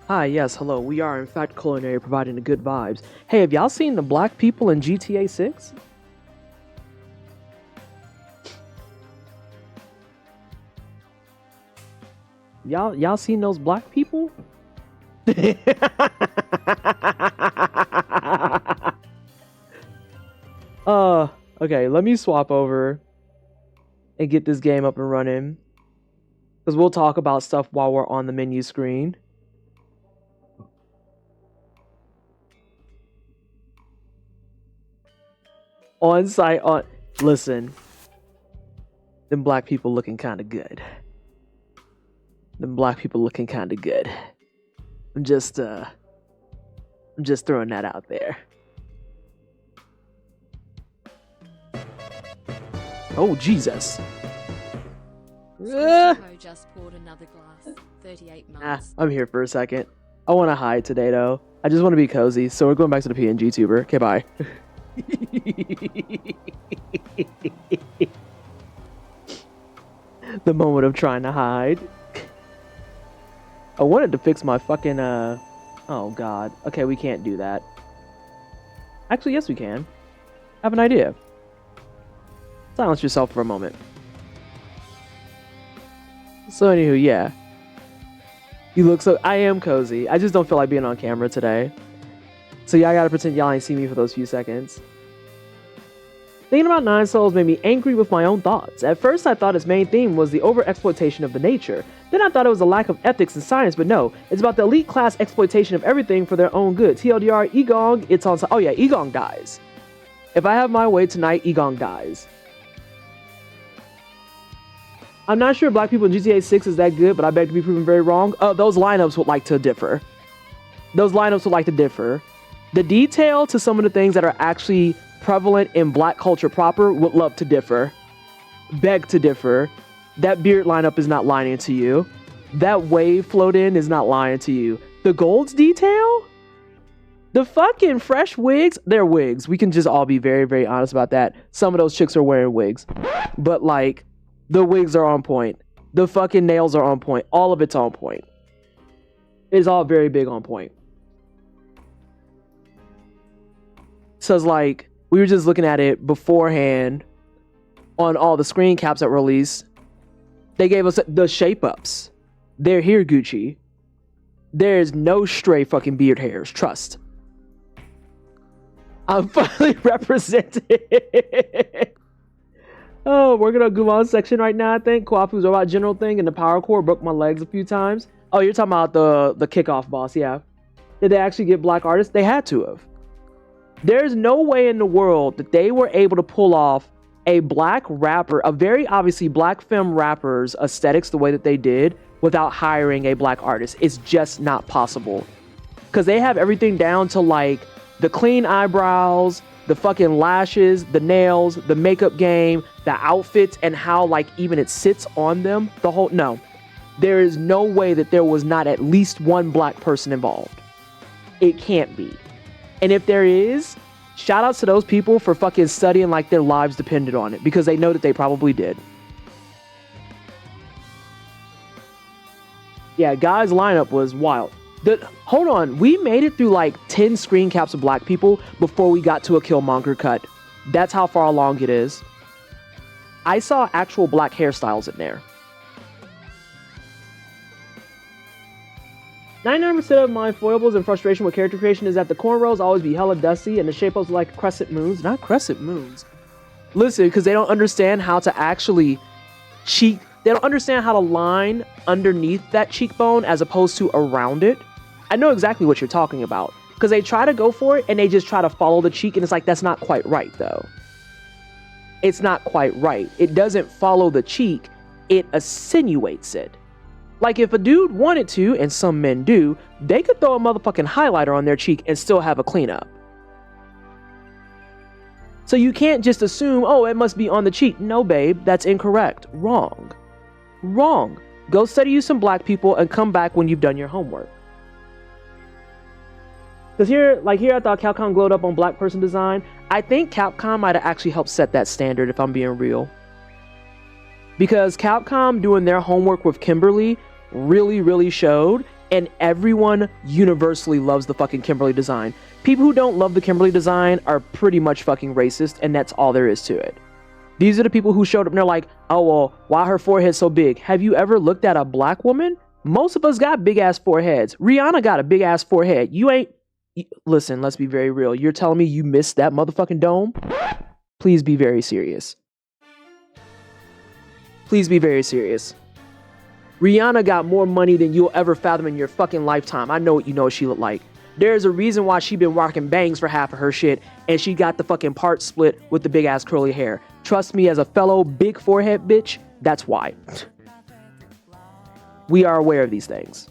Hi, yes, hello. We are in fact culinary, providing the good vibes. Hey, have y'all seen the black people in GTA 6? Y'all seen those black people? Okay, let me swap over and get this game up and running. Because we'll talk about stuff while we're on the menu screen. On site, listen. Them black people looking kind of good. I'm just throwing that out there. Oh, Jesus. Just poured another glass. 38 months. I'm here for a second. I want to hide today, though. I just want to be cozy, so we're going back to the PNG tuber. Okay, bye. The moment of trying to hide. I wanted to fix my fucking, oh, God. Okay, we can't do that. Actually, yes, we can. I have an idea. Silence yourself for a moment. So, anywho, yeah. You look so... I am cozy. I just don't feel like being on camera today. So, yeah, I gotta pretend y'all ain't see me for those few seconds. Thinking about Nine Souls made me angry with my own thoughts. At first, I thought its main theme was the overexploitation of the nature. Then I thought it was a lack of ethics and science, but no. It's about the elite class exploitation of everything for their own good. TLDR, Egong, it's on... Oh, yeah, Egong dies. If I have my way tonight, Egong dies. I'm not sure black people in GTA 6 is that good, but I beg to be proven very wrong. Those lineups would like to differ. The detail to some of the things that are actually prevalent in black culture proper would love to differ. Beg to differ. That beard lineup is not lying to you. That wave float in is not lying to you. The golds detail? The fucking fresh wigs? They're wigs. We can just all be very, very honest about that. Some of those chicks are wearing wigs. But like... the wigs are on point. The fucking nails are on point. All of it's on point. It's all very big on point. So it's like, we were just looking at it beforehand on all the screen caps that were released. They gave us the shape ups. They're here, Gucci. There's no stray fucking beard hairs. Trust. I'm finally represented. Oh, we're gonna go on section right now, I think. Kwafu's robot general thing and the power core broke my legs a few times. Oh, you're talking about the kickoff boss, yeah. Did they actually get black artists? They had to have. There's no way in the world that they were able to pull off a black rapper, a very obviously black femme rapper's aesthetics the way that they did without hiring a black artist. It's just not possible. Because they have everything down to like the clean eyebrows, the fucking lashes, the nails, the makeup game, the outfits, and how like even it sits on them. The whole... No. There is no way that there was not at least one black person involved. It can't be. And if there is, shout outs to those people for fucking studying like their lives depended on it, because they know that they probably did. Yeah, guys' lineup was wild. Hold on, we made it through like 10 screen caps of black people before we got to a Killmonger cut. That's how far along it is. I saw actual black hairstyles in there. 99% of my foibles and frustration with character creation is that the cornrows always be hella dusty and the shape-ups like crescent moons. Not crescent moons. Listen, because they don't understand how to actually cheek. They don't understand how to line underneath that cheekbone as opposed to around it. I know exactly what you're talking about. Because they try to go for it and they just try to follow the cheek, and it's like, that's not quite right, though. It's not quite right. It doesn't follow the cheek. It attenuates it. Like, if a dude wanted to, and some men do, they could throw a motherfucking highlighter on their cheek and still have a cleanup. So you can't just assume, oh, it must be on the cheek. No, babe, that's incorrect. Wrong. Wrong. Go study you some black people and come back when you've done your homework. Because here I thought Capcom glowed up on black person design. I think Capcom might have actually helped set that standard, if I'm being real. Because Capcom doing their homework with Kimberly really, really showed And everyone universally loves the fucking Kimberly design. People who don't love the Kimberly design are pretty much fucking racist, and that's all there is to it. These are the people who showed up and they're like, oh, well, why her forehead so big? Have you ever looked at a black woman? Most of us got big ass foreheads. Rihanna got a big ass forehead. You ain't... Listen, let's be very real. You're telling me you missed that motherfucking dome? Please be very serious. Please be very serious. Rihanna got more money than you'll ever fathom in your fucking lifetime. I know what you know she looked like. There's a reason why she been rocking bangs for half of her shit, and she got the fucking part split with the big ass curly hair. Trust me, as a fellow big forehead bitch, that's why. We are aware of these things.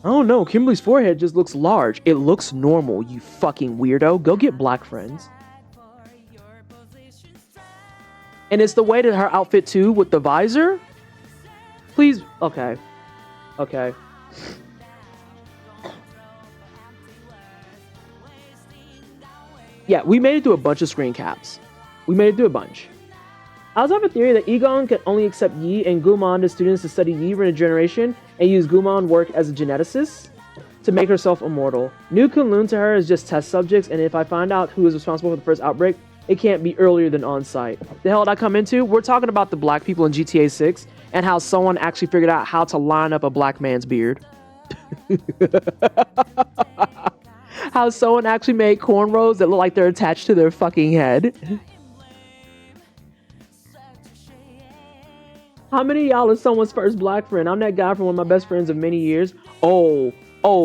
Oh no, Kimberly's forehead just looks large. It looks normal, you fucking weirdo. Go get black friends. And it's the way that her outfit too, with the visor. Please, okay. Okay. Yeah, we made it through a bunch of screen caps. We made it through a bunch. I also have a theory that Egon can only accept Yi and Gumon to students to study Yi for a generation and use Gumon work as a geneticist to make herself immortal. New Kunlun to her is just test subjects, and if I find out who is responsible for the first outbreak, it can't be earlier than on site. The hell did I come into? We're talking about the black people in GTA 6 and how someone actually figured out how to line up a black man's beard. How someone actually made cornrows that look like they're attached to their fucking head. How many of y'all are someone's first black friend? I'm that guy from one of my best friends of many years. Oh,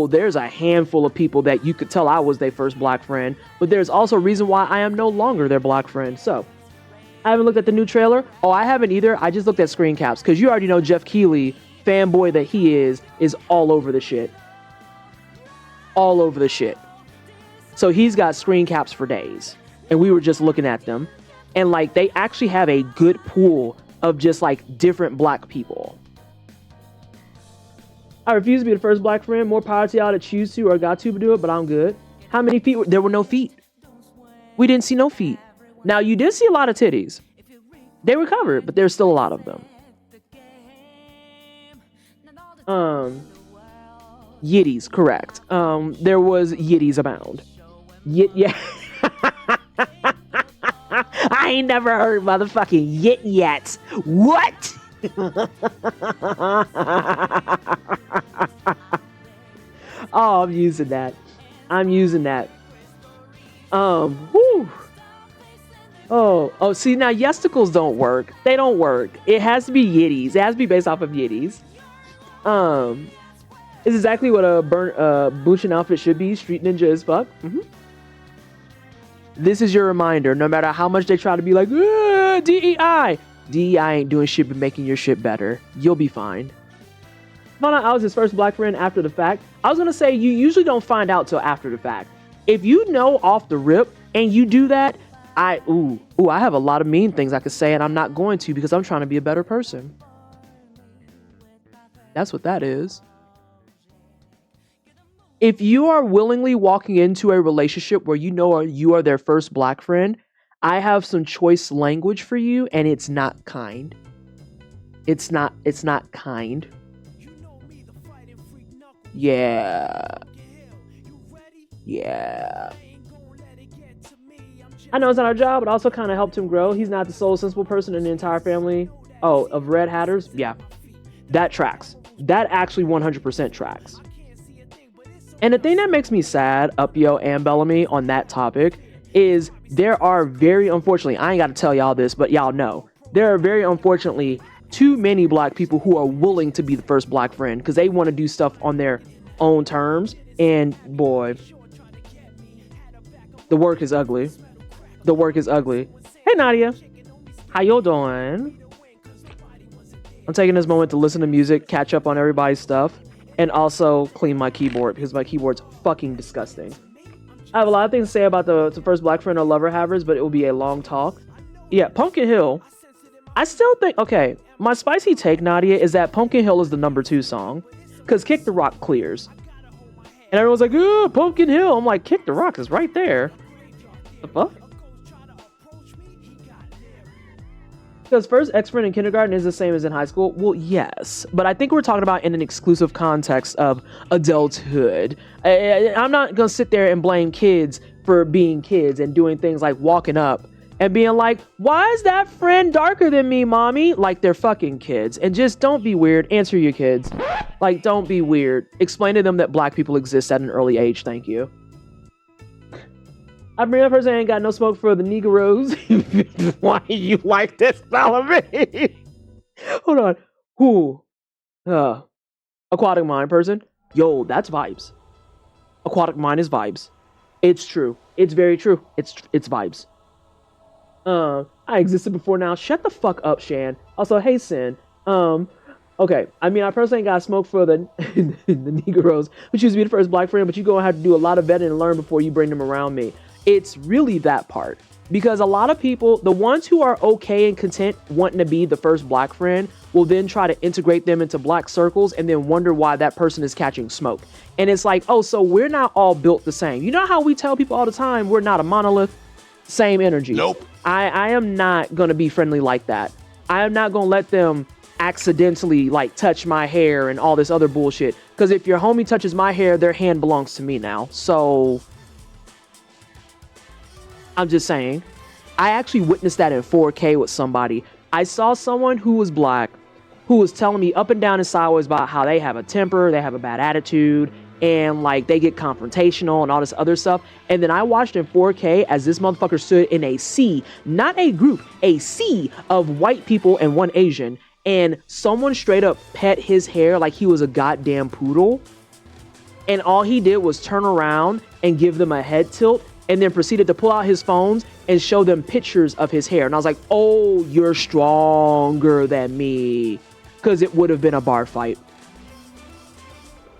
there's a handful of people that you could tell I was their first black friend, but there's also a reason why I am no longer their black friend. So, I haven't looked at the new trailer. Oh, I haven't either. I just looked at screen caps because you already know Jeff Keighley, fanboy that he is all over the shit. All over the shit. So he's got screen caps for days, and we were just looking at them, and like they actually have a good pool of just like different black people. I refuse to be the first black friend. More power to y'all that choose to or got to do it, but I'm good. How many feet? There were no feet. We didn't see no feet. Now you did see a lot of titties. They were covered, but there's still a lot of them. Yitties, correct. There was yitties abound. Yeah. I ain't never heard motherfucking yit yet. What? Oh, I'm using that. Whew. Oh, see, now yesticles don't work. They don't work. It has to be yitties. It has to be based off of yitties. It's exactly what a Bushin outfit should be. Street ninja as fuck. Mm-hmm. This is your reminder. No matter how much they try to be like, DEI. DEI ain't doing shit but making your shit better. You'll be fine. Found out I was his first black friend after the fact. I was going to say, you usually don't find out till after the fact. If you know off the rip and you do that, I have a lot of mean things I could say, and I'm not going to because I'm trying to be a better person. That's what that is. If you are willingly walking into a relationship where you know you are their first black friend, I have some choice language for you, and it's not kind. It's not kind. Yeah. I know it's not our job, but also kind of helped him grow. He's not the sole sensible person in the entire family. Oh, of Red Hatters? Yeah. That tracks. That actually 100% tracks. And the thing that makes me sad, Upyo and Bellamy, on that topic, is there are very unfortunately, I ain't got to tell y'all this, but y'all know, there are very unfortunately too many black people who are willing to be the first black friend because they want to do stuff on their own terms. And boy, the work is ugly. Hey, Nadia. How you doing? I'm taking this moment to listen to music, catch up on everybody's stuff, and also clean my keyboard because my keyboard's fucking disgusting. I have a lot of things to say about the first black friend or lover havers, but it will be a long talk. Yeah, Pumpkin Hill. I still think, okay, my spicy take, Nadia, is that Pumpkin Hill is the number 2 song because Kick the Rock clears. And everyone's like, oh, Pumpkin Hill. I'm like, Kick the Rock is right there. The fuck? Because first ex-friend in kindergarten is the same as in high school. Well, yes, but I think we're talking about in an exclusive context of adulthood. I'm not gonna sit there and blame kids for being kids and doing things like walking up and being like, why is that friend darker than me, mommy? Like they're fucking kids. And just don't be weird. Answer your kids. Like, don't be weird. Explain to them that black people exist at an early age. Thank you. I bring up person ain't got no smoke for the Negroes. Why you like this, Bellamy? Hold on. Who? Aquatic mind person. Yo, that's vibes. Aquatic mind is vibes. It's true. It's very true. It's vibes. I existed before now. Shut the fuck up, Shan. Also, hey, Sin. Okay. I mean, I personally ain't got smoke for the the Negroes, which used to be the first black friend, but you gonna have to do a lot of vetting and learn before you bring them around me. It's really that part. Because a lot of people, the ones who are okay and content wanting to be the first black friend, will then try to integrate them into black circles and then wonder why that person is catching smoke. And it's like, oh, so we're not all built the same. You know how we tell people all the time, we're not a monolith? Same energy. Nope. I am not going to be friendly like that. I am not going to let them accidentally like touch my hair and all this other bullshit. Because if your homie touches my hair, their hand belongs to me now. So I'm just saying. I actually witnessed that in 4K with somebody. I saw someone who was black who was telling me up and down and sideways about how they have a temper, they have a bad attitude, and like they get confrontational and all this other stuff. And then I watched in 4K as this motherfucker stood in a sea, not a group, a sea of white people and one Asian, and someone straight up pet his hair like he was a goddamn poodle. And all he did was turn around and give them a head tilt and then proceeded to pull out his phones and show them pictures of his hair. And I was like, oh, you're stronger than me. Because it would have been a bar fight.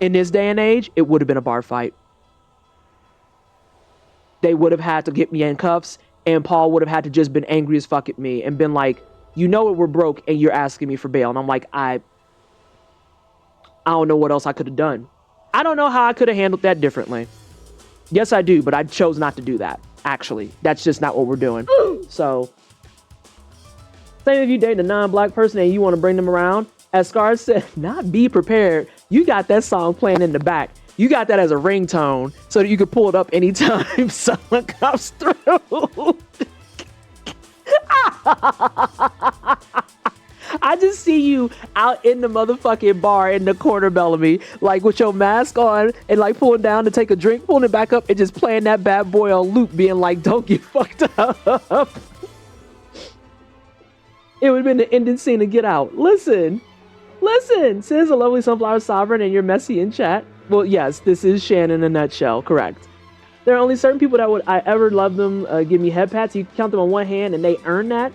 In this day and age, it would have been a bar fight. They would have had to get me in cuffs, and Paul would have had to just been angry as fuck at me and been like, you know we're broke and you're asking me for bail. And I'm like, I don't know what else I could have done. I don't know how I could have handled that differently. Yes, I do, but I chose not to do that. Actually, that's just not what we're doing. So, same if you date a non-black person and you want to bring them around. As Scar said, not be prepared. You got that song playing in the back. You got that as a ringtone so that you could pull it up anytime someone comes through. I just see you out in the motherfucking bar in the corner, Bellamy, like with your mask on and like pulling down to take a drink, pulling it back up and just playing that bad boy on loop, being like, don't get fucked up. It would have been the ending scene to Get Out. Listen, says a lovely sunflower sovereign and you're messy in chat. Well, yes, this is Shan in a nutshell, correct. There are only certain people that would I ever love them give me head pats. You can count them on one hand and they earn that.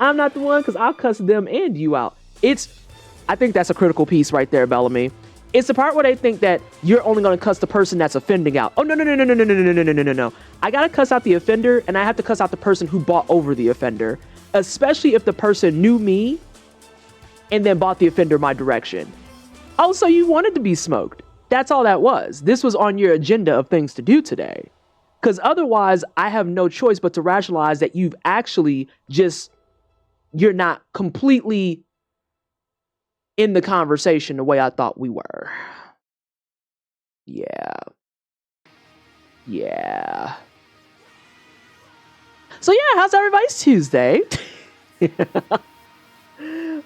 I'm not the one because I'll cuss them and you out. I think that's a critical piece right there, Bellamy. It's the part where they think that you're only going to cuss the person that's offending out. Oh, no. I got to cuss out the offender and I have to cuss out the person who bought over the offender, especially if the person knew me and then bought the offender my direction. Oh, so you wanted to be smoked. That's all that was. This was on your agenda of things to do today. Because otherwise, I have no choice but to rationalize that you've actually just... You're not completely in the conversation the way I thought we were. Yeah. So yeah, how's everybody's Tuesday?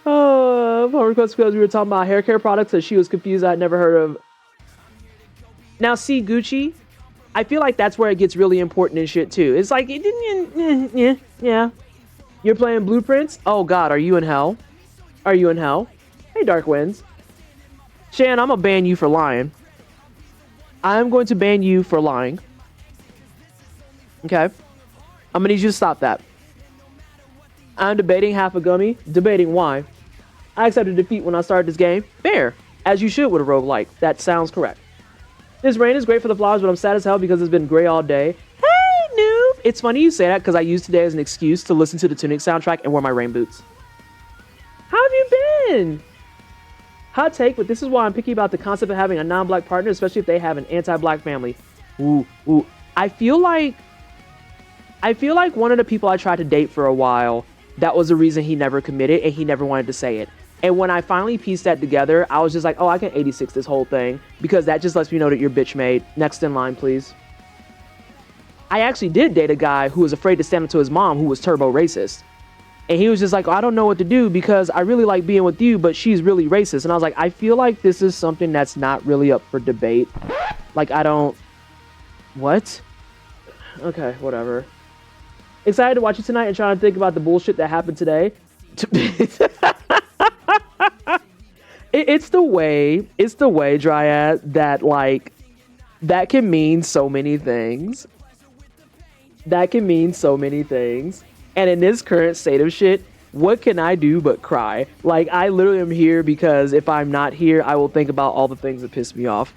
Phone request because we were talking about hair care products that she was confused. I'd never heard of. Now, see, Gucci, I feel like that's where it gets really important and shit too. It's like, it didn't, yeah. You're playing Blueprints? Oh God, are you in hell? Hey, Dark Winds. Shan, I'm gonna ban you for lying. I'm going to ban you for lying. Okay? I'm gonna need you to stop that. I'm debating half a gummy. Debating why. I accepted defeat when I started this game. Fair. As you should with a roguelike. That sounds correct. This rain is great for the flowers, but I'm sad as hell because it's been gray all day. Hey, noob! It's funny you say that because I used today as an excuse to listen to the Tunic soundtrack and wear my rain boots. How have you been? Hot take, but this is why I'm picky about the concept of having a non-black partner, especially if they have an anti-black family. Ooh. I feel like one of the people I tried to date for a while that was the reason he never committed and he never wanted to say it. And when I finally pieced that together, I was just like, oh, I can 86 this whole thing, because that just lets me know that you're bitch made. Next in line, please. I actually did date a guy who was afraid to stand up to his mom, who was turbo racist. And he was just like, oh, I don't know what to do because I really like being with you, but she's really racist. And I was like, I feel like this is something that's not really up for debate. Like, I don't... What? Okay, whatever. Excited to watch it tonight and trying to think about the bullshit that happened today. It's the way, Dryad, that, like, that can mean so many things. That can mean so many things. And in this current state of shit, what can I do but cry? Like, I literally am here because if I'm not here, I will think about all the things that piss me off.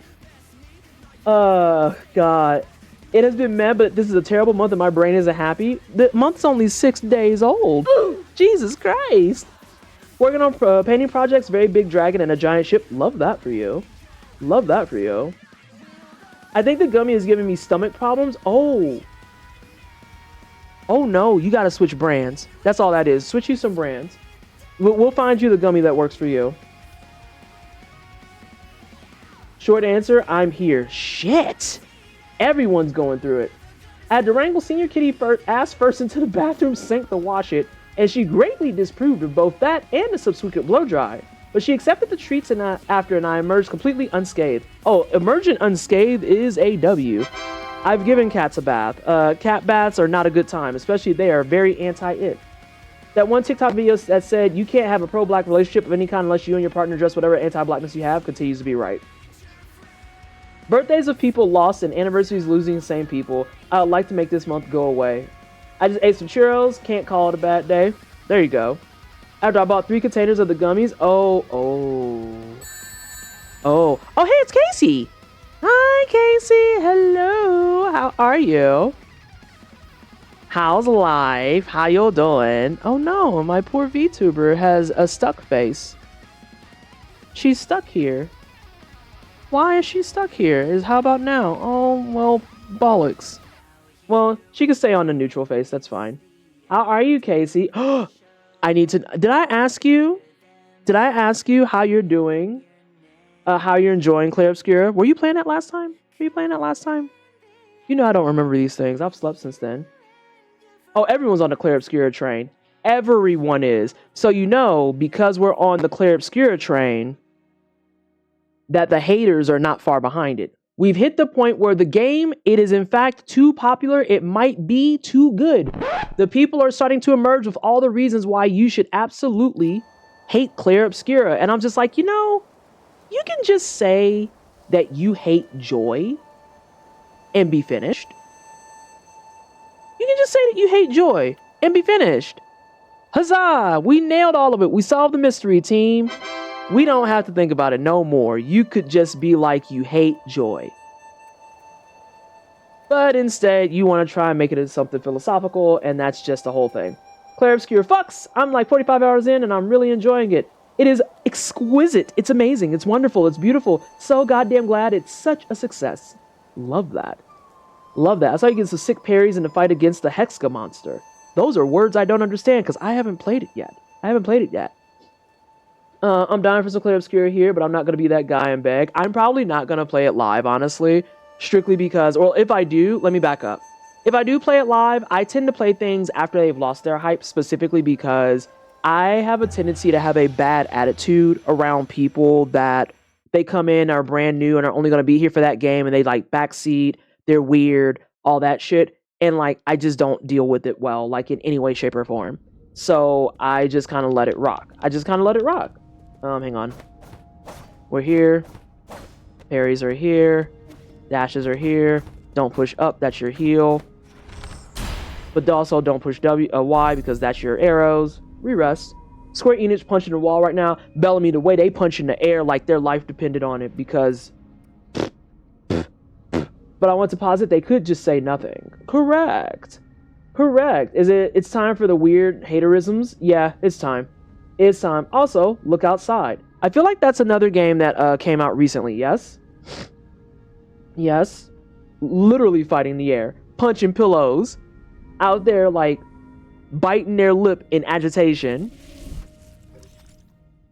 God. It has been mad, but this is a terrible month and my brain isn't happy. The month's only 6 days old. Jesus Christ. Working on painting projects, very big dragon and a giant ship. Love that for you. Love that for you. I think the gummy is giving me stomach problems. Oh no, you gotta switch brands. That's all that is. Switch you some brands. We'll find you the gummy that works for you. Short answer, I'm here. Shit. Everyone's going through it. I had to wrangle Senior Kitty ass first into the bathroom sink to wash it, and she greatly disapproved of both that and the subsequent blow dry. But she accepted the treats after, and I emerged completely unscathed. Oh, emergent unscathed is a W. I've given cats a bath. Cat baths are not a good time, especially they are very anti-it. That one TikTok video that said you can't have a pro-black relationship of any kind unless you and your partner address whatever anti-blackness you have continues to be right. Birthdays of people lost and anniversaries losing the same people. I would like to make this month go away. I just ate some churros. Can't call it a bad day. There you go. After I bought 3 containers of the gummies. Oh, hey, it's Casey. Hi, Casey. Hello. How are you? How's life? How you doing? Oh no, my poor VTuber has a stuck face. She's stuck here. Why is she stuck here? How about now? Oh, well, bollocks. Well, she can stay on the neutral face. That's fine. How are you, Casey? I need to... Did I ask you how you're doing? How you're enjoying Clair Obscura? Were you playing that last time? You know I don't remember these things. I've slept since then. Oh, everyone's on the Clair Obscura train. Everyone is. So you know, because we're on the Clair Obscura train, that the haters are not far behind it. We've hit the point where the game, it is in fact too popular. It might be too good. The people are starting to emerge with all the reasons why you should absolutely hate Clair Obscura. And I'm just like, you know, you can just say that you hate joy and be finished. You can just say that you hate joy and be finished. Huzzah! We nailed all of it. We solved the mystery, team. We don't have to think about it no more. You could just be like, you hate joy. But instead, you want to try and make it into something philosophical, and that's just the whole thing. Clair Obscura fucks. I'm like 45 hours in, and I'm really enjoying it. It is exquisite. It's amazing. It's wonderful. It's beautiful. So goddamn glad it's such a success. Love that. Love that. I saw you get some sick parries in the fight against the Hexka monster. Those are words I don't understand, because I haven't played it yet. I'm dying for some Clair Obscura here, but I'm not going to be that guy and beg. I'm probably not going to play it live, honestly. Strictly because, or if I do, let me back up. If I do play it live, I tend to play things after they've lost their hype, specifically because I have a tendency to have a bad attitude around people that they come in, are brand new, and are only going to be here for that game, and they like backseat, they're weird, all that shit. And like, I just don't deal with it well, like in any way, shape, or form. So I just kind of let it rock. Hang on. We're here. Parries are here. Dashes are here. Don't push up, that's your heal. But also don't push Y because that's your arrows. Re-rest. Square Enix punching the wall right now. Bellamy, the way they punch in the air like their life depended on it because... But I want to posit they could just say nothing. Correct. It's time for the weird haterisms? Yeah, it's time. Also, look outside. I feel like that's another game that came out recently, yes? Yes. Literally fighting the air. Punching pillows. Out there, like, biting their lip in agitation.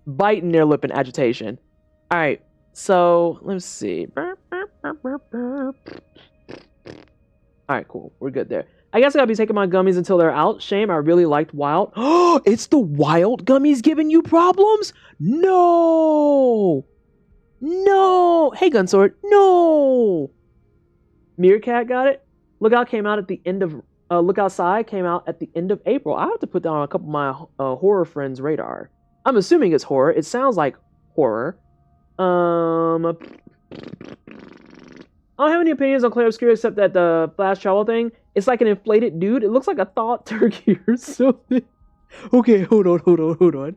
Biting their lip in agitation. All right, so let's see. All right, cool. We're good there. I guess I gotta be taking my gummies until they're out. Shame, I really liked Wild. Oh, it's the Wild gummies giving you problems? No! No! Hey, Gunsword. No! Meerkat got it? Lookout came out at the end of... Look Outside came out at the end of April. I have to put that on a couple of my horror friends' radar. I'm assuming it's horror. It sounds like horror. I don't have any opinions on Claire Obscure except that the Flash travel thing, it's like an inflated dude. It looks like a thawed turkey or something. Okay, hold on.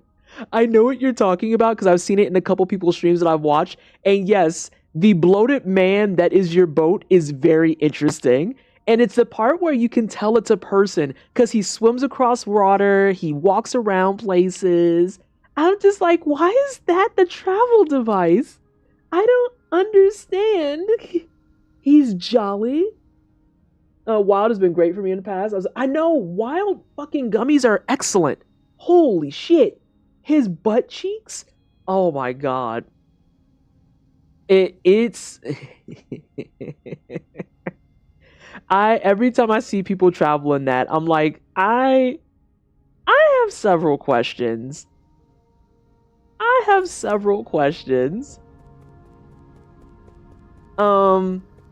I know what you're talking about because I've seen it in a couple people's streams that I've watched. And yes, the bloated man that is your boat is very interesting. And it's the part where you can tell it's a person because he swims across water, he walks around places. I'm just like, why is that the travel device? I don't understand. He's jolly. Wild has been great for me in the past. I know, Wild fucking gummies are excellent. Holy shit. His butt cheeks? Oh my god. It's... every time I see people traveling that, I'm like, I have several questions.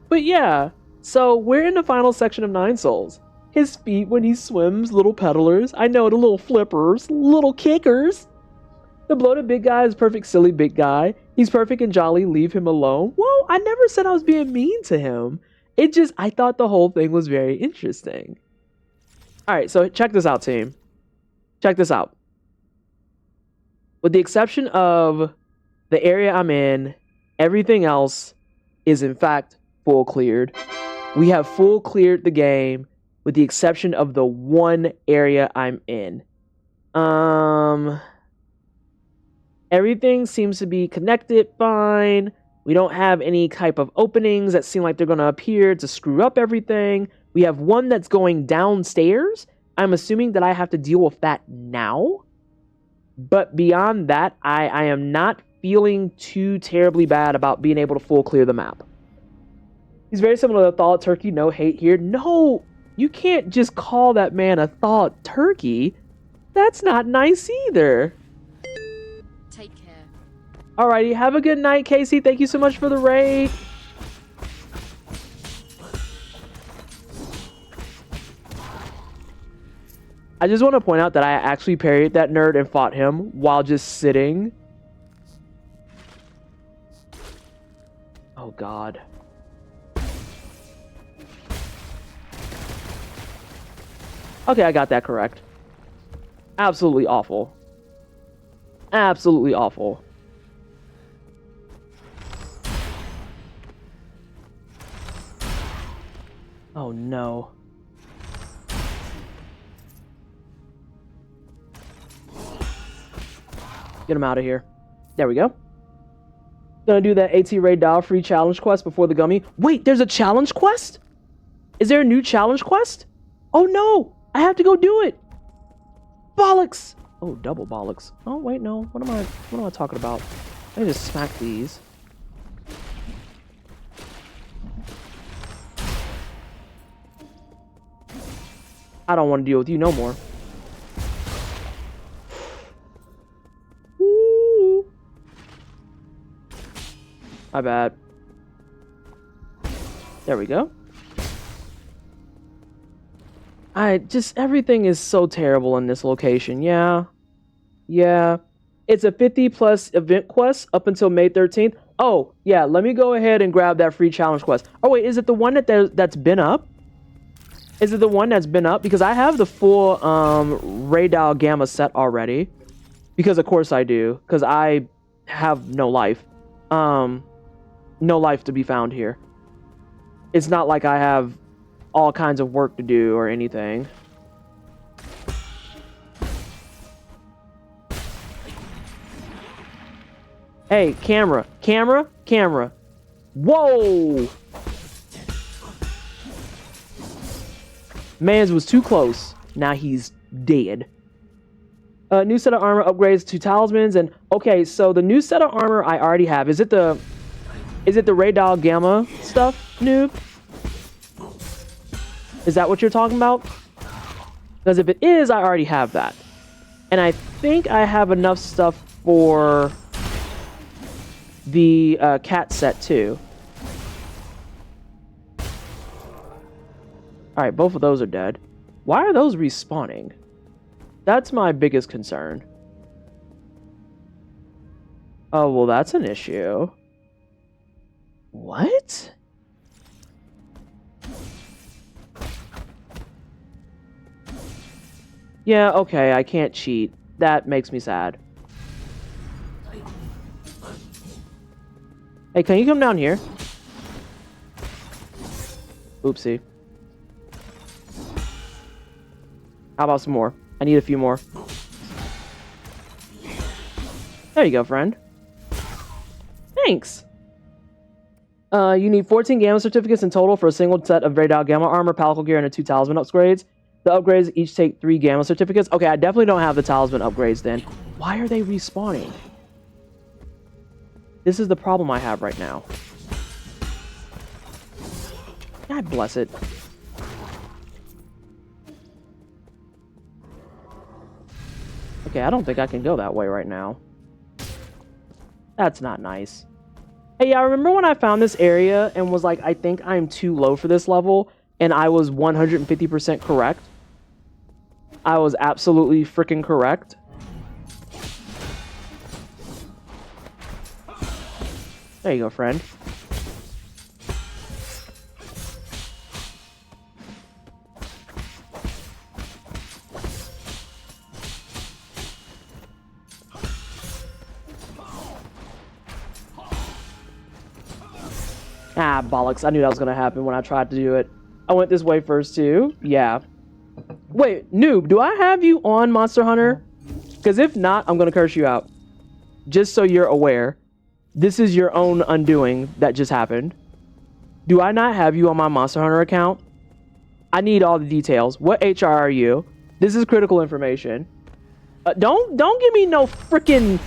But yeah, so we're in the final section of Nine Souls. His feet when he swims, little pedalers. I know, the little flippers, little kickers. The bloated big guy is perfect silly big guy. He's perfect and jolly, leave him alone. Whoa, I never said I was being mean to him. I thought the whole thing was very interesting. Alright, so check this out, team. Check this out. With the exception of the area I'm in, everything else is in fact full cleared. We have full cleared the game with the exception of the one area I'm in. Everything seems to be connected fine. We don't have any type of openings that seem like they're going to appear to screw up everything. We have one that's going downstairs. I'm assuming that I have to deal with that now. But beyond that, I am not feeling too terribly bad about being able to full clear the map. He's very similar to Thawed Turkey. No hate here. No, you can't just call that man a thawed turkey. That's not nice either. Take care. Alrighty, have a good night, Casey. Thank you so much for the raid. I just want to point out that I actually parried that nerd and fought him while just sitting. Oh god. Okay, I got that correct. Absolutely awful. Absolutely awful. Oh no. Get him out of here. There we go. Gonna do that AT Raid Dial free challenge quest before the gummy. Wait, there's a challenge quest? Is there a new challenge quest? Oh no! I have to go do it! Bollocks! Oh, double bollocks. Oh wait, no. What am I talking about? I need to smack these. I don't want to deal with you no more. Ooh. My bad. There we go. Everything is so terrible in this location. Yeah. It's a 50+ event quest up until May 13th. Oh, yeah, let me go ahead and grab that free challenge quest. Oh, wait, is it the one that's been up? Is it the one that's been up? Because I have the full Radal Gamma set already. Because of course I do. Because I have no life. No life to be found here. It's not like I have all kinds of work to do or anything. Hey, camera. Whoa! Mans was too close. Now he's dead. New set of armor upgrades to talismans, and okay, so the new set of armor I already have. Is it the Radal Gamma stuff, noob? Is that what you're talking about? Because if it is, I already have that. And I think I have enough stuff for the cat set too. Alright, both of those are dead. Why are those respawning? That's my biggest concern. Oh, well, that's an issue. What? Yeah, okay, I can't cheat. That makes me sad. Hey, can you come down here? Oopsie. How about some more? I need a few more. There you go, friend. Thanks. You need 14 Gamma certificates in total for a single set of Radal Gamma armor, palico gear, and 2 talisman upgrades. The upgrades each take 3 Gamma certificates. Okay, I definitely don't have the talisman upgrades then. Why are they respawning? This is the problem I have right now. God bless it. Okay, I don't think I can go that way right now. That's not nice. Hey, yeah, I remember when I found this area and was like, I think I'm too low for this level, and I was 150% correct. I was absolutely freaking correct. There you go, friend. Ah, bollocks. I knew that was going to happen when I tried to do it. I went this way first, too. Yeah. Wait, noob, do I have you on Monster Hunter? Because if not, I'm going to curse you out. Just so you're aware. This is your own undoing that just happened. Do I not have you on my Monster Hunter account? I need all the details. What HR are you? This is critical information. Don't give me no freaking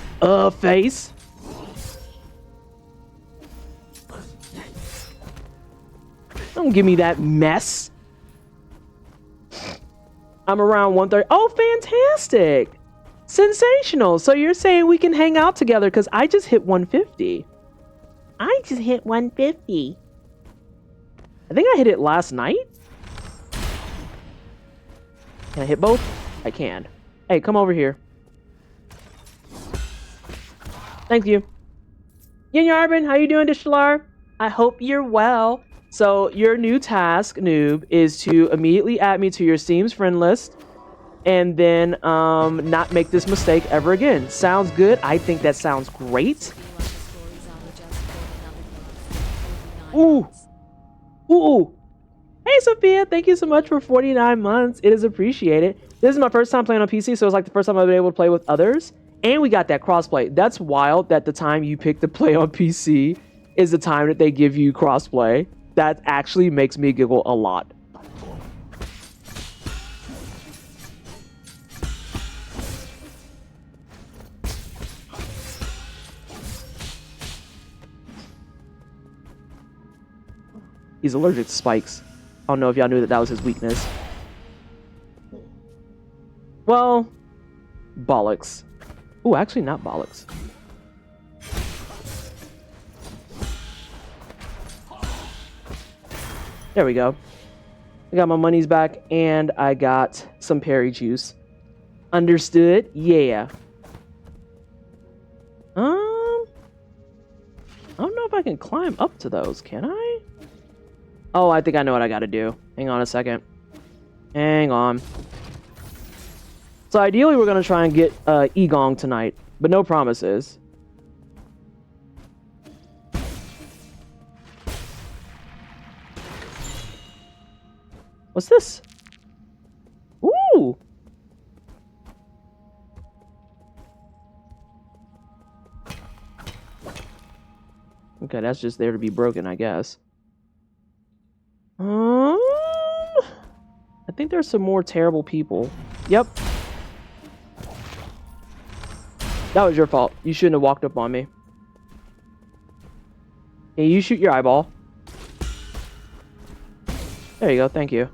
face. Don't give me that mess. I'm around 130. Oh, fantastic. Sensational. So you're saying we can hang out together because I just hit 150. I just hit 150. I think I hit it last night. Can I hit both? I can. Hey, come over here. Thank you. Yin Yarbin, how you doing, Dishalar? I hope you're well. So your new task, noob, is to immediately add me to your Steam's friend list and then not make this mistake ever again. Sounds good? I think that sounds great. Ooh. Ooh. Hey, Sophia. Thank you so much for 49 months. It is appreciated. This is my first time playing on PC, so it's like the first time I've been able to play with others. And we got that crossplay. That's wild that the time you pick to play on PC is the time that they give you crossplay. That actually makes me giggle a lot. He's allergic to spikes. I don't know if y'all knew that that was his weakness. Well, bollocks. Ooh, actually not bollocks. There we go. I got my monies back and I got some Perry juice. Understood? Yeah. I don't know if I can climb up to those, can I? Oh, I think I know what I gotta do. Hang on a second. Hang on. So ideally we're gonna try and get Egong tonight, but no promises. What's this? Ooh! Okay, that's just there to be broken, I guess. I think there's some more terrible people. Yep. That was your fault. You shouldn't have walked up on me. Can you shoot your eyeball? There you go. Thank you.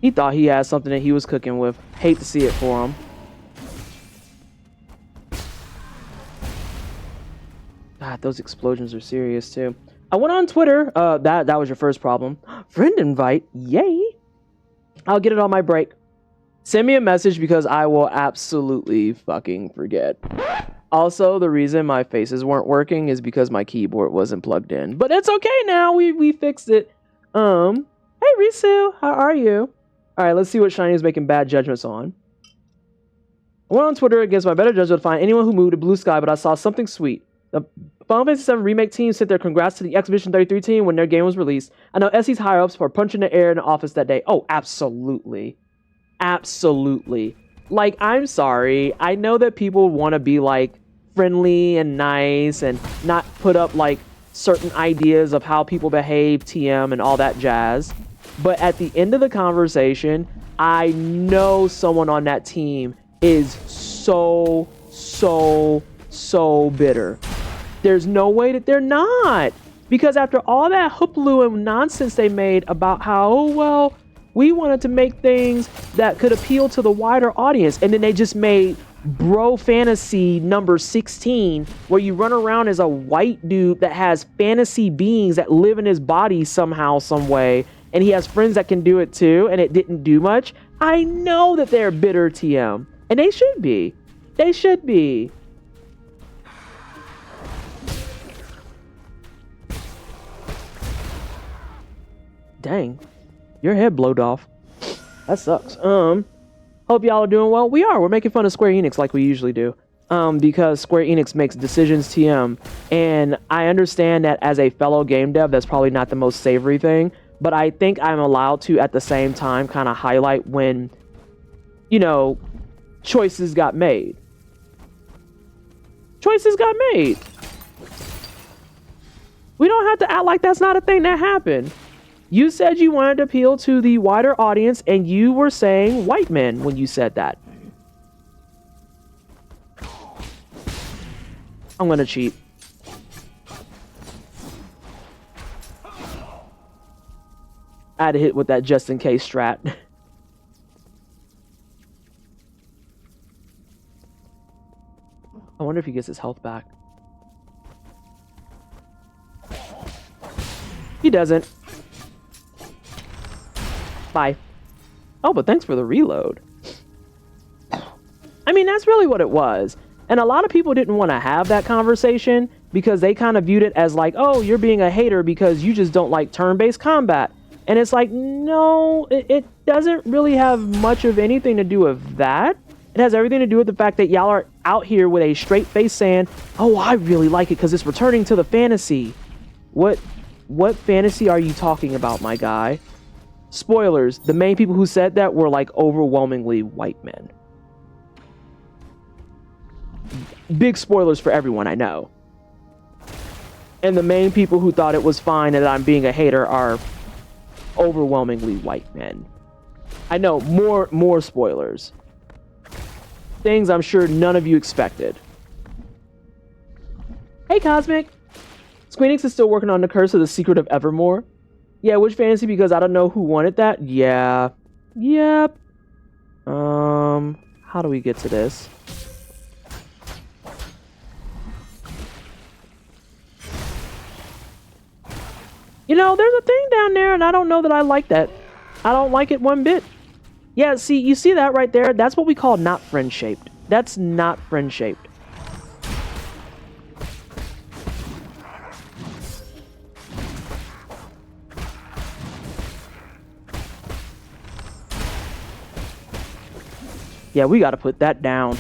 He thought he had something that he was cooking with. Hate to see it for him. God, those explosions are serious too. I went on Twitter. That was your first problem. Friend invite. Yay. I'll get it on my break. Send me a message because I will absolutely fucking forget. Also, the reason my faces weren't working is because my keyboard wasn't plugged in. But it's okay now. We fixed it. Hey Risu, how are you? Alright, let's see what Shiny is making bad judgments on. I went on Twitter against my better judgment to find anyone who moved to Blue Sky, but I saw something sweet. The Final Fantasy VII Remake team sent their congrats to the Exhibition 33 team when their game was released. I know SE's higher-ups were punching the air in the office that day. Oh, absolutely. Absolutely. Like, I'm sorry. I know that people want to be, like, friendly and nice and not put up, like, certain ideas of how people behave, TM, and all that jazz. But at the end of the conversation, I know someone on that team is so bitter. There's no way that they're not. Because after all that hoopla and nonsense they made about how, oh, well, we wanted to make things that could appeal to the wider audience. And then they just made Bro Fantasy number 16, where you run around as a white dude that has fantasy beings that live in his body somehow, some way. And he has friends that can do it too, and it didn't do much. I know that they're bitter, TM. And they should be. They should be. Dang. Your head blowed off. That sucks. Hope y'all are doing well. We are. We're making fun of Square Enix like we usually do. Because Square Enix makes decisions, TM. And I understand that as a fellow game dev, that's probably not the most savory thing. But I think I'm allowed to, at the same time, kind of highlight when, you know, choices got made. Choices got made. We don't have to act like that's not a thing that happened. You said you wanted to appeal to the wider audience, and you were saying white men when you said that. I'm gonna cheat. I had to hit with that just in case strat. I wonder if he gets his health back. He doesn't. Bye. Oh, but thanks for the reload. I mean, that's really what it was. And a lot of people didn't want to have that conversation because they kind of viewed it as like, oh, you're being a hater because you just don't like turn-based combat. And it's like, no, it doesn't really have much of anything to do with that. It has everything to do with the fact that y'all are out here with a straight face saying, oh, I really like it because it's returning to the fantasy. What fantasy are you talking about, my guy? Spoilers, the main people who said that were like overwhelmingly white men. Big spoilers for everyone, I know. And the main people who thought it was fine that I'm being a hater are overwhelmingly white men. I know, more spoilers. Things I'm sure none of you expected. Hey, Cosmic! Square Enix is still working on the Curse of the Secret of Evermore. Yeah, which fantasy? Because I don't know who wanted that. Yeah. Yep. How do we get to this? You know, there's a thing down there, and I don't know that I like that. I don't like it one bit. Yeah, see, you see that right there? That's what we call not friend-shaped. That's not friend-shaped. Yeah, we gotta put that down.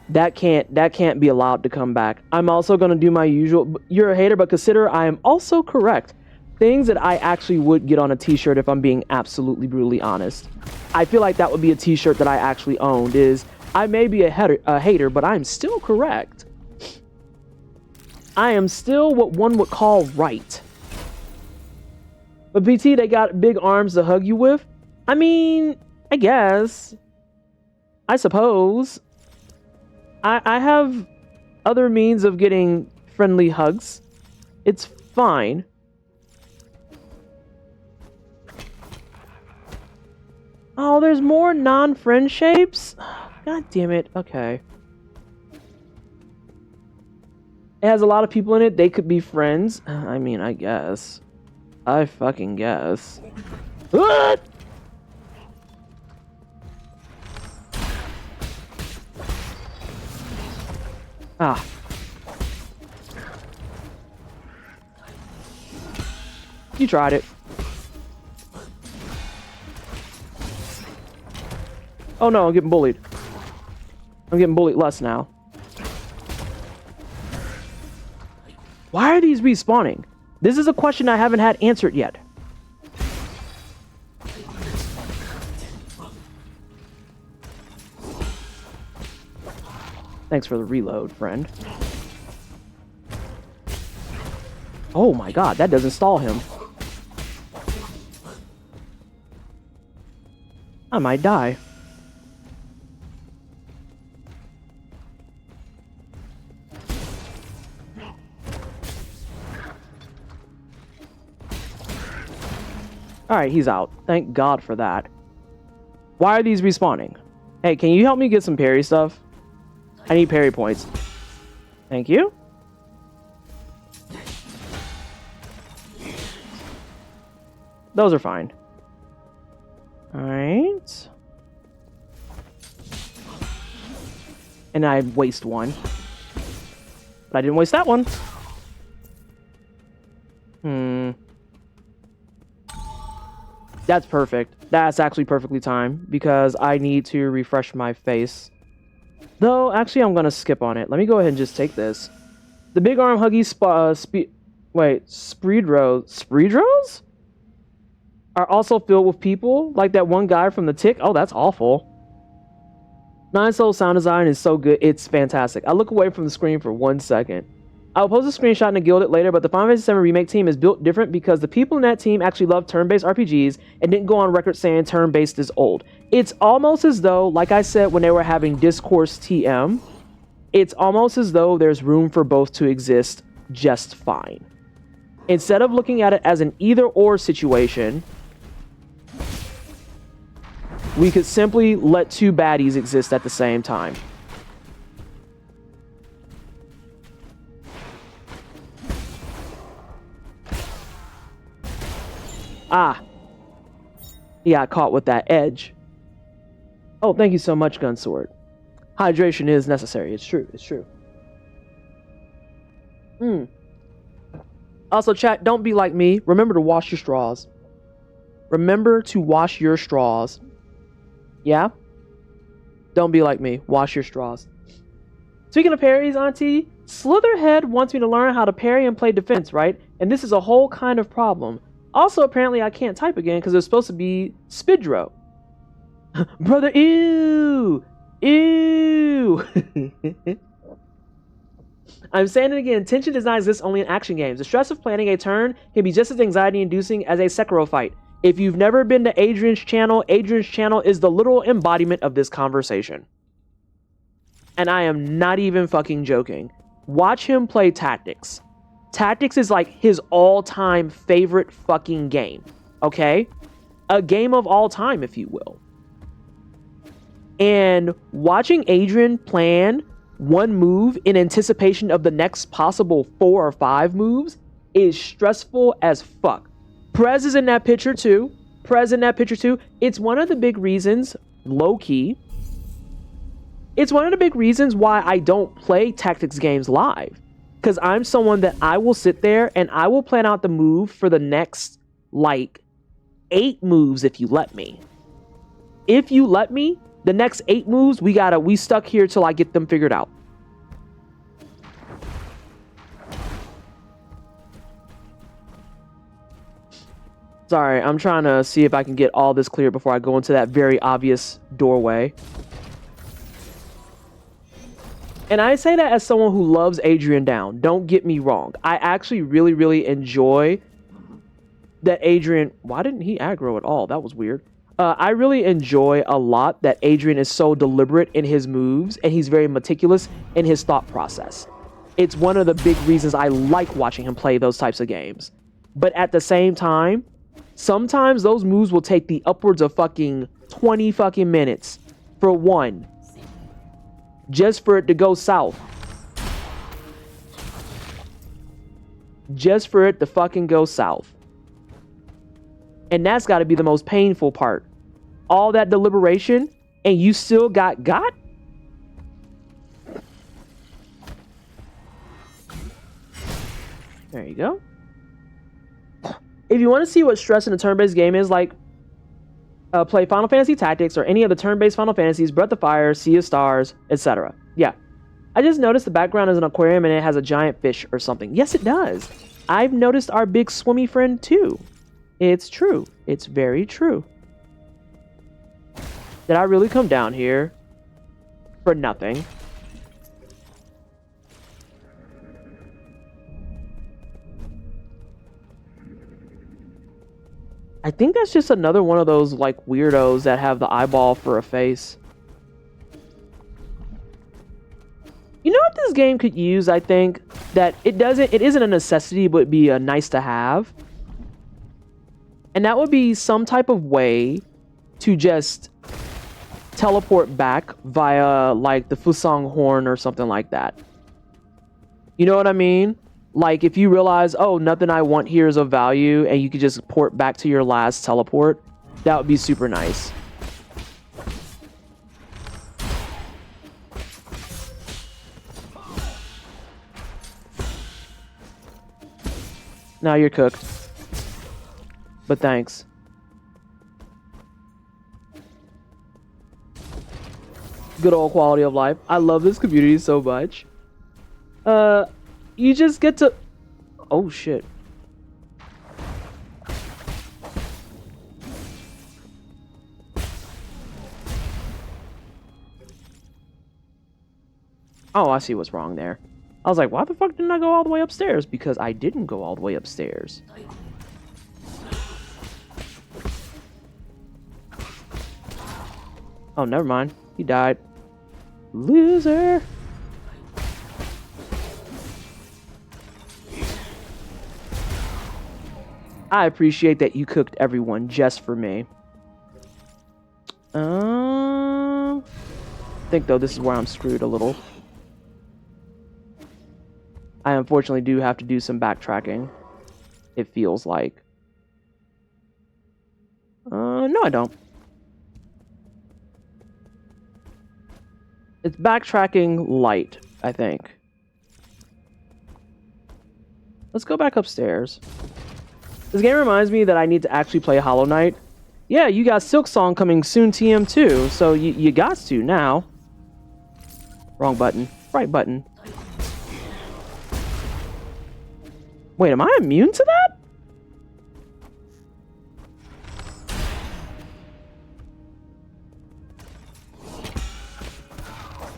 That can't be allowed to come back. I'm also gonna do my usual. You're a hater, but consider I am also correct. Things that I actually would get on a t-shirt if I'm being absolutely brutally honest. I feel like that would be a t-shirt that I actually owned is I may be a hater, but I'm still correct. I am still what one would call right. But PT, they got big arms to hug you with? I mean, I guess. I suppose. I have other means of getting friendly hugs. It's fine. Oh, there's more non-friend shapes? God damn it. Okay. It has a lot of people in it. They could be friends. I mean, I guess. I fucking guess. What? Ah. You tried it. Oh no, I'm getting bullied. I'm getting bullied less now. Why are these respawning? This is a question I haven't had answered yet. Thanks for the reload, friend. Oh my god, that doesn't stall him. I might die. Alright, he's out. Thank God for that. Why are these respawning? Hey, can you help me get some parry stuff? I need parry points. Thank you. Those are fine. Alright. And I waste one. But I didn't waste that one. That's perfect. That's actually perfectly timed because I need to refresh my face. Though, actually, I'm going to skip on it. Let me go ahead and just take this. The big arm huggy Spreedros are also filled with people, like that one guy from the Tick. Oh, that's awful. Nine Soul sound design is so good. It's fantastic. I look away from the screen for 1 second. I'll post a screenshot in the Gilded later, but the Final Fantasy VII Remake team is built different because the people in that team actually love turn-based RPGs and didn't go on record saying turn-based is old. It's almost as though, like I said when they were having Discourse TM, it's almost as though there's room for both to exist just fine. Instead of looking at it as an either-or situation, we could simply let two baddies exist at the same time. Ah. He got caught with that edge. Oh, thank you so much, Gunsword. Hydration is necessary. It's true. It's true. Also, chat, don't be like me. Remember to wash your straws. Remember to wash your straws. Yeah? Don't be like me. Wash your straws. Speaking of parries, Auntie, Slitherhead wants me to learn how to parry and play defense, right? And this is a whole kind of problem. Also, apparently, I can't type again because it's supposed to be Spidro. Brother, ew! Ew! I'm saying it again. Tension does not exist only in action games. The stress of planning a turn can be just as anxiety-inducing as a Sekiro fight. If you've never been to Adrian's channel is the literal embodiment of this conversation. And I am not even fucking joking. Watch him play Tactics. Tactics is like his all-time favorite fucking game. Okay? A game of all time, if you will. And watching Adrian plan one move in anticipation of the next possible 4 or 5 moves is stressful as fuck. Prez is in that picture too. It's one of the big reasons, low-key, it's one of the big reasons why I don't play tactics games live. Because I'm someone that I will sit there and I will plan out the move for the next, like, 8 moves if you let me. If you let me, the next 8 moves, we stuck here till I get them figured out. Sorry, I'm trying to see if I can get all this clear before I go into that very obvious doorway. And I say that as someone who loves Adrian down. Don't get me wrong. I actually really, really enjoy that Adrian... Why didn't he aggro at all? That was weird. I really enjoy a lot that Adrian is so deliberate in his moves and he's very meticulous in his thought process. It's one of the big reasons I like watching him play those types of games. But at the same time, sometimes those moves will take the upwards of fucking 20 fucking minutes for one. Just for it to go south. Just for it to fucking go south. And that's got to be the most painful part. All that deliberation and you still got. There you go. If you want to see what stress in a turn-based game is like, play Final Fantasy Tactics or any of the turn-based Final Fantasies, Breath of Fire, Sea of Stars, etc. Yeah. I just noticed the background is an aquarium and it has a giant fish or something. Yes, it does. I've noticed our big swimmy friend too. It's true. It's very true. Did I really come down here for nothing? I think that's just another one of those like weirdos that have the eyeball for a face. You know what this game could use, I think, that it isn't a necessity, but be a nice to have. And that would be some type of way to just teleport back via like the Fusang horn or something like that. You know what I mean? Like if you realize, oh, nothing I want here is of value, and you could just port back to your last teleport, that would be super nice. Now you're cooked. But thanks. Good old quality of life. I love this community so much. You just get to... Oh, shit. Oh, I see what's wrong there. I was like, why the fuck didn't I go all the way upstairs? Because I didn't go all the way upstairs. Oh, never mind. He died. Loser! I appreciate that you cooked everyone just for me. I think, though, this is where I'm screwed a little. I unfortunately do have to do some backtracking. It feels like. No, I don't. It's backtracking light, I think. Let's go back upstairs. This game reminds me that I need to actually play Hollow Knight. Yeah, you got Silk Song coming soon TM2, so you got to now. Wrong button. Right button. Wait, am I immune to that?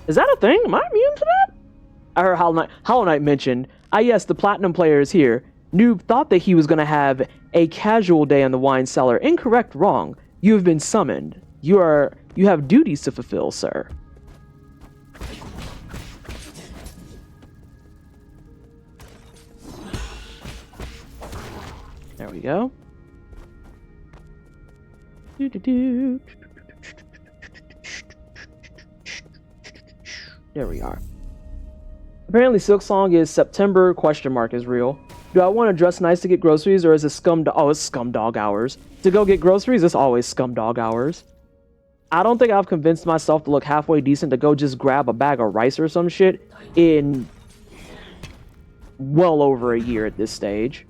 Is that a thing? Am I immune to that? I heard Hollow Knight mentioned. Ah, yes, the platinum player is here. Noob thought that he was going to have a casual day in the wine cellar. Incorrect, wrong. You have been summoned. You have duties to fulfill, sir. There we go. There we are. Apparently Silk Song is September ? Is real. Do I want to dress nice to get groceries, or is it it's scumdog hours. To go get groceries, it's always scumdog hours. I don't think I've convinced myself to look halfway decent to go just grab a bag of rice or some shit in well over a year at this stage.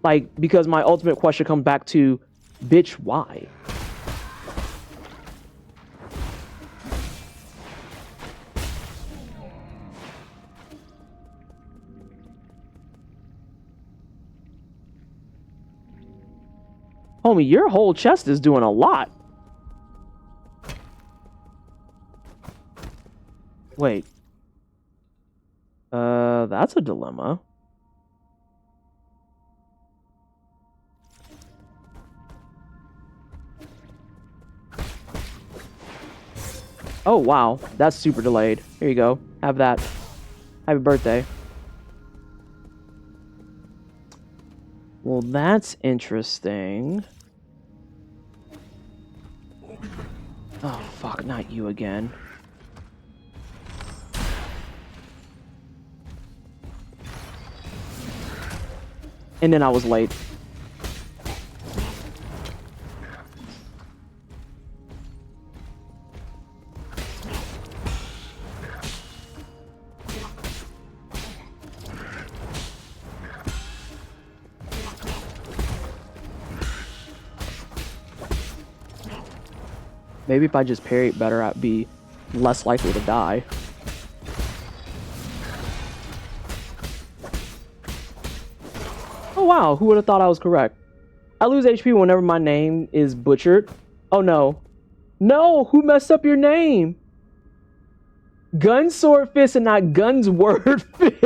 Like, because my ultimate question comes back to, bitch, why? Homie, your whole chest is doing a lot. Wait. That's a dilemma. Oh, wow. That's super delayed. Here you go. Have that. Happy birthday. Well, that's interesting. Oh, fuck. Not you again. And then I was late. Maybe if I just parry it better, I'd be less likely to die. Oh wow, who would have thought I was correct? I lose HP whenever my name is butchered. Oh no. No, who messed up your name? Gun Sword Fist and not Guns Word Fist.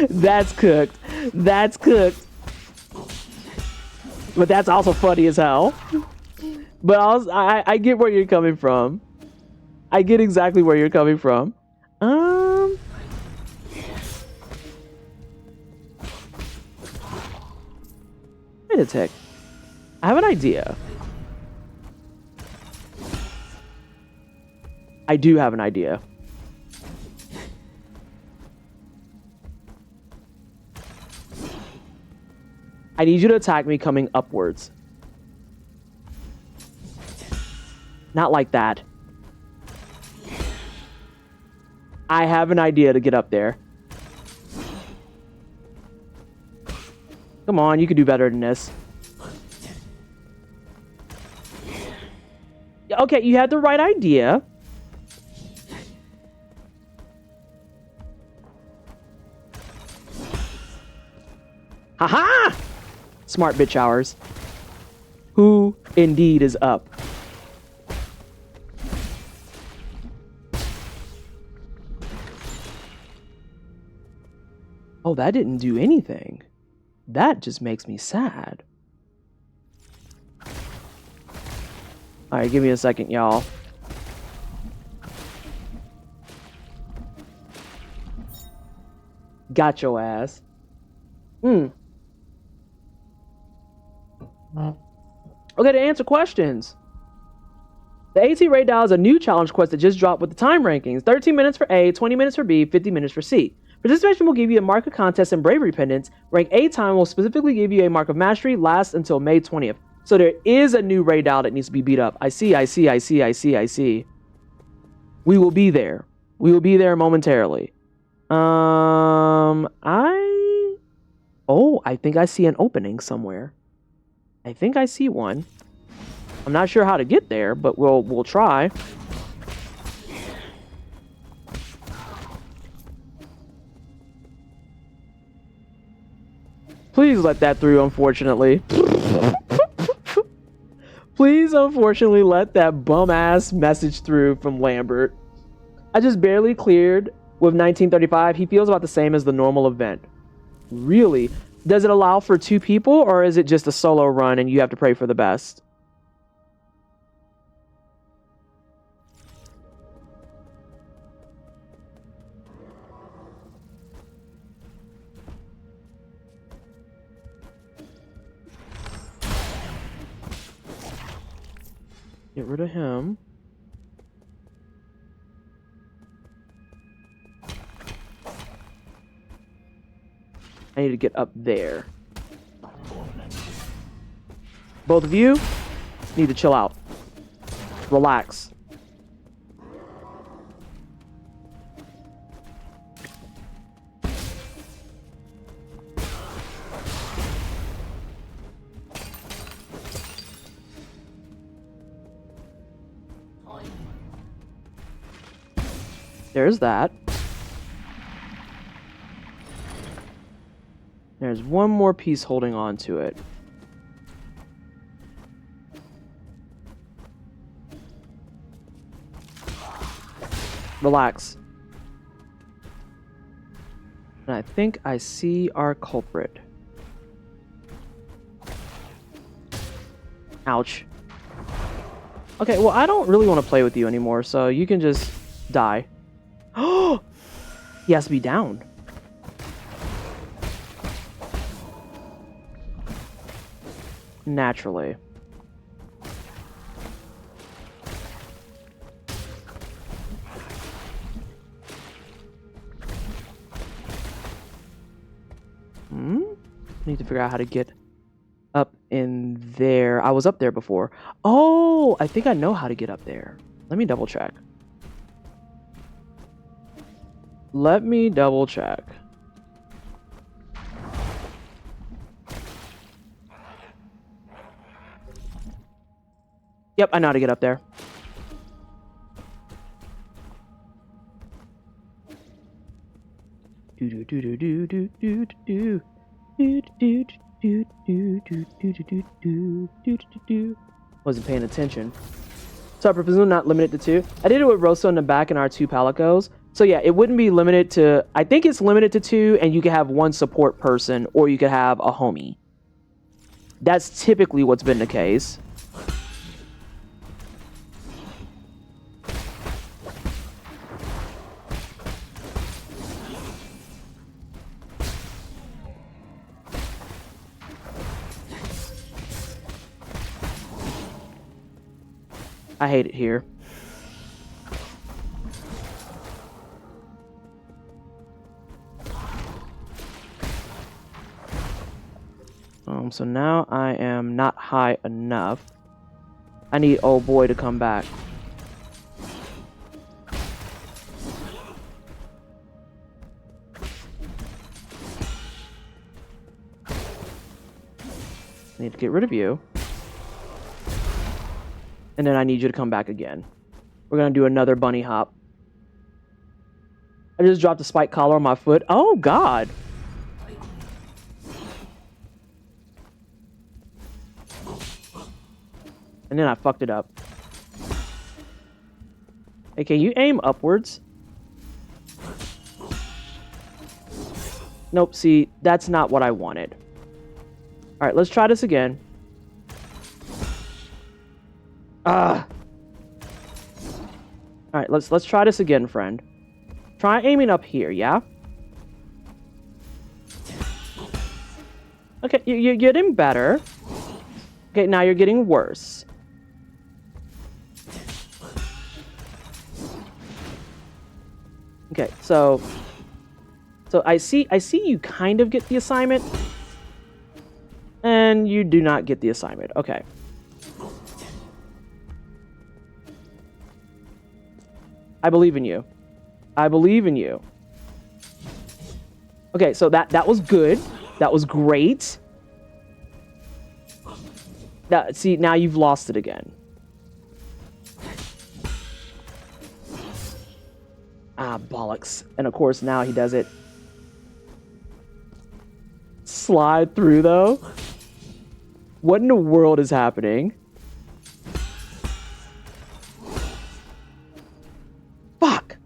That's cooked. That's cooked. But that's also funny as hell. But I get where you're coming from. I get exactly where you're coming from. Wait a tick. I have an idea. I do have an idea. I need you to attack me coming upwards. Not like that. I have an idea to get up there. Come on, you can do better than this. Okay, you had the right idea. Haha! Smart bitch hours. Who indeed is up? Oh, that didn't do anything. That just makes me sad. Alright, give me a second, y'all. Got your ass. Okay, to answer questions. The AT raid dial is a new challenge quest that just dropped with the time rankings. 13 minutes for A, 20 minutes for B, 50 minutes for C. Participation will give you a mark of contest and bravery pendants. Rank A time will specifically give you a mark of mastery, lasts until May 20th. So there is a new raid dial that needs to be beat up. I see. We will be there. We will be there momentarily. I think I see an opening somewhere. I think I see one. I'm not sure how to get there, but we'll try. Please let that through, unfortunately. Please, unfortunately, let that bum-ass message through from Lambert. I just barely cleared with 1935. He feels about the same as the normal event. Really? Does it allow for 2 people, or is it just a solo run and you have to pray for the best? Get rid of him. I need to get up there. Both of you need to chill out. Relax. There's that. There's one more piece holding on to it. Relax. And I think I see our culprit. Ouch. Okay, well, I don't really want to play with you anymore, so you can just die. Oh! He has to be down. Naturally. Need to figure out how to get up in there. I was up there before. Oh, I think I know how to get up there. Let me double check. Let me double check. Yep, I know how to get up there. Do do do do do do do do. Wasn't paying attention. So I presume not limited to 2. I did it with Rosso in the back and our 2 Palicos. So yeah, it wouldn't be limited to... I think it's limited to 2, and you can have 1 support person, or you could have a homie. That's typically what's been the case. I hate it here. So now I am not high enough. I need old boy to come back. I need to get rid of you. And then I need you to come back again. We're gonna do another bunny hop. I just dropped a spike collar on my foot. Oh, God. And then I fucked it up. Hey, can you aim upwards? Nope, see, that's not what I wanted. Alright, let's try this again. Alright, let's try this again, friend. Try aiming up here, yeah? Okay, you're getting better. Okay, now you're getting worse. Okay, so I see you kind of get the assignment, and you do not get the assignment. Okay. I believe in you. I believe in you. Okay, so that was good. That was great. See, now you've lost it again. Ah, bollocks. And of course, now he does it. Slide through, though? What in the world is happening? Fuck!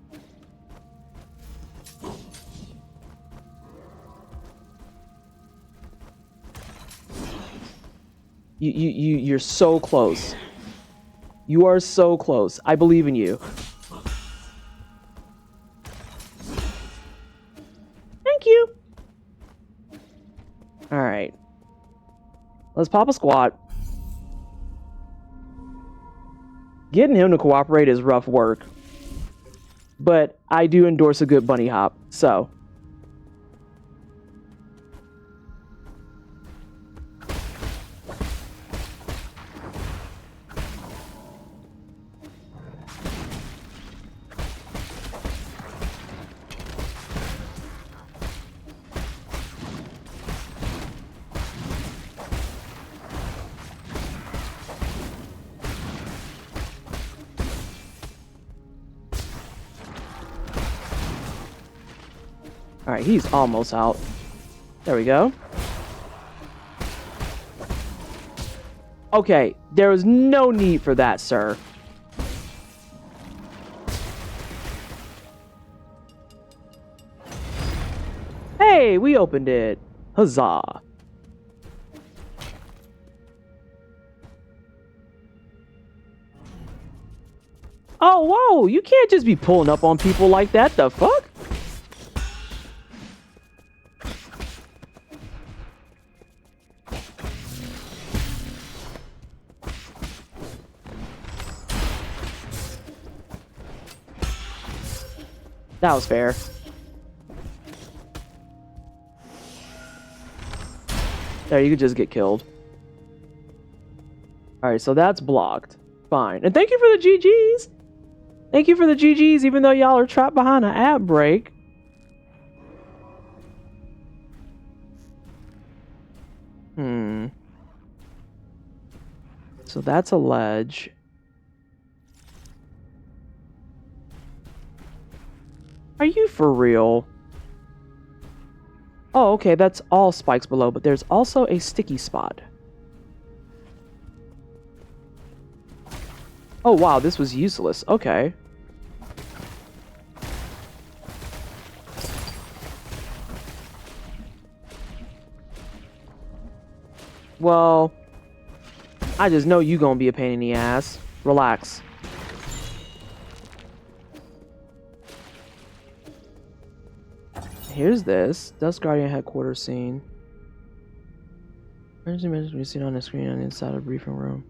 You're so close. You are so close. I believe in you. Thank you. All right. Let's pop a squat. Getting him to cooperate is rough work. But I do endorse a good bunny hop, so. Alright, he's almost out. There we go. Okay, there was no need for that, sir. Hey, we opened it. Huzzah. Oh, whoa, you can't just be pulling up on people like that. The fuck? That was fair. There, you could just get killed. Alright, so that's blocked. Fine. And thank you for the GGs! Thank you for the GGs, even though y'all are trapped behind an ad break. So that's a ledge. Are you for real? Oh, okay, that's all spikes below, but there's also a sticky spot. Oh, wow, this was useless. Okay. Well, I just know you gonna be a pain in the ass. Relax. Here's this. Dust Guardian headquarters scene. Emergency message we seen on the screen on the inside of the briefing room.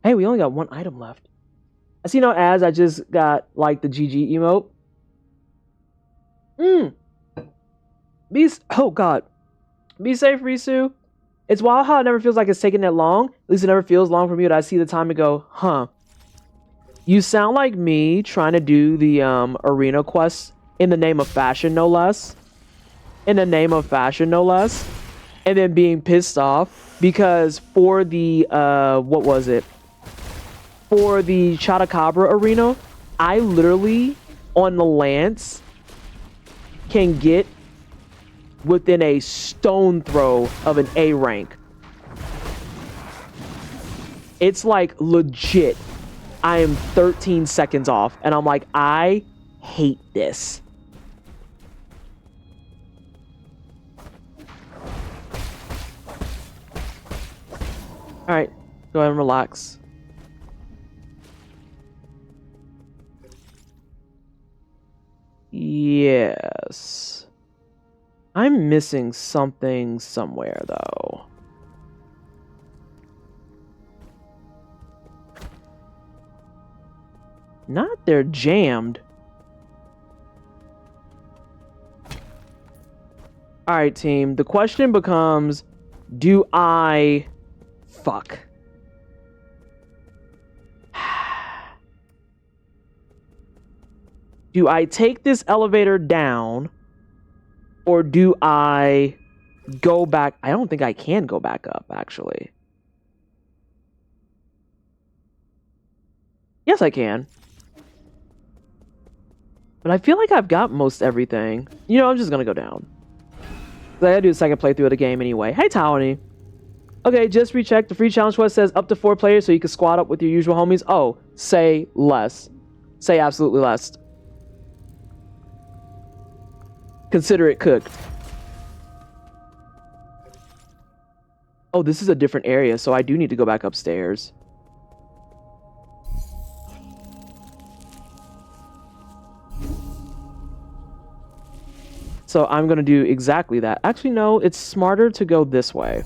Hey, we only got one item left. I see no ads. I just got, like, the GG emote. Oh, God. Be safe, Risu. It's wild how it never feels like it's taking that long. At least it never feels long for me, but I see the time and go, huh. You sound like me trying to do the arena quests in the name of fashion, no less. In the name of fashion, no less. And then being pissed off because for the, what was it? For the Chotacabra arena, I literally, on the Lance, can get within a stone throw of an A rank. It's like legit. I am 13 seconds off, and I'm like, I hate this. All right, go ahead and relax. Yes. I'm missing something somewhere, though. Not they're jammed. Alright, team. The question becomes, do I... Fuck. Do I take this elevator down? Or do I go back? I don't think I can go back up, actually. Yes, I can. But I feel like I've got most everything. You know, I'm just gonna go down. I gotta do a second playthrough of the game anyway. Hey, Tawny. Okay, just recheck. The free challenge quest says up to 4 players so you can squad up with your usual homies. Oh, say less. Say absolutely less. Consider it cooked. Oh, this is a different area, so I do need to go back upstairs. So I'm going to do exactly that. Actually, no, it's smarter to go this way.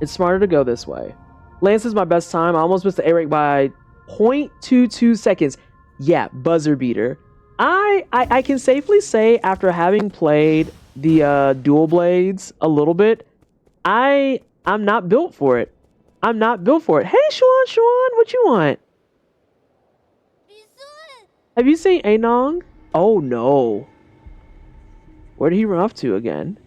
It's smarter to go this way. Lance is my best time. I almost missed the A-rank by 0.22 seconds. Yeah, buzzer beater. I can safely say, after having played the dual blades a little bit, I'm not built for it. I'm not built for it. Hey, Shuan, what you want? Have you seen Anong? Oh no. Where did he run off to again?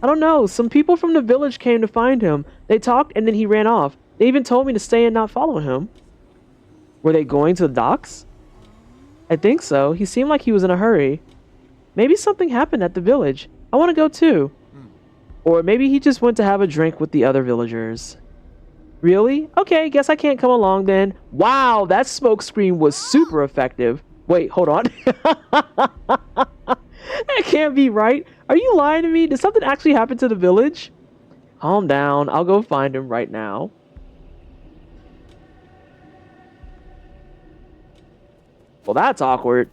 I don't know. Some people from the village came to find him. They talked and then he ran off. They even told me to stay and not follow him. Were they going to the docks? I think so. He seemed like he was in a hurry. Maybe something happened at the village. I want to go too. Or maybe he just went to have a drink with the other villagers. Really? Okay, guess I can't come along then. Wow, that smoke screen was super effective. Wait, hold on. That can't be right. Are you lying to me? Did something actually happen to the village? Calm down. I'll go find him right now. Well, that's awkward.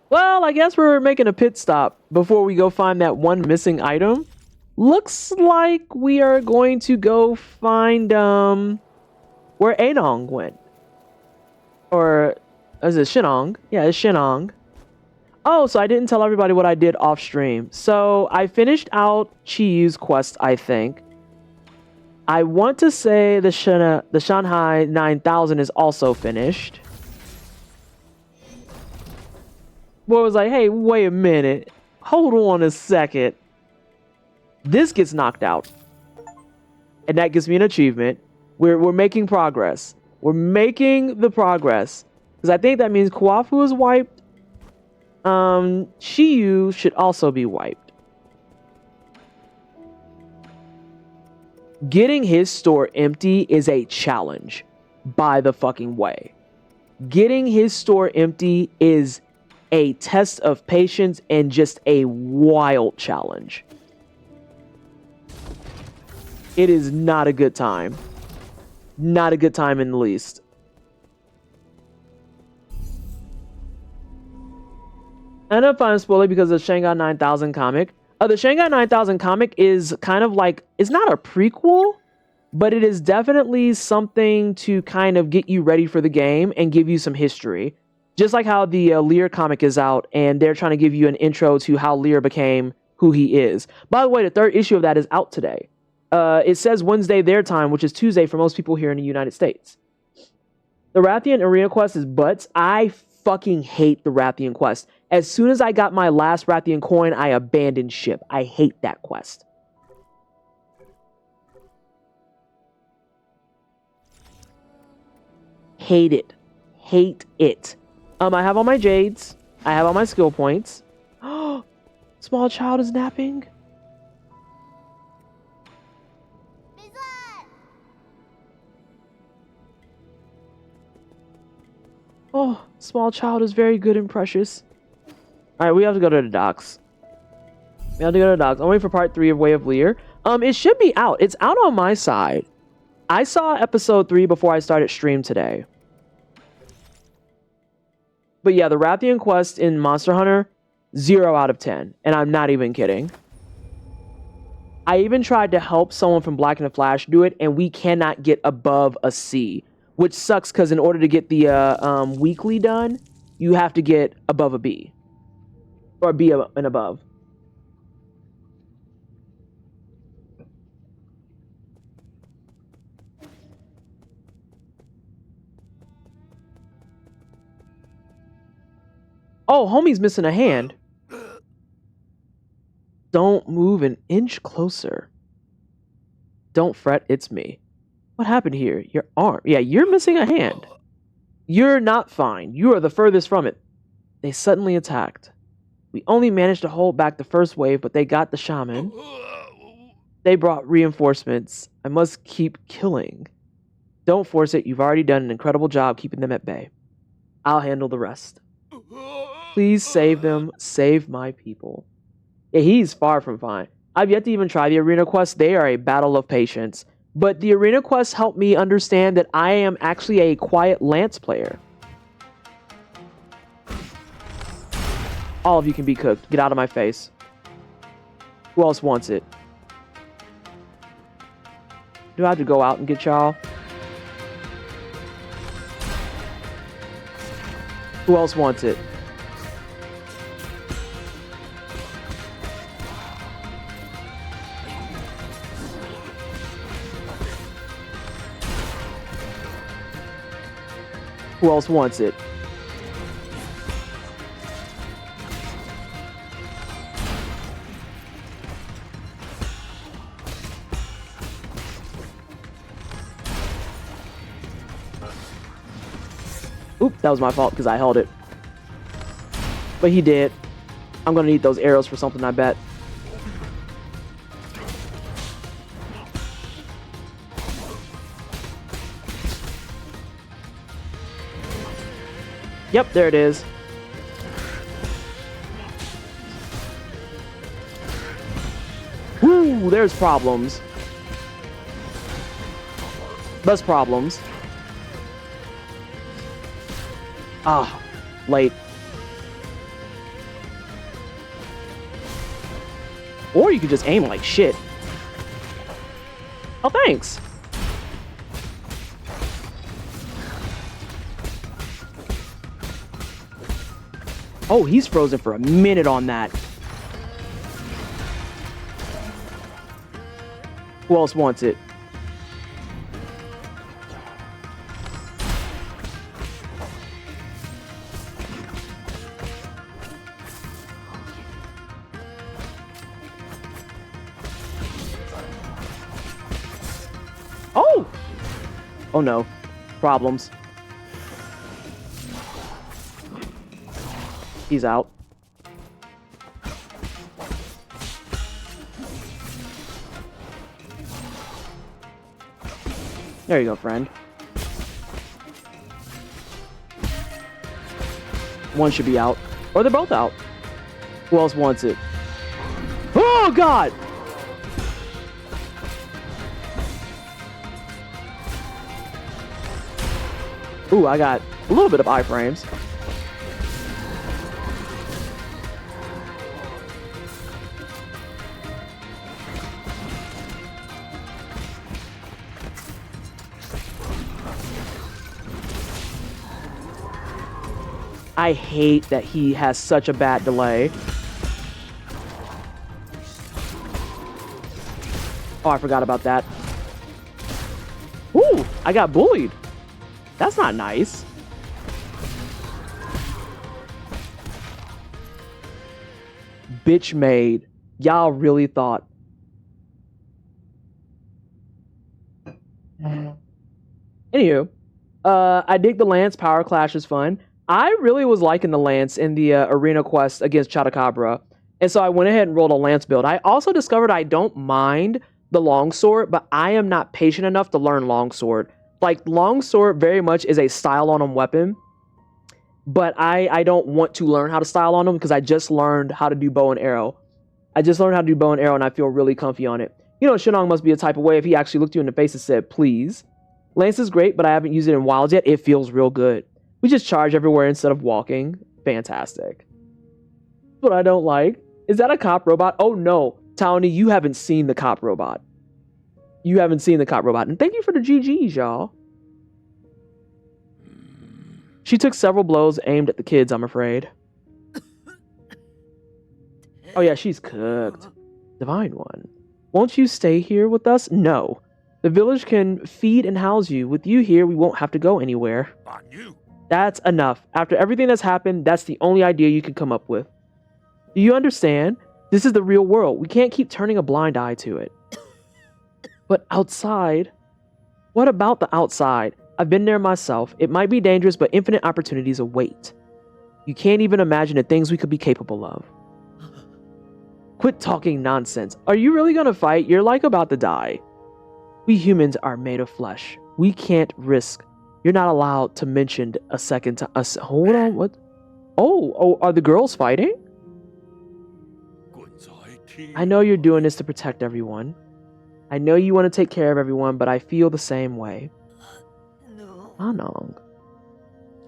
Well, I guess we're making a pit stop before we go find that one missing item. Looks like we are going to go find where Anong went. Or is it Shinong? Yeah, it's Shinong. Oh, so I didn't tell everybody what I did off stream. So I finished out Chiyu's quest, I think. I want to say the Shanghai 9000 is also finished. Boy was like, hey, wait a minute. Hold on a second. This gets knocked out. And that gives me an achievement. We're making progress. We're making the progress. Because I think that means Kwafu is wiped. Chiyu should also be wiped. Getting his store empty is a challenge. By the fucking way. Getting his store empty is a test of patience and just a wild challenge. It is not a good time. Not a good time in the least. I end up finding spoiler because of the Shanghai 9000 comic. The Shanghai 9000 comic is kind of like, it's not a prequel, but it is definitely something to kind of get you ready for the game and give you some history. Just like how the Lear comic is out and they're trying to give you an intro to how Lear became who he is. By the way, the third issue of that is out today. It says Wednesday their time, which is Tuesday for most people here in the United States. The Rathian Arena Quest is butts. I fucking hate the Rathian Quest. As soon as I got my last Rathian coin, I abandoned ship. I hate that quest. Hate it. Hate it. I have all my jades. I have all my skill points. Small child is napping. Oh, small child is very good and precious. Alright, we have to go to the docks. We have to go to the docks. I'm waiting for part 3 of Way of Lear. It should be out. It's out on my side. I saw episode 3 before I started stream today. But yeah, the Rathian quest in Monster Hunter, 0 out of 10. And I'm not even kidding. I even tried to help someone from Black and the Flash do it, and we cannot get above a C. Which sucks, because in order to get the weekly done, you have to get above a B. Or B and above. Oh, homie's missing a hand. Don't move an inch closer. Don't fret, it's me. What happened here? Your arm. Yeah, you're missing a hand. You're not fine. You are the furthest from it. They suddenly attacked. We only managed to hold back the first wave, but they got the shaman. They brought reinforcements. I must keep killing. Don't force it. You've already done an incredible job keeping them at bay. I'll handle the rest. Please save them. Save my people. Yeah, he's far from fine. I've yet to even try the arena quests. They are a battle of patience. But the arena quests help me understand that I am actually a quiet lance player. All of you can be cooked. Get out of my face. Who else wants it? Do I have to go out and get y'all? Who else wants it? Who else wants it? Oop, that was my fault because I held it. But he did. I'm gonna need those arrows for something, I bet. Yep, there it is. Woo, there's problems. That's problems. Ah, late. Or you could just aim like shit. Oh, thanks. Oh, he's frozen for a minute on that. Who else wants it? Oh! Oh no. Problems. He's out. There you go, friend. One should be out. Or they're both out. Who else wants it? Oh, God! Ooh, I got a little bit of iframes. I hate that he has such a bad delay. Oh, I forgot about that. Ooh, I got bullied. That's not nice. Bitch made. Y'all really thought. Anywho, I dig the Lance power clash is fun. I really was liking the Lance in the arena quest against Chotacabra, and so I went ahead and rolled a Lance build. I also discovered I don't mind the longsword, but I am not patient enough to learn longsword. Like, longsword very much is a style on them weapon, but I don't want to learn how to style on them because I just learned how to do bow and arrow. I just learned how to do bow and arrow, and I feel really comfy on it. You know, Shinong must be a type of way if he actually looked you in the face and said, please. Lance is great, but I haven't used it in Wilds yet. It feels real good. We just charge everywhere instead of walking. Fantastic. What I don't like. Is that a cop robot? Oh no. Townie, you haven't seen the cop robot. You haven't seen the cop robot. And thank you for the GGs, y'all. She took several blows aimed at the kids, I'm afraid. Oh yeah, she's cooked. Divine One. Won't you stay here with us? No. The village can feed and house you. With you here, we won't have to go anywhere. That's enough. After everything that's happened, that's the only idea you can come up with. Do you understand? This is the real world. We can't keep turning a blind eye to it. But outside? What about the outside? I've been there myself. It might be dangerous, but infinite opportunities await. You can't even imagine the things we could be capable of. Quit talking nonsense. Are you really gonna fight? You're like about to die. We humans are made of flesh. We can't risk. You're not allowed to mention a second time. Hold on, what? Oh, are the girls fighting? I know you're doing this to protect everyone. I know you want to take care of everyone, but I feel the same way. Anong.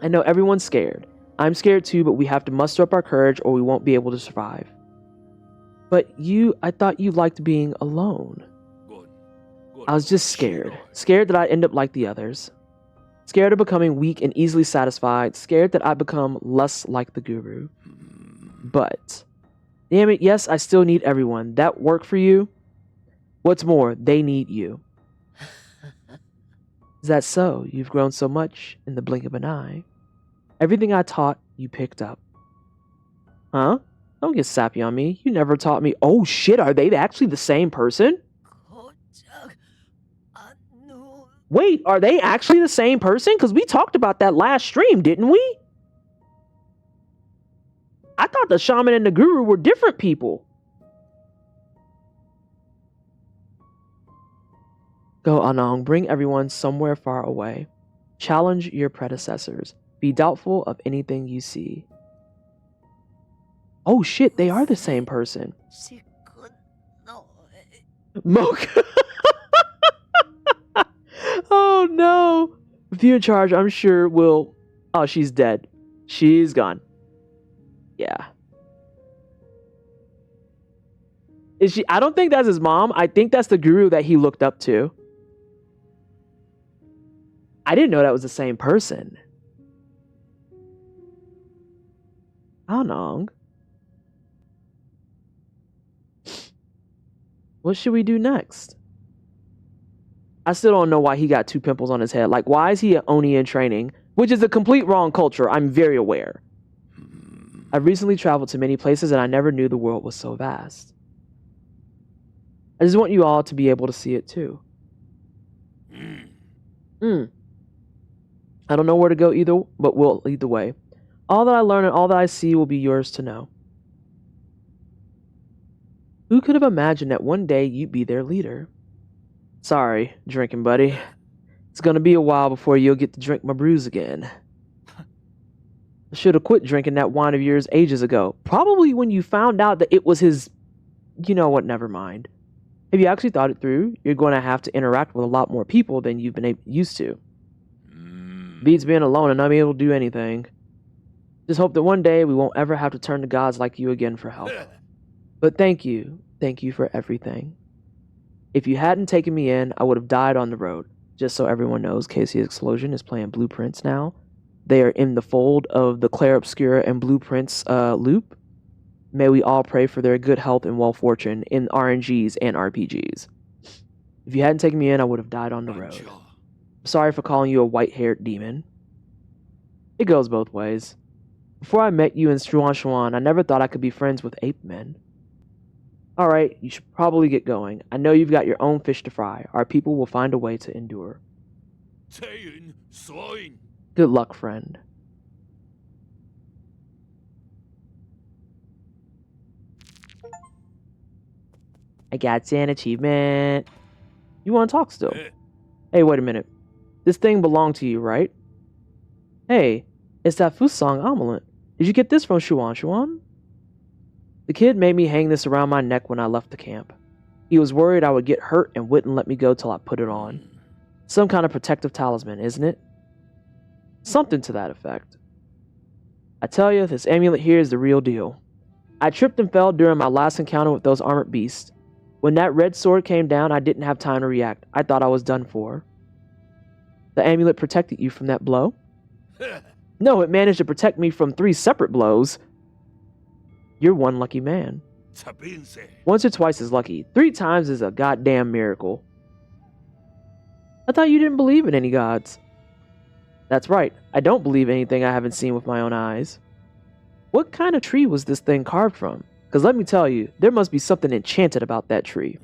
I know everyone's scared. I'm scared too, but we have to muster up our courage or we won't be able to survive. But I thought you liked being alone. I was just scared. Scared that I'd end up like the others. Scared of becoming weak and easily satisfied. Scared that I'd become less like the guru. But, damn it, yes, I still need everyone. That work for you? What's more, they need you. Is that so? You've grown so much in the blink of an eye. Everything I taught, you picked up. Huh? Don't get sappy on me. You never taught me. Oh shit, are they actually the same person? Wait, are they actually the same person? Because we talked about that last stream, didn't we? I thought the shaman and the guru were different people. Go, Anong. Bring everyone somewhere far away. Challenge your predecessors. Be doubtful of anything you see. Oh shit, they are the same person. Mocha. Oh no. If you're in charge, I'm sure we'll... Oh, she's dead. She's gone. Yeah. Is she? I don't think that's his mom. I think that's the guru that he looked up to. I didn't know that was the same person. Anong. What should we do next? I still don't know why he got 2 pimples on his head. Like, why is he an Oni in training? Which is a complete wrong culture. I'm very aware. I've recently traveled to many places and I never knew the world was so vast. I just want you all to be able to see it too. I don't know where to go either, but we'll lead the way. All that I learn and all that I see will be yours to know. Who could have imagined that one day you'd be their leader? Sorry, drinking buddy. It's gonna be a while before you'll get to drink my brews again. I should have quit drinking that wine of yours ages ago. Probably when you found out that it was his... You know what, never mind. If you actually thought it through, you're going to have to interact with a lot more people than you've been used to. Beats being alone and unable to do anything. Just hope that one day we won't ever have to turn to gods like you again for help. But thank you for everything. If you hadn't taken me in, I would have died on the road. Just so everyone knows, Casey's Explosion is playing Blueprints now. They are in the fold of the Clair Obscura and Blueprints loop. May we all pray for their good health and well fortune in RNGs and RPGs. If you hadn't taken me in, I would have died on the road. Sorry for calling you a white-haired demon. It goes both ways. Before I met you in Shuan, I never thought I could be friends with ape men. Alright, you should probably get going. I know you've got your own fish to fry. Our people will find a way to endure. Good luck, friend. I got an achievement. You want to talk still? Hey, wait a minute. This thing belonged to you, right? Hey, it's that Fusang amulet. Did you get this from Shuan? The kid made me hang this around my neck when I left the camp. He was worried I would get hurt and wouldn't let me go till I put it on. Some kind of protective talisman, isn't it? Something to that effect. I tell you, this amulet here is the real deal. I tripped and fell during my last encounter with those armored beasts. When that red sword came down, I didn't have time to react. I thought I was done for. The amulet protected you from that blow? No, it managed to protect me from 3 separate blows. You're one lucky man. Once or twice is lucky. 3 times is a goddamn miracle. I thought you didn't believe in any gods. That's right. I don't believe anything I haven't seen with my own eyes. What kind of tree was this thing carved from? Because let me tell you, there must be something enchanted about that tree.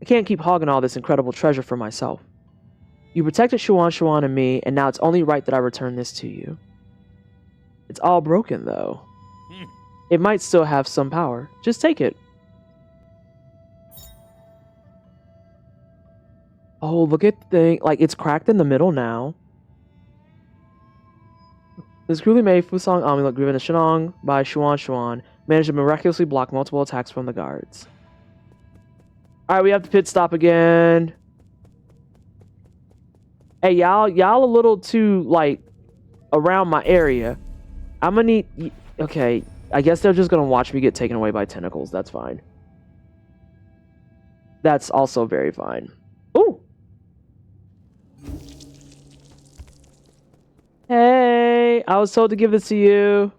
I can't keep hogging all this incredible treasure for myself. You protected Shuan and me, and now it's only right that I return this to you. It's all broken, though. It might still have some power. Just take it. Oh, look at the thing. Like, it's cracked in the middle now. This crudely made Fusang amulet given to Shenong by Shuan managed to miraculously block multiple attacks from the guards. Alright, we have to pit stop again. Hey, y'all a little too, like, around my area. I'm gonna need... Okay, I guess they're just gonna watch me get taken away by tentacles. That's fine. That's also very fine. Ooh! Hey! I was told to give this to you.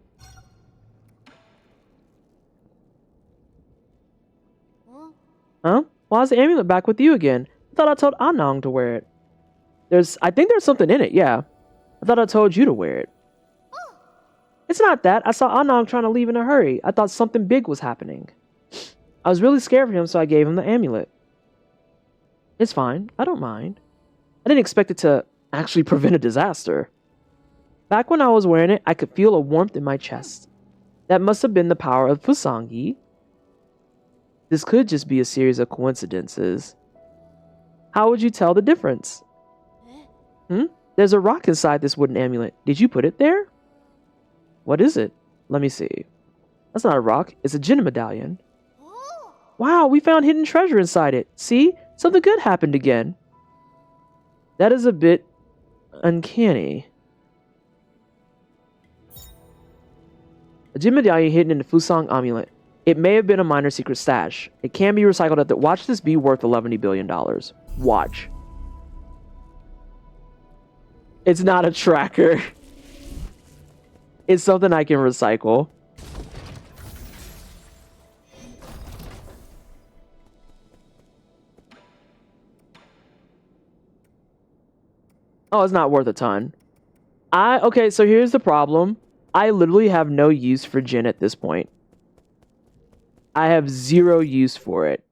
Huh? Why is the amulet back with you again? I thought I told Anong to wear it. I think there's something in it, yeah. I thought I told you to wear it. It's not that. I saw Anong trying to leave in a hurry. I thought something big was happening. I was really scared for him, so I gave him the amulet. It's fine. I don't mind. I didn't expect it to actually prevent a disaster. Back when I was wearing it, I could feel a warmth in my chest. That must have been the power of Fusangi. This could just be a series of coincidences. How would you tell the difference? The There's a rock inside this wooden amulet. Did you put it there? What is it? Let me see. That's not a rock. It's a Jinn medallion. Wow, we found hidden treasure inside it. See? Something good happened again. That is a bit uncanny. A Jinn medallion hidden in the Fusang amulet. It may have been a minor secret stash. It can be recycled at the... Watch this be worth $11 billion. Watch. It's not a tracker. It's something I can recycle. Oh, it's not worth a ton. Okay, so here's the problem. I literally have no use for Jinn at this point. I have zero use for it.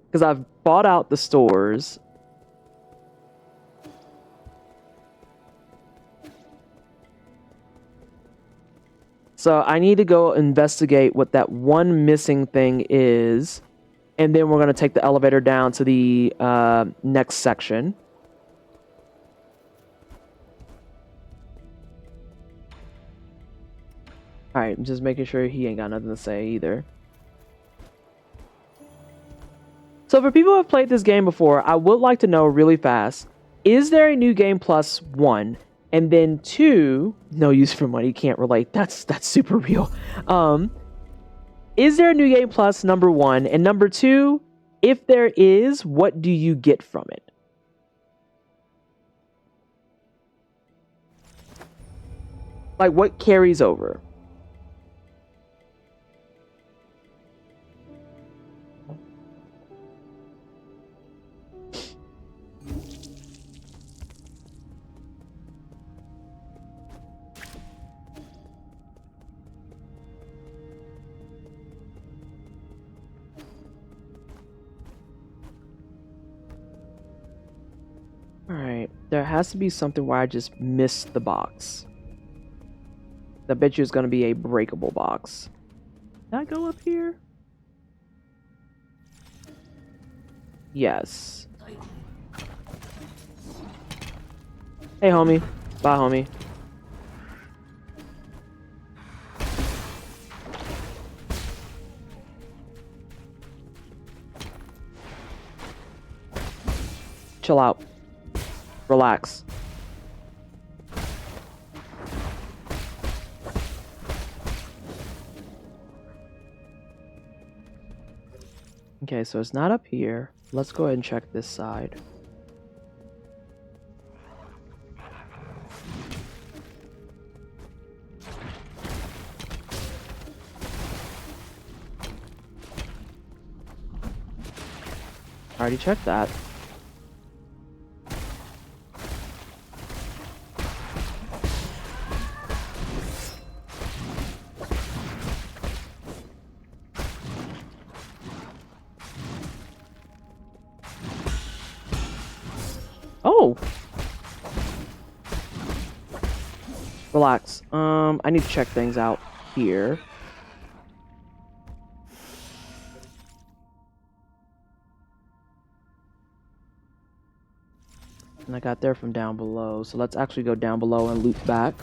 Because I've bought out the stores. So I need to go investigate what that one missing thing is. And then we're going to take the elevator down to the next section. Alright, I'm just making sure he ain't got nothing to say either. So for people who have played this game before, I would like to know really fast, is there a new game plus 1? And then 2, no use for money, can't relate. That's super real. Is there a new game plus, number 1? And number 2, if there is, what do you get from it? Like, what carries over? Alright, there has to be something where I just missed the box. I bet you it's going to be a breakable box. Can I go up here? Yes. Hey, homie. Bye, homie. Chill out. Relax. Okay, so it's not up here. Let's go ahead and check this side. Already checked that. Oh! Relax. I need to check things out here. And I got there from down below, so let's actually go down below and loop back.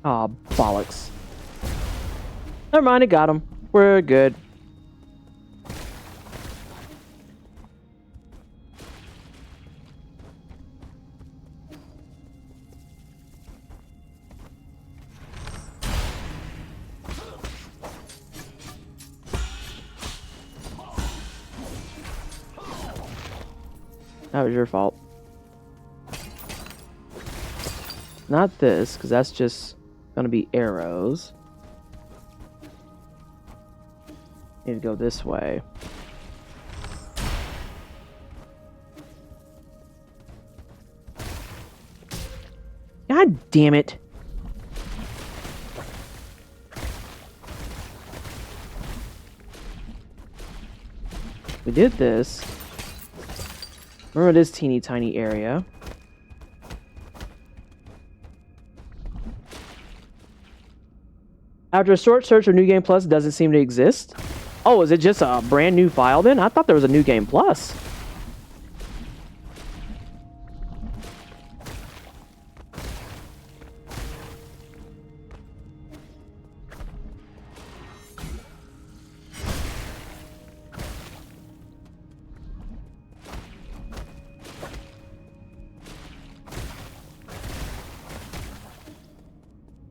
Aw, bollocks. Never mind, it got him. We're good. That was your fault. Not this, because that's just gonna be arrows. Need to go this way. God damn it. We did this. Remember this teeny tiny area. After a short search for New Game Plus doesn't seem to exist. Oh, is it just a brand new file then? I thought there was a new game plus.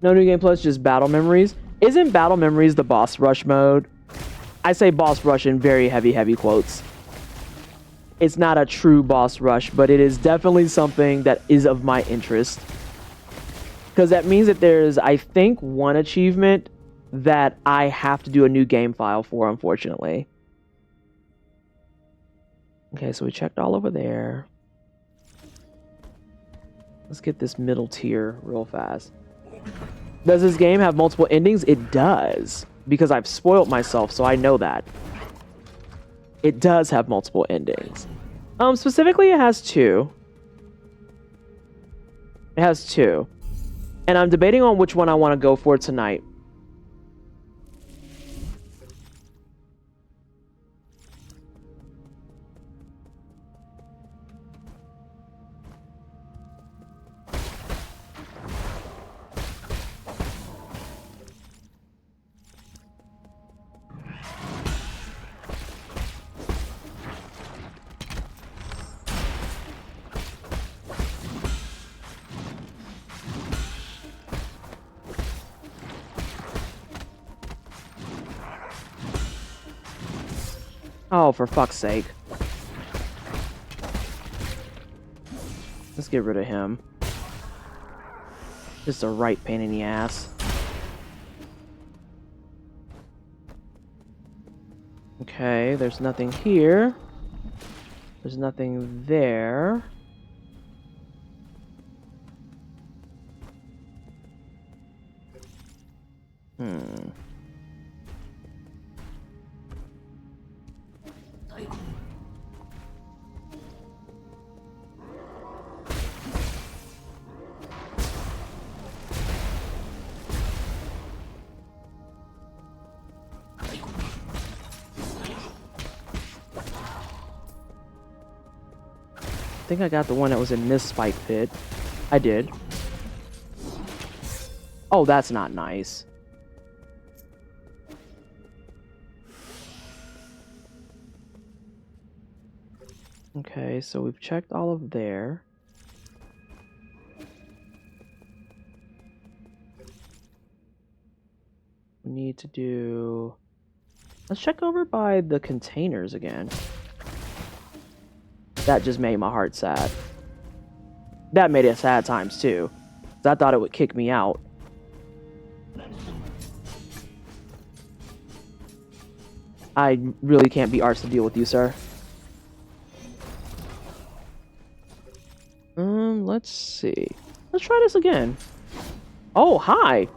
No new game plus, just battle memories. Isn't battle memories the boss rush mode? I say boss rush in very heavy quotes. It's not a true boss rush, but it is definitely something that is of my interest. Because that means that there's, I think, one achievement that I have to do a new game file for, unfortunately. Okay, so we checked all over there. Let's get this middle tier real fast. Does this game have multiple endings? It does. Because I've spoiled myself, so I know that. It does have multiple endings. Specifically, it has 2. It has 2. And I'm debating on which one I want to go for tonight. Oh, for fuck's sake. Let's get rid of him. Just a right pain in the ass. Okay, there's nothing here. There's nothing there. I think I got the one that was in this spike pit. I did. Oh, that's not nice. Okay, so we've checked all of there. We need to do... Let's check over by the containers again. That just made my heart sad. That made it sad times 2. 'Cause I thought it would kick me out. I really can't be arsed to deal with you, sir. Let's see. Let's try this again. Oh, hi!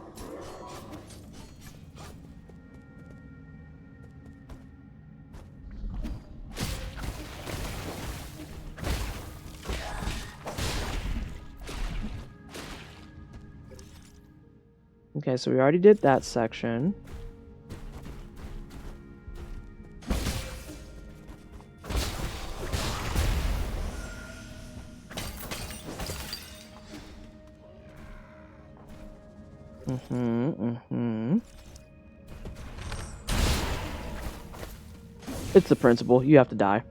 Okay, so we already did that section. It's the principle. You have to die.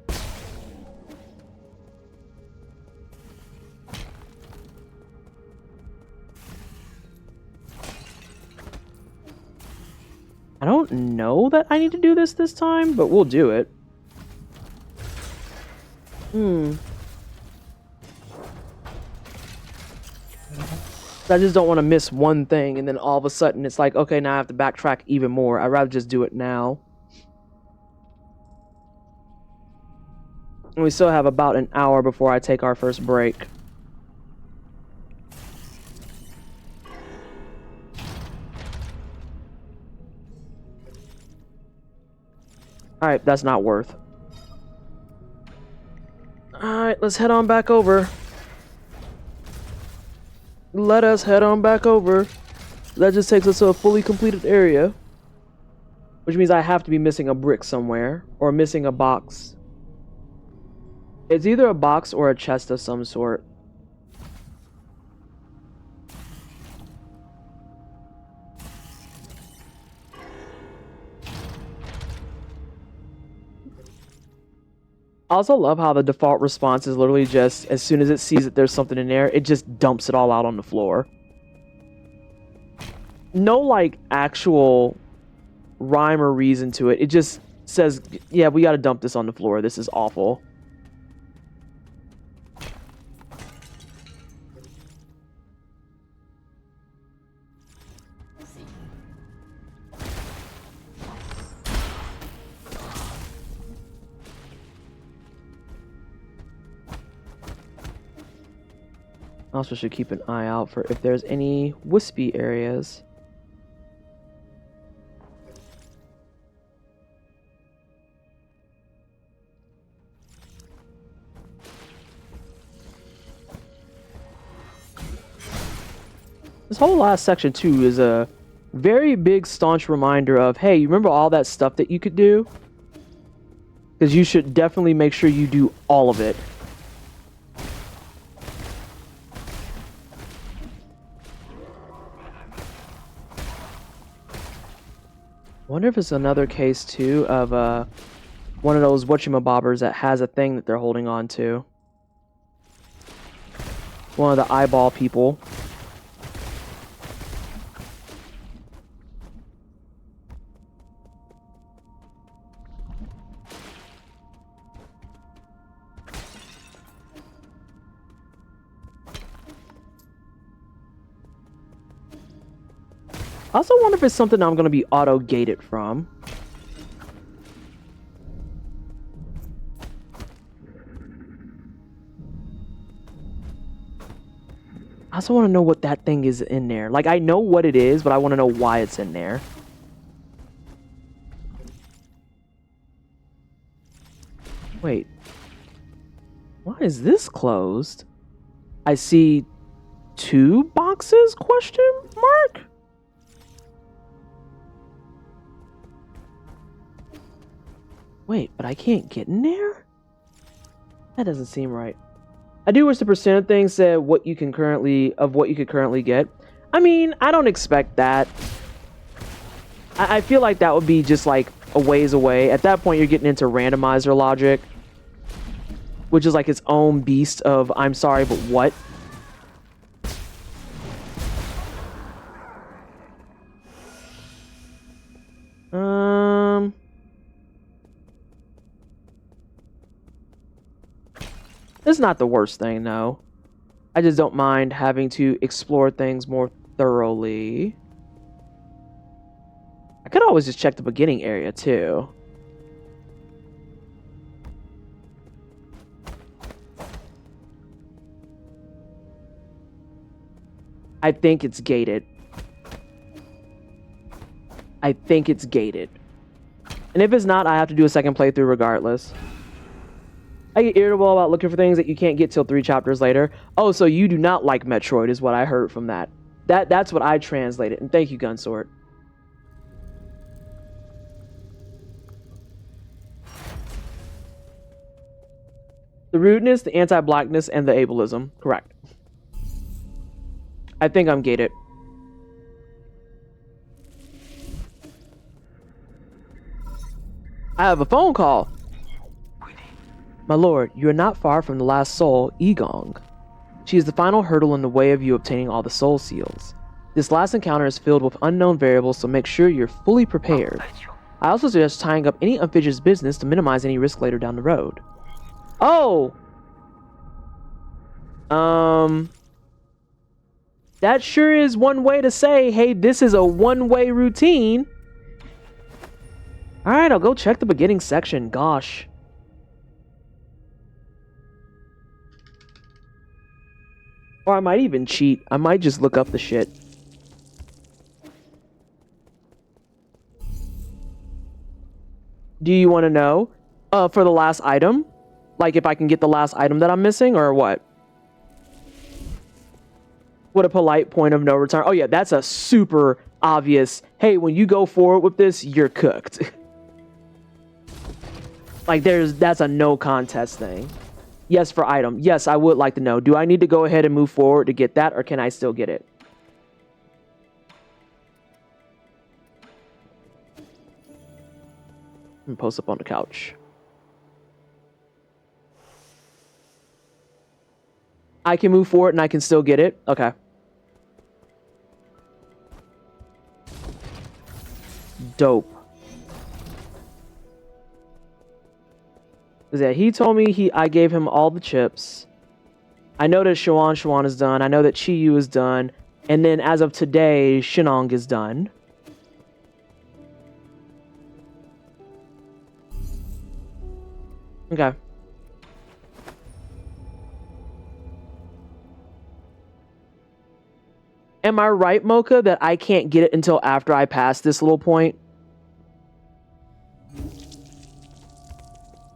I don't know that I need to do this time, but we'll do it. I just don't want to miss one thing, and then all of a sudden it's like, okay, now I have to backtrack even more. I'd rather just do it now. And we still have about an hour before I take our first break. Alright, that's not worth. Alright, let's head on back over. Let us head on back over. That just takes us to a fully completed area, Which means I have to be missing a brick somewhere, or missing a box. It's either a box or a chest of some sort. I also love how the default response is literally just, as soon as it sees that there's something in there, it just dumps it all out on the floor. No, like, actual rhyme or reason to it. It just says, yeah, we gotta dump this on the floor. This is awful. I also should keep an eye out for if there's any wispy areas. This whole last section too is a very big staunch reminder of, hey, you remember all that stuff that you could do? Because you should definitely make sure you do all of it. I wonder if it's another case too of one of those whatchamabobbers that has a thing that they're holding on to. One of the eyeball people. I also wonder if it's something I'm going to be auto-gated from. I also want to know what that thing is in there. Like, I know what it is, but I want to know why it's in there. Wait. Why is this closed? I see 2 boxes, question mark? Wait, but I can't get in there? That doesn't seem right. I do wish the percent of things said what you can currently get. I mean, I don't expect that. I feel like that would be just like a ways away. At that point, you're getting into randomizer logic, which is like its own beast of I'm sorry, but what? It's not the worst thing, no. I just don't mind having to explore things more thoroughly. I could always just check the beginning area, too. I think it's gated. I think it's gated. And if it's not, I have to do a second playthrough regardless. I get irritable about looking for things that you can't get till 3 chapters later. Oh, so you do not like Metroid is what I heard from that. That's what I translated. And thank you, Gunsort. The rudeness, the anti-blackness, and the ableism. Correct. I think I'm gated. I have a phone call. My lord, you are not far from the last soul, Egong. She is the final hurdle in the way of you obtaining all the soul seals. This last encounter is filled with unknown variables, so make sure you're fully prepared. I also suggest tying up any unfinished business to minimize any risk later down the road. Oh! That sure is one way to say, hey, this is a one-way routine. Alright, I'll go check the beginning section. Gosh. Or I might even cheat. I might just look up the shit. Do you want to know? For the last item? Like if I can get the last item that I'm missing or what? What a polite point of no return. Oh yeah, that's a super obvious, hey, when you go forward with this, you're cooked. Like, that's a no contest thing. Yes, for item. Yes, I would like to know. Do I need to go ahead and move forward to get that, or can I still get it? And post up on the couch. I can move forward and I can still get it? Okay. Dope. Yeah, he told me I gave him all the chips. I know that Shawan is done. I know that Chi Yu is done. And then as of today, Shinong is done. Okay. Am I right, Mocha, that I can't get it until after I pass this little point? I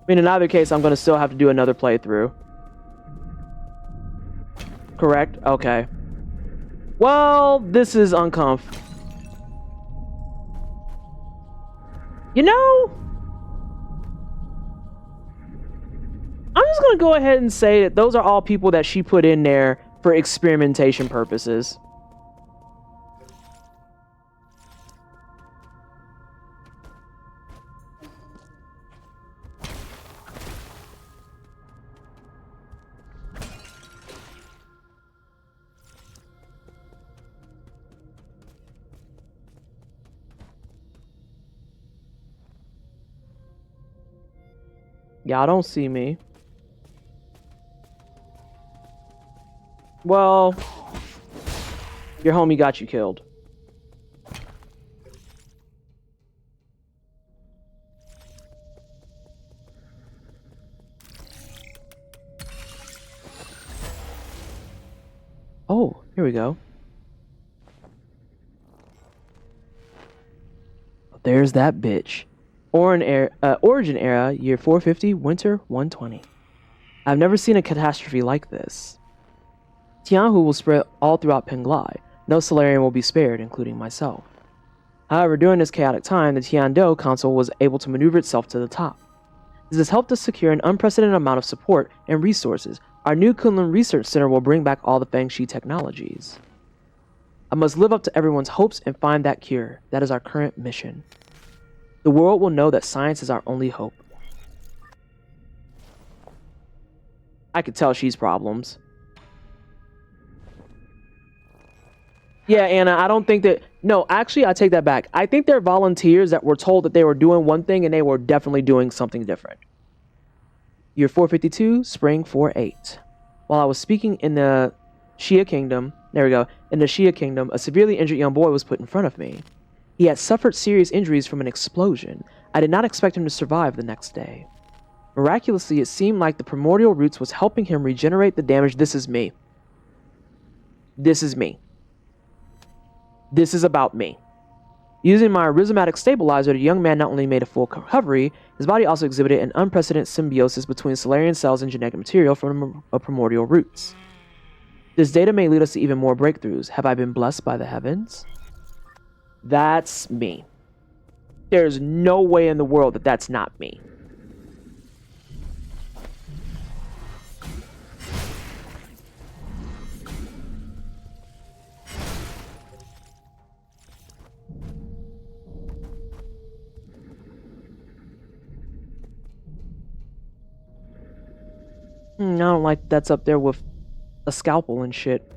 mean, in either case, I'm going to still have to do another playthrough. Correct? Okay. Well, this is uncomf. You know, I'm just going to go ahead and say that those are all people that she put in there for experimentation purposes. Y'all don't see me. Well, your homie got you killed. Oh, here we go. There's that bitch. Origin era, year 450, winter 120. I've never seen a catastrophe like this. Tianhu will spread all throughout Penglai. No Solarian will be spared, including myself. However, during this chaotic time, the Tiando Council was able to maneuver itself to the top. This has helped us secure an unprecedented amount of support and resources. Our new Kunlun Research Center will bring back all the Fangshi technologies. I must live up to everyone's hopes and find that cure. That is our current mission. The world will know that science is our only hope. I could tell she's problems. Yeah, Anna, I don't think that... No, actually, I take that back. I think they're volunteers that were told that they were doing one thing and they were definitely doing something different. Year 452, Spring 4.8. While I was speaking in the Shia Kingdom... There we go. In the Shia Kingdom, a severely injured young boy was put in front of me. He had suffered serious injuries from an explosion. I did not expect him to survive the next day. Miraculously, it seemed like the primordial roots was helping him regenerate the damage. This is me. This is me. This is about me. Using my rhizomatic stabilizer, the young man not only made a full recovery, his body also exhibited an unprecedented symbiosis between Solarian cells and genetic material from primordial roots. This data may lead us to even more breakthroughs. Have I been blessed by the heavens? That's me. There's no way in the world that that's not me. I don't like that's up there with a scalpel and shit.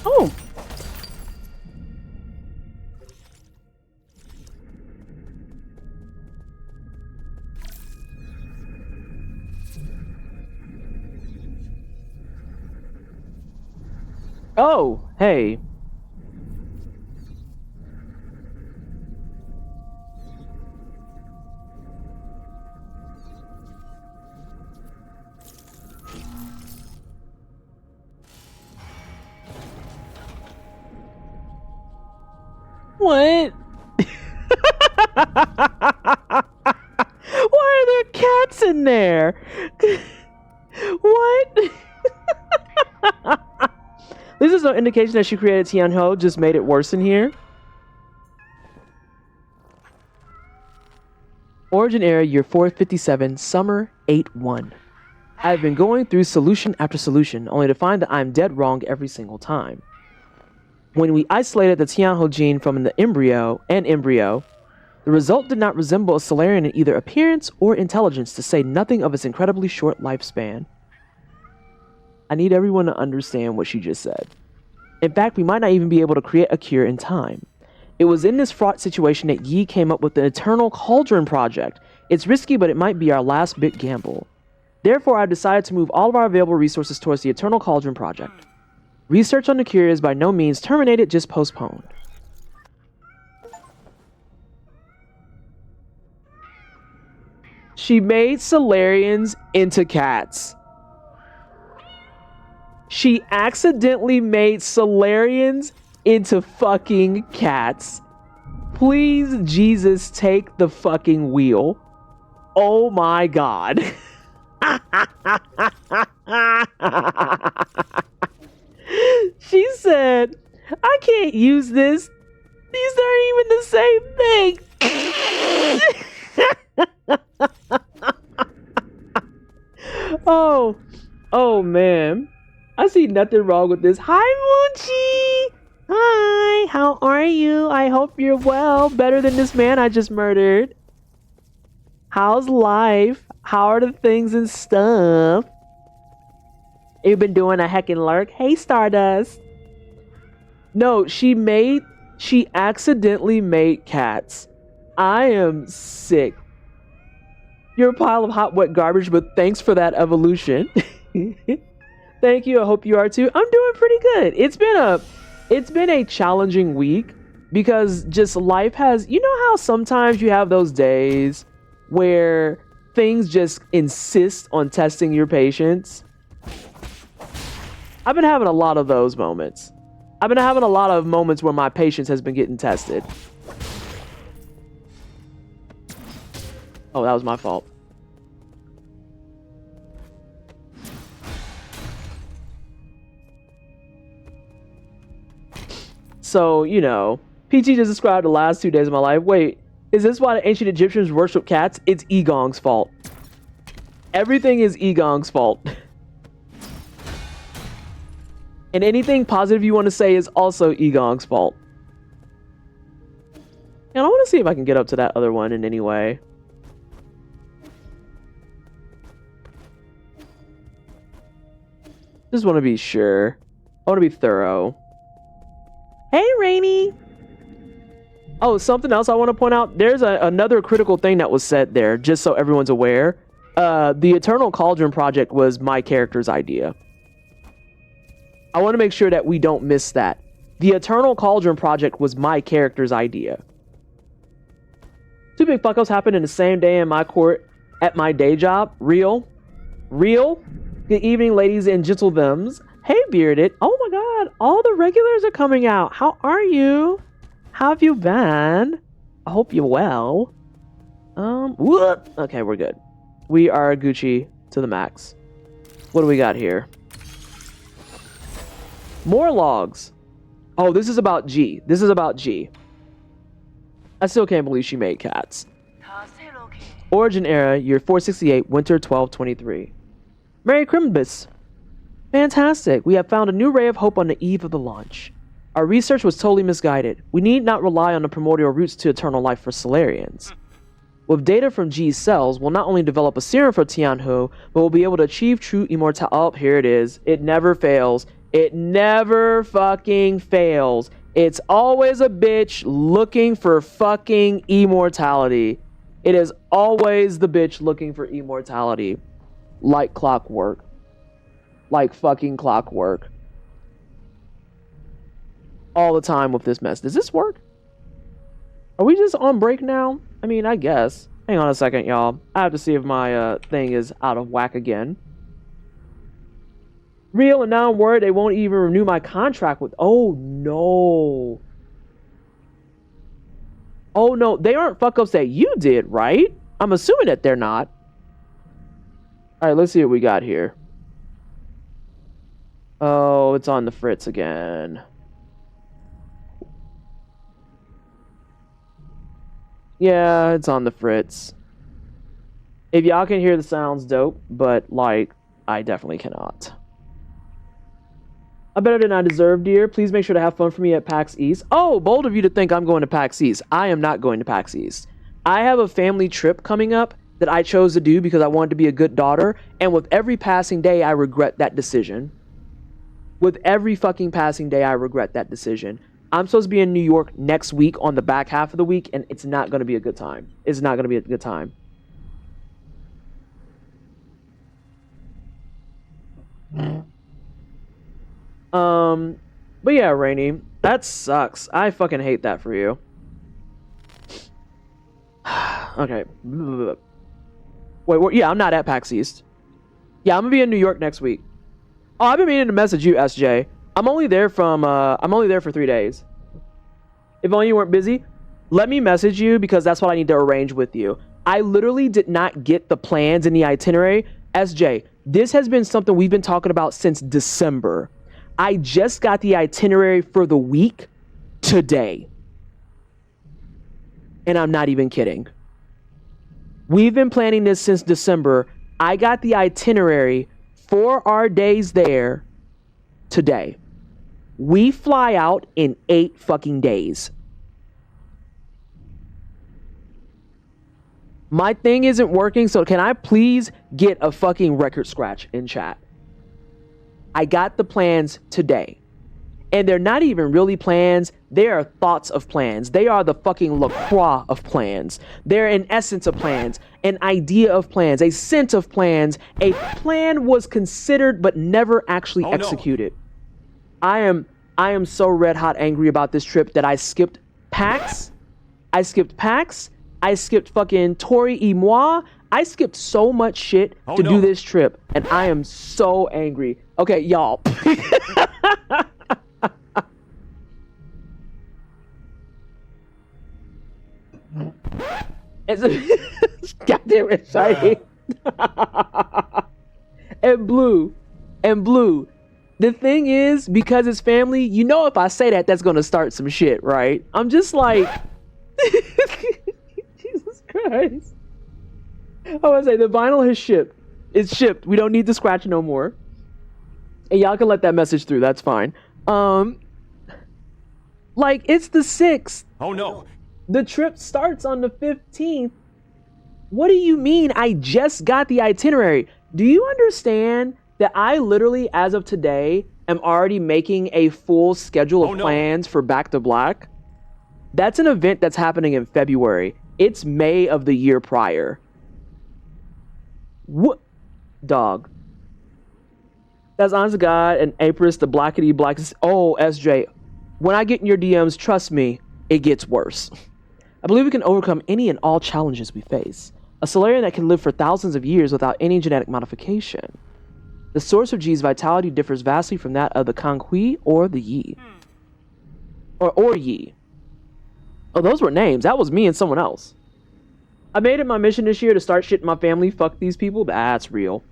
Oh! Oh, hey. What? Why are there cats in there? What? This is no indication that she created Tianho, just made it worse in here. Origin era year 457, summer 8-1. I've been going through solution after solution, only to find that I'm dead wrong every single time. When we isolated the Tianho gene from the embryo, the result did not resemble a Solarian in either appearance or intelligence, to say nothing of its incredibly short lifespan. I need everyone to understand what she just said. In fact, we might not even be able to create a cure in time. It was in this fraught situation that Yi came up with the Eternal Cauldron project. It's risky, but it might be our last big gamble. Therefore, I've decided to move all of our available resources towards the Eternal Cauldron project. Research on the cure is by no means terminated, just postponed. She made Solarians into cats. She accidentally made Solarians into fucking cats. Please, Jesus, take the fucking wheel. Oh my god. She said, I can't use this. These aren't even the same thing. Oh man. I see nothing wrong with this. Hi, Moochie. Hi, how are you? I hope you're well. Better than this man I just murdered. How's life? How are the things and stuff? You've been doing a heckin' lurk. Hey, Stardust. No, she accidentally made cats. I am sick. You're a pile of hot, wet garbage, but thanks for that evolution. Thank you. I hope you are too. I'm doing pretty good. It's been a challenging week because just life has, you know how sometimes you have those days where things just insist on testing your patience? I've been having a lot of those moments. I've been having a lot of moments where my patience has been getting tested. Oh, that was my fault. So, you know, PT just described the last 2 days of my life. Wait, is this why the ancient Egyptians worship cats? It's Egong's fault. Everything is Egong's fault. And anything positive you want to say is also Egong's fault. And I want to see if I can get up to that other one in any way. Just want to be sure. I want to be thorough. Hey, Rainy! Oh, something else I want to point out. There's another critical thing that was said there, just so everyone's aware. The Eternal Cauldron project was my character's idea. I want to make sure that we don't miss that. The Eternal Cauldron project was my character's idea. 2 big fuck-ups happened in the same day in my court at my day job. Real? Good evening, ladies and gentlethems. Hey, Bearded. Oh my god, all the regulars are coming out. How are you? How have you been? I hope you're well. What? Okay, we're good. We are Gucci to the max. What do we got here? More logs. Oh, this is about G. I still can't believe she made cats. Origin era, year 468, winter 1223. Merry Christmas. Fantastic. We have found a new ray of hope on the eve of the launch. Our research was totally misguided. We need not rely on the primordial roots to eternal life for Solarians. With data from G's cells, we'll not only develop a serum for Tianhu, but we'll be able to achieve true immortality. Oh, here it is. It never fails. It never fucking fails. It's always a bitch looking for fucking immortality. It is always the bitch looking for immortality. Like clockwork. Like fucking clockwork. all the time with this mess. Does this work? Are we just on break now? I mean, I guess. Hang on a second, y'all. I have to see if my thing is out of whack again. Real, and now I'm worried they won't even renew my contract with... Oh, no. Oh, no. They aren't fuck-ups that you did, right? I'm assuming that they're not. All right, let's see what we got here. Oh, it's on the fritz again. Yeah, it's on the fritz. If y'all can hear the sounds, dope. But, like, I definitely cannot. I better than I deserve, dear. Please make sure to have fun for me at PAX East. Oh, bold of you to think I'm going to PAX East. I am not going to PAX East. I have a family trip coming up that I chose to do because I wanted to be a good daughter. And with every passing day, I regret that decision. With every fucking passing day, I regret that decision. I'm supposed to be in New York next week on the back half of the week, and it's not going to be a good time. It's not going to be a good time. But yeah, Rainy, that sucks. I fucking hate that for you. Okay. Wait, yeah, I'm not at PAX East. Yeah, I'm gonna be in New York next week. Oh, I've been meaning to message you, SJ. I'm only there for 3 days. If only you weren't busy, let me message you because that's what I need to arrange with you. I literally did not get the plans and the itinerary. SJ, this has been something we've been talking about since December. I just got the itinerary for the week today. And I'm not even kidding. We've been planning this since December. I got the itinerary for our days there today. We fly out in 8 fucking days. My thing isn't working, so can I please get a fucking record scratch in chat? I got the plans today. And they're not even really plans. They are thoughts of plans. They are the fucking LaCroix of plans. They're an essence of plans, an idea of plans, a sense of plans. A plan was considered but never actually executed. No. I am so red hot angry about this trip that I skipped PAX. I skipped fucking Tori et moi. I skipped so much shit to do this trip, and I am so angry. Okay, y'all. Goddamn it, shiny. and blue. The thing is, because it's family, you know, if I say that, that's gonna start some shit, right? I'm just like, Jesus Christ. I want to say the vinyl has shipped. It's shipped. We don't need to scratch no more. And y'all can let that message through. That's fine. Like, it's the 6th. Oh no. The trip starts on the 15th. What do you mean I just got the itinerary? Do you understand that I literally, as of today, am already making a full schedule of plans for Back to Black? That's an event that's happening in February. It's May of the year prior. What? Dog. That's honest to God and Apris, the blackety black. Oh, SJ. When I get in your DMs, trust me, it gets worse. I believe we can overcome any and all challenges we face. A Solarian that can live for thousands of years without any genetic modification. The source of G's vitality differs vastly from that of the Kanqui or the Yi. Or Yi. Oh, those were names. That was me and someone else. I made it my mission this year to start shitting my family. Fuck these people. That's real.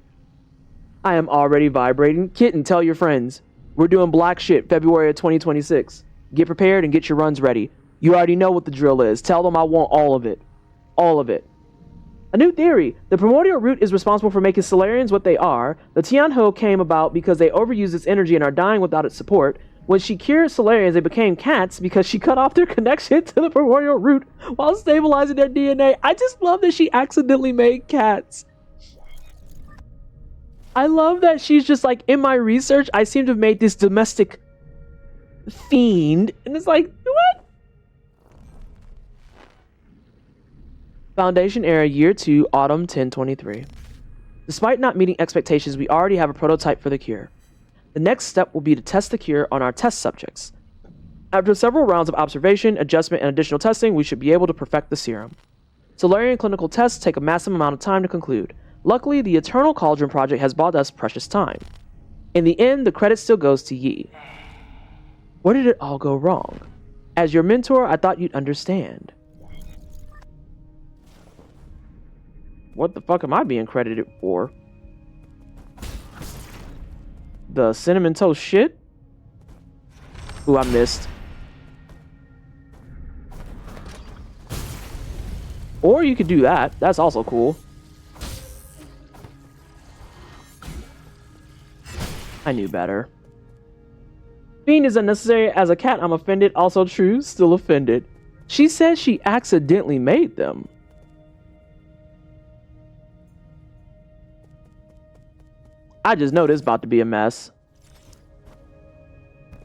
I am already vibrating. Kitten, tell your friends. We're doing black shit February of 2026. Get prepared and get your runs ready. You already know what the drill is. Tell them I want all of it. All of it. A new theory. The primordial root is responsible for making Solarians what they are. The Tianho came about because they overuse its energy and are dying without its support. When she cured Solarians, they became cats because she cut off their connection to the primordial root while stabilizing their DNA. I just love that she accidentally made cats. I love that she's just like, in my research, I seem to have made this domestic fiend. And it's like, what? Foundation era, year 2, autumn 1023. Despite not meeting expectations, we already have a prototype for the cure. The next step will be to test the cure on our test subjects. After several rounds of observation, adjustment, and additional testing, we should be able to perfect the serum. Solarian clinical tests take a massive amount of time to conclude. Luckily, the Eternal Cauldron project has bought us precious time. In the end, the credit still goes to Yi. Where did it all go wrong? As your mentor, I thought you'd understand. What the fuck am I being credited for? The cinnamon toast shit? Ooh, I missed. Or you could do that. That's also cool. I knew better. Fiend is unnecessary. As a cat, I'm offended. Also true, still offended. She says she accidentally made them. I just know this is about to be a mess.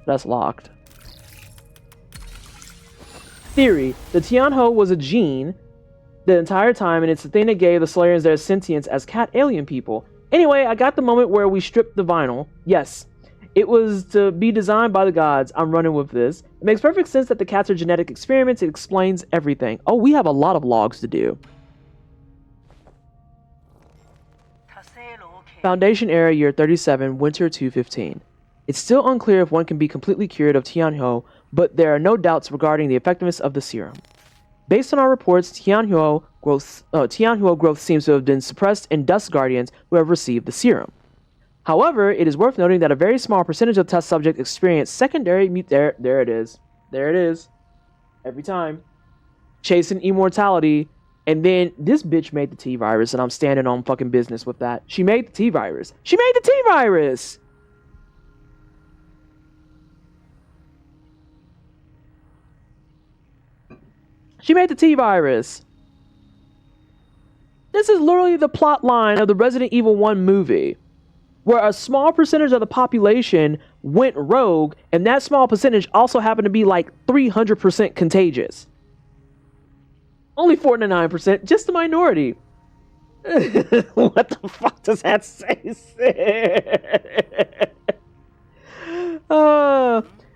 That's locked. Theory. The Tianho was a gene the entire time, and it's the thing that gave the Solarians their sentience as cat alien people. Anyway, I got the moment where we stripped the vinyl. Yes, it was to be designed by the gods. I'm running with this. It makes perfect sense that the cats are genetic experiments. It explains everything. Oh, we have a lot of logs to do. Foundation era year 37, winter 215. It's still unclear if one can be completely cured of Tianhuo, but there are no doubts regarding the effectiveness of the serum. Based on our reports, Tianhuo growth seems to have been suppressed in Dust Guardians who have received the serum. However, it is worth noting that a very small percentage of test subjects experience secondary there it is. There it is. Every time. Chasing immortality. And then this bitch made the T-virus, and I'm standing on fucking business with that. She made the T-virus. She made the T-virus! She made the T-virus. This is literally the plot line of the Resident Evil 1 movie, where a small percentage of the population went rogue, and that small percentage also happened to be like 300% contagious. Only 49%, just a minority. What the fuck does that say?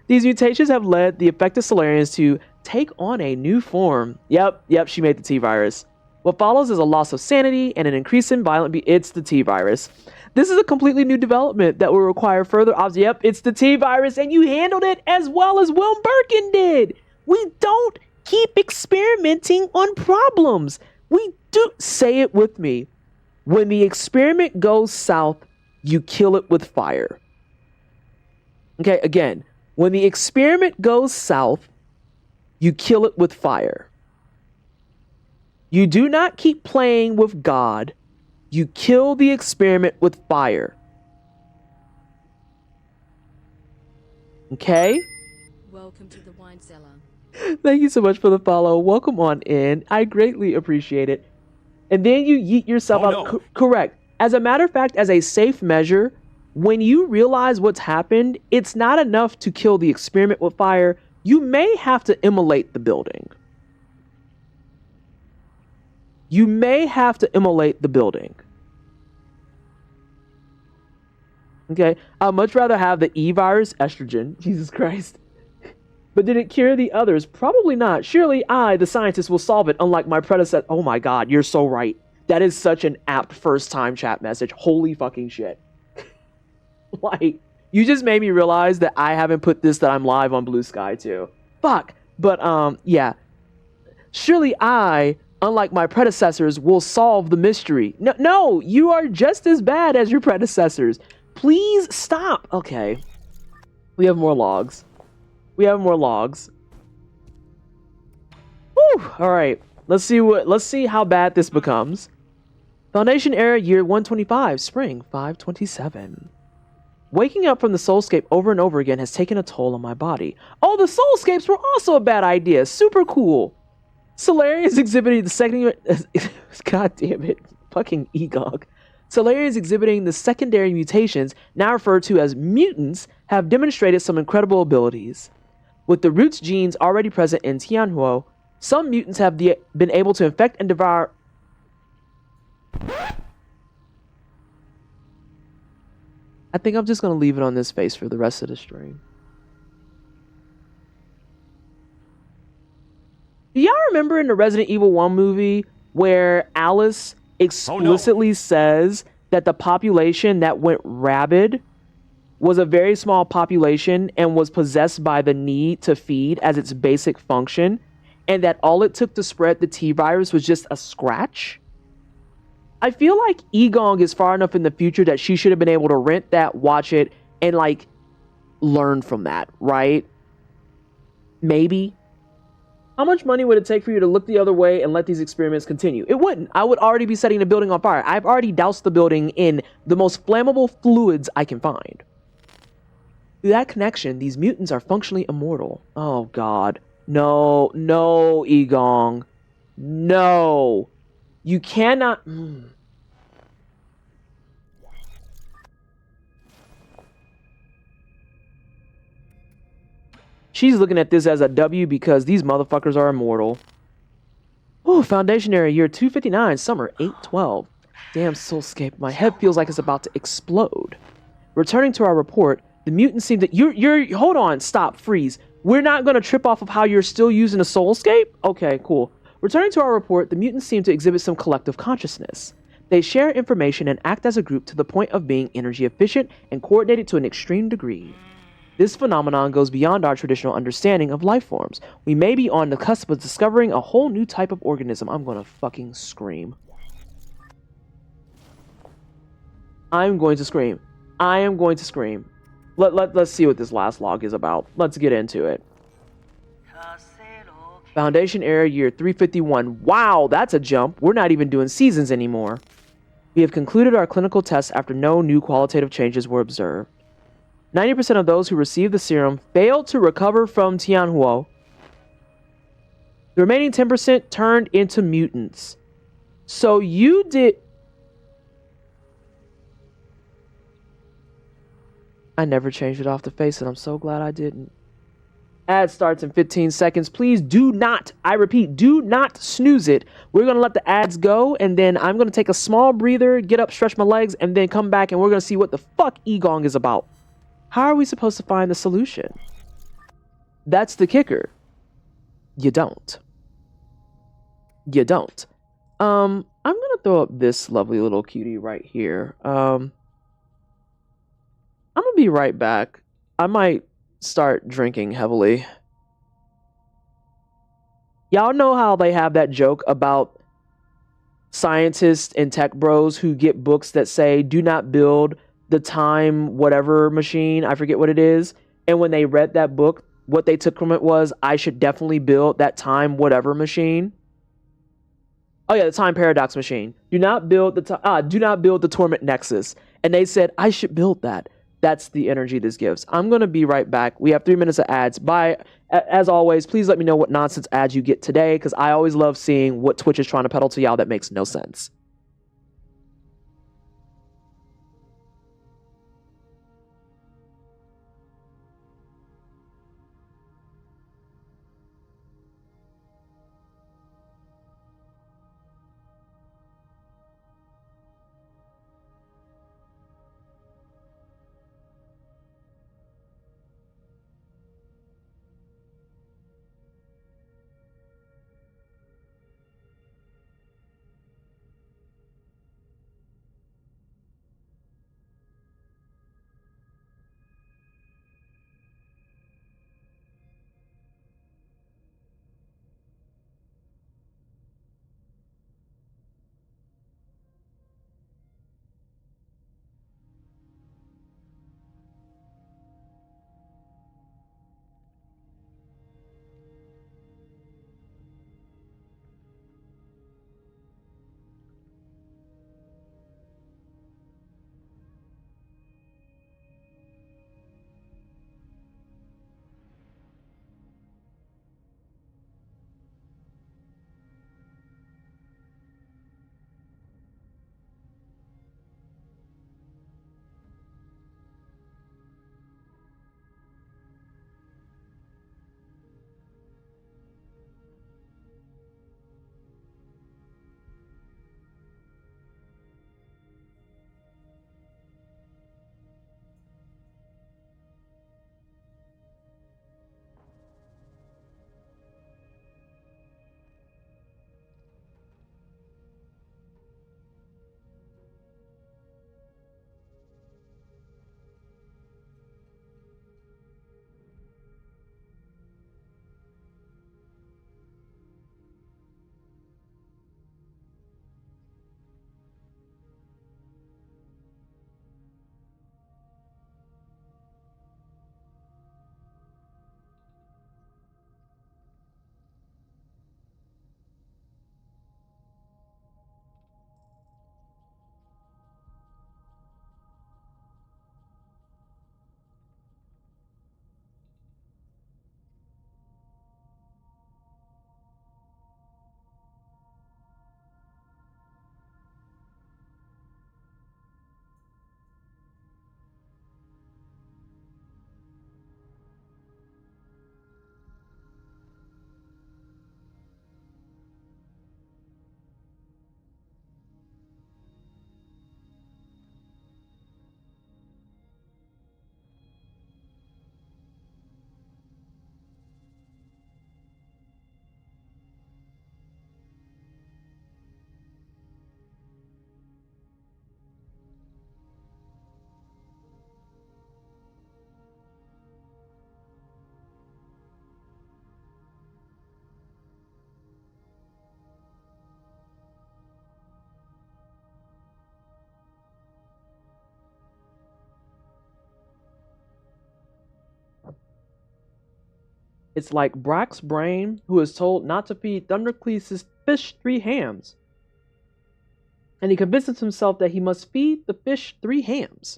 These mutations have led the affected Solarians to take on a new form. Yep, she made the T-virus. What follows is a loss of sanity and an increase in violent it's the T-virus. This is a completely new development that will require further Yep, it's the T-virus, and you handled it as well as Will Birkin did. We don't keep experimenting on problems. We do. Say it with me. When the experiment goes south, you kill it with fire. Okay, again. When the experiment goes south, you kill it with fire. You do not keep playing with God. You kill the experiment with fire. Okay? Welcome to the wine cellar. Thank you so much for the follow. Welcome on in. I greatly appreciate it. And then you yeet yourself out. No. Correct. As a matter of fact, as a safe measure, when you realize what's happened, it's not enough to kill the experiment with fire. You may have to immolate the building. You may have to immolate the building. Okay. I'd much rather have the E-virus estrogen. Jesus Christ. But did it cure the others? Probably not. Surely I, the scientist, will solve it, unlike my predecessor. Oh my god, you're so right. That is such an apt first-time chat message. Holy fucking shit. Like, you just made me realize that I haven't put this that I'm live on Blue Sky too. Fuck. But, yeah. Surely I, unlike my predecessors, will solve the mystery. No, you are just as bad as your predecessors. Please stop. Okay. We have more logs. Whew. All right. Let's see how bad this becomes. Foundation era year 125, spring 527. Waking up from the soulscape over and over again has taken a toll on my body. Oh, the soulscapes were also a bad idea. Super cool. Solarians exhibiting the second... God damn it. Fucking Egog. Solarians exhibiting the secondary mutations, now referred to as mutants, have demonstrated some incredible abilities. With the roots genes already present in Tianhuo, some mutants have been able to infect and devour... I think I'm just going to leave it on this face for the rest of the stream. remember in the Resident Evil 1 movie where Alice explicitly says that the population that went rabid was a very small population and was possessed by the need to feed as its basic function, and that all it took to spread the T virus was just a scratch? I feel like Egong is far enough in the future that she should have been able to rent that, watch it, and like learn from that, right? Maybe. How much money would it take for you to look the other way and let these experiments continue? It wouldn't. I would already be setting the building on fire. I've already doused the building in the most flammable fluids I can find. Through that connection, these mutants are functionally immortal. Oh, God. No, no, Egong. No. You cannot... She's looking at this as a W because these motherfuckers are immortal. Oh, Foundation Area, year 259, summer 812. Damn, Soulscape, my head feels like it's about to explode. Returning to our report, the mutants seem to... You're... Hold on, stop, freeze. We're not going to trip off of how you're still using a Soulscape? Okay, cool. Returning to our report, the mutants seem to exhibit some collective consciousness. They share information and act as a group to the point of being energy efficient and coordinated to an extreme degree. This phenomenon goes beyond our traditional understanding of life forms. We may be on the cusp of discovering a whole new type of organism. I'm gonna fucking scream. I'm going to scream. I am going to scream. Let's see what this last log is about. Let's get into it. Foundation Area, year 351. Wow, that's a jump. We're not even doing seasons anymore. We have concluded our clinical tests after no new qualitative changes were observed. 90% of those who received the serum failed to recover from Tianhuo. The remaining 10% turned into mutants. So you did... I never changed it off the face, and I'm so glad I didn't. Ad starts in 15 seconds. Please do not, I repeat, do not snooze it. We're going to let the ads go, and then I'm going to take a small breather, get up, stretch my legs, and then come back, and we're going to see what the fuck Egong is about. How are we supposed to find the solution? That's the kicker. You don't. You don't. I'm gonna throw up this lovely little cutie right here. I'm gonna be right back. I might start drinking heavily. Y'all know how they have that joke about scientists and tech bros who get books that say, do not build the time whatever machine, I forget what it is, and when they read that book, what they took from it was, I should definitely build that time whatever machine. Oh yeah, the time paradox machine. Do not build the torment nexus. And they said, I should build that. That's the energy this gives. I'm gonna be right back. We have 3 minutes of ads. Bye. As always, please let me know what nonsense ads you get today, because I always love seeing what Twitch is trying to peddle to y'all that makes no sense. It's like Brack's brain, who is told not to feed Thundercleese' fish 3 hams. And he convinces himself that he must feed the fish 3 hams.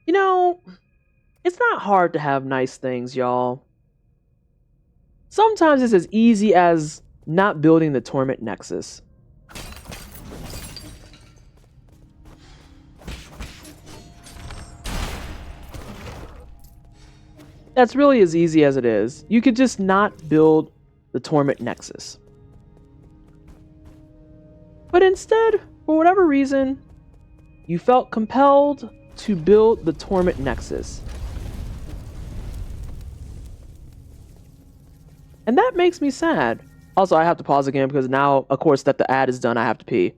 You know, it's not hard to have nice things, y'all. Sometimes it's as easy as not building the Torment Nexus. That's really as easy as it is. You could just not build the Torment Nexus. But instead, for whatever reason, you felt compelled to build the Torment Nexus. And that makes me sad. Also, I have to pause again because now, of course, that the ad is done, I have to pee.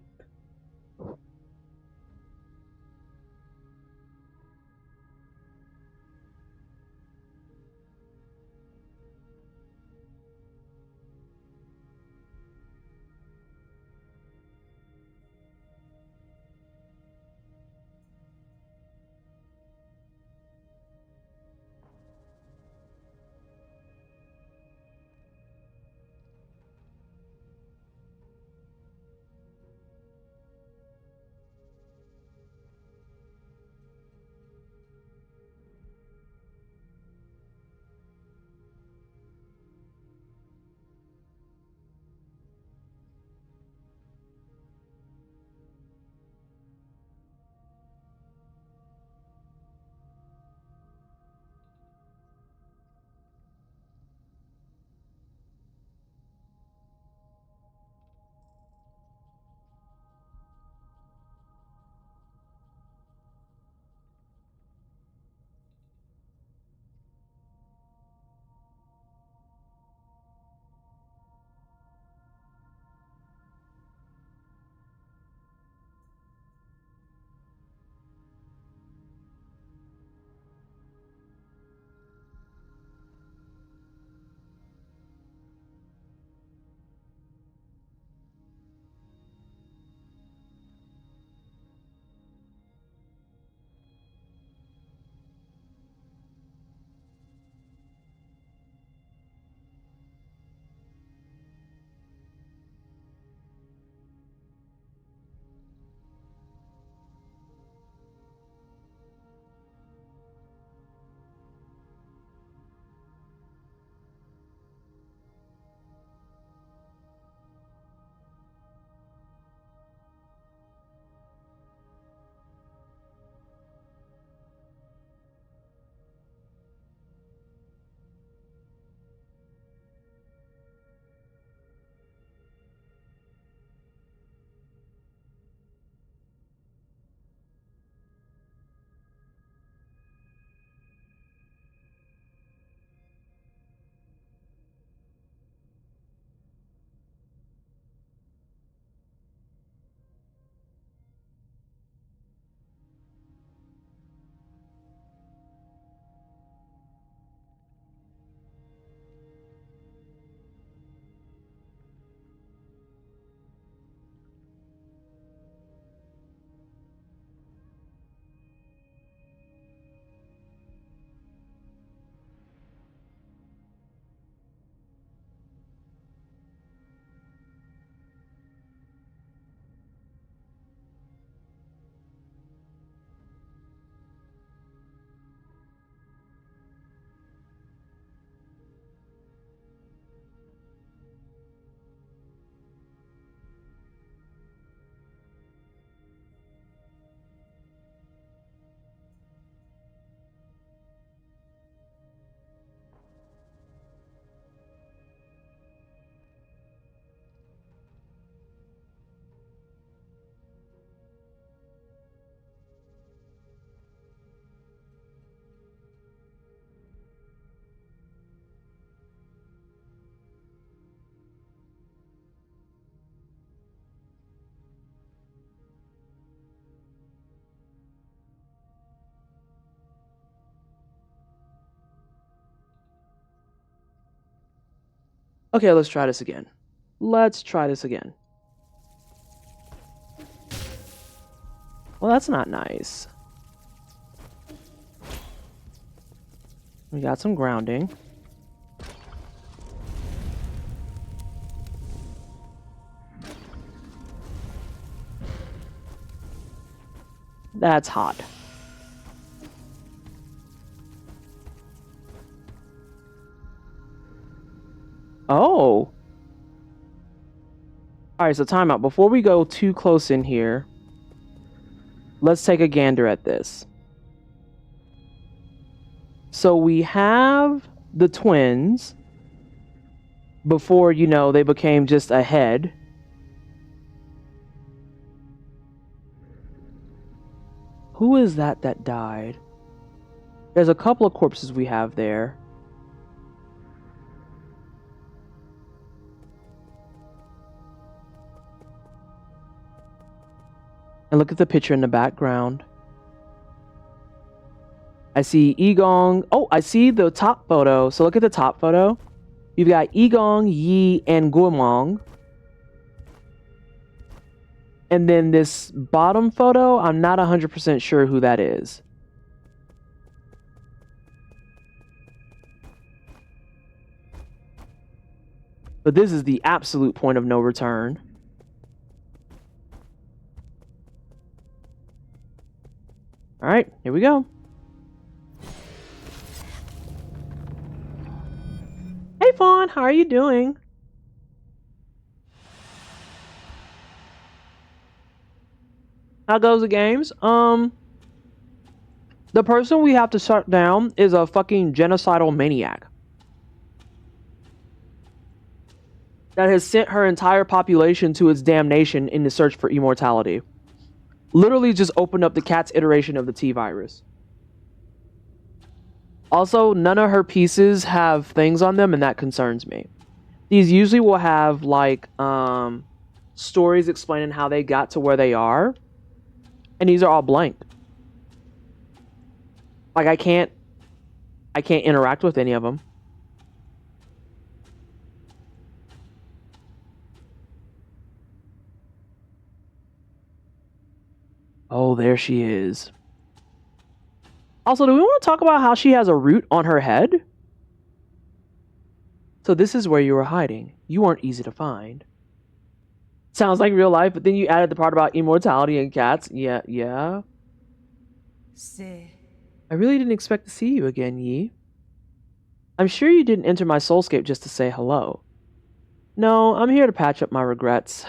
Okay, let's try this again. Let's try this again. Well, that's not nice. We got some grounding. That's hot. Oh. Alright, so timeout. Before we go too close in here, let's take a gander at this. So we have the twins before, you know, they became just a head. Who is that died? There's a couple of corpses we have there. And look at the picture in the background. I see Egong. Oh, I see the top photo. So look at the top photo. You've got Egong, Yi, and Guomong. And then this bottom photo, I'm not 100% sure who that is. But this is the absolute point of no return. All right, here we go. Hey, Fawn, how are you doing? How goes the games? The person we have to shut down is a fucking genocidal maniac that has sent her entire population to its damnation in the search for immortality. Literally just opened up the cat's iteration of the T-virus. Also, none of her pieces have things on them, and that concerns me. These usually will have, like, stories explaining how they got to where they are. And these are all blank. Like, I can't interact with any of them. Oh, there she is. Also, do we want to talk about how she has a root on her head? So this is where you were hiding. You weren't easy to find. Sounds like real life, but then you added the part about immortality and cats. Yeah. I really didn't expect to see you again, Yi. I'm sure you didn't enter my soulscape just to say hello. No, I'm here to patch up my regrets.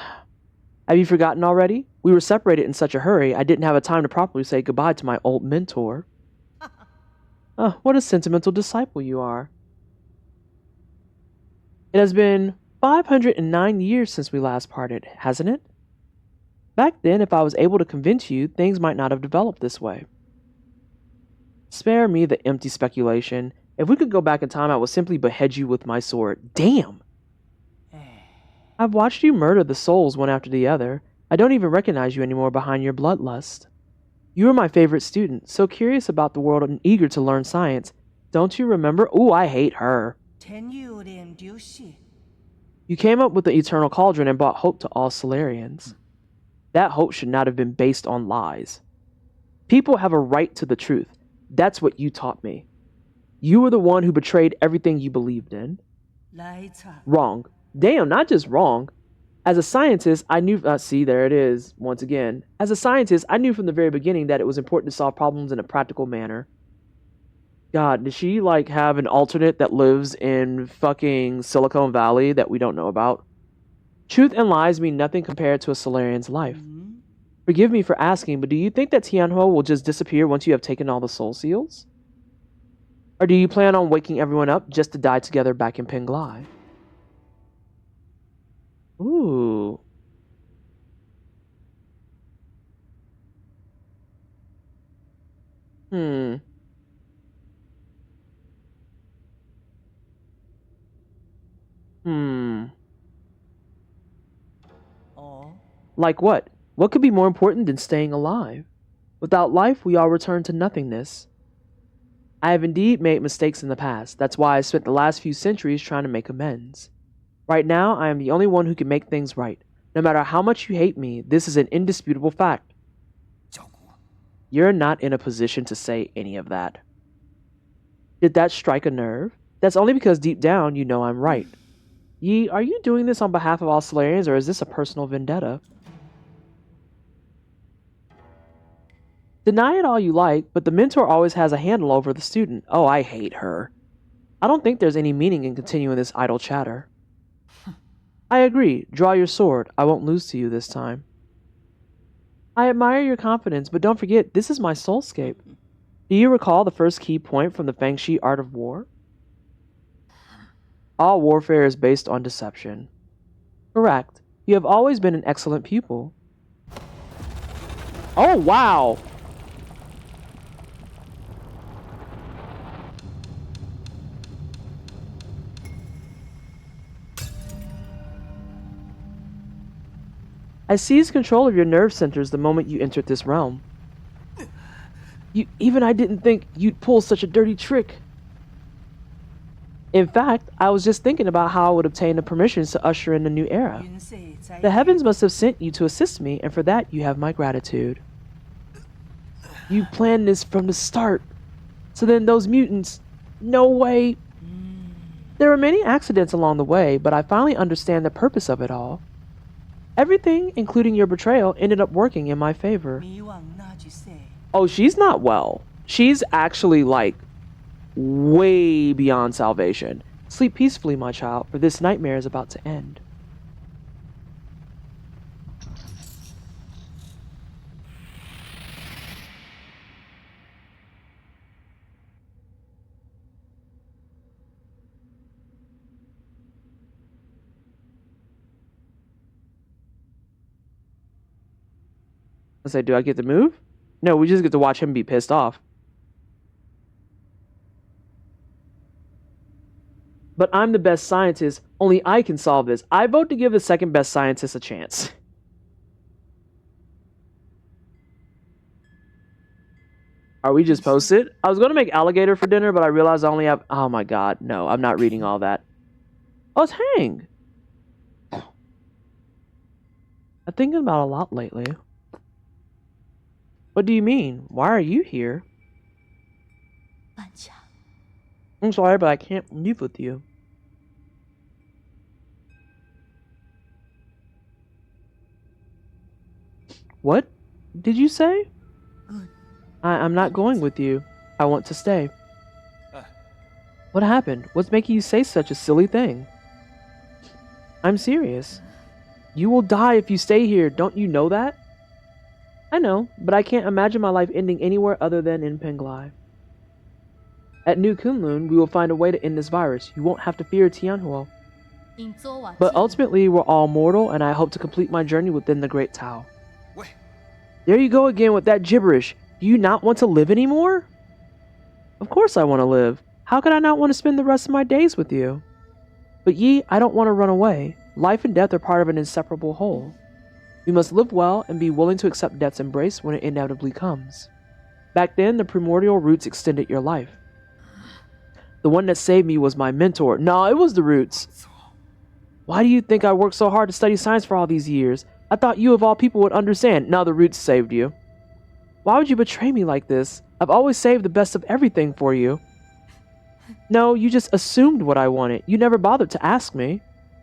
Have you forgotten already? We were separated in such a hurry, I didn't have a time to properly say goodbye to my old mentor. What a sentimental disciple you are. It has been 509 years since we last parted, hasn't it? Back then, if I was able to convince you, things might not have developed this way. Spare me the empty speculation. If we could go back in time, I would simply behead you with my sword. Damn! I've watched you murder the souls one after the other. I don't even recognize you anymore behind your bloodlust. You were my favorite student, so curious about the world and eager to learn science. Don't you remember? Ooh, I hate her. You came up with the eternal cauldron and brought hope to all Solarians. That hope should not have been based on lies. People have a right to the truth. That's what you taught me. You were the one who betrayed everything you believed in. Wrong. Damn, not just wrong. As a scientist, I knew... see, there it is, once again. As a scientist, I knew from the very beginning that it was important to solve problems in a practical manner. God, does she, like, have an alternate that lives in fucking Silicon Valley that we don't know about? Truth and lies mean nothing compared to a Solarian's life. Forgive me for asking, but do you think that Tianhua will just disappear once you have taken all the soul seals? Or do you plan on waking everyone up just to die together back in Penglai? Ooh. Like what? What could be more important than staying alive? Without life, we all return to nothingness. I have indeed made mistakes in the past. That's why I spent the last few centuries trying to make amends. Right now, I am the only one who can make things right. No matter how much you hate me, this is an indisputable fact. You're not in a position to say any of that. Did that strike a nerve? That's only because deep down you know I'm right. Yi, are you doing this on behalf of all Solarians, or is this a personal vendetta? Deny it all you like, but the mentor always has a handle over the student. Oh, I hate her. I don't think there's any meaning in continuing this idle chatter. I agree. Draw your sword. I won't lose to you this time. I admire your confidence, but don't forget, this is my soulscape. Do you recall the first key point from the Fangxi Art of War? All warfare is based on deception. Correct. You have always been an excellent pupil. Oh, wow! I seized control of your nerve centers the moment you entered this realm. I didn't think you'd pull such a dirty trick. In fact, I was just thinking about how I would obtain the permissions to usher in a new era. The heavens must have sent you to assist me, and for that you have my gratitude. You planned this from the start. So then those mutants... No way. There were many accidents along the way, but I finally understand the purpose of it all. Everything, including your betrayal, ended up working in my favor. Oh, she's not well. She's actually, like, way beyond salvation. Sleep peacefully, my child, for this nightmare is about to end. I say, do I get to move? No, we just get to watch him be pissed off. But I'm the best scientist. Only I can solve this. I vote to give the second best scientist a chance. Are we just posted? I was going to make alligator for dinner, but I realized I only have... Oh my god, no, I'm not reading all that. Oh, it's Hang. I'm thinking about a lot lately. What do you mean? Why are you here? I'm sorry, but I can't leave with you. What did you say? I'm not going with you. I want to stay. What happened? What's making you say such a silly thing? I'm serious. You will die if you stay here. Don't you know that? I know, but I can't imagine my life ending anywhere other than in Penglai. At New Kunlun, we will find a way to end this virus. You won't have to fear Tianhuo. But ultimately, we're all mortal, and I hope to complete my journey within the Great Tao. There you go again with that gibberish. Do you not want to live anymore? Of course I want to live. How could I not want to spend the rest of my days with you? But Yi, I don't want to run away. Life and death are part of an inseparable whole. We must live well and be willing to accept death's embrace when it inevitably comes. Back then, the primordial roots extended your life. The one that saved me was my mentor. No, it was the roots. Why do you think I worked so hard to study science for all these years? I thought you of all people would understand. Now the roots saved you. Why would you betray me like this? I've always saved the best of everything for you. No, you just assumed what I wanted. You never bothered to ask me.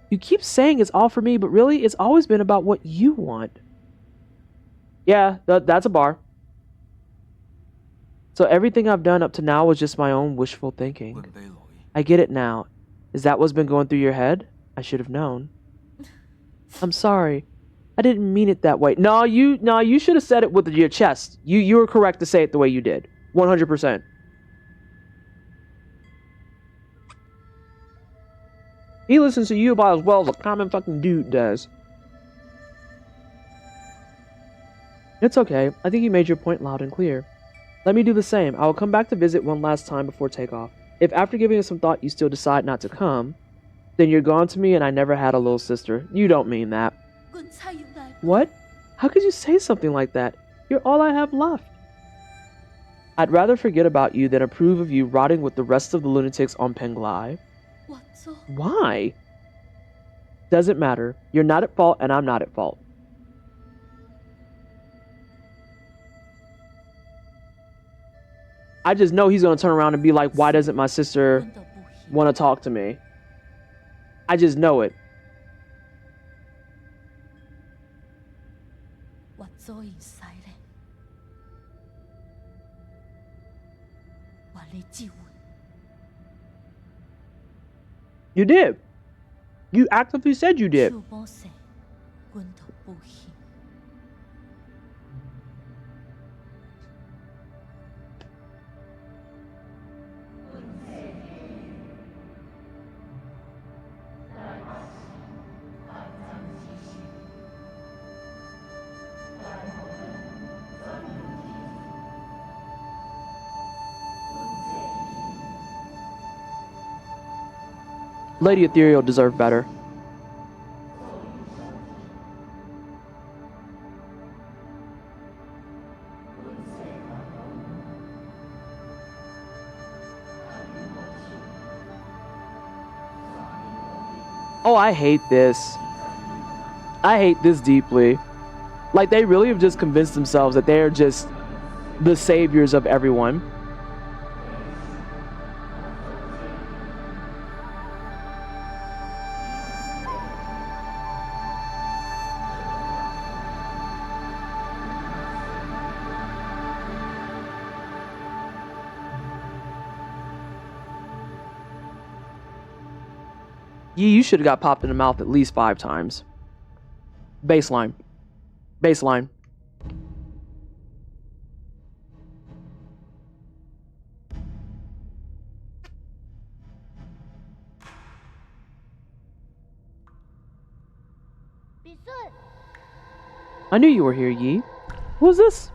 You keep saying it's all for me, but really, it's always been about what you want. Yeah, that's a bar. So everything I've done up to now was just my own wishful thinking. I get it now. Is that what's been going through your head? I should have known. I'm sorry. I didn't mean it that way. No, you should have said it with your chest. You were correct to say it the way you did. 100%. He listens to you about as well as a common fucking dude does. It's okay. I think you made your point loud and clear. Let me do the same. I will come back to visit one last time before takeoff. If after giving it some thought you still decide not to come, then you're gone to me and I never had a little sister. You don't mean that. What? How could you say something like that? You're all I have left. I'd rather forget about you than approve of you rotting with the rest of the lunatics on Penglai. Why? Doesn't matter. You're not at fault and I'm not at fault. I just know he's gonna turn around and be like, why doesn't my sister 温度不行， want to talk to me? I just know it. 我做已使咧，我嚟救我。 You did. You actively said you did. 手冇成，温度不行。 Lady Ethereal deserved better. Oh, I hate this. I hate this deeply. Like, they really have just convinced themselves that they're just the saviors of everyone. You should have got popped in the mouth at least 5 times. Baseline. Baseline. I knew you were here, Yi. Who's this?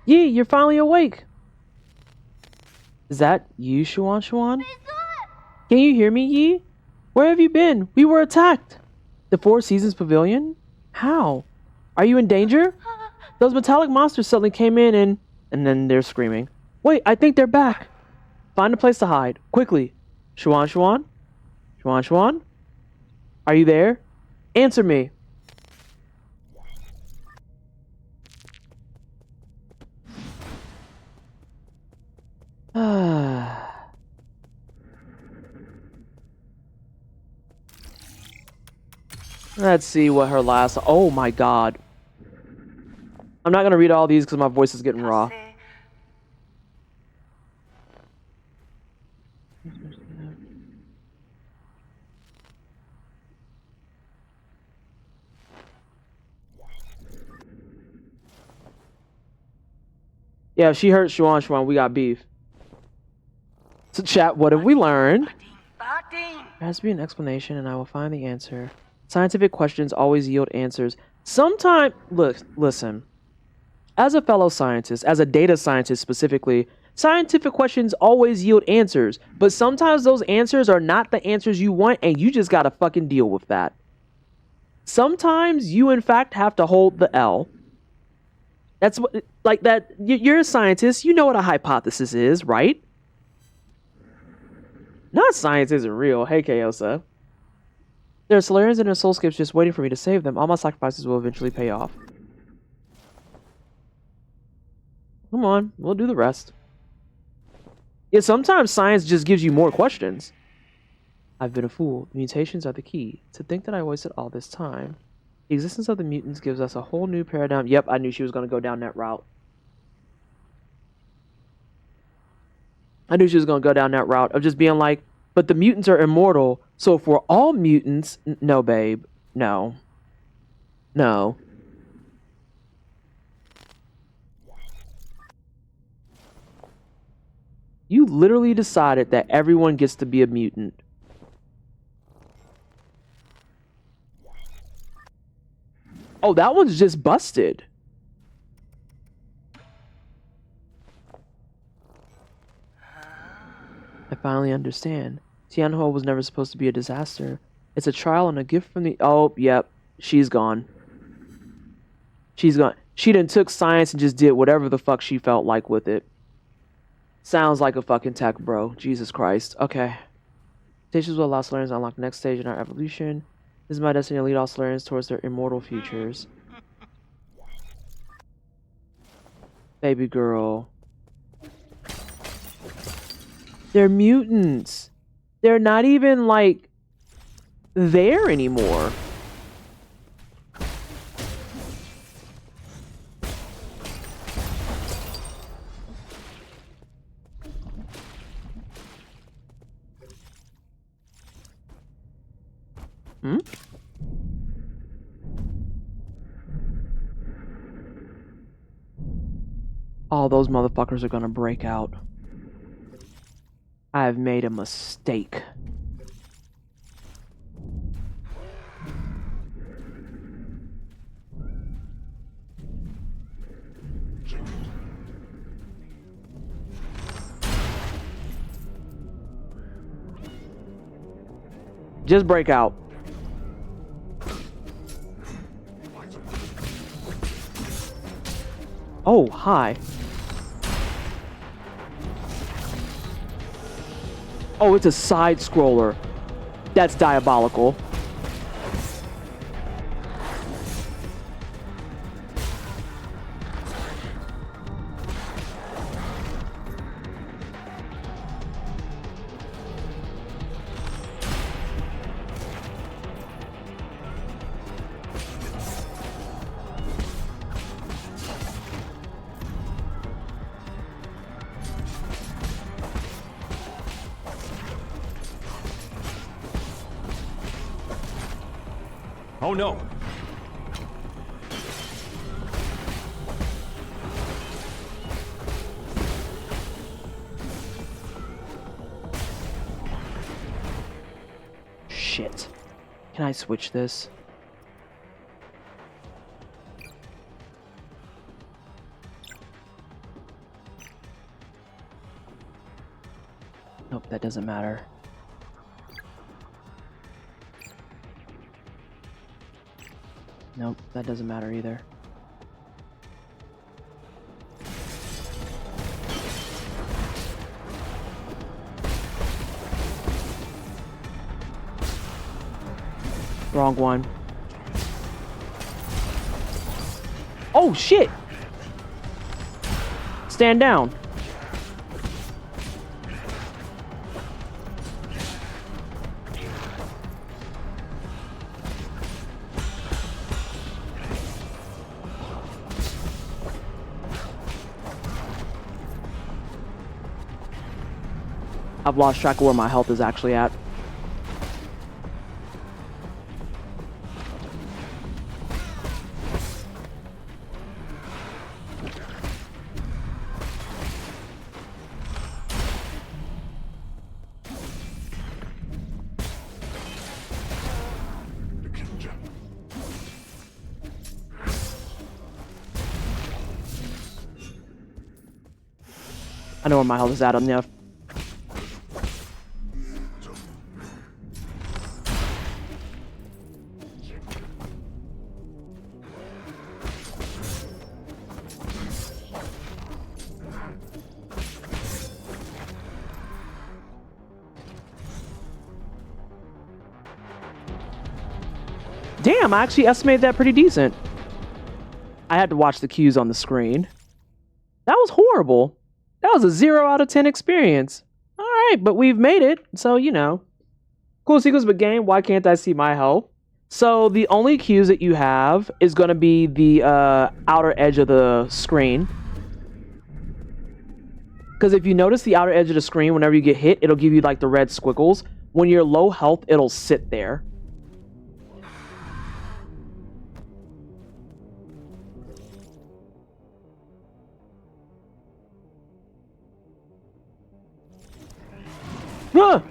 Yi, you're finally awake. Is that you, Shuan? Can you hear me, Yi? Where have you been? We were attacked. The Four Seasons Pavilion? How? Are you in danger? Those metallic monsters suddenly came in and then they're screaming. Wait, I think they're back. Find a place to hide. Quickly. Shuan? Are you there? Answer me. Let's see what her last... Oh my god. I'm not going to read all these because my voice is getting raw. Yeah, if she hurt Shuan, we got beef. So chat, what have we learned? There has to be an explanation and I will find the answer. Scientific questions always yield answers. Sometimes, look, listen. As a fellow scientist, as a data scientist specifically, scientific questions always yield answers. But sometimes those answers are not the answers you want and you just gotta fucking deal with that. Sometimes you in fact have to hold the L. That's what, like that, you're a scientist, you know what a hypothesis is, right? Not science isn't real. Hey, Kaosa. There are Solarians and their soulscapes just waiting for me to save them. All my sacrifices will eventually pay off. Come on, we'll do the rest. Yeah, sometimes science just gives you more questions. I've been a fool. Mutations are the key. To think that I wasted all this time. The existence of the mutants gives us a whole new paradigm. Yep, I knew she was going to go down that route. I knew she was going to go down that route of just being like, but the mutants are immortal. So if we're all mutants, no, babe. No. No. You literally decided that everyone gets to be a mutant. Oh, that one's just busted. I finally understand. Tianhua was never supposed to be a disaster. It's a trial and a gift from the... Oh, yep. She's gone. She's gone. She done took science and just did whatever the fuck she felt like with it. Sounds like a fucking tech, bro. Jesus Christ. Okay. Mutations will allow Solarians to unlock the next stage in our evolution. This is my destiny to lead all Solarians towards their immortal futures. Baby girl. They're mutants. They're not even, like, there anymore. Hmm? All those motherfuckers are gonna break out. I've made a mistake. Just break out. Oh, hi. Oh, it's a side scroller. That's diabolical. Oh no! Shit. Can I switch this? Nope, that doesn't matter. Nope, that doesn't matter either. Wrong one. Oh, shit! Stand down. I've lost track of where my health is actually at. I know where my health is at on the. Damn, I actually estimated that pretty decent. I had to watch the cues on the screen. That was horrible. That was a 0 out of 10 experience. Alright, but we've made it. So, you know. Cool sequence, but game, why can't I see my health? So, the only cues that you have is going to be the outer edge of the screen. Because if you notice the outer edge of the screen, whenever you get hit, it'll give you like the red squiggles. When you're low health, it'll sit there. Ah!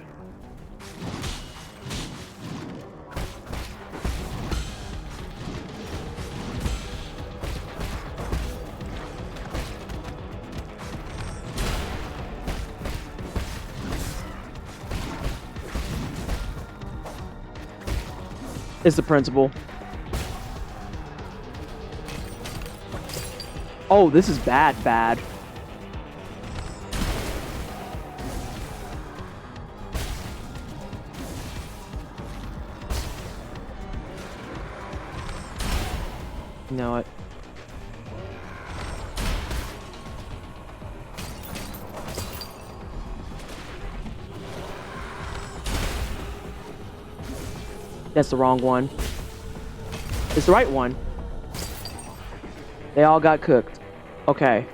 It's the principal. Oh, this is bad. You know it. That's the wrong one. It's the right one. They all got cooked. Okay.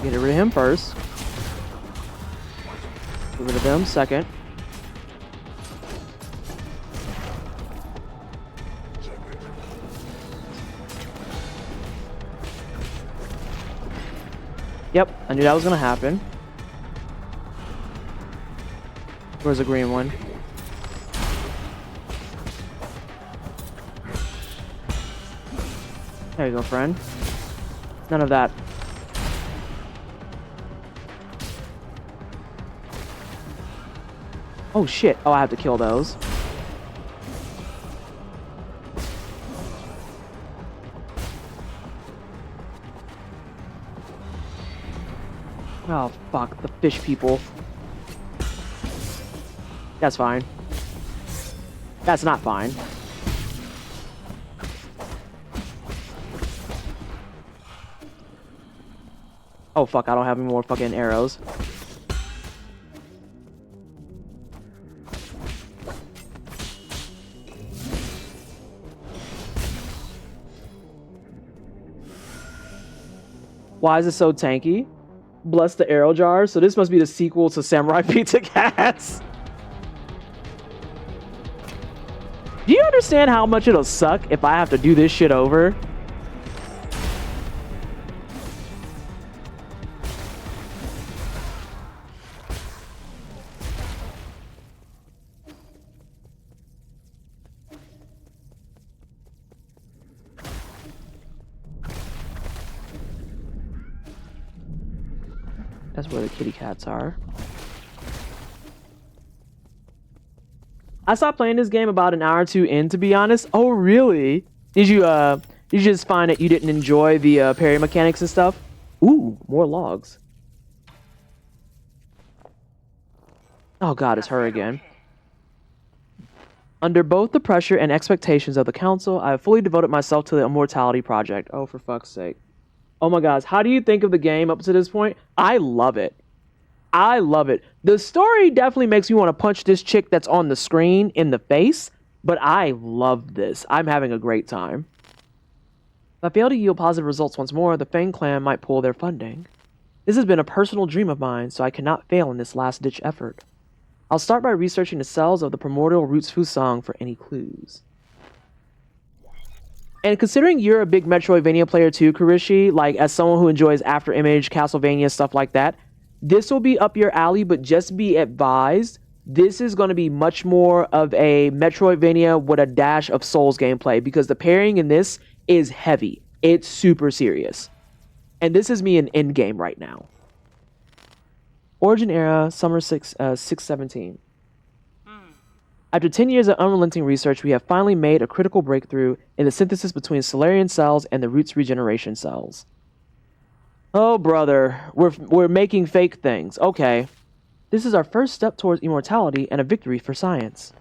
Get rid of him first. Get rid of them second. Yep, I knew that was gonna happen. Where's the green one? There you go, friend. None of that. Oh shit. Oh, I have to kill those. Oh, fuck. The fish people. That's fine. That's not fine. Oh, fuck. I don't have any more fucking arrows. Why is it so tanky? Bless the arrow jar. So this must be the sequel to Samurai Pizza Cats. Do you understand how much it'll suck if I have to do this shit over? That's where the kitty cats are. I stopped playing this game about an hour or two in, to be honest. Oh, really? Did you just find that you didn't enjoy the parry mechanics and stuff? Ooh, more logs. Oh god, it's her again. Under both the pressure and expectations of the council, I have fully devoted myself to the Immortality Project. Oh, for fuck's sake. Oh my gosh, how do you think of the game up to this point? I love it. I love it. The story definitely makes me want to punch this chick that's on the screen in the face, but I love this. I'm having a great time. If I fail to yield positive results once more, the Fang clan might pull their funding. This has been a personal dream of mine, so I cannot fail in this last-ditch effort. I'll start by researching the cells of the primordial roots Fusang for any clues. And considering you're a big Metroidvania player too, Karishi, like as someone who enjoys After Image, Castlevania, stuff like that, this will be up your alley, but just be advised, this is going to be much more of a Metroidvania with a dash of Souls gameplay, because the parrying in this is heavy. It's super serious. And this is me in endgame right now. Origin era, summer 617. After 10 years of unrelenting research, we have finally made a critical breakthrough in the synthesis between Solarian cells and the roots regeneration cells. Oh, brother, we're making fake things. Okay. This is our first step towards immortality and a victory for science.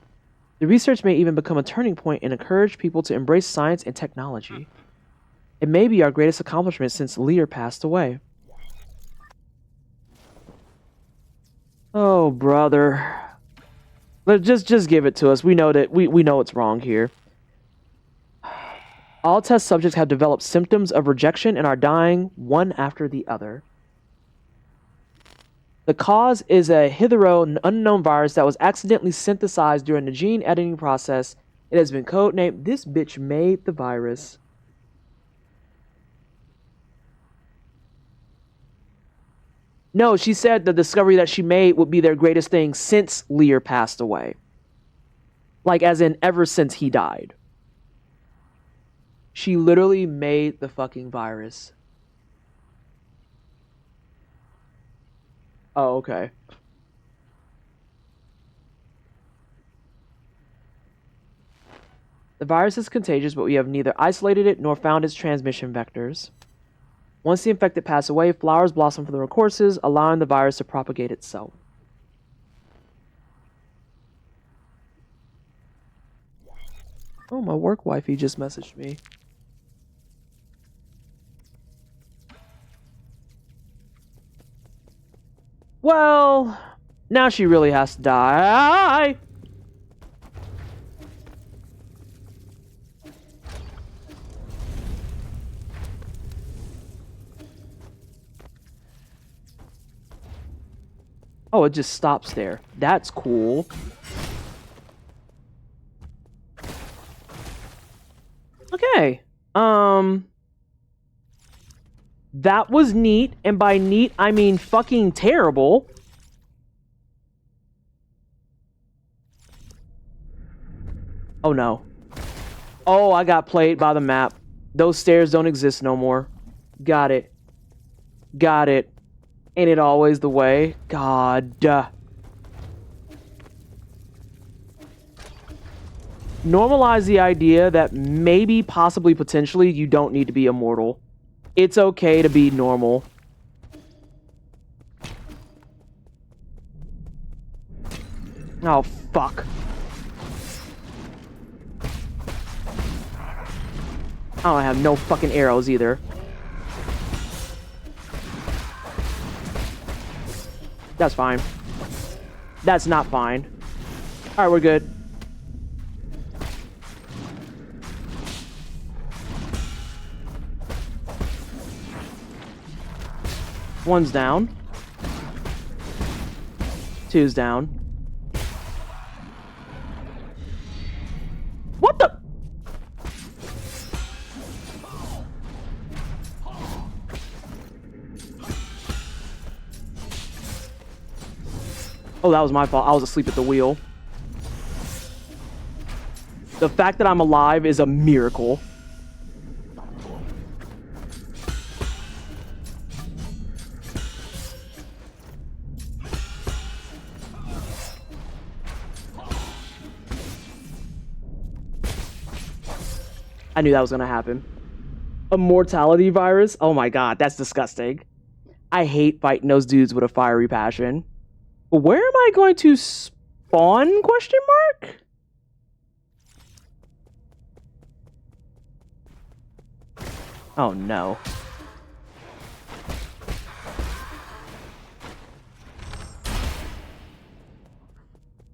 The research may even become a turning point and encourage people to embrace science and technology. It may be our greatest accomplishment since Lear passed away. Oh, brother. Just give it to us. We know that we know it's wrong here. All test subjects have developed symptoms of rejection and are dying one after the other. The cause is a hitherto unknown virus that was accidentally synthesized during the gene editing process. It has been codenamed "This Bitch Made the Virus." No, she said the discovery that she made would be their greatest thing since Lear passed away. Like, as in, ever since he died. She literally made the fucking virus. Oh, okay. The virus is contagious, but we have neither isolated it nor found its transmission vectors. Once the infected pass away, flowers blossom from their courses, allowing the virus to propagate itself. Oh, my work wifey just messaged me. Well, now she really has to die. Oh, it just stops there. That's cool. Okay. That was neat, and by neat, I mean fucking terrible. Oh no. Oh, I got played by the map. Those stairs don't exist no more. Got it. Got it. Ain't it always the way? God. Normalize the idea that maybe, possibly, potentially, you don't need to be immortal. It's okay to be normal. Oh, fuck. Oh, I have no fucking arrows either. That's fine. That's not fine. Alright, we're good. One's down. Two's down. What the? Oh, that was my fault. I was asleep at the wheel. The fact that I'm alive is a miracle. I knew that was going to happen. A mortality virus? Oh my god, that's disgusting. I hate fighting those dudes with a fiery passion. But where am I going to spawn? Question mark? Oh no.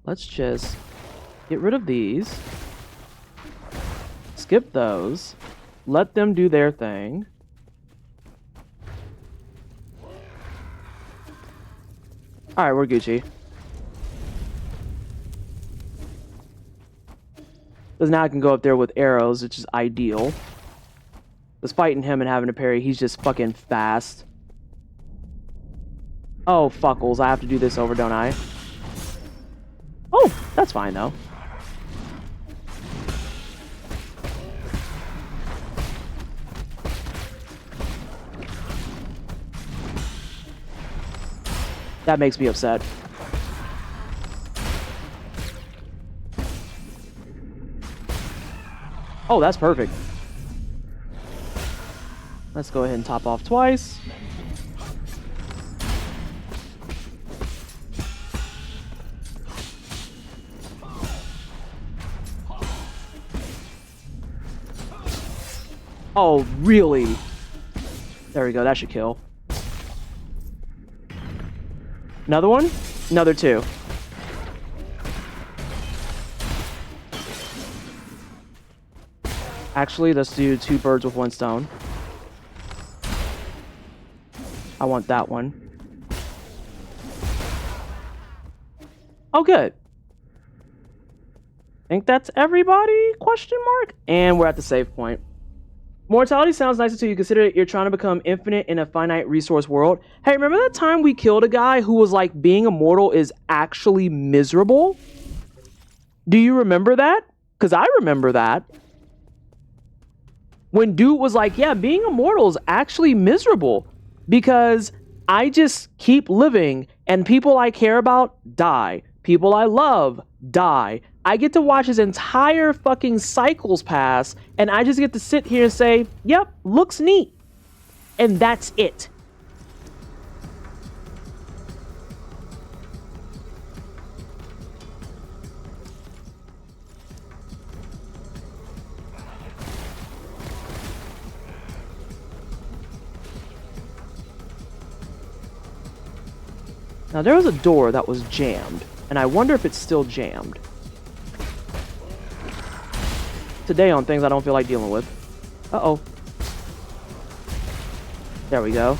Let's just get rid of these. Skip those. Let them do their thing. Alright, we're Gucci. Because now I can go up there with arrows, which is ideal. Because fighting him and having to parry, he's just fucking fast. Oh, fuckles. I have to do this over, don't I? Oh, that's fine, though. That makes me upset. Oh, that's perfect. Let's go ahead and top off twice. Oh, really? There we go. That should kill. Another one? Another two. Actually, let's do two birds with one stone. I want that one. Oh, good. Think that's everybody? Question mark? And we're at the save point. Mortality sounds nice until you consider you're trying to become infinite in a finite resource world. Hey, remember that time we killed a guy who was like, being immortal is actually miserable? Do you remember that? Because I remember that. When dude was like, yeah, being immortal is actually miserable because I just keep living and people I care about die. People I love die. I get to watch his entire fucking cycles pass, and I just get to sit here and say, yep, looks neat. And that's it. Now, there was a door that was jammed, and I wonder if it's still jammed. Today on things I don't feel like dealing with. Uh-oh. There we go.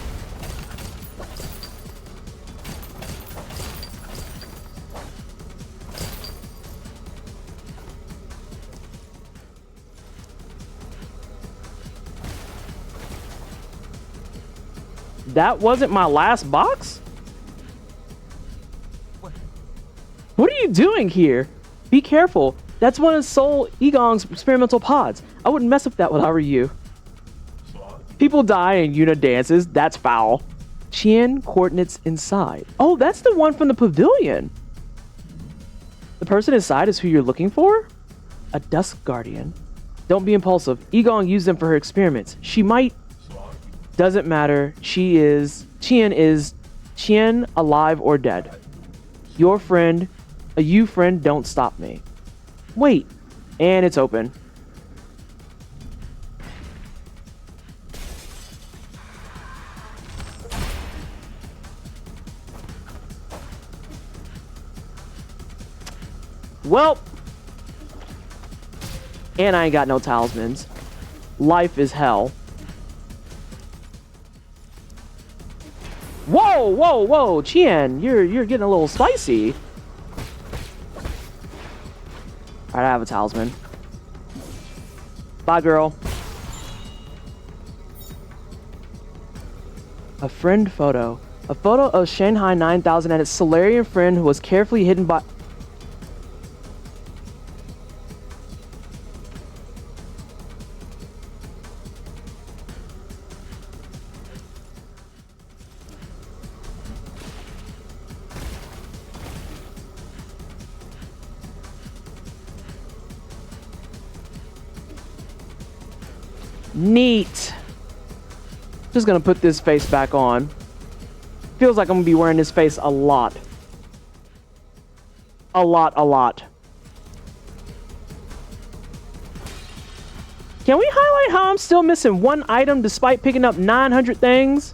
That wasn't my last box? What are you doing here? Be careful. That's one of Sols Pt.8's experimental pods. I wouldn't mess with that if I were you. People die in unit dances. That's foul. Chien coordinates inside. Oh, that's the one from the pavilion. The person inside is who you're looking for? A Dusk Guardian. Don't be impulsive. Egong used them for her experiments. She might... Doesn't matter. Chien alive or dead. Your friend... You friend, don't stop me. Wait. And it's open. Well. And I ain't got no talismans. Life is hell. Whoa, whoa, whoa, Chien, you're getting a little spicy. Alright, I have a talisman. Bye, girl. A friend photo. A photo of Shanghai 9000 and its Solarian friend who was carefully hidden by... Neat. Just gonna put this face back on. Feels like I'm gonna be wearing this face a lot. A lot. Can we highlight how I'm still missing one item despite picking up 900 things?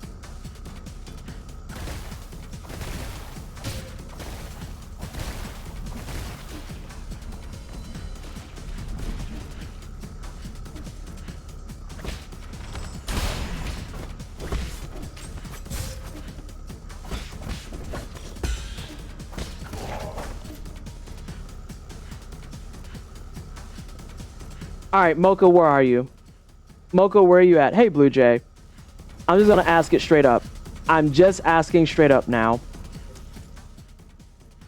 Alright, Mocha, where are you? Mocha, where are you at? Hey, Blue Jay. I'm just gonna ask it straight up. I'm just asking straight up now.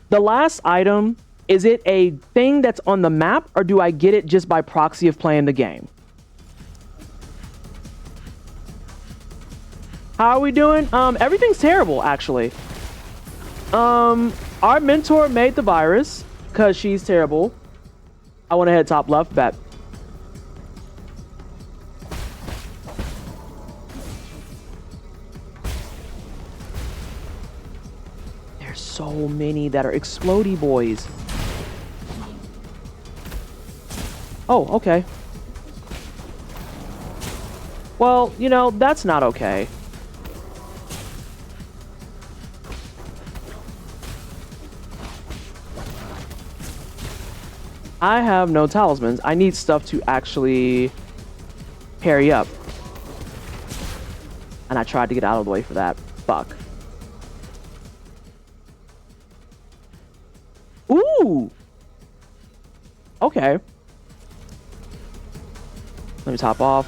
The last item, is it a thing that's on the map, or do I get it just by proxy of playing the game? How are we doing? Everything's terrible, actually. Our mentor made the virus, because she's terrible. I want to head top left, bet. So many that are explodey boys. Oh, okay. Well, you know, that's not okay. I have no talismans. I need stuff to actually parry up. And I tried to get out of the way for that. Fuck. Ooh! Okay. Let me top off.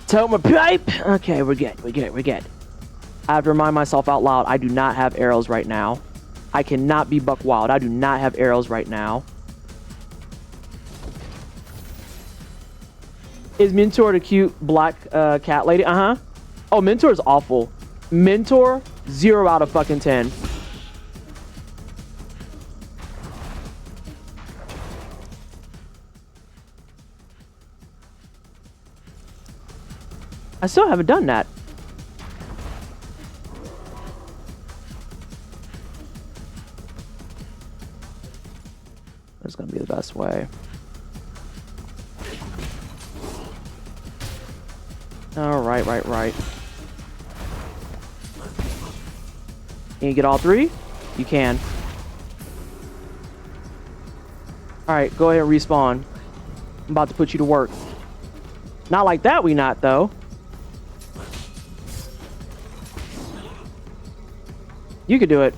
Tell my pipe! Okay, we're good. I have to remind myself out loud, I do not have arrows right now. I cannot be buck wild. I do not have arrows right now. Is Mentor the cute black cat lady? Uh-huh. Oh, Mentor is awful. Mentor, 0 out of fucking 10. I still haven't done that. this way. All right, right. Can you get all three? You can. All right, go ahead and respawn. I'm about to put you to work. Not like that, we not, though. You could do it.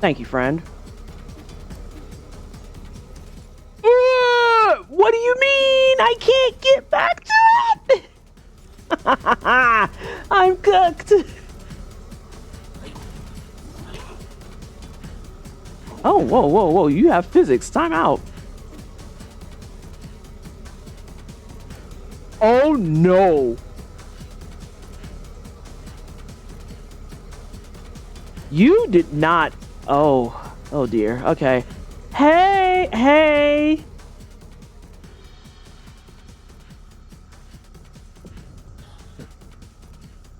Thank you, friend. What do you mean? I can't get back to it? I'm cooked. Oh, whoa. You have physics. Time out. Oh, no. You did not. Oh dear. Okay. Hey.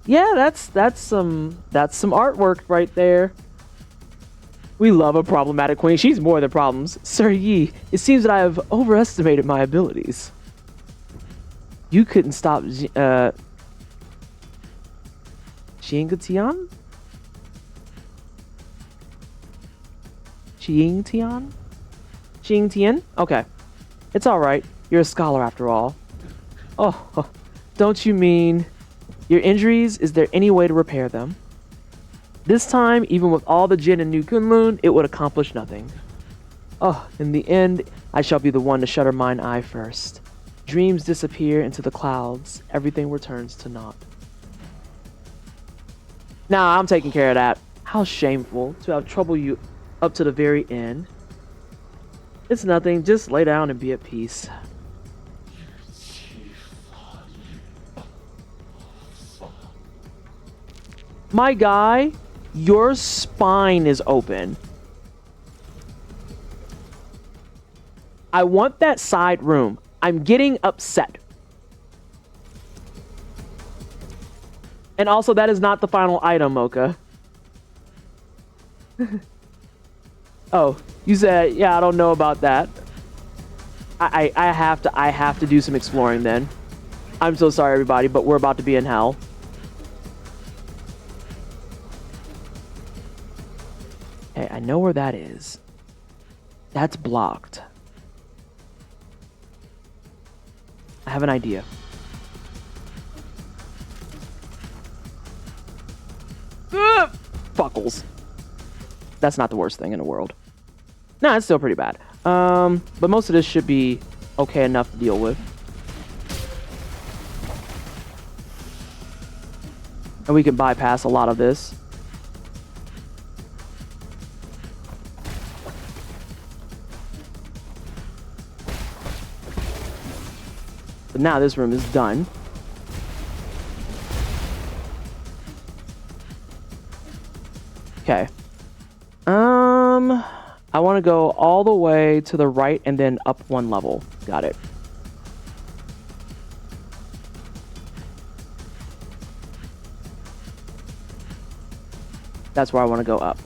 Yeah, that's some artwork right there. We love a problematic queen. She's more than problems. Sir Yi, it seems that I have overestimated my abilities. You couldn't stop Jingtian? Jingtian? Okay. It's alright. You're a scholar after all. Oh, don't you mean your injuries? Is there any way to repair them? This time, even with all the Jin and New Kunlun, it would accomplish nothing. Oh, in the end, I shall be the one to shutter mine eye first. Dreams disappear into the clouds. Everything returns to naught. Nah, I'm taking care of that. How shameful to have troubled you up to the very end. It's nothing. Just lay down and be at peace. My guy, your spine is open. I want that side room. I'm getting upset. And also, that is not the final item, Mocha. Oh, you said, yeah, I don't know about that. I have to do some exploring then. I'm so sorry, everybody, but we're about to be in hell. Hey, I know where that is. That's blocked. I have an idea. Fuckles. That's not the worst thing in the world. Nah, it's still pretty bad. But most of this should be okay enough to deal with. And we can bypass a lot of this. But now this room is done. Okay. I want to go all the way to the right and then up one level. Got it. That's where I want to go up.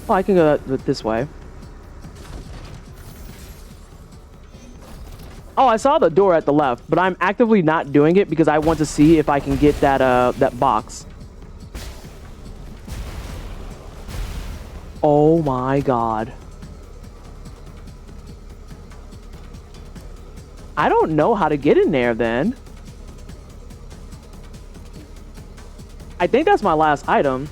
Well, I can go this way. Oh, I saw the door at the left, but I'm actively not doing it because I want to see if I can get that that box. Oh my god. I don't know how to get in there then. I think that's my last item.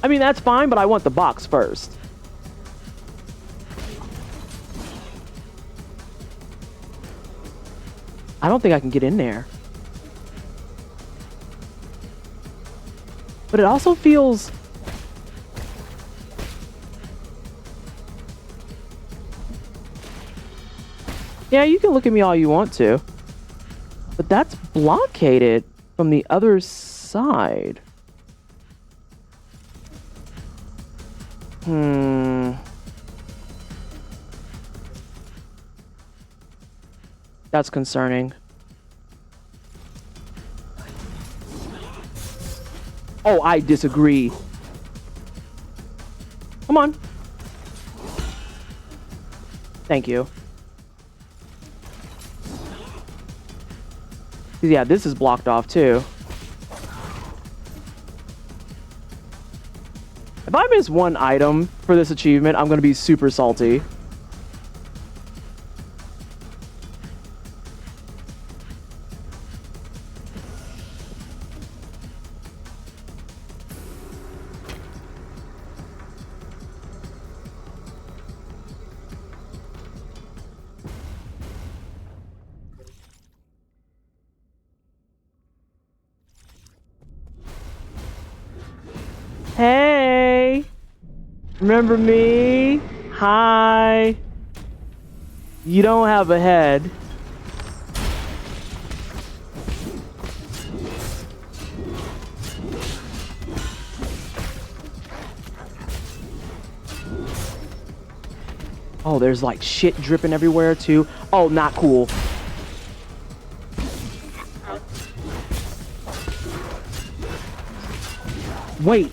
I mean, that's fine, but I want the box first. I don't think I can get in there. But it also feels... Yeah, you can look at me all you want to. But that's blockaded from the other side. That's concerning. Oh, I disagree. Come on. Thank you. Yeah, this is blocked off too. If I miss one item for this achievement, I'm gonna be super salty. Hey! Remember me? Hi! You don't have a head. Oh, there's like shit dripping everywhere too. Oh, not cool. Wait.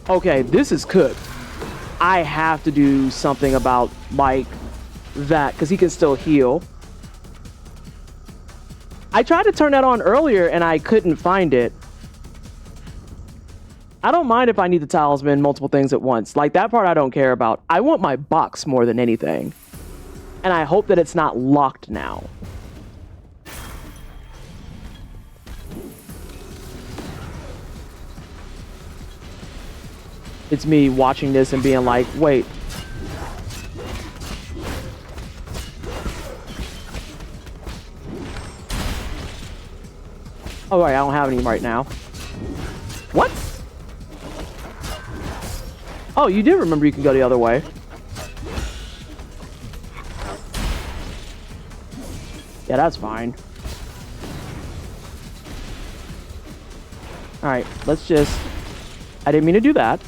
Okay, this is cooked. I have to do something about, like, that, because he can still heal. I tried to turn that on earlier, and I couldn't find it. I don't mind if I need the talisman multiple things at once. Like, that part I don't care about. I want my box more than anything. And I hope that it's not locked now. It's me watching this and being like, wait. Oh, right, I don't have any right now. What? Oh, you do remember you can go the other way. Yeah, that's fine. Alright, let's just... I didn't mean to do that.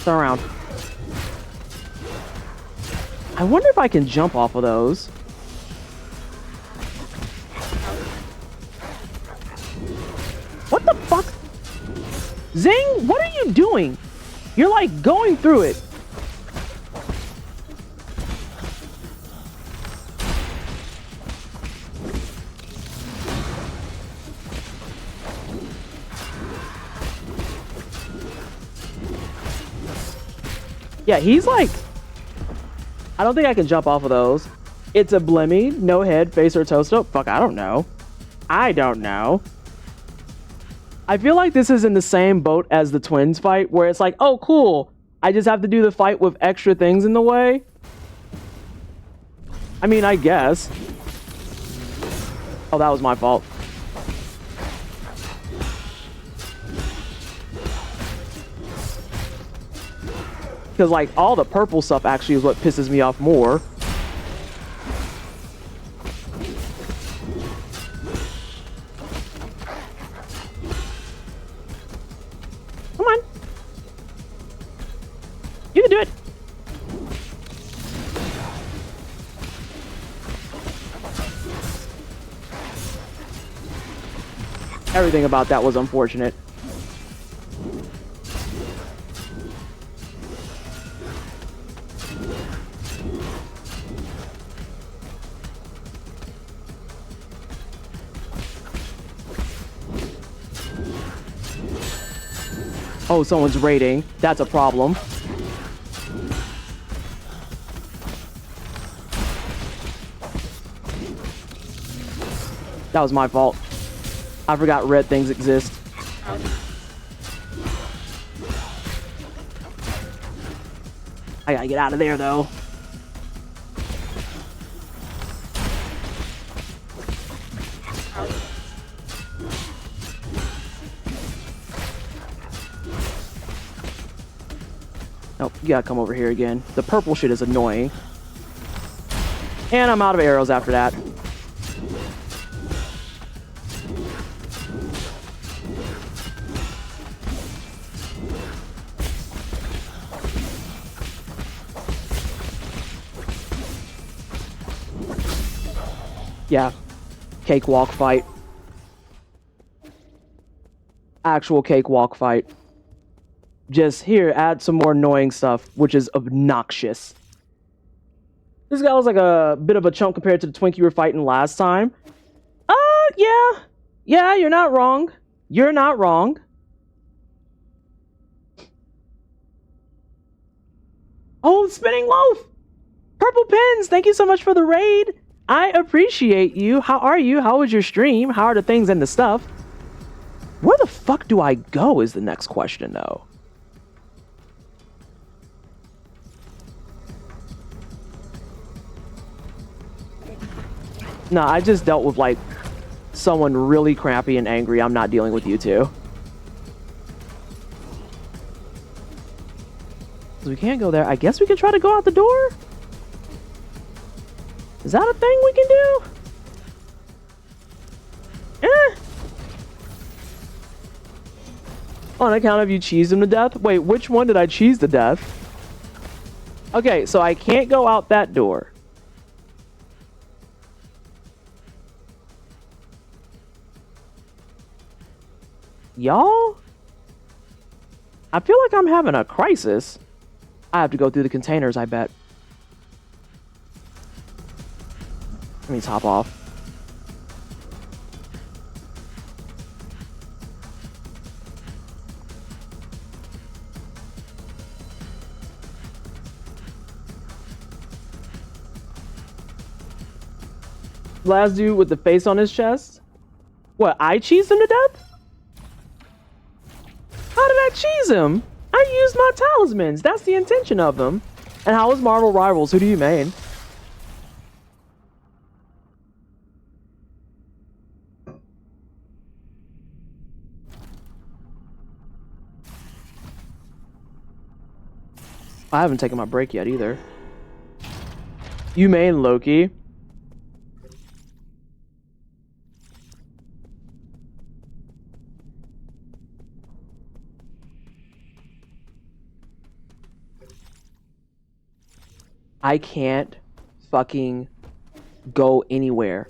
Turn around. I wonder if I can jump off of those. What the fuck? Zing, what are you doing? You're like going through it. Yeah, he's like... I don't think I can jump off of those. It's a blimmy, no head, face, or toaster. Fuck, I don't know. I don't know. I feel like this is in the same boat as the twins fight, where it's like, oh, cool. I just have to do the fight with extra things in the way. I mean, I guess. Oh, that was my fault. Because, like, all the purple stuff actually is what pisses me off more. Come on. You can do it. Everything about that was unfortunate. Oh, someone's raiding. That's a problem. That was my fault. I forgot red things exist. I gotta get out of there, though. Nope, you gotta come over here again. The purple shit is annoying. And I'm out of arrows after that. Yeah. Cakewalk fight. Actual cakewalk fight. Just here, add some more annoying stuff, which is obnoxious. This guy was like a bit of a chump compared to the twink you were fighting last time. Yeah. Yeah, you're not wrong. You're not wrong. Oh, spinning loaf! Purple pins, thank you so much for the raid. I appreciate you. How are you? How was your stream? How are the things and the stuff? Where the fuck do I go is the next question, though. Nah, I just dealt with, like, someone really crappy and angry. I'm not dealing with you two. So we can't go there. I guess we can try to go out the door? Is that a thing we can do? On account of you cheesed him to death? Wait, which one did I cheese to death? Okay, so I can't go out that door. Y'all? I feel like I'm having a crisis. I have to go through the containers, I bet. Let me top off. Last dude with the face on his chest? What, I cheesed him to death? How did I cheese him? I used my talismans. That's the intention of them. And how is Marvel Rivals? Who do you main? I haven't taken my break yet either. You main Loki. I can't fucking go anywhere.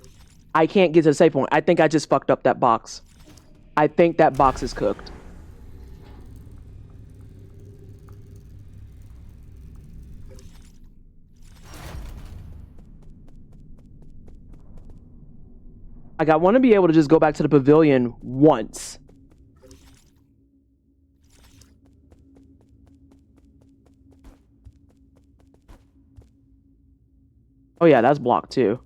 I can't get to the safe point. I think I just fucked up that box. I think that box is cooked. Like, I want to be able to just go back to the pavilion once. Oh yeah, that's blocked too.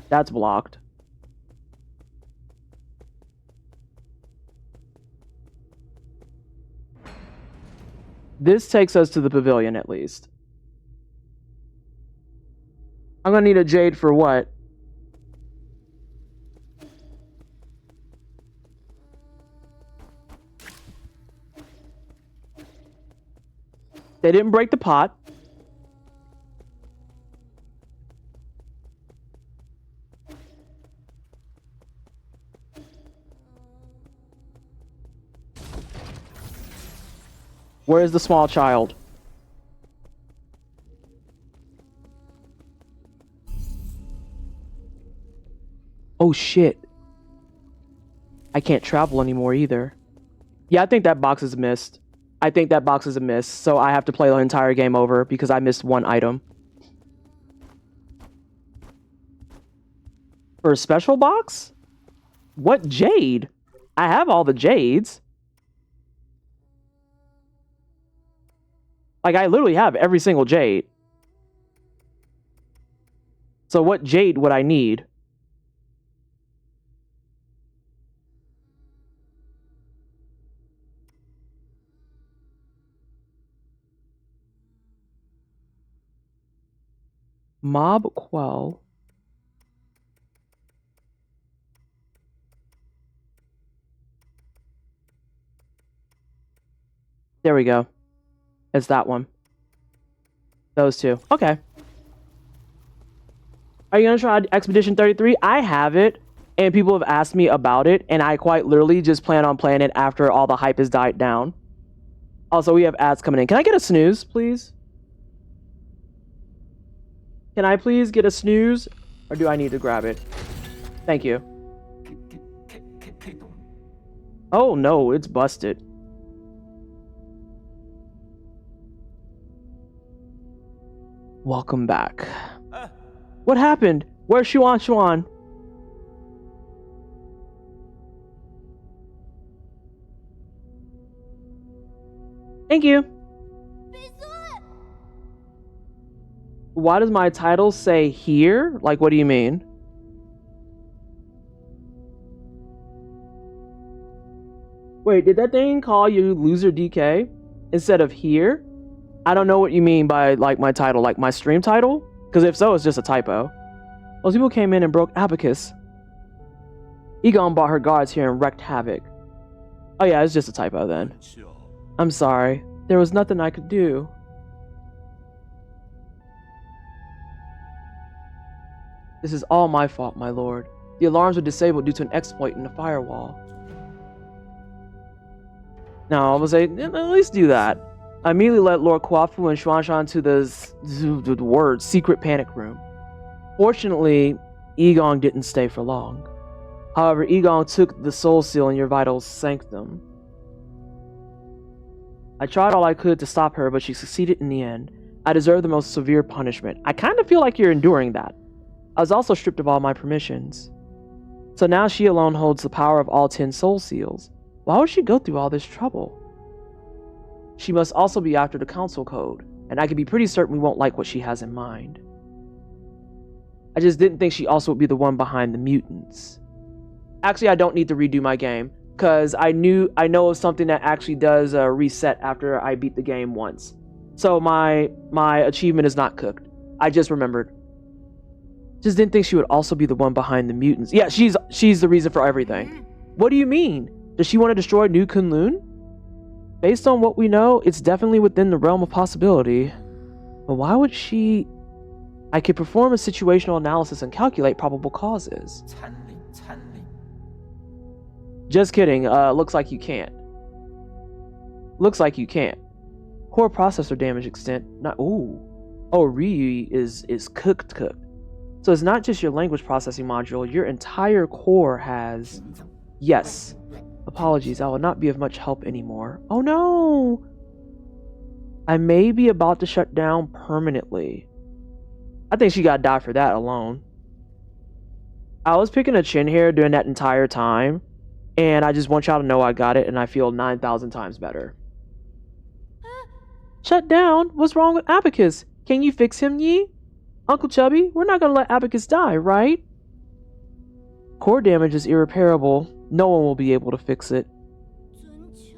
That's blocked. This takes us to the pavilion at least. I'm gonna need a jade for what? They didn't break the pot. Where is the small child? Oh shit. I can't travel anymore either. Yeah, I think that box is missed. I think that box is a miss, so I have to play the entire game over because I missed one item. For a special box? What jade? I have all the jades. Like, I literally have every single jade. So what jade would I need? Mob Quell. There we go. It's that one. Those two. Okay. Are you gonna try Expedition 33? I have it, and people have asked me about it, and I quite literally just plan on playing it after all the hype has died down. Also, we have ads coming in. Can I get a snooze, please? Can I please get a snooze? Or do I need to grab it? Thank you. Oh no, it's busted. Welcome back. What happened? Where's Xuan? Thank you. Why does my title say here? Like, what do you mean? Wait, did that thing call you loser DK instead of here? I don't know what you mean by, like, my title. Like, my stream title? Because if so, it's just a typo. Those people came in and broke Abacus. Egon brought her guards here and wreaked havoc. Oh yeah, it's just a typo then. I'm sorry. There was nothing I could do. This is all my fault, my lord. The alarms were disabled due to an exploit in the firewall. Now, I was say, at least do that. I immediately led Lord Kwafu and Xuanshan to the word secret panic room. Fortunately, Egon didn't stay for long. However, Egon took the soul seal in your vital sanctum. I tried all I could to stop her, but she succeeded in the end. I deserve the most severe punishment. I kind of feel like you're enduring that. I was also stripped of all my permissions. So now she alone holds the power of all 10 soul seals. Why would she go through all this trouble? She must also be after the council code, and I can be pretty certain we won't like what she has in mind. I just didn't think she also would be the one behind the mutants. Actually, I don't need to redo my game, because I know of something that actually does reset after I beat the game once. So my achievement is not cooked. I just remembered. Just didn't think she would also be the one behind the mutants. Yeah, she's the reason for everything. What do you mean? Does she want to destroy New Kunlun? Based on what we know, it's definitely within the realm of possibility. But why would she... I could perform a situational analysis and calculate probable causes. Just kidding, looks like you can't. Looks like you can't. Core processor damage extent, not... Ooh. Oh, Ryu is cooked. So it's not just your language processing module, your entire core has... Yes. Apologies, I will not be of much help anymore. Oh no! I may be about to shut down permanently. I think she gotta die for that alone. I was picking a chin hair during that entire time, and I just want y'all to know I got it, and I feel 9,000 times better. Shut down? What's wrong with Abacus? Can you fix him, Yi? Uncle Chubby, we're not gonna let Abacus die, right? Core damage is irreparable. No one will be able to fix it.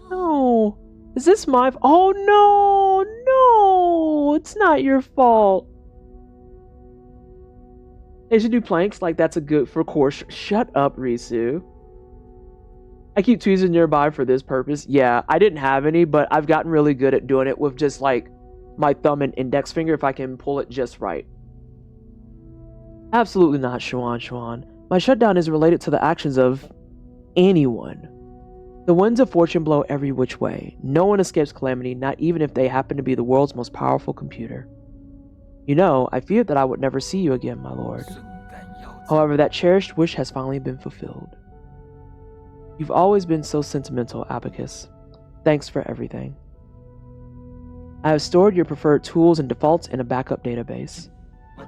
No. Is this my... Oh, no. It's not your fault. They should do planks like that's a good for core. Shut up, Risu. I keep tweezers nearby for this purpose. Yeah, I didn't have any, but I've gotten really good at doing it with just like my thumb and index finger if I can pull it just right. Absolutely not, Xuan. My shutdown is related to the actions of anyone. The winds of fortune blow every which way. No one escapes calamity, not even if they happen to be the world's most powerful computer. You know, I feared that I would never see you again, my lord. However, that cherished wish has finally been fulfilled. You've always been so sentimental, Abacus. Thanks for everything. I have stored your preferred tools and defaults in a backup database.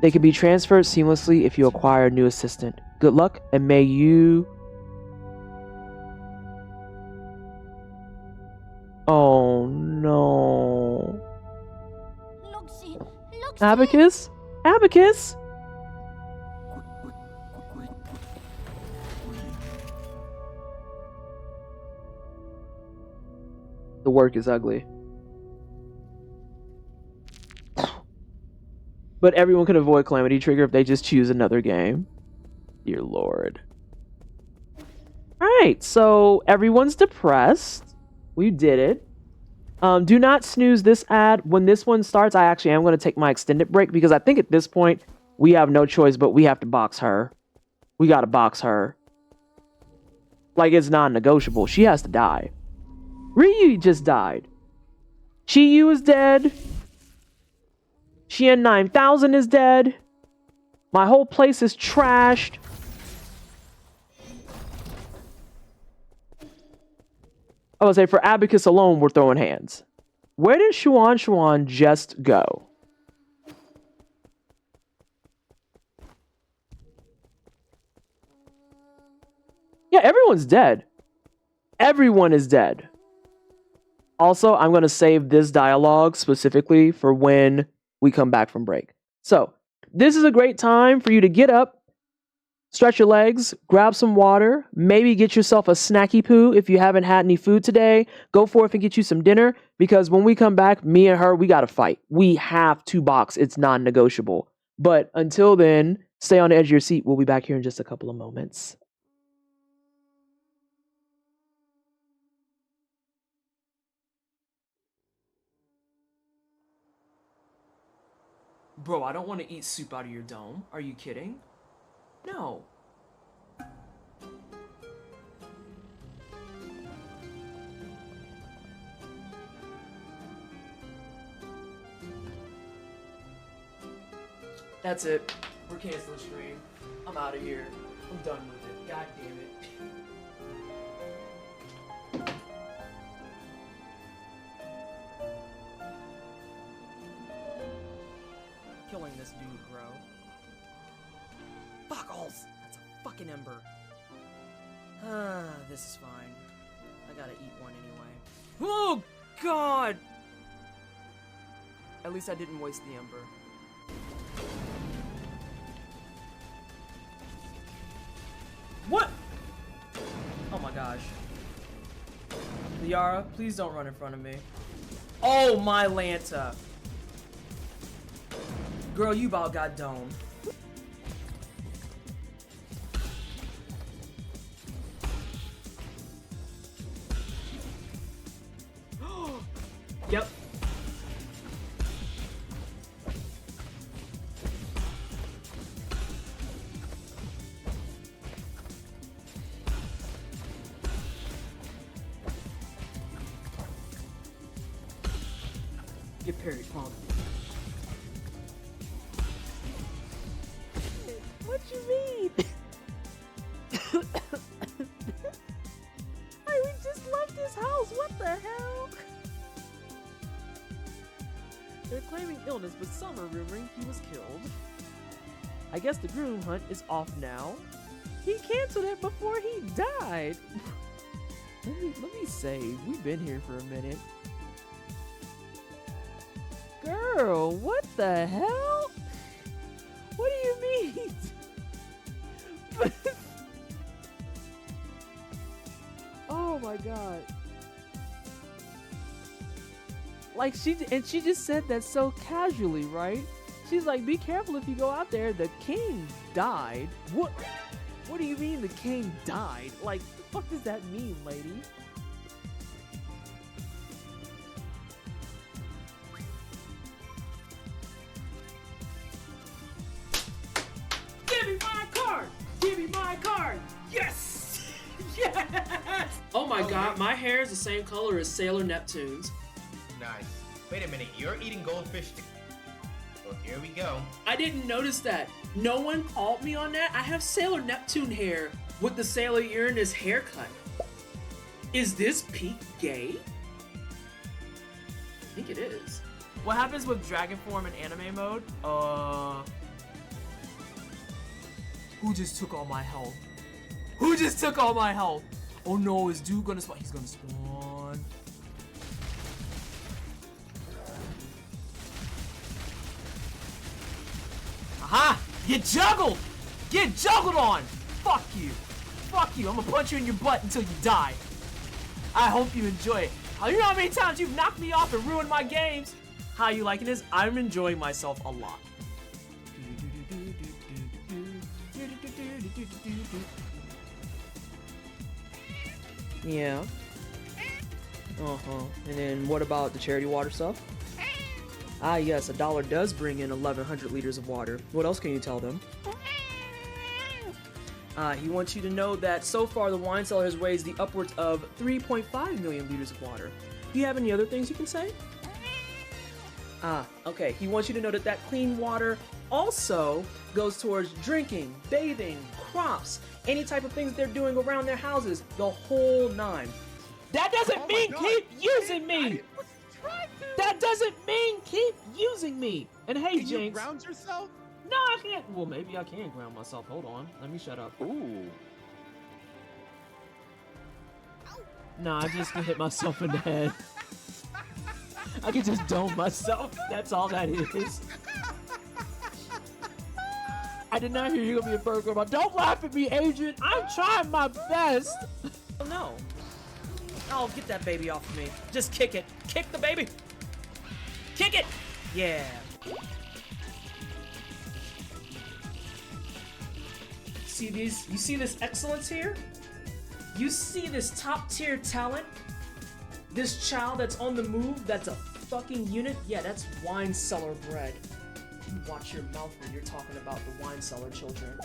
They can be transferred seamlessly if you acquire a new assistant. Good luck, and may you... Oh no. Abacus? Abacus? The work is ugly. But everyone can avoid Calamity Trigger if they just choose another game. Dear Lord. Alright, so everyone's depressed. We did it. Do not snooze this ad. When this one starts, I actually am going to take my extended break because I think at this point we have no choice, but we have to box her. We got to box her. Like, it's non-negotiable. She has to die. Ryu just died. Chiyu is dead. Shien 9000 is dead. My whole place is trashed. I would say for Abacus alone, we're throwing hands. Where did Shuan just go? Yeah, everyone's dead. Everyone is dead. Also, I'm going to save this dialogue specifically for when we come back from break. So, this is a great time for you to get up, stretch your legs, grab some water, maybe get yourself a snacky poo if you haven't had any food today. Go forth and get you some dinner because when we come back, me and her, we got to fight. We have to box. It's non-negotiable. But until then, stay on the edge of your seat. We'll be back here in just a couple of moments. Bro, I don't want to eat soup out of your dome. Are you kidding? No. That's it. We're canceling stream. I'm out of here. I'm done with it. God damn it. Killing this dude, bro. Fuck alls. That's a fucking ember. This is fine. I gotta eat one anyway. Oh, God! At least I didn't waste the ember. What? Oh my gosh. Liara, please don't run in front of me. Oh my Lanta. Girl, you about got domed. Yep. Get parried, punk. What you mean? Hey, we just left this house. What the hell? They're claiming illness, but some are rumoring he was killed. I guess the groom hunt is off now. He canceled it before he died. Let me save. We've been here for a minute. Girl, what the hell? What do you mean? Oh my god. Like she just said that so casually, right? She's like, be careful if you go out there. The king died. What do you mean the king died? Like, the fuck does that mean, lady? Give me my card! Give me my card! Yes! Yes! Oh my god, my hair is the same color as Sailor Neptune's. Nice. Wait a minute, you're eating goldfish. Well, here we go. I didn't notice that. No one called me on that. I have Sailor Neptune hair with the Sailor Uranus haircut. Is this peak gay? I think it is. What happens with dragon form in anime mode? Who just took all my health? Who just took all my health? Oh no, is dude gonna spawn? He's gonna spawn. Aha! Get juggled! Get juggled on! Fuck you! Fuck you! I'm gonna punch you in your butt until you die. I hope you enjoy it. You know how many times you've knocked me off and ruined my games? How you liking this? I'm enjoying myself a lot. Yeah. And then what about the charity water stuff? Ah, yes, $1 does bring in 1,100 liters of water. What else can you tell them? He wants you to know that so far the wine cellar has raised the upwards of 3.5 million liters of water. Do you have any other things you can say? Okay. He wants you to know that that clean water also goes towards drinking, bathing, crops, any type of things they're doing around their houses, the whole nine. That doesn't mean keep using me! That doesn't mean keep using me! And hey, Can Jinx. you ground yourself? No, I can't. Well, maybe I can ground myself. Hold on. Let me shut up. Ooh. Nah, I just hit myself in the head. I can just dome myself. That's all that is. I did not hear you gonna be a burglar, but don't laugh at me, Adrian. I'm trying my best. Oh no. Oh, get that baby off of me. Just kick it. Kick the baby. Kick it. Yeah. See these? You see this excellence here? You see this top tier talent? This child that's on the move, that's a fucking unit? Yeah, that's wine cellar bread. You watch your mouth when you're talking about the wine cellar children.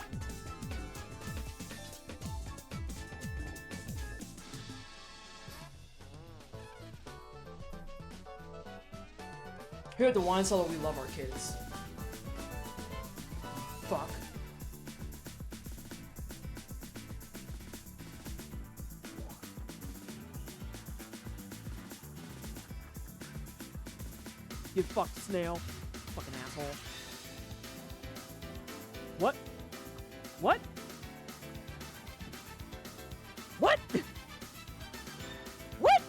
Here at the wine cellar, we love our kids. Fuck. You fucked snail. Fucking asshole. What? What? What? What?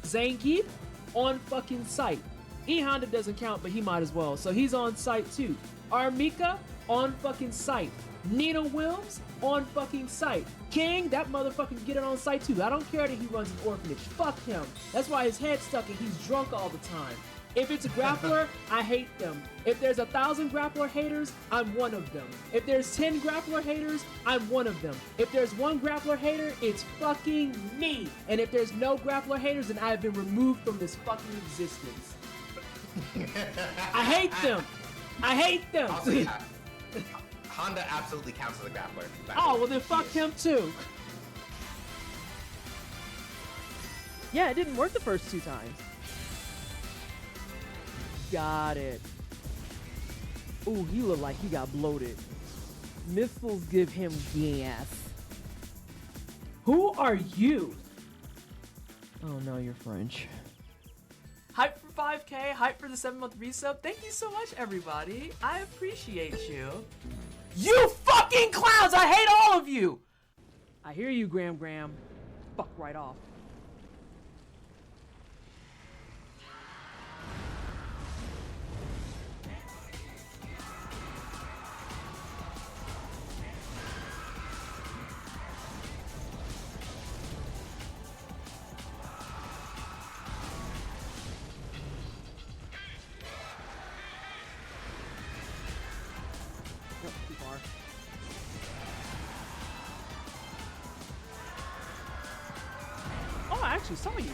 Zangief on fucking site. E Honda doesn't count, but he might as well. So he's on site too. Armika on fucking site. Nina Wilms on fucking site. King, that motherfucker can get it on site too. I don't care that he runs an orphanage. Fuck him. That's why his head's stuck and he's drunk all the time. If it's a grappler, I hate them. If there's 1,000 grappler haters, I'm one of them. If there's 10 grappler haters, I'm one of them. If there's one grappler hater, it's fucking me. And if there's no grappler haters, then I have been removed from this fucking existence. I hate them. I hate them. Also, yeah, Honda absolutely counts as a grappler. Oh, well then fuck him too. Yeah, it didn't work the first 2 times. Got it. Ooh, he looked like he got bloated. Missiles give him gas. Who are you? Oh no, you're French. Hype for 5K, hype for the 7-month resub. Thank you so much, everybody. I appreciate you. You fucking clowns! I hate all of you! I hear you, Graham. Fuck right off. Too far. Oh, I actually saw you.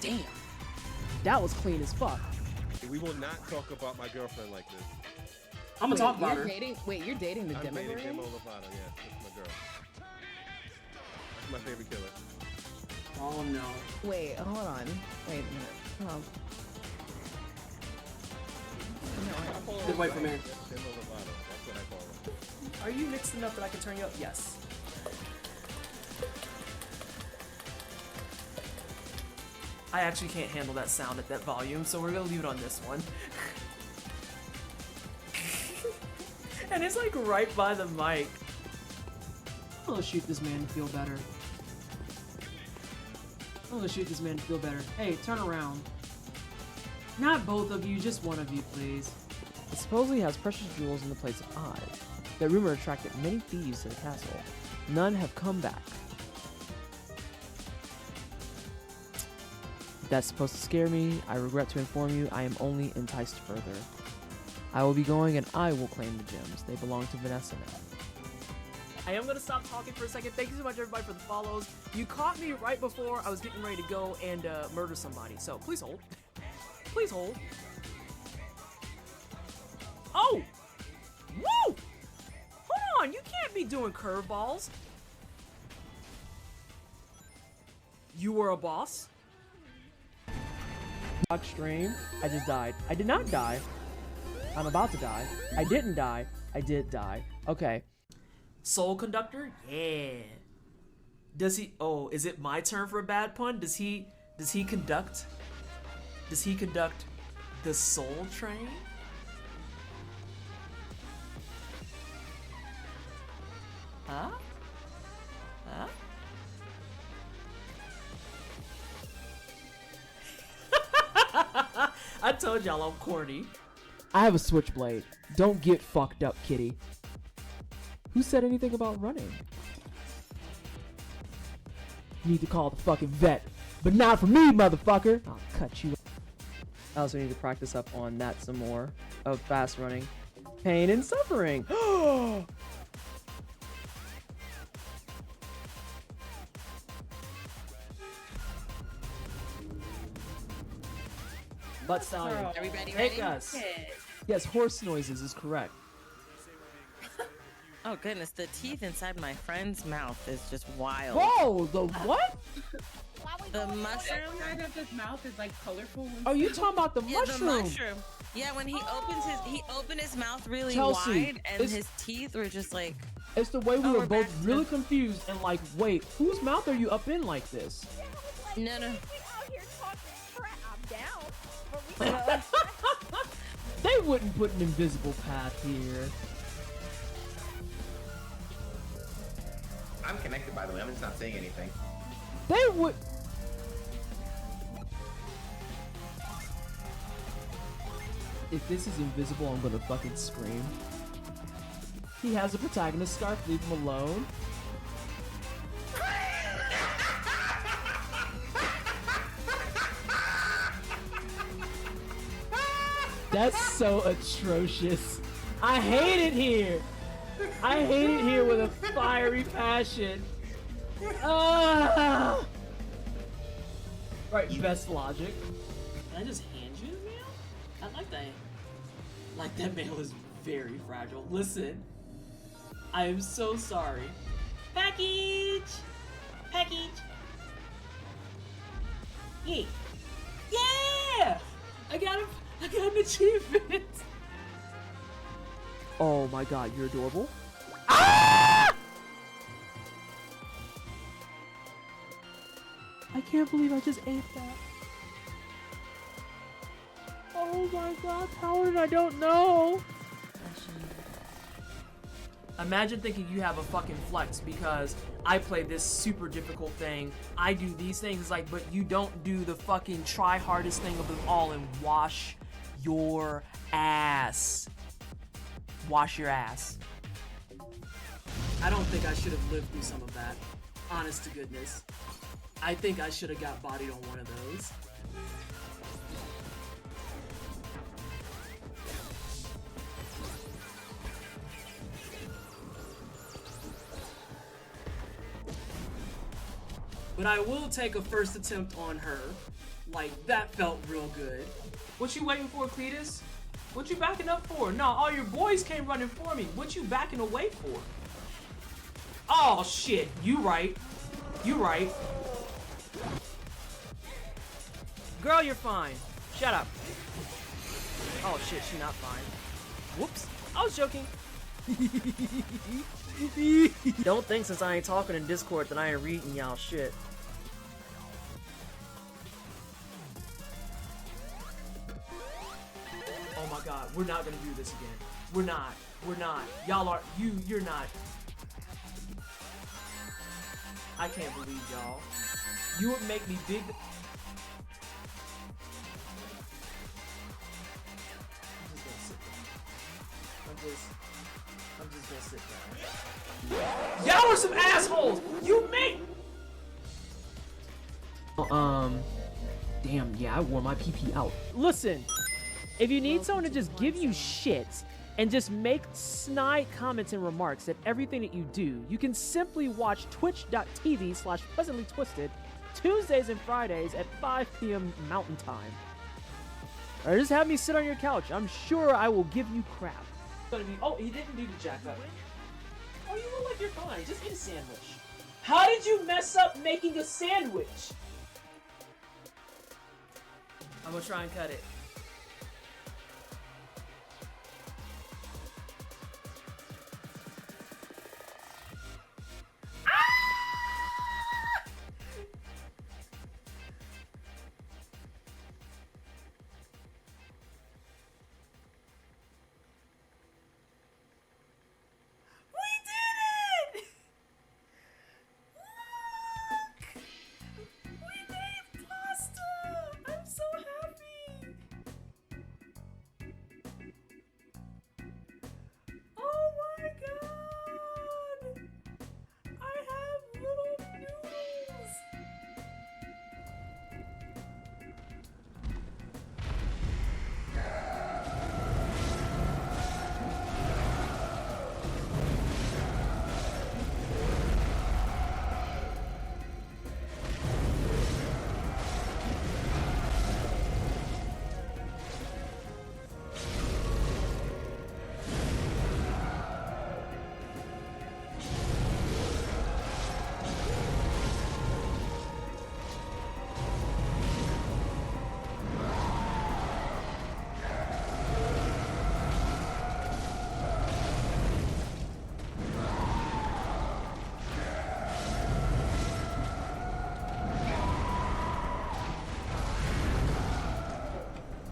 Damn. That was clean as fuck. We will not talk about my girlfriend like this. I'm gonna talk about You're her. dating? Wait, you're dating the I'm dating Demogorgon? Demo Lovato, yes, that's my girl. That's my favorite killer. Oh no. Wait, hold on. Wait a minute. Oh. I call her Just wait for me. Demo Lovato, that's what I call her. Are you mixed enough that I can turn you up? Yes. I actually can't handle that sound at that volume, so we're gonna leave it on this one. And it's like right by the mic. I'm gonna shoot this man to feel better. I'm gonna shoot this man to feel better. Hey, turn around. Not both of you, just one of you, please. It supposedly has precious jewels in the place of eyes. That rumor attracted many thieves to the castle. None have come back. If that's supposed to scare me, I regret to inform you I am only enticed further. I will be going and I will claim the gems. They belong to Vanessa now. I am going to stop talking for a second. Thank you so much, everybody, for the follows. You caught me right before I was getting ready to go and murder somebody. So please hold. Please hold. Oh! Woo! Hold on. You can't be doing curveballs. You were a boss? Stream. I just died. I did not die. I'm about to die. I didn't die. I did die. Okay. Soul Conductor? Yeah. Does he... Oh, is it my turn for a bad pun? Does he conduct... Does he conduct the Soul Train? Huh? Huh? I told y'all I'm corny. I have a switchblade. Don't get fucked up, kitty. Who said anything about running? You need to call the fucking vet. But not for me, motherfucker! I'll cut you. I also need to practice up on that some more. Of fast running. Pain and suffering. Butt stallion. Everybody Hey ready? guys. Yes, horse noises is correct. Oh goodness, the teeth inside my friend's mouth is just wild. Whoa, the what? The mushroom? Side of his mouth is like colorful. Oh, you talking about the Yeah, mushroom? the mushroom. Yeah, when he opened his mouth really Chelsea, wide and his teeth were just like. It's the way we Oh, were we're both back to- really confused and like, wait, whose mouth are you up in like this? No. We out here talking crap. I'm down. But we They wouldn't put an invisible path here. I'm connected, by the way. I'm just not saying anything. They would. If this is invisible, I'm gonna fucking scream. He has a protagonist scarf, leave him alone. That's so atrocious. I hate it here. I hate it here with a fiery passion. Ah! Right, best logic. Can I just hand you the mail? I like that. Like, that mail is very fragile. Listen, I am so sorry. Package! Package! Yeah! Yeah! I got an achievement! Oh my god, you're adorable. Ah! I can't believe I just ate that. Oh my god, Howard, I don't know. Imagine thinking you have a fucking flex because I play this super difficult thing. I do these things, like, but you don't do the fucking try hardest thing of them all and wash your ass. Wash your ass. I don't think I should have lived through some of that. Honest to goodness. I think I should have got bodied on one of those. But I will take a first attempt on her. Like, that felt real good. What you waiting for, Cletus? What you backing up for? No, all your boys came running for me. What you backing away for? Oh, shit. You right. You right. Girl, you're fine. Shut up. Oh, shit. She's not fine. Whoops. I was joking. Don't think since I ain't talking in Discord that I ain't reading y'all shit. Oh my god, we're not gonna do this again. We're not. We're not. Y'all are. You're not. I can't believe y'all. You would make me dig. I'm just gonna sit down. Y'all are some assholes! You make. Damn, yeah, I wore my PP out. Listen, if you need someone to just give you shit and just make snide comments and remarks at everything that you do, you can simply watch twitch.tv/pleasantlytwisted Tuesdays and Fridays at 5 p.m. Mountain Time. Or just have me sit on your couch. I'm sure I will give you crap. Oh, he didn't do the jack up. Oh, you look like you're fine. Just eat a sandwich. How did you mess up making a sandwich? I'm gonna try and cut it.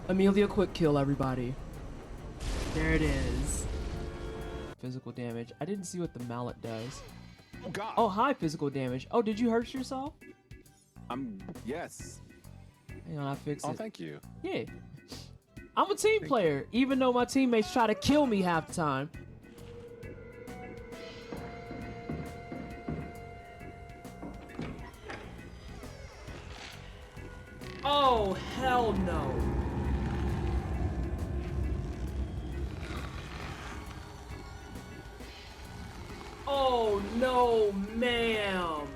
Amelia quick kill, everybody. There it is. Physical damage. I didn't see what the mallet does. Oh God. Oh, hi, physical damage. Oh, did you hurt yourself? Yes. Hang on, I fixed it. Oh, thank you. Yeah. I'm a team player, even though my teammates try to kill me half the time. Oh, hell no. Oh, no, ma'am.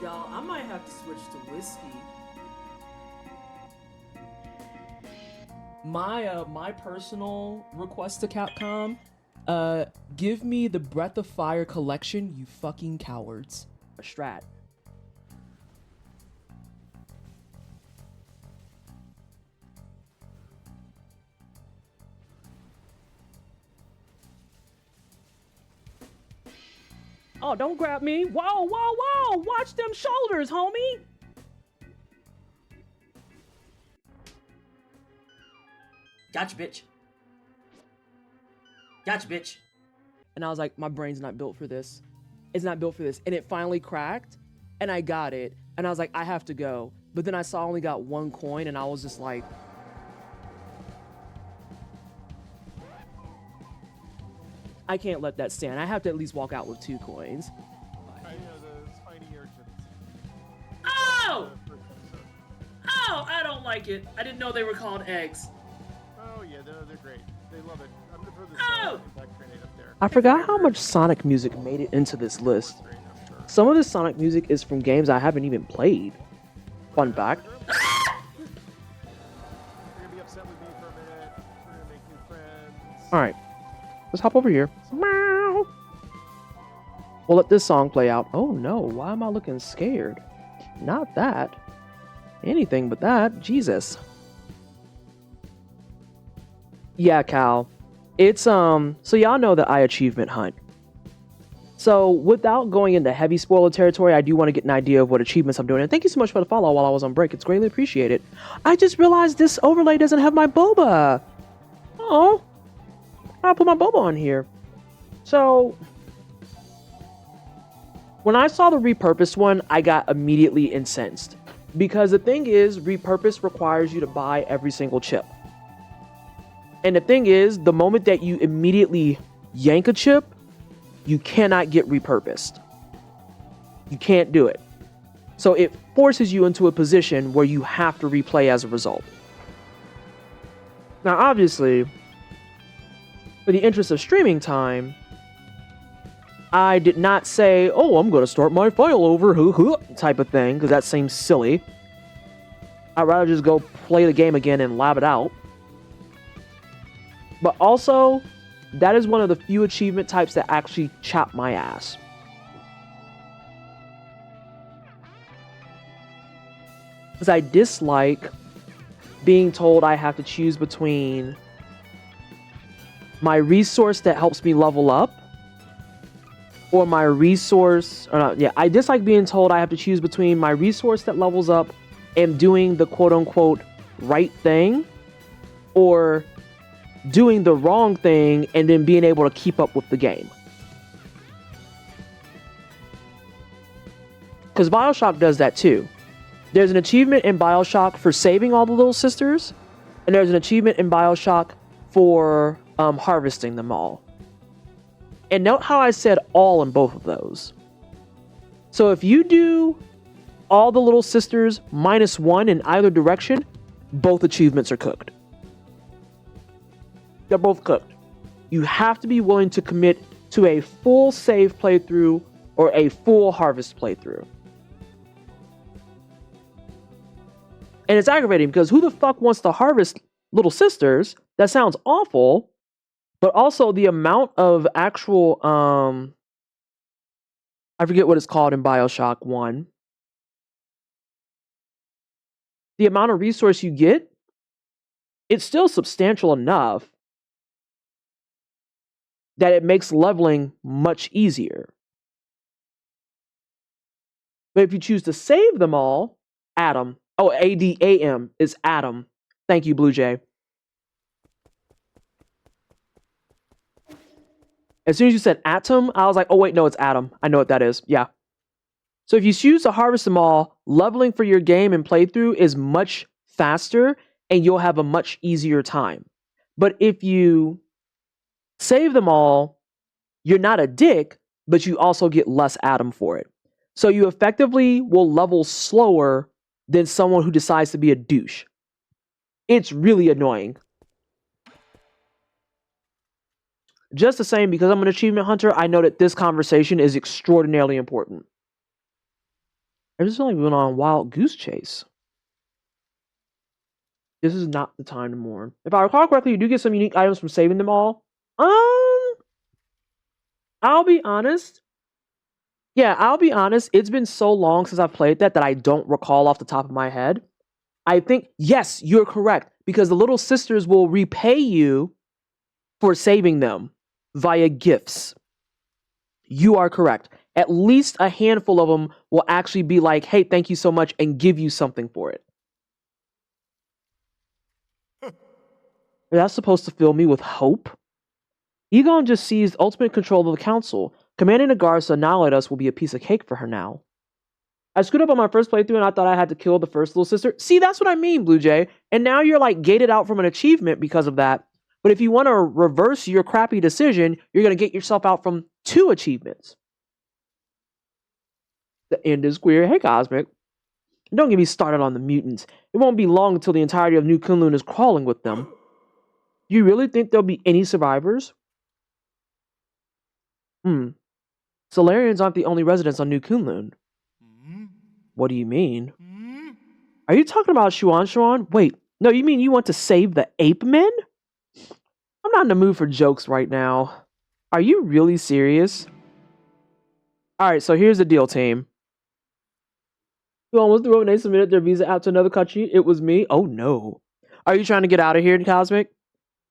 Y'all, I might have to switch to whiskey. My personal request to Capcom, give me the Breath of Fire collection, you fucking cowards. A strat. Oh, don't grab me. Whoa, whoa, whoa. Watch them shoulders, homie. Gotcha, bitch. Gotcha, bitch. And I was like, my brain's not built for this. It's not built for this. And it finally cracked, and I got it. And I was like, I have to go. But then I saw I only got 1 coin, and I was just like, I can't let that stand. I have to at least walk out with 2 coins. I know the spiny urchins. Oh! Oh, I don't like it. I didn't know they were called eggs. Oh yeah, they're great. They love it. I'm gonna throw this back grenade up there. I forgot how much Sonic music made it into this list. Some of this Sonic music is from games I haven't even played. Fun fact. You're gonna be upset with me for a minute. We're gonna make new friends. Alright. Let's hop over here. Meow. We'll let this song play out. Oh no, why am I looking scared? Not that. Anything but that. Jesus. Yeah, Cal. It's, so y'all know that I achievement hunt. So without going into heavy spoiler territory, I do want to get an idea of what achievements I'm doing. And thank you so much for the follow while I was on break. It's greatly appreciated. I just realized this overlay doesn't have my boba. Oh, I'll put my boba on here. So when I saw the repurposed one, I got immediately incensed. Because the thing is, repurpose requires you to buy every single chip. And the thing is, the moment that you immediately yank a chip, you cannot get repurposed. You can't do it. So it forces you into a position where you have to replay as a result. Now, obviously, for the interest of streaming time, I did not say, oh, I'm going to start my file over, type of thing, because that seems silly. I'd rather just go play the game again and lab it out. But also, that is one of the few achievement types that actually chop my ass. Because I dislike being told I have to choose between my resource that helps me level up or my resource, I dislike being told I have to choose between my resource that levels up and doing the quote-unquote right thing, or doing the wrong thing and then being able to keep up with the game. Because Bioshock does that too. There's an achievement in Bioshock for saving all the little sisters, and there's an achievement in Bioshock for harvesting them all. And note how I said all in both of those. So if you do all the little sisters -1 in either direction, both achievements are cooked. They're both cooked. You have to be willing to commit to a full save playthrough or a full harvest playthrough. And it's aggravating because who the fuck wants to harvest little sisters? That sounds awful. But also the amount of actual, I forget what it's called in Bioshock 1. The amount of resource you get, it's still substantial enough that it makes leveling much easier. But if you choose to save them all, Adam. Oh, ADAM is Adam. Thank you, Blue Jay. As soon as you said Atom, I was like, oh wait, no, it's Adam. I know what that is. Yeah. So if you choose to harvest them all, leveling for your game and playthrough is much faster and you'll have a much easier time. But if you save them all, you're not a dick, but you also get less Atom for it. So you effectively will level slower than someone who decides to be a douche. It's really annoying. Just the same, because I'm an achievement hunter, I know that this conversation is extraordinarily important. I just feel like we went on a wild goose chase. This is not the time to mourn. If I recall correctly, you do get some unique items from saving them all. I'll be honest. Yeah, I'll be honest. It's been so long since I've played that I don't recall off the top of my head. I think, yes, you're correct. Because the little sisters will repay you for saving them via gifts. You are correct. At least a handful of them will actually be like, hey, thank you so much, and give you something for it. That's supposed to fill me with hope. Egon just seized ultimate control of the council. Commanding the guards to annihilate us will be a piece of cake for her now. I screwed up on my first playthrough and I thought I had to kill the first little sister. See, that's what I mean, Blue Jay. And now you're like gated out from an achievement because of that. But if you want to reverse your crappy decision, you're going to get yourself out from 2 achievements. The end is queer. Hey, Cosmic. Don't get me started on the mutants. It won't be long until the entirety of New Kunlun is crawling with them. You really think there'll be any survivors? Solarians aren't the only residents on New Kunlun. What do you mean? Are you talking about Shuan? Wait, no, you mean you want to save the ape men? I'm not in the mood for jokes right now. Are you really serious? Alright, so here's the deal, team. Who almost threw up and they submitted their visa out to another country? It was me? Oh no. Are you trying to get out of here, Cosmic?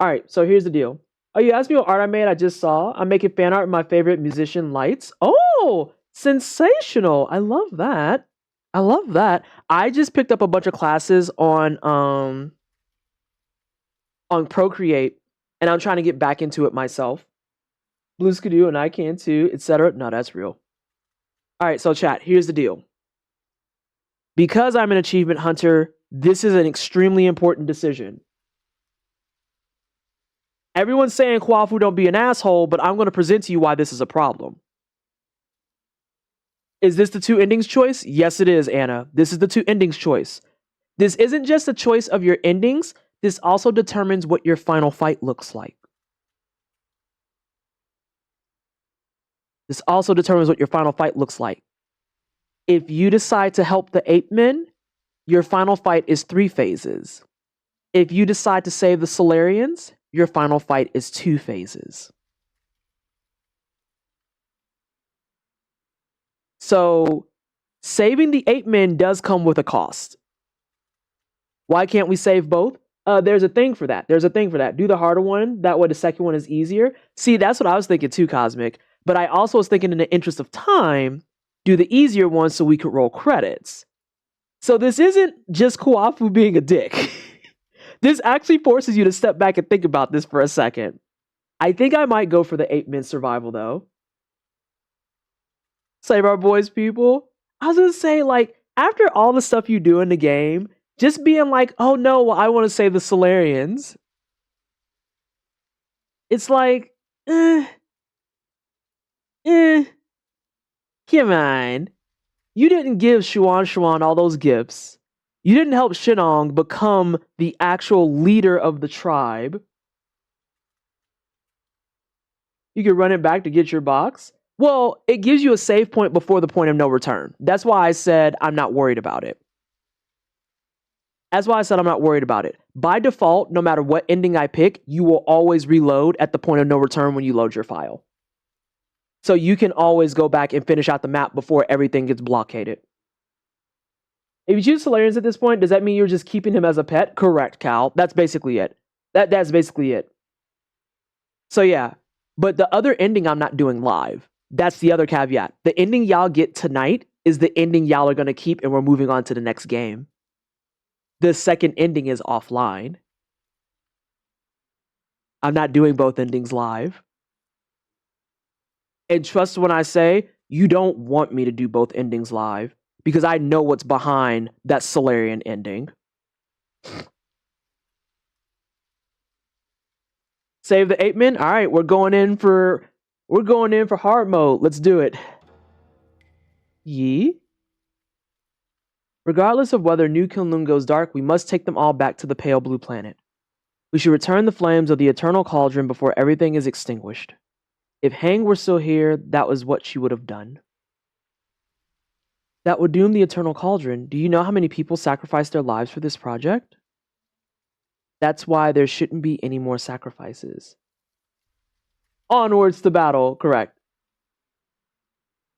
Alright, so here's the deal. Oh, you asked me what art I made? I just saw. I'm making fan art of my favorite musician, Lights. Oh, sensational. I love that. I love that. I just picked up a bunch of classes on Procreate, and I'm trying to get back into it myself. Blue Skidoo and I can too, etc. No, that's real. All right, so chat, here's the deal. Because I'm an achievement hunter, this is an extremely important decision. Everyone's saying Kwafu don't be an asshole, but I'm going to present to you why this is a problem. Is this the two endings choice? Yes, it is, Anna. This is the two endings choice. This isn't just a choice of your endings. This also determines what your final fight looks like. This also determines what your final fight looks like. If you decide to help the ape men, your final fight is 3 phases. If you decide to save the Solarians, your final fight is 2 phases. So, saving the ape men does come with a cost. Why can't we save both? There's a thing for that. Do the harder one. That way the second one is easier. See, that's what I was thinking too, Cosmic. But I also was thinking in the interest of time, do the easier one so we could roll credits. So this isn't just Kwafu being a dick. This actually forces you to step back and think about this for a second. I think I might go for the 8-min survival though. Save our boys, people. I was gonna say, like, after all the stuff you do in the game, just being like, oh no, well, I want to save the Solarians. It's like, come on. You didn't give Shuan all those gifts. You didn't help Shinong become the actual leader of the tribe. You could run it back to get your box. Well, it gives you a save point before the point of no return. That's why I said I'm not worried about it. By default, no matter what ending I pick, you will always reload at the point of no return when you load your file. So you can always go back and finish out the map before everything gets blockaded. If you choose Solarians at this point, does that mean you're just keeping him as a pet? Correct, Cal. That's basically it. That's basically it. So yeah, but the other ending I'm not doing live. That's the other caveat. The ending y'all get tonight is the ending y'all are going to keep, and we're moving on to the next game. The second ending is offline. I'm not doing both endings live. And trust when I say, you don't want me to do both endings live, because I know what's behind that Solarian ending. Save the 8-min? Alright, we're going in for hard mode. Let's do it. Yee? Regardless of whether New Kunlun goes dark, we must take them all back to the pale blue planet. We should return the flames of the eternal cauldron before everything is extinguished. If Hang were still here, that was what she would have done. That would doom the eternal cauldron. Do you know how many people sacrificed their lives for this project? That's why there shouldn't be any more sacrifices. Onwards to battle, correct.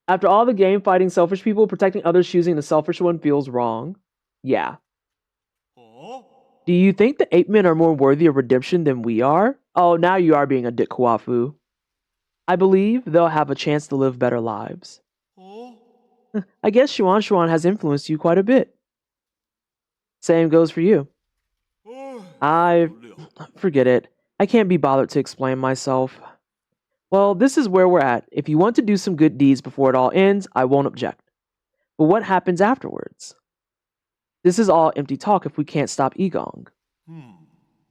After all the game fighting selfish people, protecting others choosing the selfish one feels wrong. Yeah. Do you think the 8-men are more worthy of redemption than we are? Oh, now you are being a dick, Kwafu. I believe they'll have a chance to live better lives. I guess Shuan has influenced you quite a bit. Same goes for you. Forget it. I can't be bothered to explain myself. Well, this is where we're at. If you want to do some good deeds before it all ends, I won't object. But what happens afterwards? This is all empty talk if we can't stop Egong.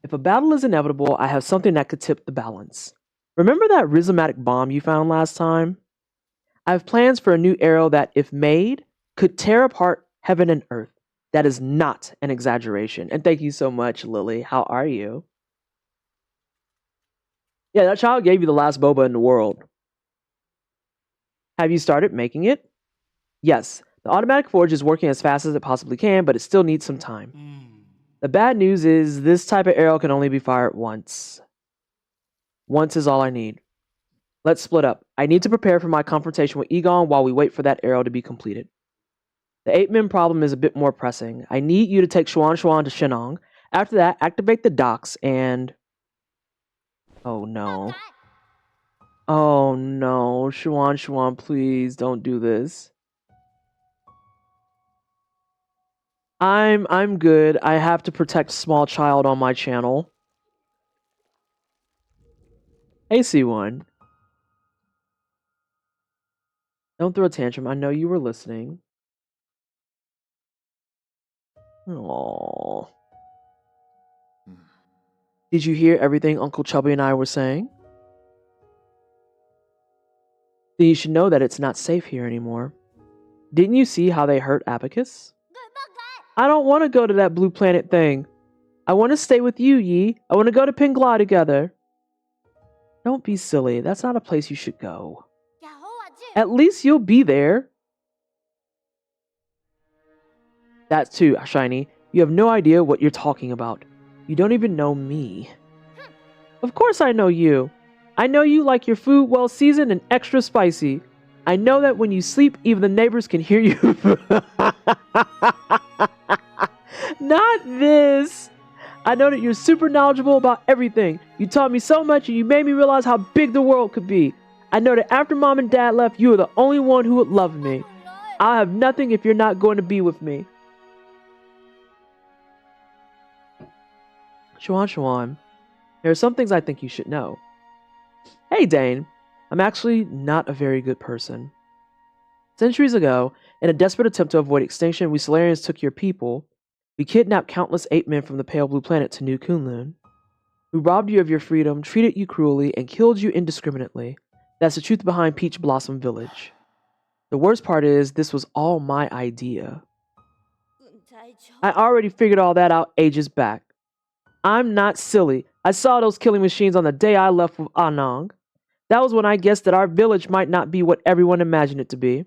If a battle is inevitable, I have something that could tip the balance. Remember that rhizomatic bomb you found last time? I have plans for a new arrow that, if made, could tear apart heaven and earth. That is not an exaggeration. And thank you so much, Lily. How are you? Yeah, that child gave you the last boba in the world. Have you started making it? Yes. The automatic forge is working as fast as it possibly can, but it still needs some time. The bad news is this type of arrow can only be fired once. Once is all I need. Let's split up. I need to prepare for my confrontation with Egon while we wait for that arrow to be completed. The 8-men problem is a bit more pressing. I need you to take Shuan to Shinong. After that, activate the docks and... Oh no. Oh no. Shawan, please don't do this. I'm good. I have to protect small child on my channel. Hey C1. Don't throw a tantrum. I know you were listening. Aww. Did you hear everything Uncle Chubby and I were saying? Then you should know that it's not safe here anymore. Didn't you see how they hurt Abacus? I don't want to go to that blue planet thing. I want to stay with you, Yi. I want to go to Pingla together. Don't be silly. That's not a place you should go. At least you'll be there. That too, Shiny. You have no idea what you're talking about. You don't even know me. Of course I know you. I know you like your food well seasoned and extra spicy. I know that when you sleep, even the neighbors can hear you. Not this. I know that you're super knowledgeable about everything. You taught me so much and you made me realize how big the world could be. I know that after Mom and Dad left, you were the only one who would love me. I'll have nothing if you're not going to be with me. Shawan, there are some things I think you should know. Hey Dane, I'm actually not a very good person. Centuries ago, in a desperate attempt to avoid extinction, we Solarians took your people. We kidnapped countless ape men from the pale blue planet to New Kunlun. We robbed you of your freedom, treated you cruelly, and killed you indiscriminately. That's the truth behind Peach Blossom Village. The worst part is, this was all my idea. I already figured all that out ages back. I'm not silly. I saw those killing machines on the day I left with Anang. That was when I guessed that our village might not be what everyone imagined it to be.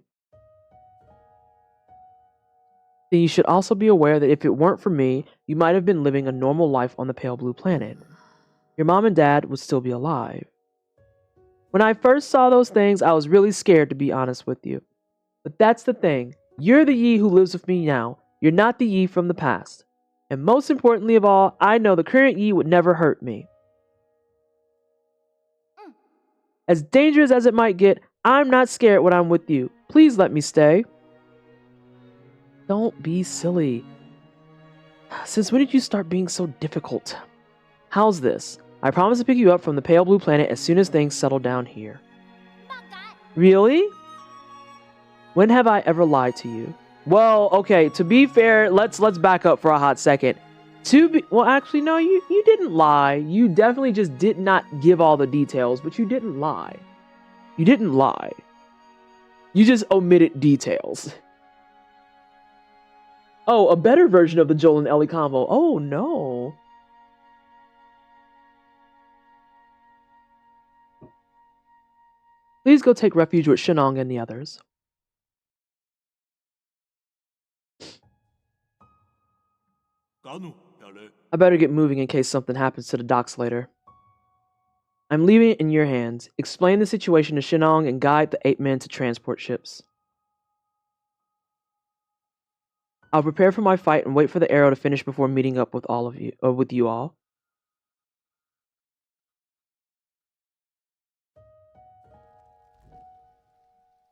Then you should also be aware that if it weren't for me, you might have been living a normal life on the pale blue planet. Your mom and dad would still be alive. When I first saw those things, I was really scared, to be honest with you. But that's the thing. You're the Yi who lives with me now. You're not the Yi from the past. And most importantly of all, I know the current Yi would never hurt me. As dangerous as it might get, I'm not scared when I'm with you. Please let me stay. Don't be silly. Since when did you start being so difficult? How's this? I promise to pick you up from the pale blue planet as soon as things settle down here. Really? When have I ever lied to you? Well, okay, to be fair, let's back up for a hot second. Well, actually, no, you didn't lie. You definitely just did not give all the details, but you didn't lie. You didn't lie. You just omitted details. Oh, a better version of the Joel and Ellie convo. Oh, no. Please go take refuge with Shinong and the others. I better get moving in case something happens to the docks later. I'm leaving it in your hands. Explain the situation to Shinong and guide the 8 men to transport ships. I'll prepare for my fight and wait for the arrow to finish before meeting up with all of you, or with you all.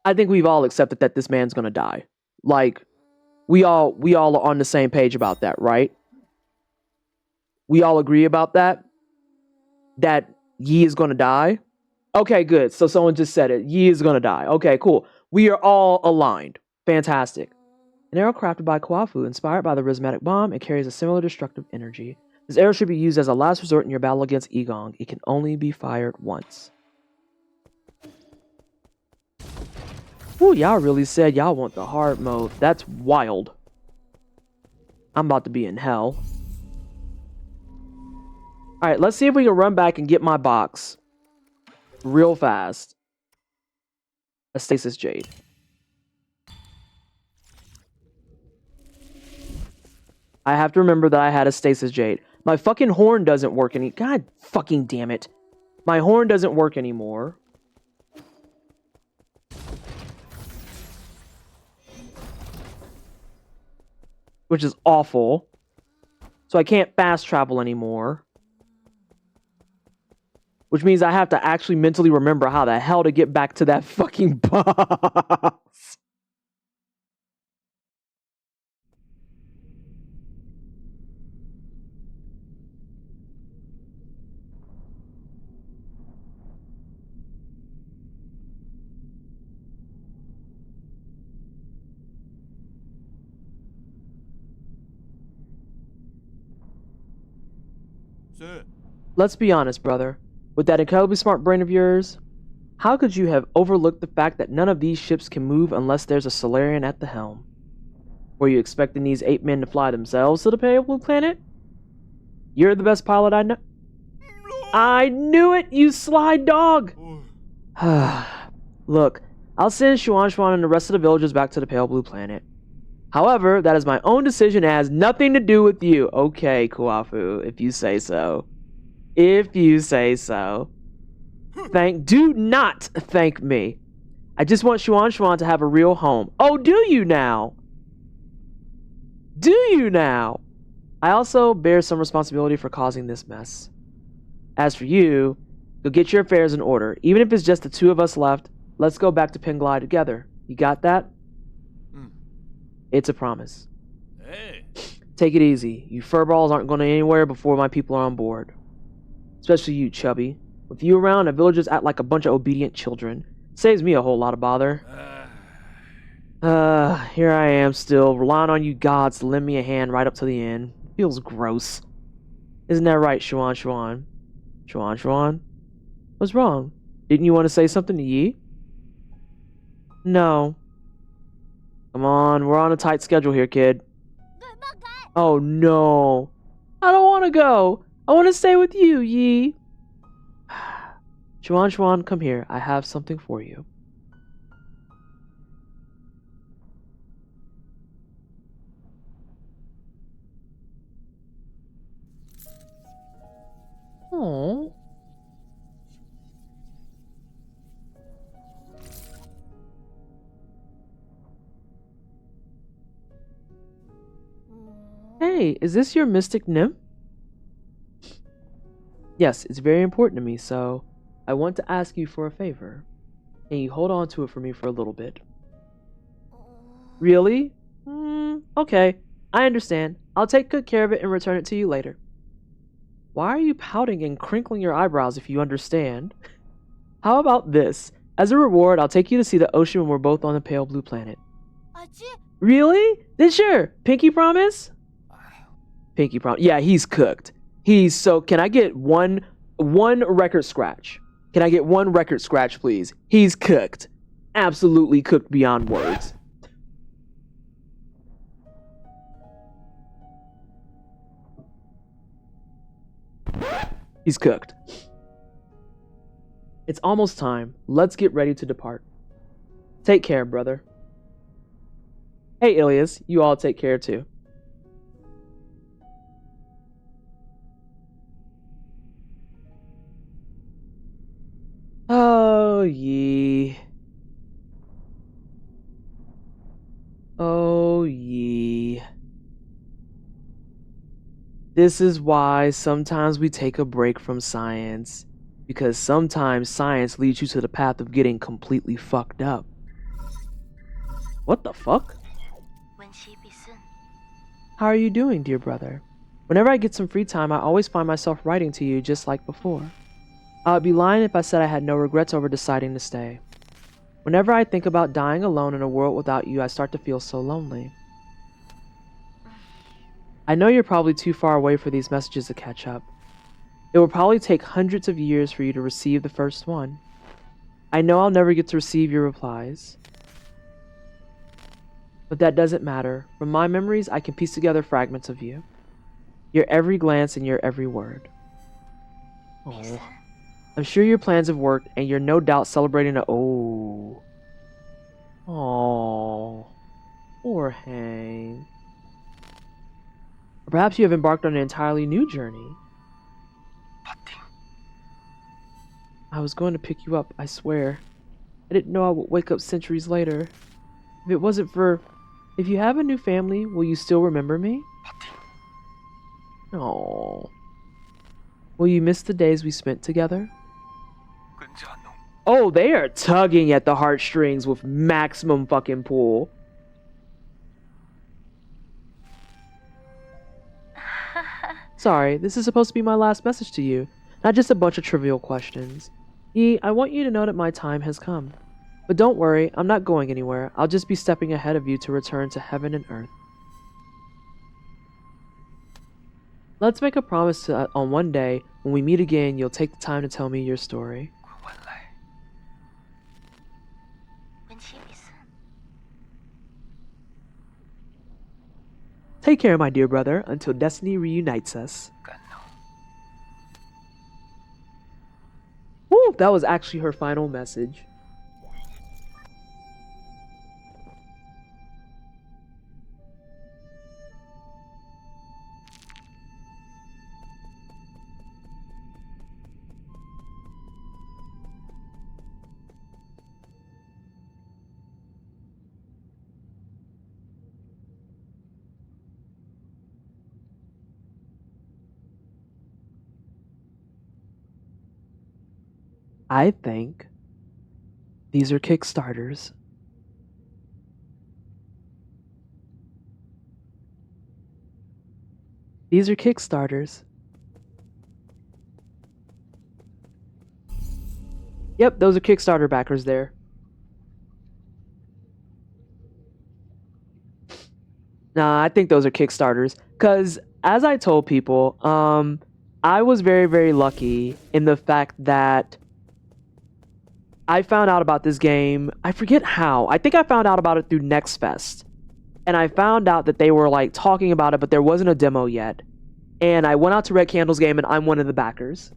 I think we've all accepted that this man's gonna die. Like, we all are on the same page about that, right? We all agree about that? That Yi is gonna die? Okay, good. So someone just said it. Yi is gonna die. Okay, cool. We are all aligned. Fantastic. An arrow crafted by Kwafu, inspired by the rhizmatic bomb, and carries a similar destructive energy. This arrow should be used as a last resort in your battle against Egong. It can only be fired once. Ooh, y'all really said y'all want the hard mode. That's wild. I'm about to be in hell. Alright, let's see if we can run back and get my box. Real fast. A stasis jade. I have to remember that I had a stasis jade. My fucking horn doesn't work any- God fucking damn it. My horn doesn't work anymore. Which is awful. So I can't fast travel anymore. which means I have to actually mentally remember how the hell to get back to that fucking boss. Sir. Let's be honest, brother. With that incredibly smart brain of yours, how could you have overlooked the fact that none of these ships can move unless there's a Solarian at the helm? Were you expecting these 8 men to fly themselves to the Pale Blue Planet? You're the best pilot I know. I knew it, you sly dog! Look, I'll send Xuan and the rest of the villagers back to the Pale Blue Planet. However, that is my own decision and has nothing to do with you. Okay, Kuafu, if you say so. If you say so. Do not thank me. I just want Xuan to have a real home. Oh, do you now? Do you now? I also bear some responsibility for causing this mess. As for you, go get your affairs in order. Even if it's just the 2 of us left, let's go back to Penglai together. You got that? It's a promise. Hey. Take it easy. You furballs aren't going anywhere before my people are on board. Especially you, Chubby. With you around, the villagers act like a bunch of obedient children. Saves me a whole lot of bother. Here I am still, relying on you gods to lend me a hand right up to the end. Feels gross. Isn't that right, Xuan? Xuan? What's wrong? Didn't you want to say something to Yi? No. Come on, we're on a tight schedule here, kid. Oh no. I don't want to go. I want to stay with you, Yi. Xuan, come here. I have something for you. Oh. Hey, is this your mystic nymph? Yes, it's very important to me, so I want to ask you for a favor. Can you hold on to it for me for a little bit? Really? Okay, I understand. I'll take good care of it and return it to you later. Why are you pouting and crinkling your eyebrows if you understand? How about this? As a reward, I'll take you to see the ocean when we're both on the Pale Blue Planet. Really? Then sure. Pinky promise? Pinky promise. Yeah, he's cooked. He's so... Can I get one record scratch? Can I get one record scratch, please? He's cooked. Absolutely cooked beyond words. He's cooked. It's almost time. Let's get ready to depart. Take care, brother. Hey, Ilias. You all take care, too. Oh, Yi. Oh, Yi. This is why sometimes we take a break from science. Because sometimes science leads you to the path of getting completely fucked up. What the fuck? How are you doing, dear brother? Whenever I get some free time, I always find myself writing to you just like before. I would be lying if I said I had no regrets over deciding to stay. Whenever I think about dying alone in a world without you, I start to feel so lonely. I know you're probably too far away for these messages to catch up. It will probably take hundreds of years for you to receive the first one. I know I'll never get to receive your replies. But that doesn't matter. From my memories, I can piece together fragments of you. Your every glance and your every word. Oh. I'm sure your plans have worked, and you're no doubt celebrating a... Oh. Oh. Poor Hang. Or perhaps you have embarked on an entirely new journey. I was going to pick you up, I swear. I didn't know I would wake up centuries later. If it wasn't for... If you have a new family, will you still remember me? Oh. Will you miss the days we spent together? Oh, they are tugging at the heartstrings with maximum fucking pull. Sorry, this is supposed to be my last message to you, not just a bunch of trivial questions. I want you to know that my time has come. But don't worry, I'm not going anywhere. I'll just be stepping ahead of you to return to heaven and earth. Let's make a promise that on one day, when we meet again, you'll take the time to tell me your story. Take care, my dear brother, until destiny reunites us. Woo, that was actually her final message. I think these are Kickstarters. These are Kickstarters. Yep, those are Kickstarter backers there. Nah, I think those are Kickstarters. Because, as I told people, I was very, very lucky in the fact that I found out about this game. I forget how. I think I found out about it through Next Fest. And I found out that they were like talking about it, but there wasn't a demo yet. And I went out to Red Candle's game and I'm one of the backers.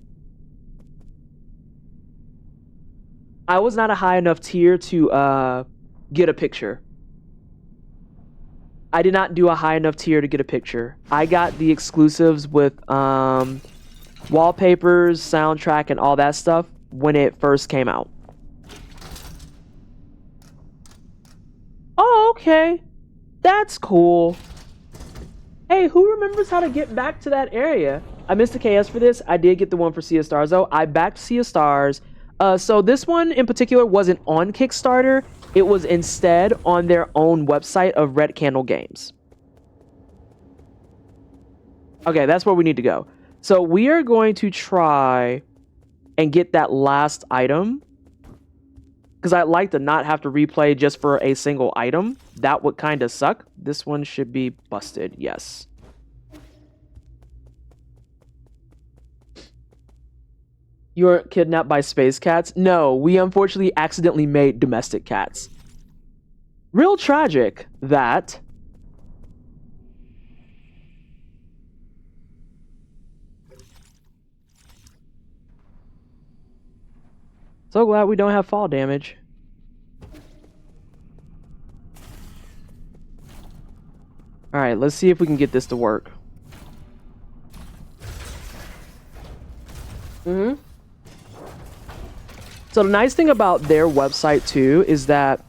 I was not a high enough tier to get a picture. I did not do a high enough tier to get a picture. I got the exclusives with wallpapers, soundtrack, and all that stuff when it first came out. Oh, okay. That's cool. Hey, who remembers how to get back to that area? I missed the KS for this. I did get the one for Sea of Stars, though. I backed Sea of Stars. So this one in particular wasn't on Kickstarter. It was instead on their own website of Red Candle Games. Okay, that's where we need to go. So we are going to try and get that last item. Because I'd like to not have to replay just for a single item. That would kind of suck. This one should be busted, yes. You were kidnapped by space cats? No, we unfortunately accidentally made domestic cats. Real tragic, that. So glad we don't have fall damage. Alright, let's see if we can get this to work. So the nice thing about their website too is that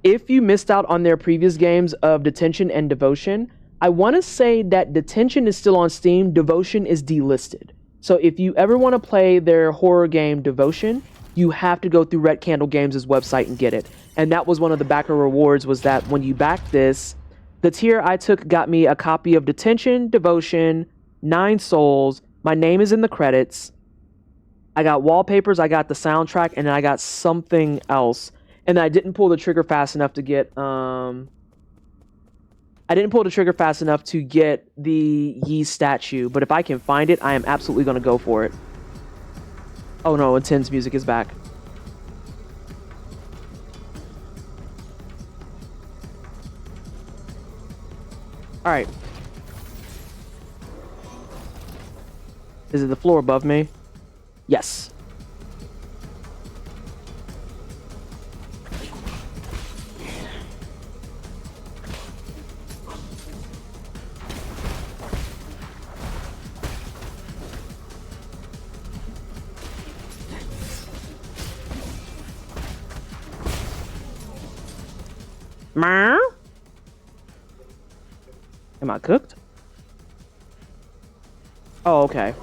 if you missed out on their previous games of Detention and Devotion, I want to say that Detention is still on Steam, Devotion is delisted. So if you ever want to play their horror game Devotion, you have to go through Red Candle Games' website and get it. And that was one of the backer rewards, was that when you back this, the tier I took got me a copy of Detention, Devotion, 9 Souls, my name is in the credits, I got wallpapers, I got the soundtrack, and then I got something else. And I didn't pull the trigger fast enough to get, the Yi statue, but if I can find it, I am absolutely going to go for it. Oh no, Intense music is back. Alright. Is it the floor above me? Yes. Meow? Am I cooked? Oh, okay.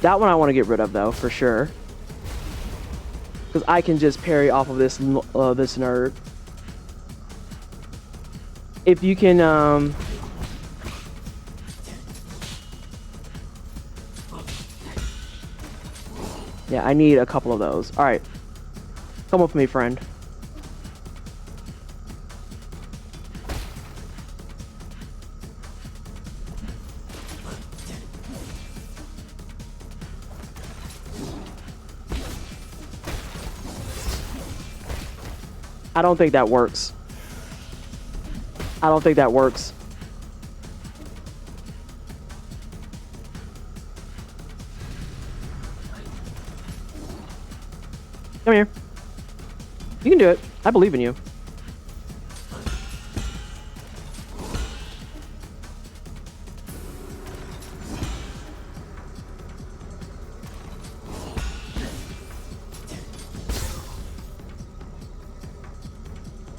That one I want to get rid of though, for sure. Because I can just parry off of this this nerd. If you can, yeah, I need a couple of those. All right, come with me, friend. I don't think that works. I don't think that works. Come here. You can do it. I believe in you.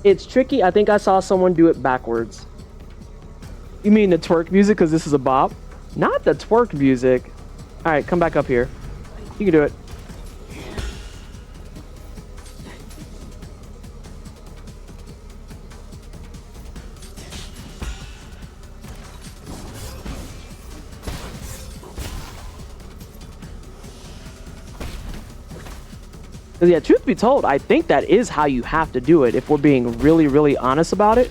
It's tricky. I think I saw someone do it backwards. You mean the twerk music because this is a bop? Not the twerk music. All right, come back up here. You can do it. Because yeah, truth be told, I think that is how you have to do it if we're being really, really honest about it.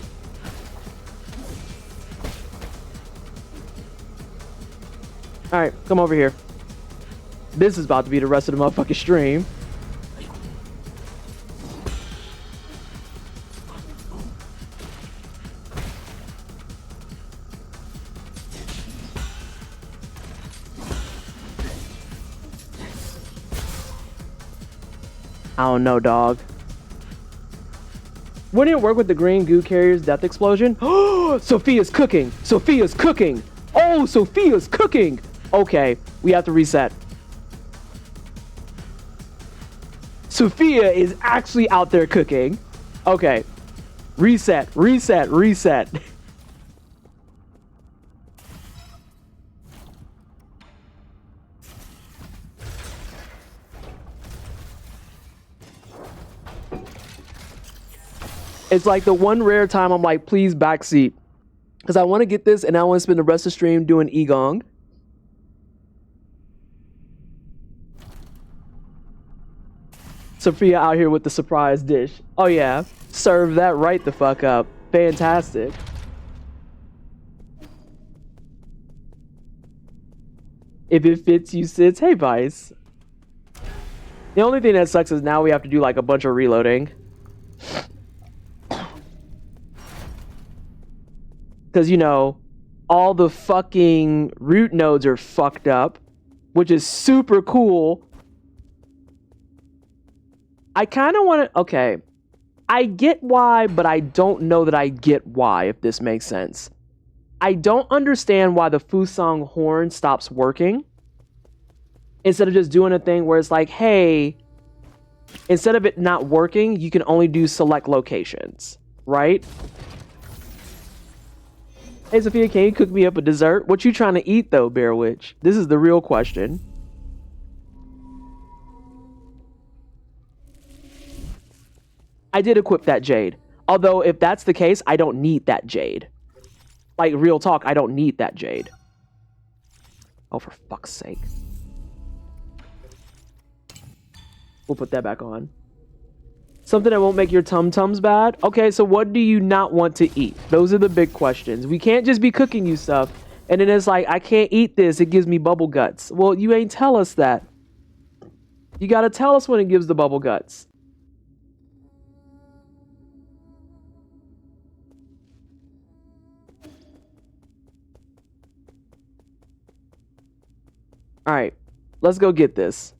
Alright, come over here. This is about to be the rest of the motherfucking stream. I don't know, dog. Wouldn't it work with the green goo carrier's death explosion? Oh, Sophia's cooking! Sophia's cooking! Oh, Sophia's cooking! Okay, we have to reset. Sophia is actually out there cooking. Okay. Reset, reset, reset. It's like the one rare time I'm like, please backseat. Because I want to get this and I want to spend the rest of the stream doing Egong. Sophia out here with the surprise dish. Oh yeah, serve that right the fuck up. Fantastic. If it fits, you sits. Hey, Vice. The only thing that sucks is now we have to do like a bunch of reloading. Because, you know, all the fucking root nodes are fucked up, which is super cool. I kind of want to... Okay. I get why, but I don't know that I get why, if this makes sense. I don't understand why the Fusang horn stops working. Instead of just doing a thing where it's like, hey, instead of it not working, you can only do select locations, right? Hey, Sophia, can you cook me up a dessert? What you trying to eat, though, Bear Witch? This is the real question. I did equip that jade. Although, if that's the case, I don't need that jade. Like, real talk, I don't need that jade. Oh, for fuck's sake. We'll put that back on. Something that won't make your tum-tums bad? Okay, so what do you not want to eat? Those are the big questions. We can't just be cooking you stuff. And then it's like, I can't eat this. It gives me bubble guts. Well, you ain't tell us that. You gotta tell us when it gives the bubble guts. Alright, let's go get this.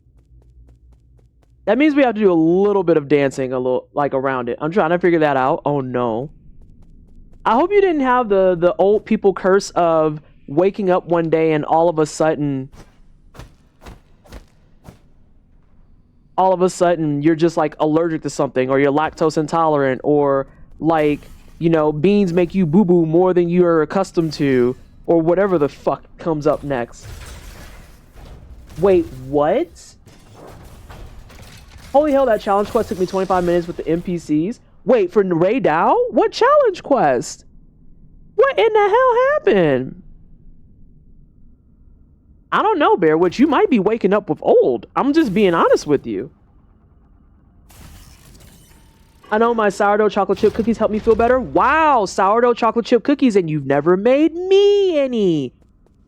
That means we have to do a little bit of dancing, a little like around it. I'm trying to figure that out. Oh no. I hope you didn't have the old people curse of waking up one day and all of a sudden you're just like allergic to something, or you're lactose intolerant, or like, you know, beans make you boo-boo more than you're accustomed to, or whatever the fuck comes up next. Wait, what? Holy hell, that challenge quest took me 25 minutes with the NPCs. Wait, for Ray Dow? What challenge quest? What in the hell happened? I don't know, Bearwitch. You might be waking up with old. I'm just being honest with you. I know my sourdough chocolate chip cookies help me feel better. Wow, sourdough chocolate chip cookies, and you've never made me any.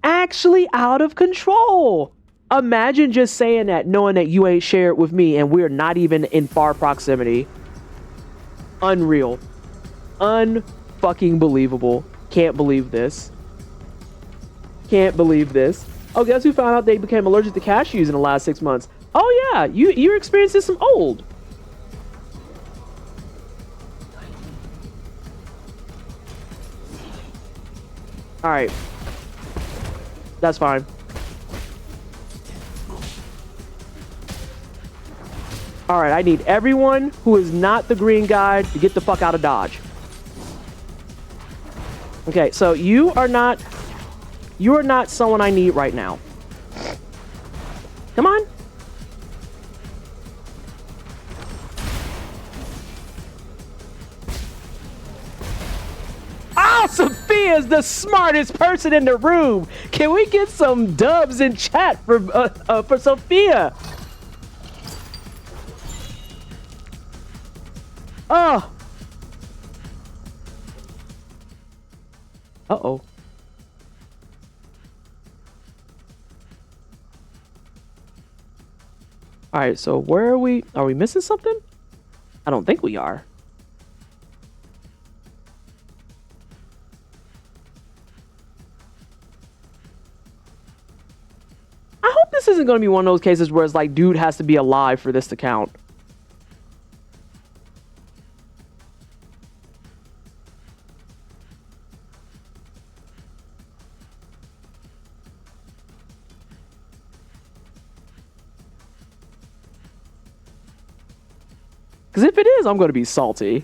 Actually out of control. Imagine just saying that, knowing that you ain't shared with me and we're not even in far proximity. Unreal. Unfucking believable. Can't believe this. Can't believe this. Oh, guess who found out they became allergic to cashews in the last 6 months? Oh yeah, you're experiencing some old. Alright. That's fine. Alright, I need everyone who is not the green guy to get the fuck out of Dodge. Okay, so you are not someone I need right now. Come on. Oh, Sophia's the smartest person in the room. Can we get some dubs in chat for Sophia? Oh. Uh-oh. All right, so where are we? Are we missing something? I don't think we are. I hope this isn't going to be one of those cases where it's like, dude has to be alive for this to count. Because if it is, I'm going to be salty.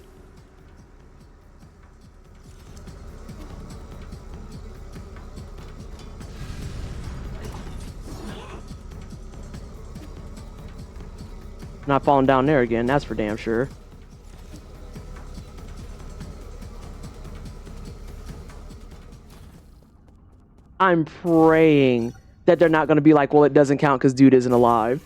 Not falling down there again, that's for damn sure. I'm praying that they're not going to be like, well, it doesn't count because dude isn't alive.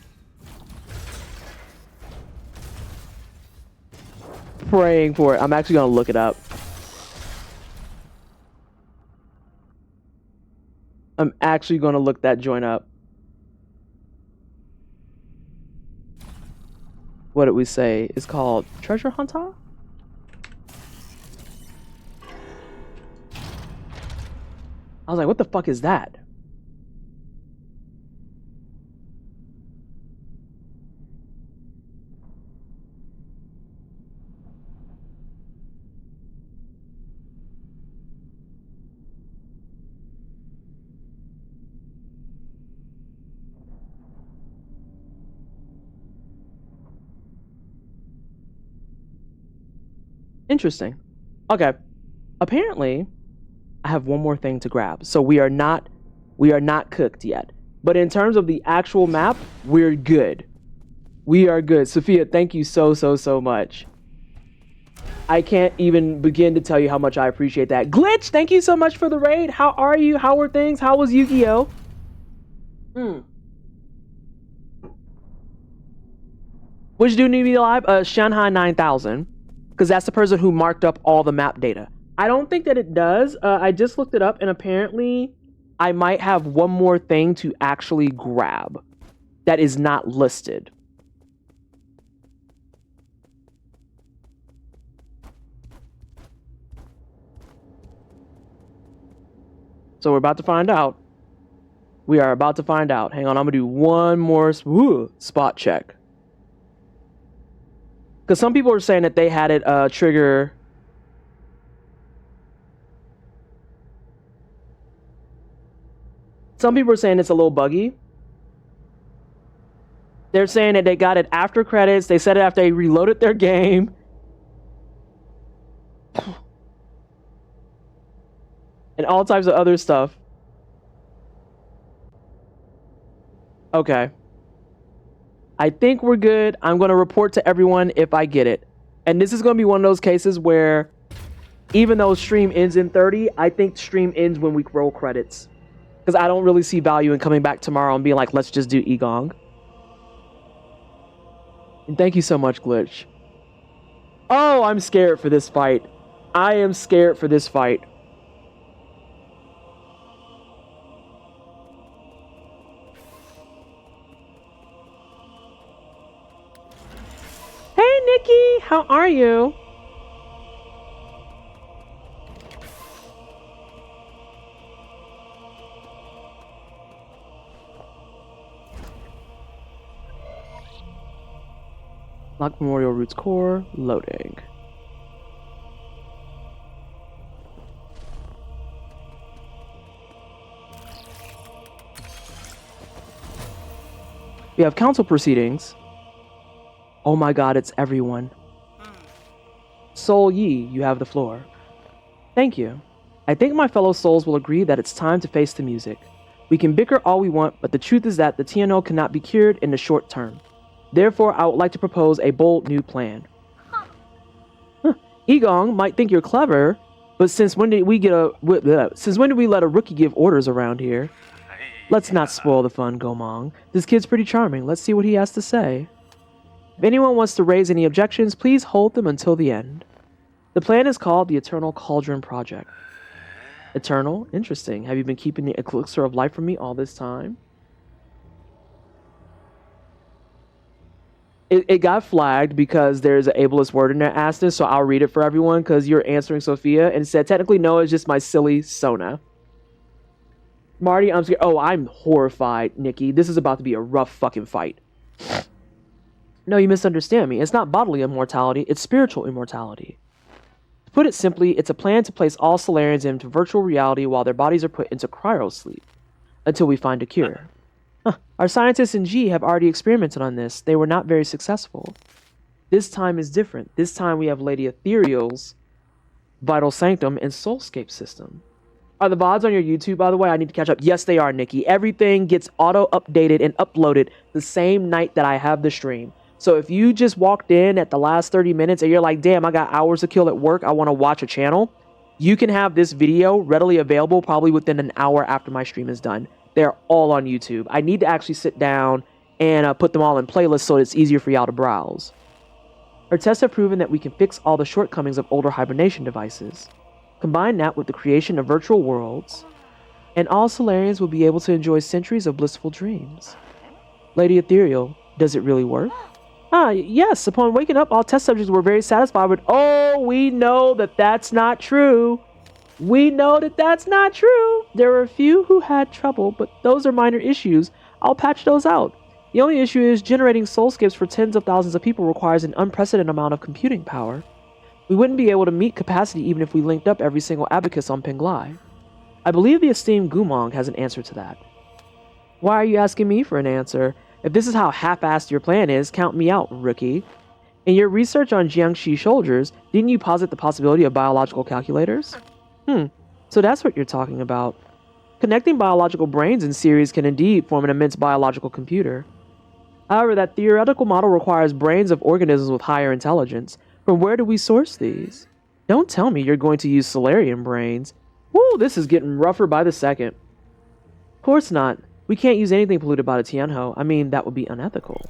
Praying for it. I'm actually going to look it up. I'm actually going to look that joint up. What did we say? It's called Treasure Hunter? I was like, what the fuck is that? Interesting. Okay. Apparently, I have one more thing to grab. So we are not cooked yet. But in terms of the actual map, we're good. We are good. Sophia, thank you so much. I can't even begin to tell you how much I appreciate that. Glitch, thank you so much for the raid. How are you? How are things? How was Yu-Gi-Oh? Which dude need to be alive? Shanghai 9000. Because that's the person who marked up all the map data. I don't think that it does. I just looked it up, and apparently I might have one more thing to actually grab that is not listed. So we're about to find out. We are about to find out. Hang on, I'm going to do one more spot check. Because some people are saying that they had it trigger. Some people are saying it's a little buggy. They're saying that they got it after credits. They said it after they reloaded their game. And all types of other stuff. Okay. I think we're good. I'm going to report to everyone if I get it. And this is going to be one of those cases where even though stream ends in 30, I think stream ends when we roll credits. Because I don't really see value in coming back tomorrow and being like, let's just do Egong. And thank you so much, Glitch. Oh, I'm scared for this fight. I am scared for this fight. Hey, Nikki, how are you? Lock Memorial Roots Core, loading. We have council proceedings. Oh my god, it's everyone. Sol Yi, you have the floor. Thank you. I think my fellow souls will agree that it's time to face the music. We can bicker all we want, but the truth is that the TNO cannot be cured in the short term. Therefore, I would like to propose a bold new plan. Egong might think you're clever, but since when did we let a rookie give orders around here? Let's not spoil the fun, Gomong. This kid's pretty charming. Let's see what he has to say. If anyone wants to raise any objections, please hold them until the end. The plan is called the Eternal Cauldron Project. Eternal? Interesting. Have you been keeping the elixir of life from me all this time? It got flagged because there's an ableist word in there, Aston, so I'll read it for everyone because you're answering Sophia and said, technically, no, it's just my silly Sona. Marty, I'm scared. Oh, I'm horrified, Nikki. This is about to be a rough fucking fight. No, you misunderstand me. It's not bodily immortality, it's spiritual immortality. To put it simply, it's a plan to place all Solarians into virtual reality while their bodies are put into cryosleep until we find a cure. Our scientists in G have already experimented on this. They were not very successful. This time is different. This time we have Lady Ethereal's Vital Sanctum and Soulscape system. Are the VODs on your YouTube, by the way? I need to catch up. Yes, they are, Nikki. Everything gets auto-updated and uploaded the same night that I have the stream. So if you just walked in at the last 30 minutes and you're like, damn, I got hours to kill at work, I want to watch a channel, you can have this video readily available probably within an hour after my stream is done. They're all on YouTube. I need to actually sit down and put them all in playlists so it's easier for y'all to browse. Our tests have proven that we can fix all the shortcomings of older hibernation devices. Combine that with the creation of virtual worlds, and all Solarians will be able to enjoy centuries of blissful dreams. Lady Ethereal, does it really work? Yes. Upon waking up, all test subjects were very satisfied with, oh, we know that that's not true. We know that that's not true. There were a few who had trouble, but those are minor issues. I'll patch those out. The only issue is generating soulscapes for tens of thousands of people requires an unprecedented amount of computing power. We wouldn't be able to meet capacity even if we linked up every single abacus on Penglai. I believe the esteemed Gumong has an answer to that. Why are you asking me for an answer? If this is how half-assed your plan is, count me out, rookie. In your research on Jiangxi soldiers, didn't you posit the possibility of biological calculators? So that's what you're talking about. Connecting biological brains in series can indeed form an immense biological computer. However, that theoretical model requires brains of organisms with higher intelligence. From where do we source these? Don't tell me you're going to use Solarian brains. Woo, this is getting rougher by the second. Of course not. We can't use anything polluted by the Tianho. I mean, that would be unethical.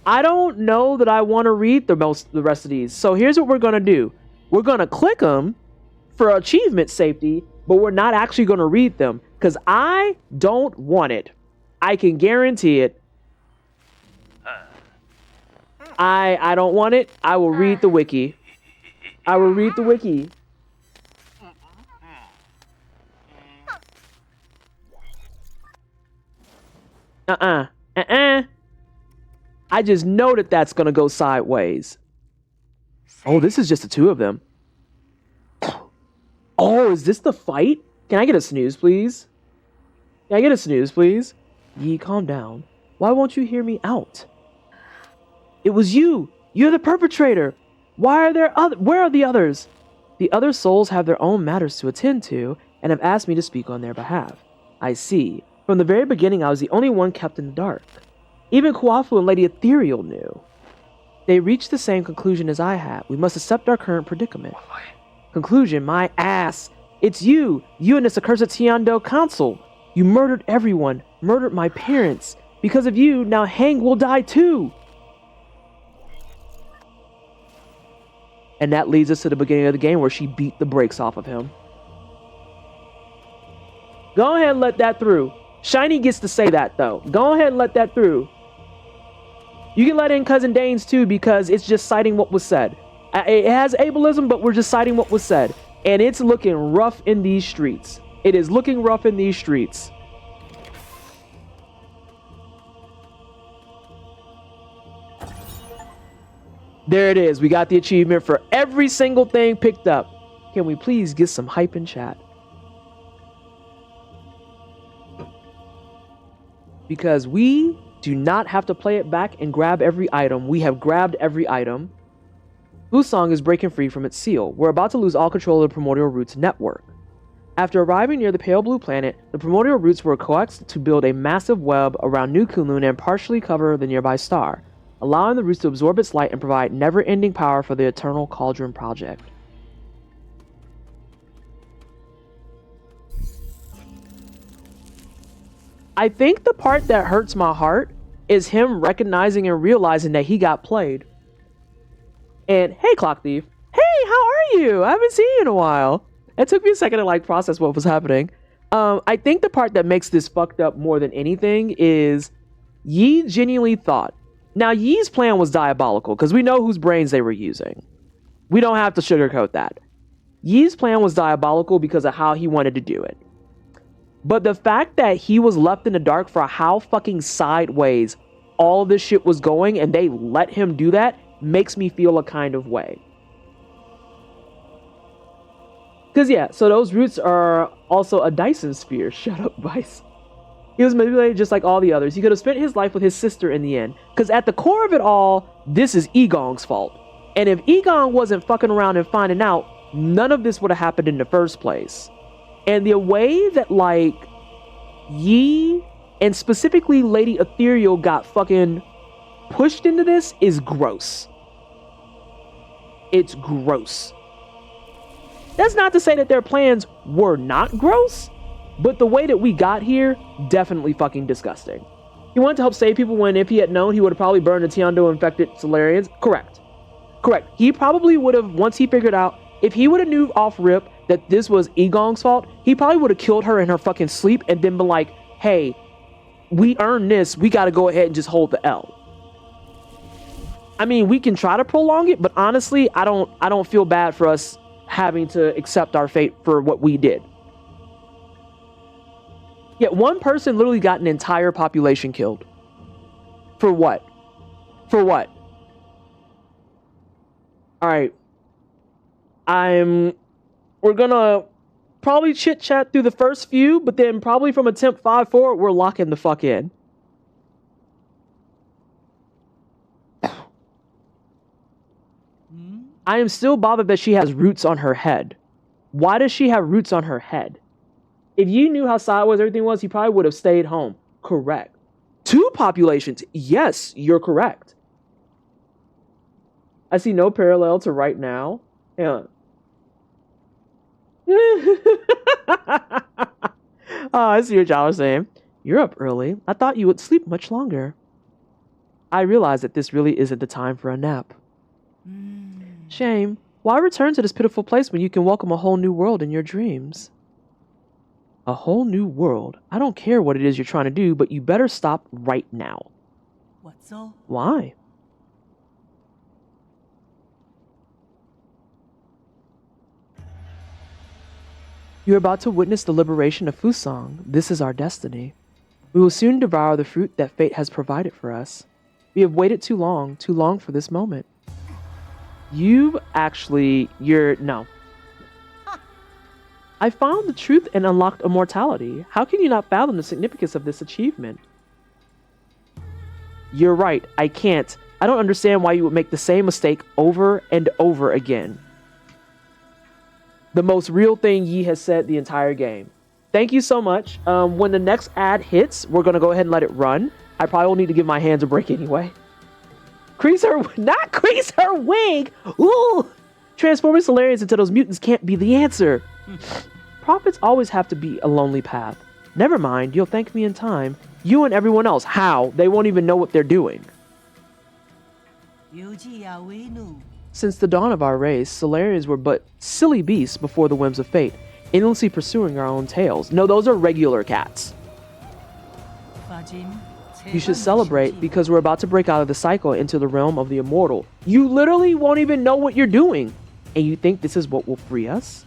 I don't know that I want to read the rest of these. So here's what we're going to do. We're going to click them for achievement safety, but we're not actually going to read them because I don't want it. I can guarantee it. I don't want it. I will read the wiki. I will read the wiki. I just know that that's going to go sideways. Oh, this is just the two of them. Oh, is this the fight? Can I get a snooze, please? Can I get a snooze, please? Yi, calm down. Why won't you hear me out? It was you. You're the perpetrator. Where are the others? The other souls have their own matters to attend to and have asked me to speak on their behalf. I see. From the very beginning, I was the only one kept in the dark. Even Kuafu and Lady Ethereal knew. They reached the same conclusion as I had. We must accept our current predicament. Conclusion, my ass. It's you. You and this accursed Tiando council. You murdered everyone. Murdered my parents. Because of you, now Hang will die too. And that leads us to the beginning of the game where she beat the brakes off of him. Go ahead and let that through. Shiny gets to say that though. Go ahead and let that through. You can let in Cousin Danes too because it's just citing what was said. It has ableism, but we're just citing what was said. And it's looking rough in these streets. It is looking rough in these streets. There it is. We got the achievement for every single thing picked up. Can we please get some hype in chat? Because we do not have to play it back and grab every item. We have grabbed every item. Fusang is breaking free from its seal. We're about to lose all control of the primordial roots network. After arriving near the pale blue planet, the primordial roots were coaxed to build a massive web around New Kunlun and partially cover the nearby star, allowing the roots to absorb its light and provide never-ending power for the Eternal Cauldron project. I think the part that hurts my heart is him recognizing and realizing that he got played. And hey, Clock Thief. Hey, how are you? I haven't seen you in a while. It took me a second to like process what was happening. I think the part that makes this fucked up more than anything is Yi genuinely thought. Now, Yi's plan was diabolical because we know whose brains they were using. We don't have to sugarcoat that. Yi's plan was diabolical because of how he wanted to do it. But the fact that he was left in the dark for how fucking sideways all this shit was going and they let him do that makes me feel a kind of way. Because yeah, so those roots are also a Dyson sphere. Shut up, Vice. He was manipulated just like all the others. He could have spent his life with his sister in the end. Because at the core of it all, this is Egong's fault. And if Egong wasn't fucking around and finding out, none of this would have happened in the first place. And the way that, like, Yi and specifically Lady Ethereal got fucking pushed into this is gross. It's gross. That's not to say that their plans were not gross, but the way that we got here, definitely fucking disgusting. He wanted to help save people when if he had known, he would have probably burned the Tiando infected Solarians. Correct. He probably would have, once he figured out, if he would have knew off rip that this was Egong's fault, he probably would have killed her in her fucking sleep and then been like, hey, we earned this, we gotta go ahead and just hold the L. I mean, we can try to prolong it, but honestly, I don't feel bad for us having to accept our fate for what we did. Yet one person literally got an entire population killed. For what? For what? Alright. We're gonna probably chit chat through the first few, but then probably from attempt 5 forward, we're locking the fuck in. I am still bothered that she has roots on her head. Why does she have roots on her head? If you knew how sideways everything was, he probably would have stayed home. Correct. 2 populations. Yes, you're correct. I see no parallel to right now. Hang on. Oh, I see what y'all are saying. You're up early. I thought you would sleep much longer. I realize that this really isn't the time for a nap. Shame. Why return to this pitiful place when you can welcome a whole new world in your dreams? A whole new world? I don't care what it is you're trying to do, but you better stop right now. What's all? Why? You're about to witness the liberation of Fusang. This is our destiny. We will soon devour the fruit that fate has provided for us. We have waited too long for this moment. No. I found the truth and unlocked immortality. How can you not fathom the significance of this achievement? You're right, I can't. I don't understand why you would make the same mistake over and over again. The most real thing Yi has said the entire game. thank you so much. When the next ad hits, we're gonna go ahead and let it run. I probably will need to give my hands a break anyway. Not crease her wig. Ooh, transforming Solarians into those mutants can't be the answer. Prophets always have to be a lonely path. Never mind, you'll thank me in time. You and everyone else. How? They won't even know what they're doing. Since the dawn of our race, Solarians were but silly beasts before the whims of fate, endlessly pursuing our own tails. No, those are regular cats. You should celebrate because we're about to break out of the cycle into the realm of the immortal. You literally won't even know what you're doing. And you think this is what will free us?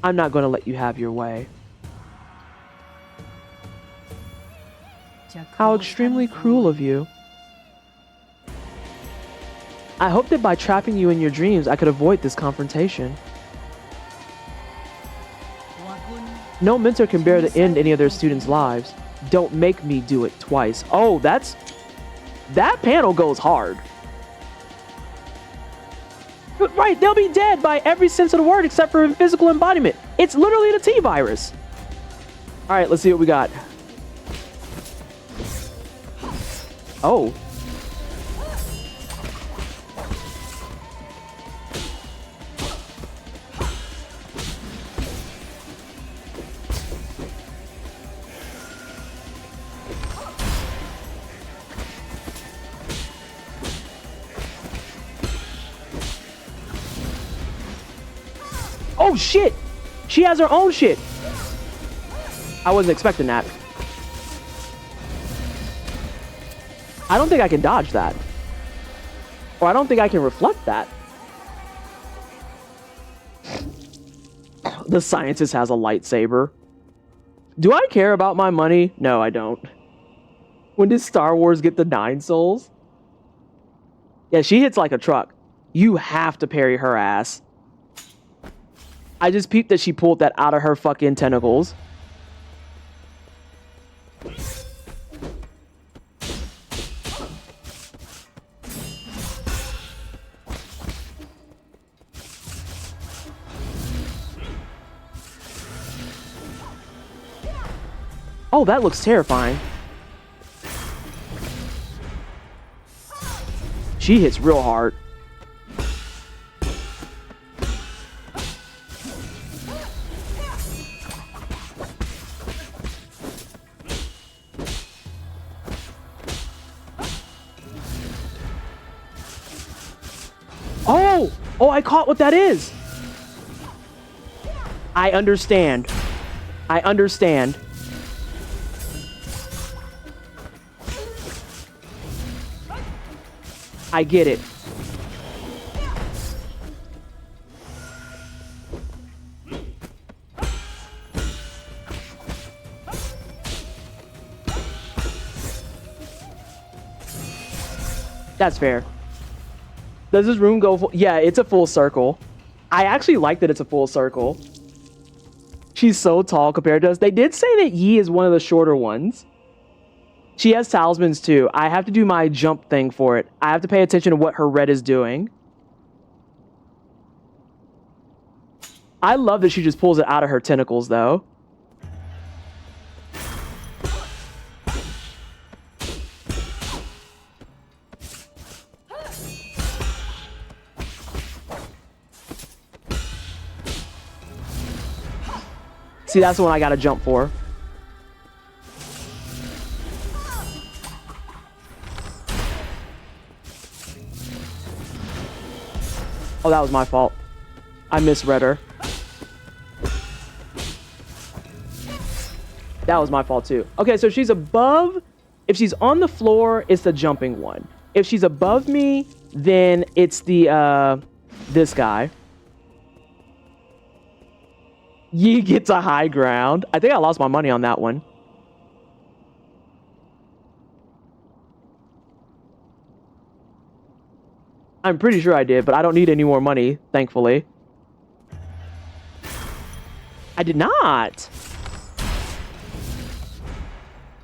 I'm not going to let you have your way. How extremely cruel of you. I hope that by trapping you in your dreams, I could avoid this confrontation. No mentor can bear to end any of their students' lives. Don't make me do it twice. Oh, that panel goes hard. Right, they'll be dead by every sense of the word except for physical embodiment. It's literally the T-virus. All right, let's see what we got. Oh. Oh shit! She has her own shit. I wasn't expecting that. I don't think I can dodge that. Or I don't think I can reflect that. The scientist has a lightsaber. Do I care about my money? No, I don't. When did Star Wars get the 9 souls? Yeah, she hits like a truck. You have to parry her ass. I just peeped that she pulled that out of her fucking tentacles. Oh, that looks terrifying. She hits real hard. Oh, I caught what that is. I understand. I understand. I get it. That's fair. Does this room go full? Yeah, it's a full circle. I actually like that it's a full circle. She's so tall compared to us. They did say that Yi is one of the shorter ones. She has talismans too. I have to do my jump thing for it. I have to pay attention to what her red is doing. I love that she just pulls it out of her tentacles though. See, that's the one I gotta jump for. Oh, that was my fault. I misread her. That was my fault too. Okay, so she's above. If she's on the floor, it's the jumping one. If she's above me, then it's the this guy. Yi gets a high ground. I think I lost my money on that one. I'm pretty sure I did, but I don't need any more money, thankfully. I did not.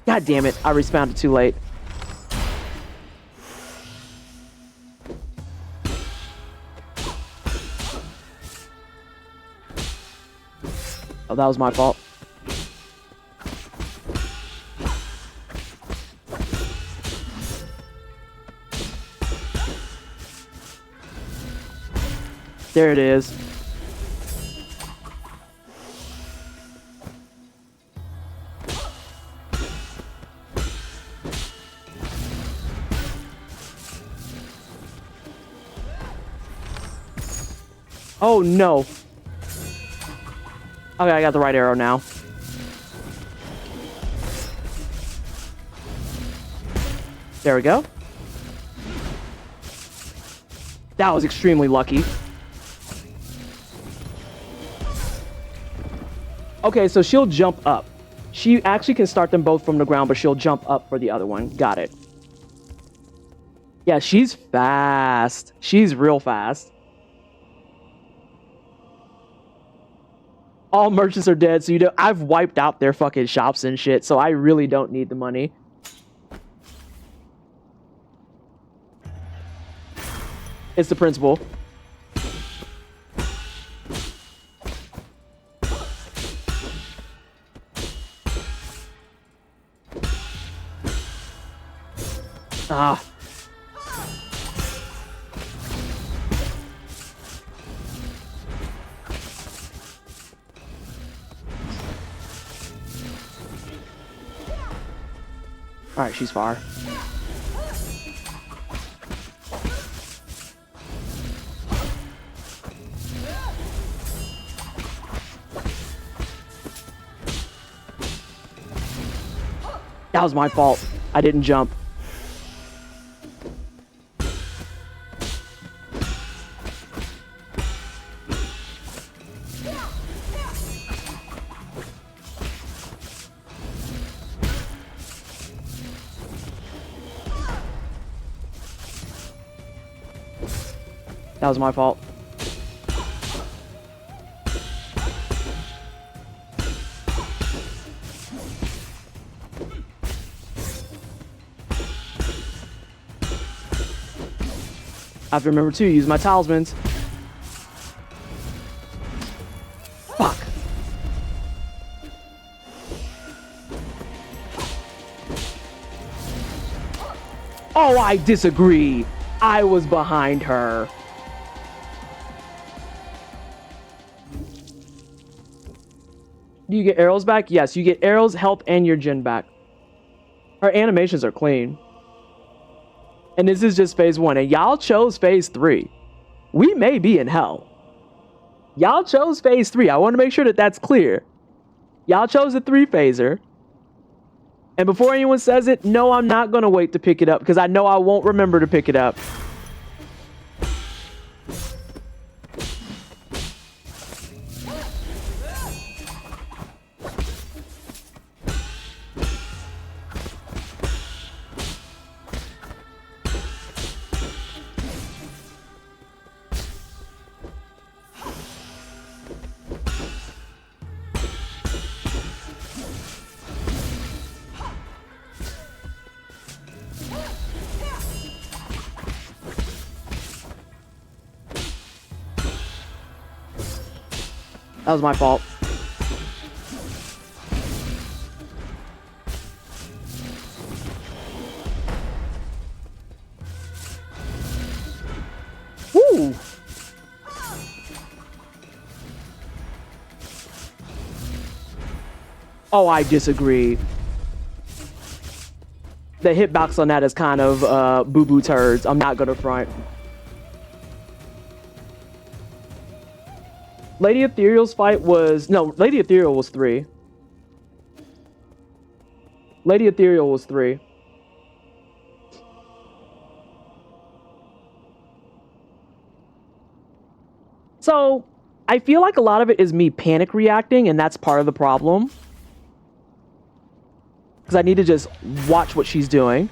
God damn it, I respawned too late. Oh, that was my fault. There it is. Oh no. Okay, I got the right arrow now. There we go. That was extremely lucky. Okay, so she'll jump up. She actually can start them both from the ground, but she'll jump up for the other one. Got it. Yeah, she's fast. She's real fast. All merchants are dead, so I've wiped out their fucking shops and shit, so I really don't need the money. It's the principal. Ah. All right, she's far. That was my fault. I didn't jump. That was my fault. I have to remember to use my talismans. Fuck. Oh, I disagree. I was behind her. Do you get arrows back? Yes, you get arrows, health, and your gen back. Her animations are clean. And this is just phase 1. And y'all chose phase 3. We may be in hell. Y'all chose phase 3. I want to make sure that that's clear. Y'all chose the 3-phaser. And before anyone says it, no, I'm not going to wait to pick it up because I know I won't remember to pick it up. That was my fault. Woo! Oh, I disagree. The hitbox on that is kind of boo-boo turds. I'm not gonna front. Lady Ethereal's fight was... No, Lady Ethereal was 3. Lady Ethereal was 3. So, I feel like a lot of it is me panic reacting, and that's part of the problem. Because I need to just watch what she's doing.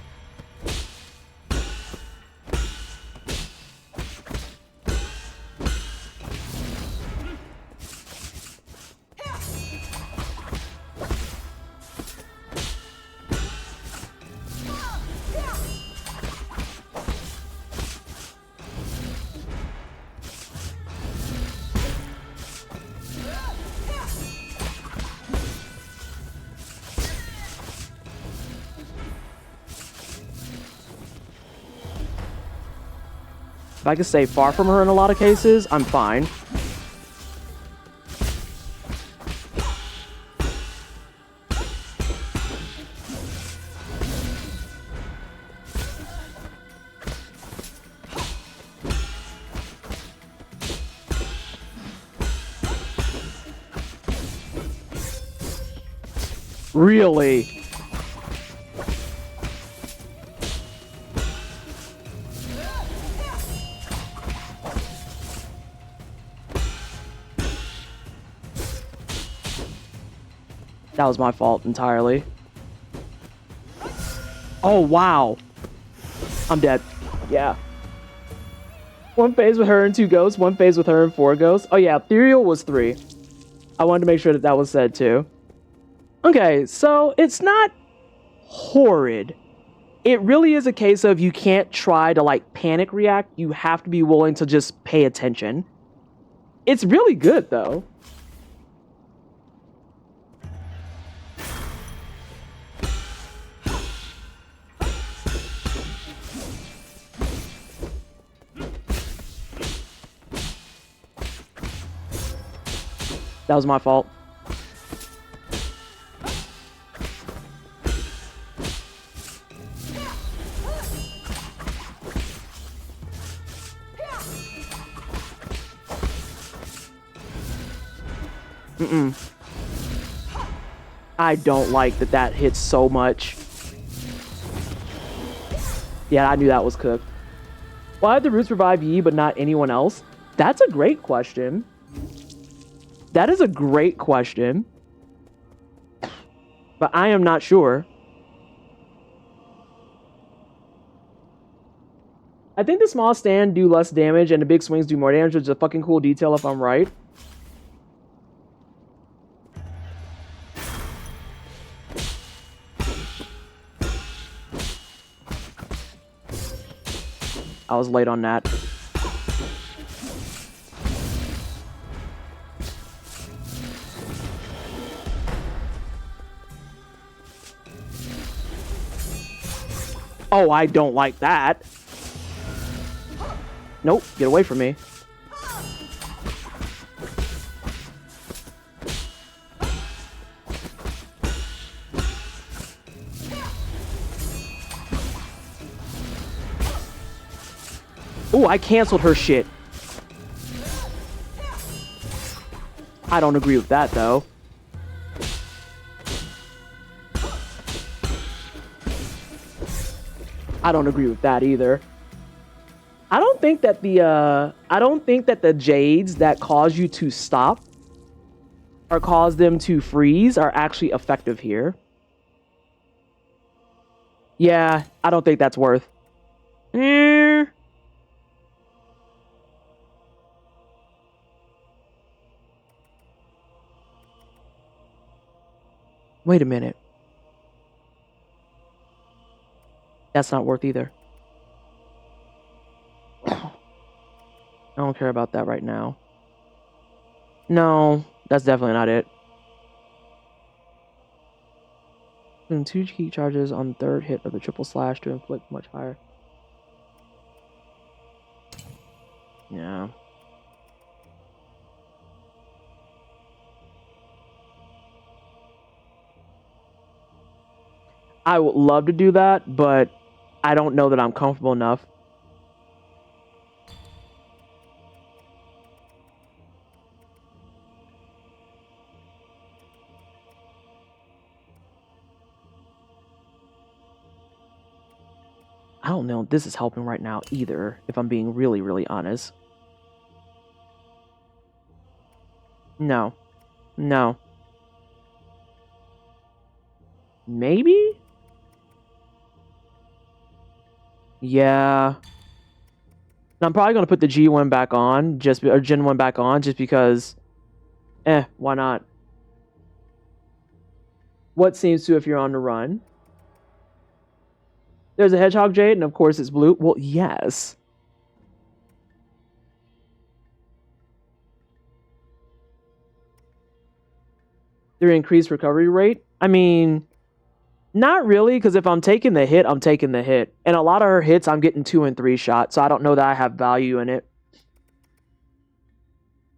If I can stay far from her in a lot of cases, I'm fine. Really? That was my fault entirely. Oh, wow. I'm dead. Yeah. One phase with her and 2 ghosts, one phase with her and 4 ghosts. Oh yeah, Ethereal was 3. I wanted to make sure that that was said too. Okay, so it's not horrid. It really is a case of you can't try to like panic react. You have to be willing to just pay attention. It's really good though. That was my fault. I don't like that that hits so much. Yeah, I knew that was cooked. Why did the roots revive Yi but not anyone else? That's a great question. That is a great question. But I am not sure. I think the small stand do less damage and the big swings do more damage, which is a fucking cool detail if I'm right. I was late on that. Oh, I don't like that. Nope, get away from me. Ooh, I canceled her shit. I don't agree with that, though. I don't agree with that either. I don't think that the jades that cause you to stop or cause them to freeze are actually effective here. Yeah, I don't think that's worth. Wait a minute. That's not worth either. I don't care about that right now. No, that's definitely not it. And 2 key charges on the 3rd hit of the triple slash to inflict much higher. Yeah. I would love to do that, but I don't know that I'm comfortable enough. I don't know if this is helping right now either, if I'm being really, really honest. No. No. Maybe? Yeah. I'm probably going to put the G1 back on, or Gen 1 back on, just because, why not? What seems to if you're on the run? There's a Hedgehog Jade, and of course it's blue. Well, yes. Their increased recovery rate? I mean, Not really, because if I'm taking the hit, I'm taking the hit. And a lot of her hits, I'm getting 2 and 3 shots, so I don't know that I have value in it.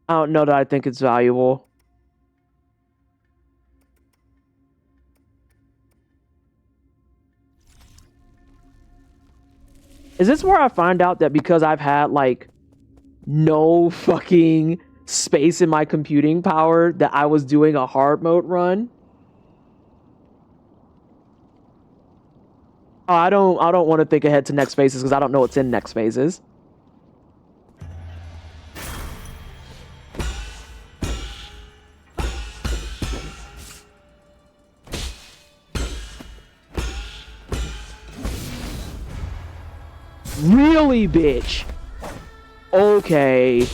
I don't know that I think it's valuable. Is this where I find out that because I've had, like, no fucking space in my computing power that I was doing a hard mode run? Oh, I don't want to think ahead to next phases because I don't know what's in next phases. Really, bitch? Okay.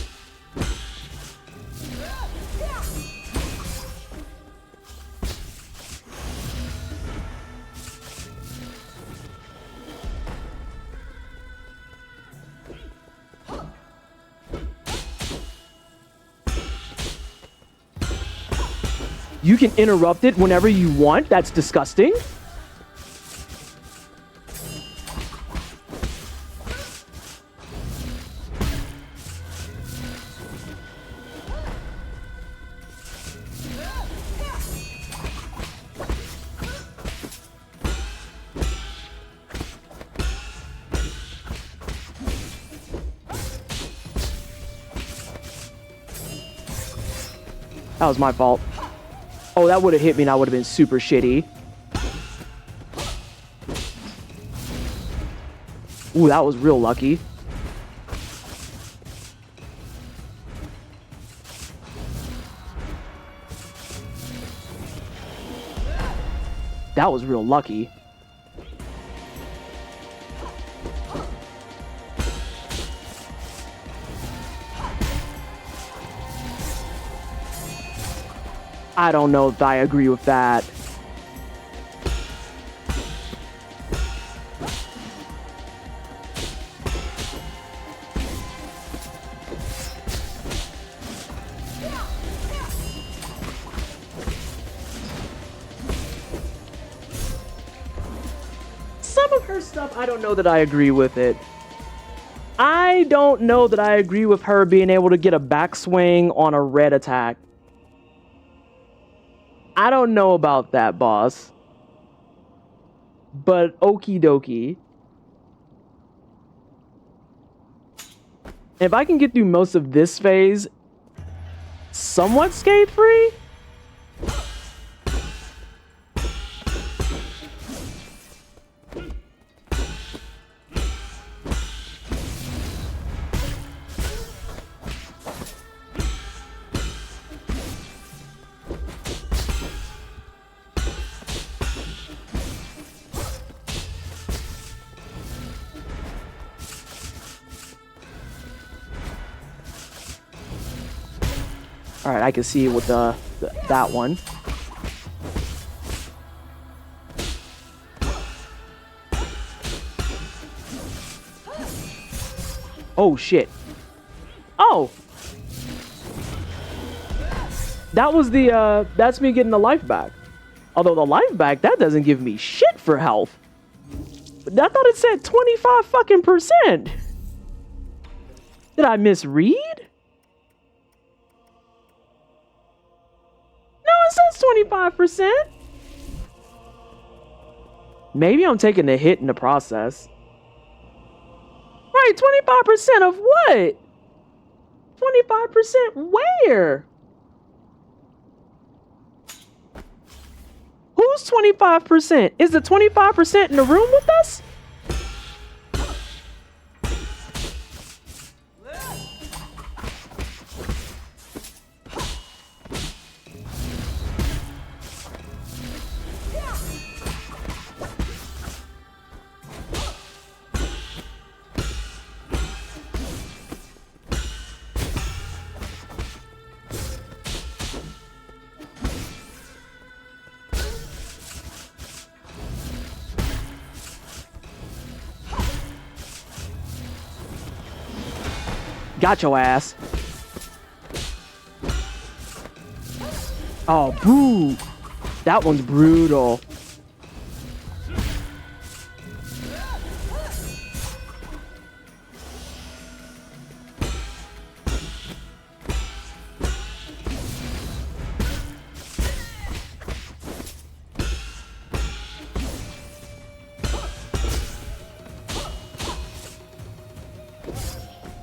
You can interrupt it whenever you want? That's disgusting. That was my fault. Oh, that would have hit me and I would have been super shitty. Ooh, that was real lucky. That was real lucky. I don't know if I agree with that. Some of her stuff, I don't know that I agree with it. I don't know that I agree with her being able to get a backswing on a red attack. I don't know about that, boss. But okie dokie. If I can get through most of this phase somewhat scathe-free? All right, I can see with that one. Oh shit. Oh. That was the that's me getting the life back. Although the life back, that doesn't give me shit for health. I thought it said 25 fucking %. Did I misread? No, it says 25%. Maybe I'm taking a hit in the process. Right, 25% of what? 25% where? Who's 25%? Is the 25% in the room with us? Got your ass. Oh, boo. That one's brutal.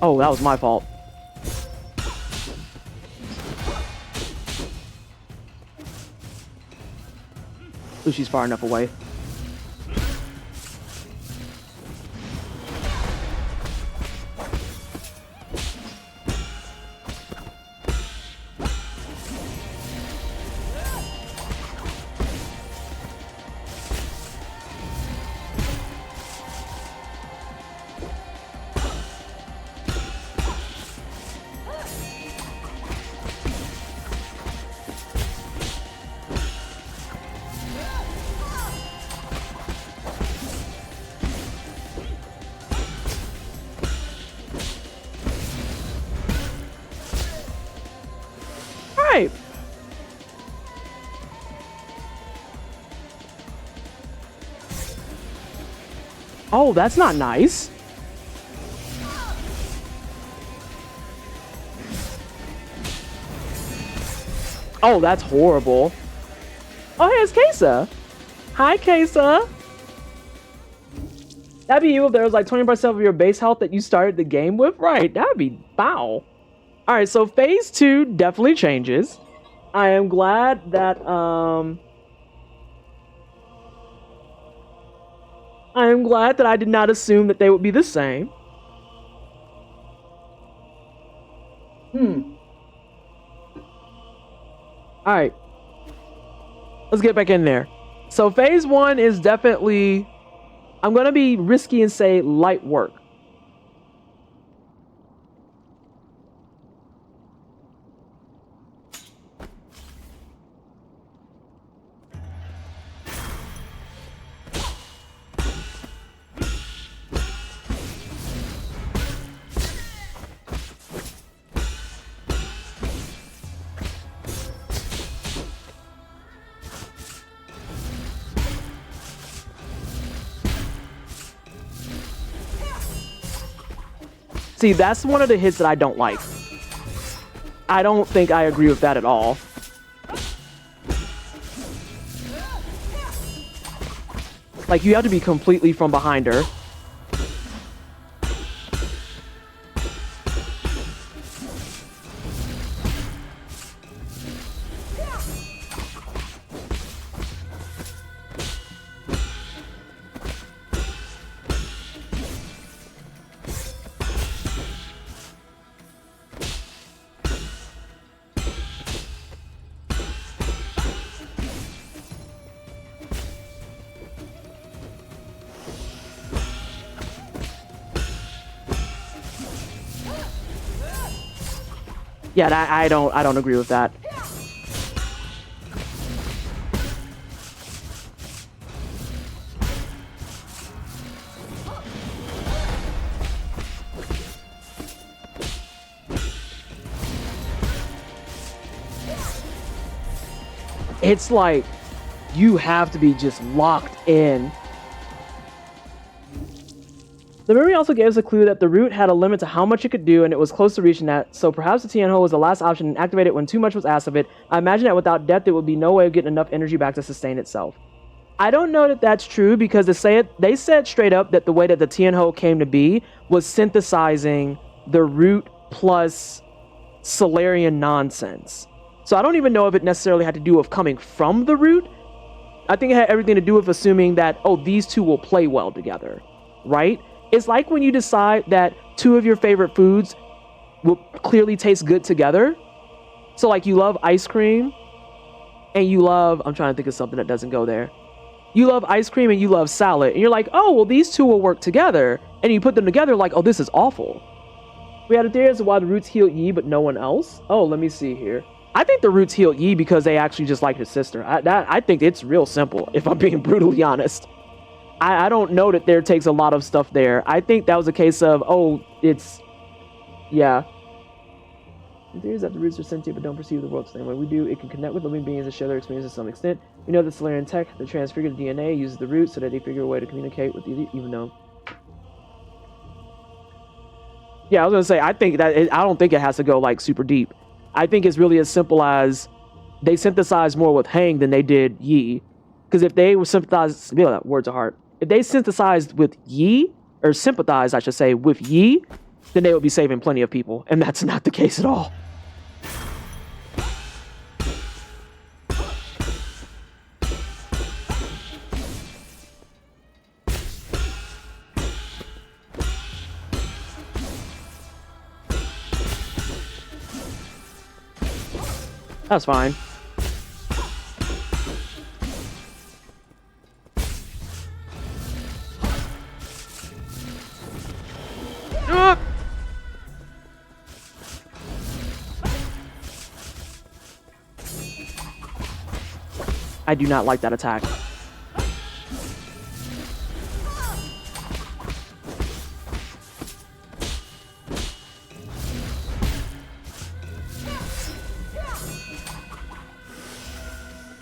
Oh, that was my fault. Ooh, she's far enough away. Right. Oh, that's not nice. Oh, that's horrible. Oh, hey, it's Kesa. Hi, Kesa. That'd be you if there was like 20% of your base health that you started the game with. Right, that'd be foul. Alright, so phase 2 definitely changes. I am glad that, I did not assume that they would be the same. Alright. Let's get back in there. So phase 1 is definitely, I'm gonna be risky and say light work. See, that's one of the hits that I don't like. I don't think I agree with that at all. Like, you have to be completely from behind her. Yeah, I don't agree with that. It's like you have to be just locked in. The memory also gave us a clue that the root had a limit to how much it could do, and it was close to reaching that, so perhaps the Tianho was the last option and activated when too much was asked of it. I imagine that without death, there would be no way of getting enough energy back to sustain itself. I don't know that that's true, because they said straight up that the way that the Tianho came to be was synthesizing the root plus Solarian nonsense. So I don't even know if it necessarily had to do with coming from the root. I think it had everything to do with assuming that, oh, these two will play well together, right? It's like when you decide that two of your favorite foods will clearly taste good together. So like you love ice cream and you love, I'm trying to think of something that doesn't go there. You love ice cream and you love salad. And you're like, oh, well, these two will work together. And you put them together like, oh, this is awful. We had a theory as to why the roots healed Yi, but no one else. Oh, let me see here. I think the roots healed Yi because they actually just like his sister. I think it's real simple, if I'm being brutally honest. I don't know that there takes a lot of stuff there. I think that was a case of, oh, it's, yeah. The theory is that the roots are sentient but don't perceive the world the same way we do. It can connect with living beings and share their experience to some extent. We know that Solarian tech, the transfigured DNA, uses the roots so that they figure a way to communicate with even though. Yeah, I was gonna say, I don't think it has to go like super deep. I think it's really as simple as they synthesized more with Hang than they did Yi. Because if they were sympathized, words are hard. If they synthesized with Yi, or sympathized, I should say, with Yi, then they would be saving plenty of people, and that's not the case at all. That's fine. I do not like that attack.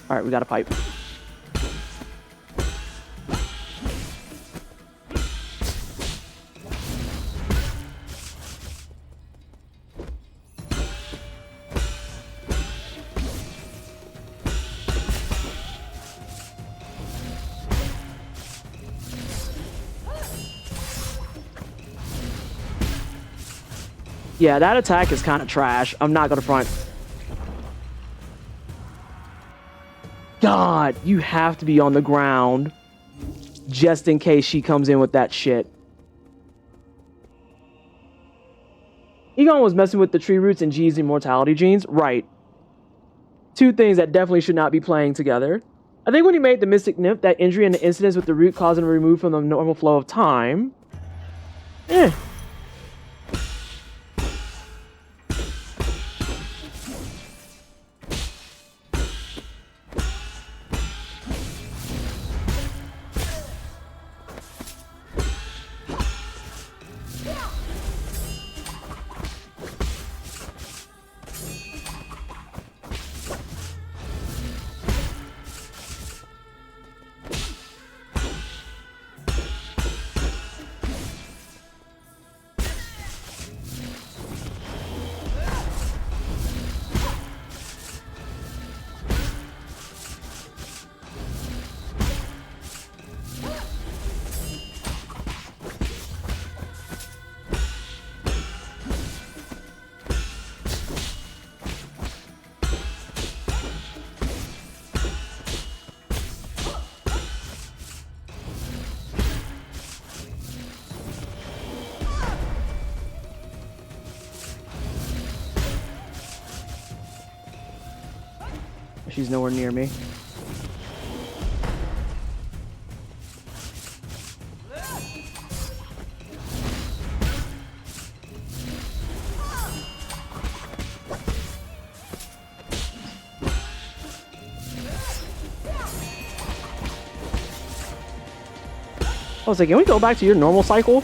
All right, we got a pipe. Yeah, that attack is kind of trash. I'm not gonna front. God, you have to be on the ground just in case she comes in with that shit. Egon was messing with the tree roots and G's immortality genes. Right. Two things that definitely should not be playing together. I think when he made the Mystic Nymph, that injury and the incidents with the root caused him to remove from the normal flow of time. Eh. She's nowhere near me. I was like, can we go back to your normal cycle?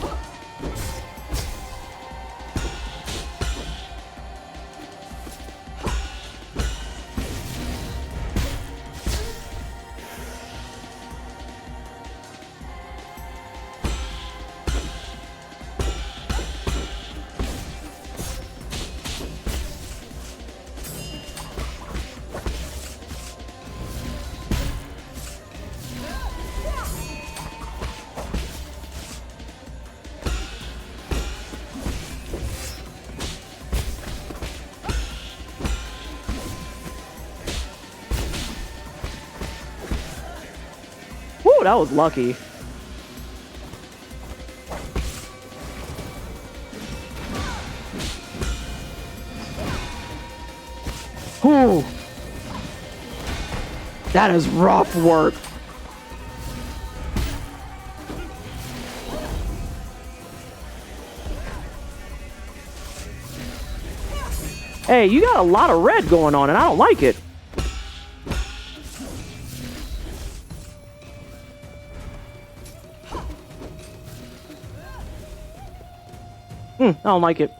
Woo, that was lucky. Whew. That is rough work. Hey, you got a lot of red going on, and I don't like it. I don't like it.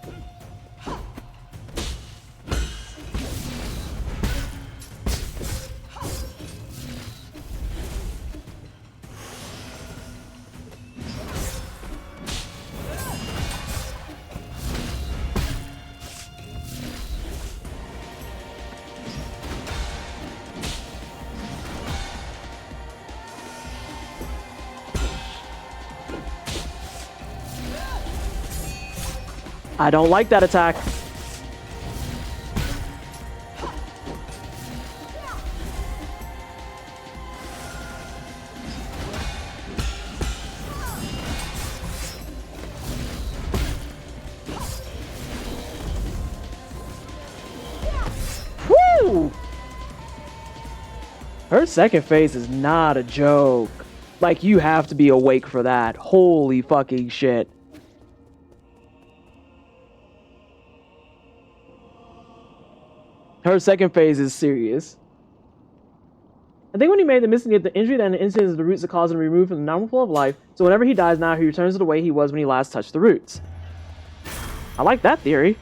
I don't like that attack. Woo! Her second phase is not a joke. Like, you have to be awake for that. Holy fucking shit. Her second phase is serious. I think when he made the missing the injury that an incident is the roots that cause him to be removed from the normal flow of life, so whenever he dies now, he returns to the way he was when he last touched the roots. I like that theory.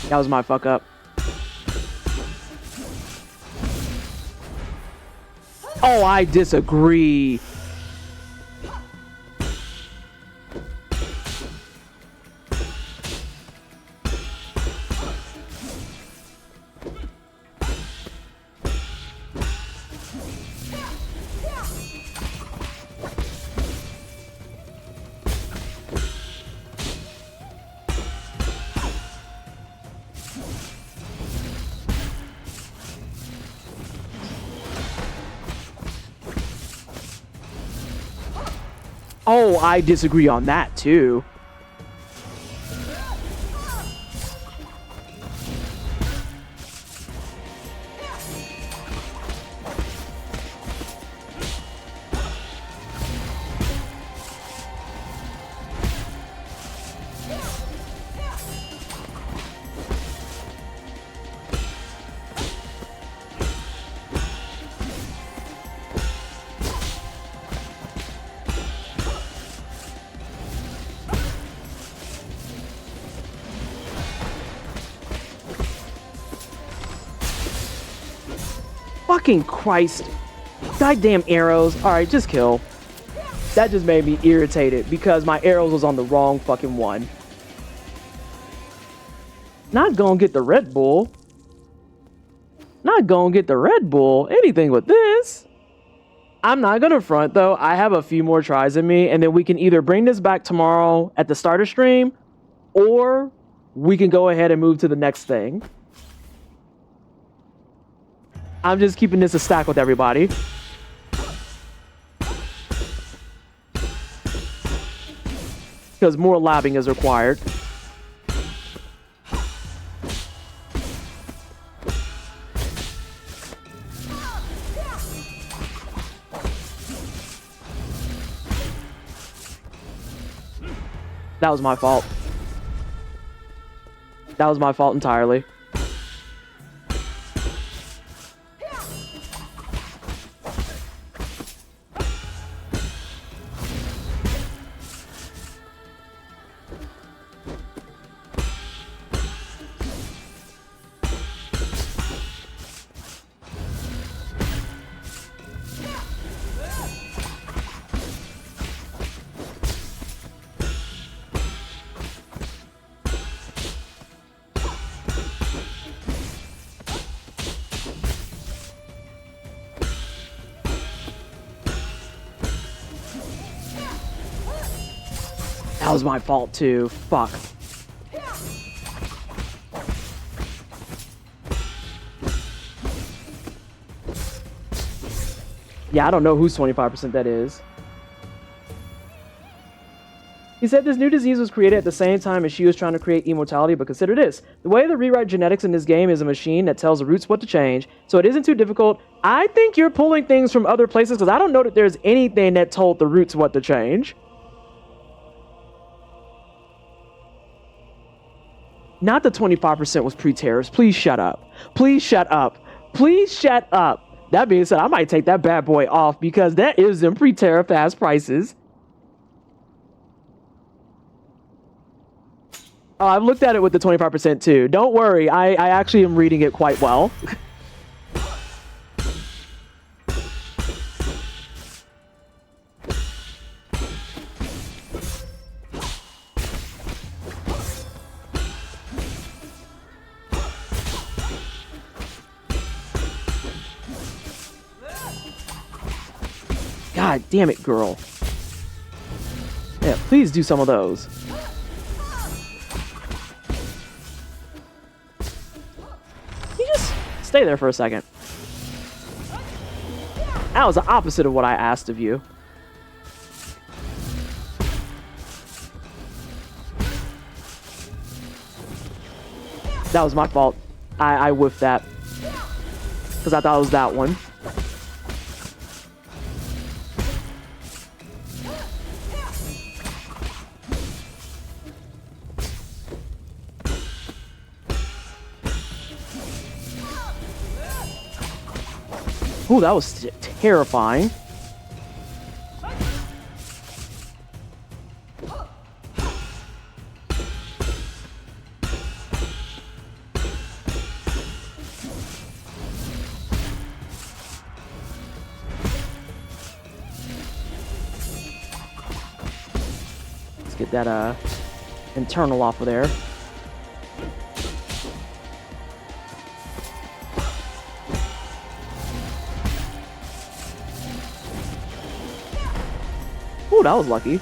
That was my fuck up. Oh, I disagree. Oh, I disagree on that too. Fucking Christ. Goddamn arrows. Alright, just kill. That just made me irritated because my arrows was on the wrong fucking one. Not gonna get the Red Bull. Not gonna get the Red Bull. Anything with this. I'm not gonna front though. I have a few more tries in me, and then we can either bring this back tomorrow at the starter stream, or we can go ahead and move to the next thing. I'm just keeping this a stack with everybody. Because more labbing is required. That was my fault. That was my fault entirely. That was my fault too. Fuck. Yeah, I don't know whose 25% that is. He said this new disease was created at the same time as she was trying to create immortality, but consider this. The way to rewrite genetics in this game is a machine that tells the roots what to change, so it isn't too difficult. I think you're pulling things from other places, because I don't know that there's anything that told the roots what to change. Not the 25% was pre-terrorist. Please shut up. Please shut up. Please shut up. That being said, I might take that bad boy off because that is them pre-tariff ass prices. Oh, I've looked at it with the 25% too. Don't worry, I actually am reading it quite well. God damn it, girl. Yeah, please do some of those. You just stay there for a second. That was the opposite of what I asked of you. That was my fault. I whiffed that. Because I thought it was that one. Ooh, that was terrifying. Let's get that internal off of there. Ooh, that was lucky.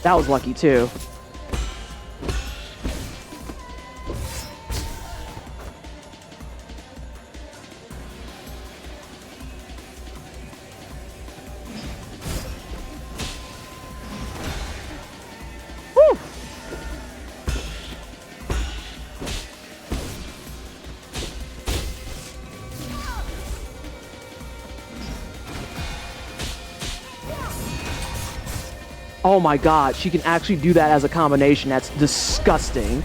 That was lucky too. Oh my god, she can actually do that as a combination. That's disgusting.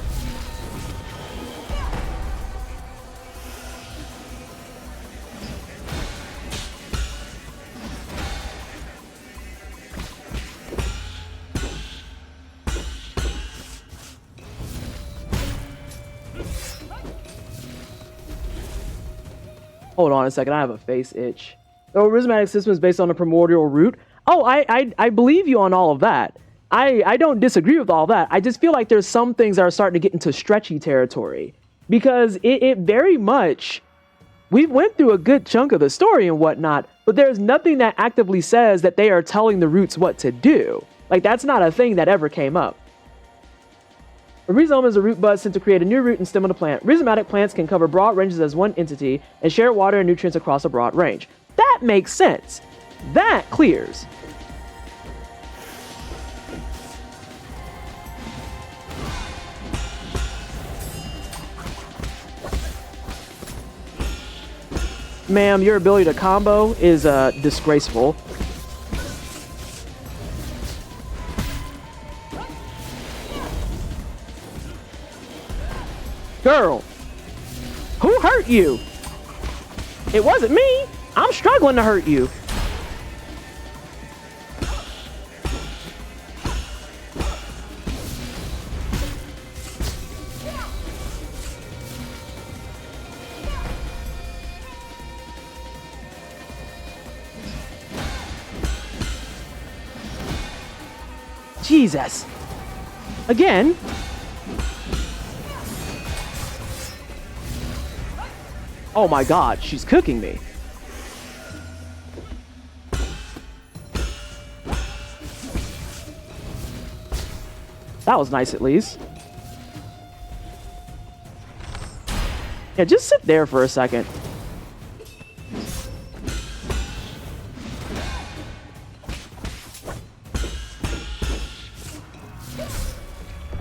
Hold on a second, I have a face itch. The arithmetic system is based on a primordial root. Oh, I believe you on all of that. I don't disagree with all that. I just feel like there's some things that are starting to get into stretchy territory. Because it very much... We went through a good chunk of the story and whatnot, but there's nothing that actively says that they are telling the roots what to do. Like, that's not a thing that ever came up. A rhizome is a root bud sent to create a new root and stem of a plant. Rhizomatic plants can cover broad ranges as one entity and share water and nutrients across a broad range. That makes sense. That clears. Ma'am, your ability to combo is disgraceful. Girl, who hurt you? It wasn't me. I'm struggling to hurt you. Jesus. Again. Oh my god, she's cooking me. That was nice at least. Yeah, just sit there for a second.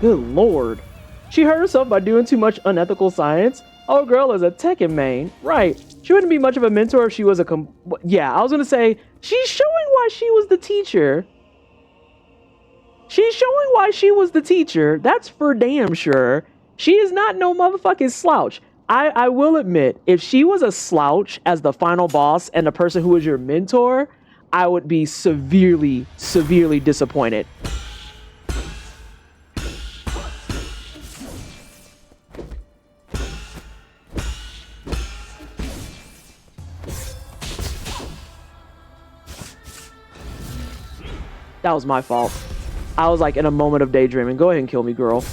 Good lord. She hurt herself by doing too much unethical science. Oh, girl is a Tekken main. Right. She wouldn't be much of a mentor if she was a yeah, I was gonna say, she's showing why she was the teacher. She's showing why she was the teacher. That's for damn sure. She is not no motherfucking slouch. I will admit, if she was a slouch as the final boss and the person who was your mentor, I would be severely, severely disappointed. That was my fault. I was like in a moment of daydreaming. Go ahead and kill me, girl.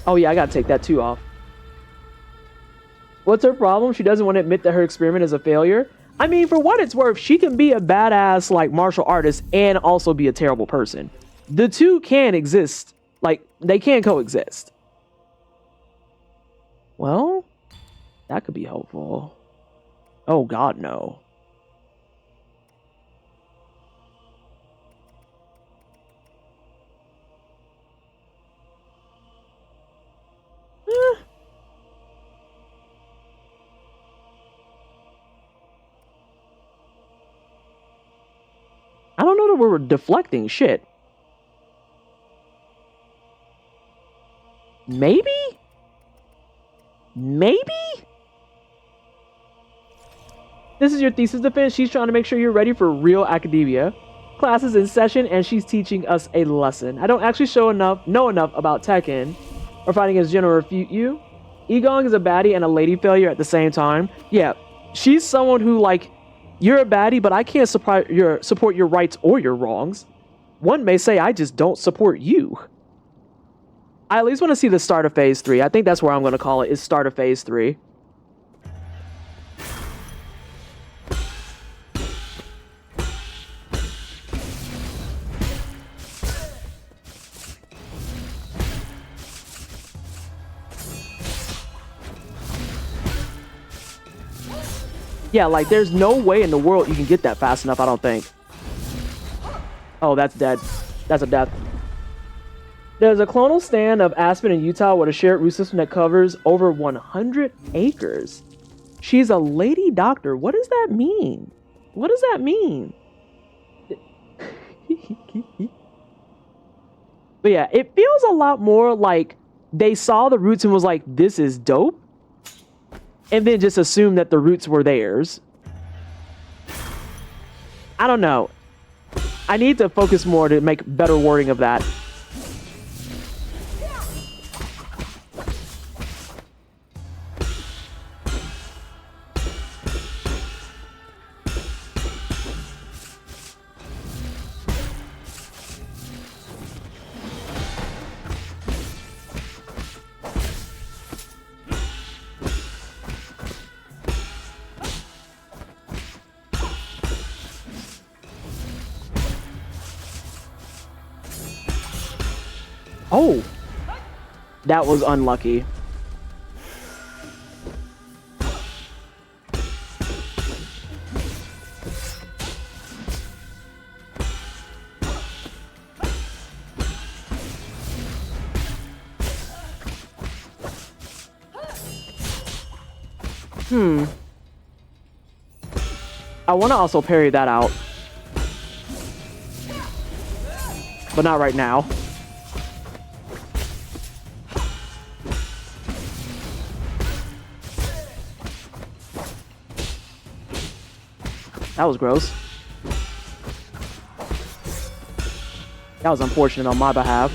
Oh yeah, I gotta take that too off. What's her problem? She doesn't want to admit that her experiment is a failure. I mean, for what it's worth, she can be a badass like martial artist and also be a terrible person. The two can exist. Like, they can coexist. Well, that could be helpful. Oh god, no. I don't know that we're deflecting shit. Maybe? Maybe? This is your thesis defense. She's trying to make sure you're ready for real academia. Class is in session and she's teaching us a lesson. I don't actually know enough about Tekken or fighting against Jin to refute you. Egong is a baddie and a lady failure at the same time. Yeah, she's someone who, like, you're a baddie, but I can't support your rights or your wrongs. One may say I just don't support you. I at least want to see the start of Phase 3. I think that's where I'm going to call it, is start of Phase 3. Yeah, like, there's no way in the world you can get that fast enough, I don't think. Oh, that's dead. That's a death. There's a clonal stand of Aspen in Utah with a shared root system that covers over 100 acres. She's a lady doctor. What does that mean? What does that mean? But yeah, it feels a lot more like they saw the roots and was like, this is dope. And then just assumed that the roots were theirs. I don't know. I need to focus more to make better wording of that. Oh, that was unlucky. I want to also parry that out, but not right now. That was gross. That was unfortunate on my behalf.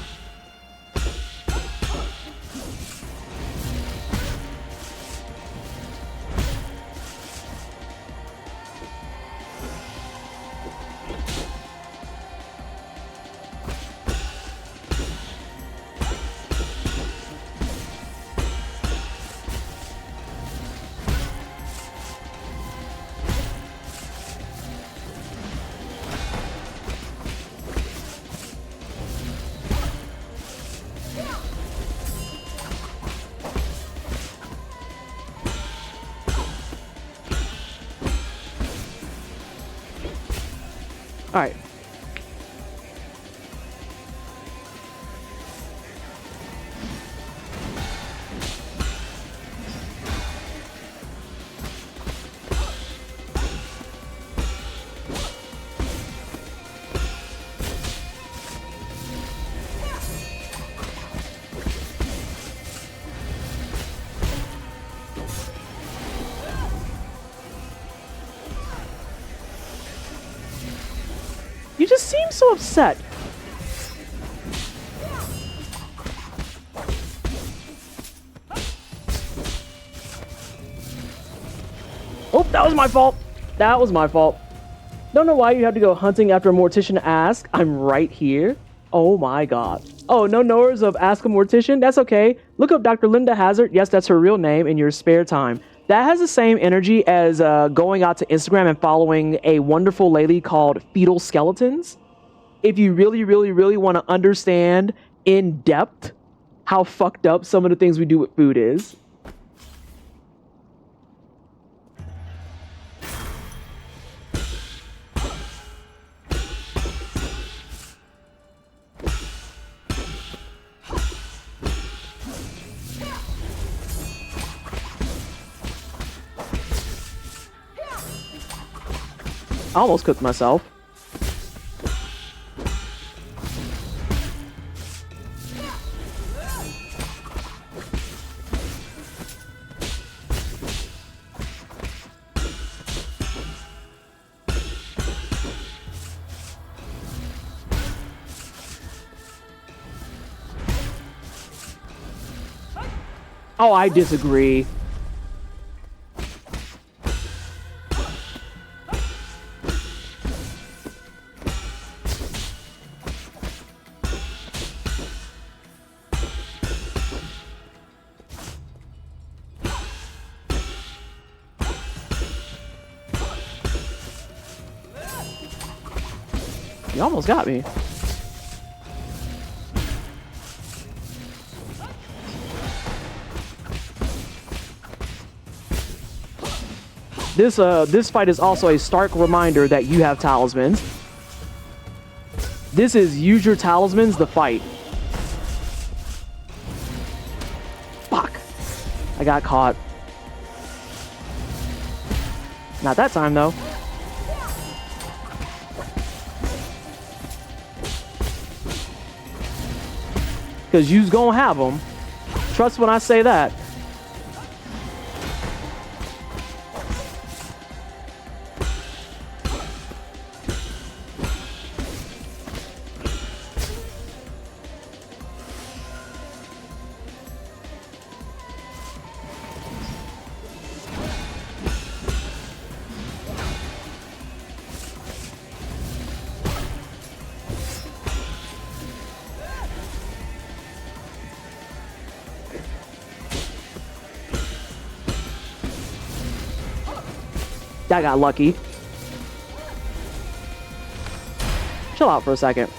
All right. You just seem so upset. Oh, that was my fault. That was my fault. Don't know why you have to go hunting after a mortician to ask. I'm right here. Oh my god. Oh, no knowers of Ask a Mortician? That's okay. Look up Dr. Linda Hazard. Yes, that's her real name in your spare time. That has the same energy as going out to Instagram and following a wonderful lady called Fetal Skeletons. If you really, really, really want to understand in depth how fucked up some of the things we do with food is. I almost cooked myself. Oh, I disagree. You almost got me. This fight is also a stark reminder that you have talismans. This is use your talismans to fight. Fuck. I got caught. Not that time though. Because you's gonna have them. Trust when I say that. I got lucky. Chill out for a second.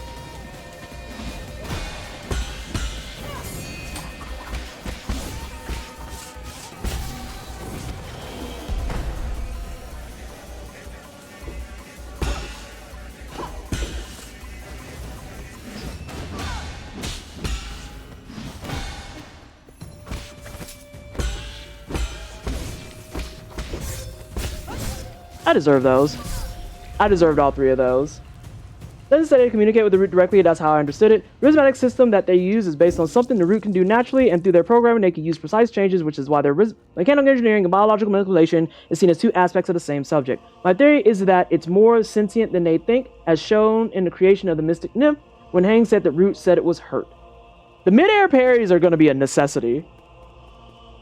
I deserve those. I deserved all three of those. Doesn't say to communicate with the root directly, that's how I understood it. The rhythmatic system that they use is based on something the root can do naturally, and through their programming they can use precise changes, which is why their mechanical engineering and biological manipulation is seen as two aspects of the same subject. My theory is that it's more sentient than they think, as shown in the creation of the mystic nymph, when Hang said that Root said it was hurt. The mid-air parries are going to be a necessity.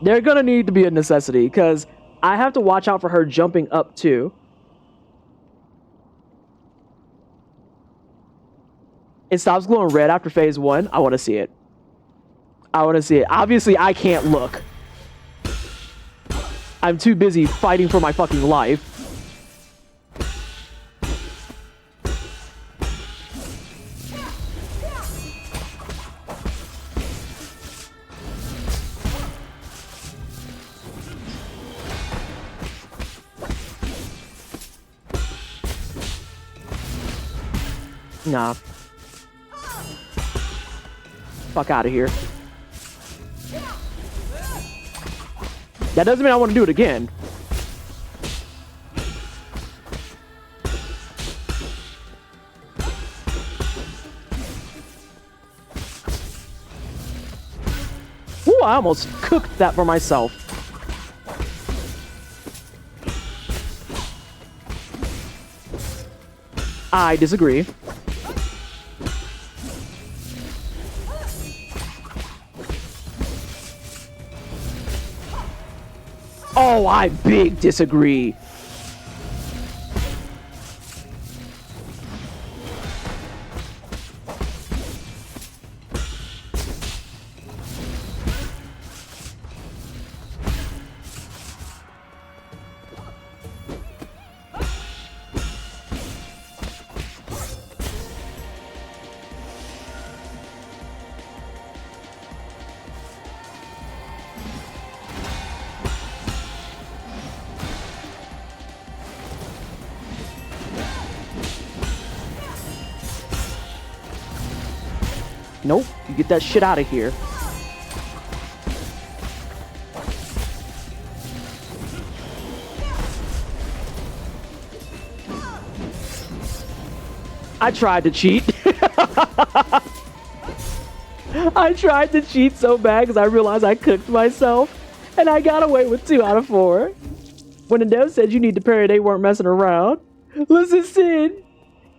They're going to need to be a necessity, because I have to watch out for her jumping up too. It stops glowing red after phase 1. I want to see it. I want to see it. Obviously, I can't look. I'm too busy fighting for my fucking life. Nah. Fuck out of here. That doesn't mean I want to do it again. Ooh, I almost cooked that for myself. I disagree. Oh, I big disagree. Nope, you get that shit out of here. I tried to cheat. I tried to cheat so bad because I realized I cooked myself, and I got away with 2 out of 4. When the dev said you need to parry, they weren't messing around. Listen, Sid,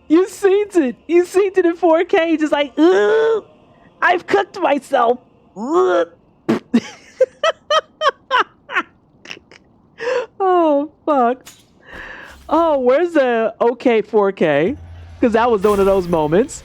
you seen it. You seen it in 4K, just like, ugh, I've cooked myself. Ugh. Oh, fuck. Oh, where's the okay 4K? Because that was one of those moments.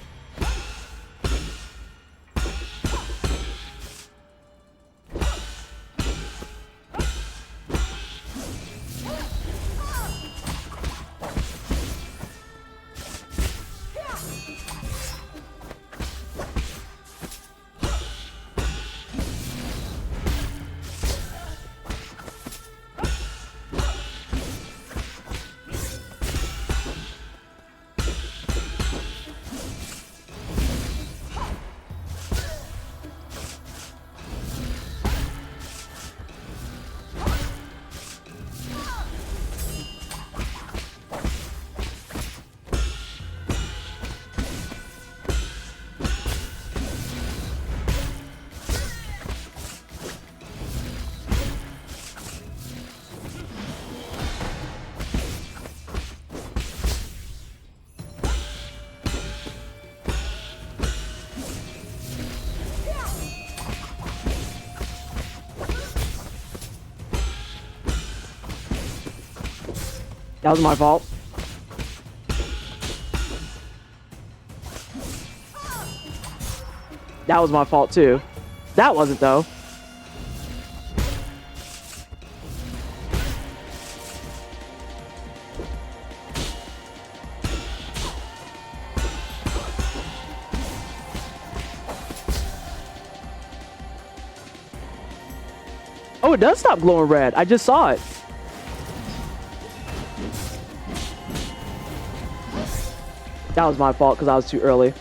That was my fault. That was my fault too. That wasn't though. Oh, it does stop glowing red. I just saw it. That was my fault because I was too early.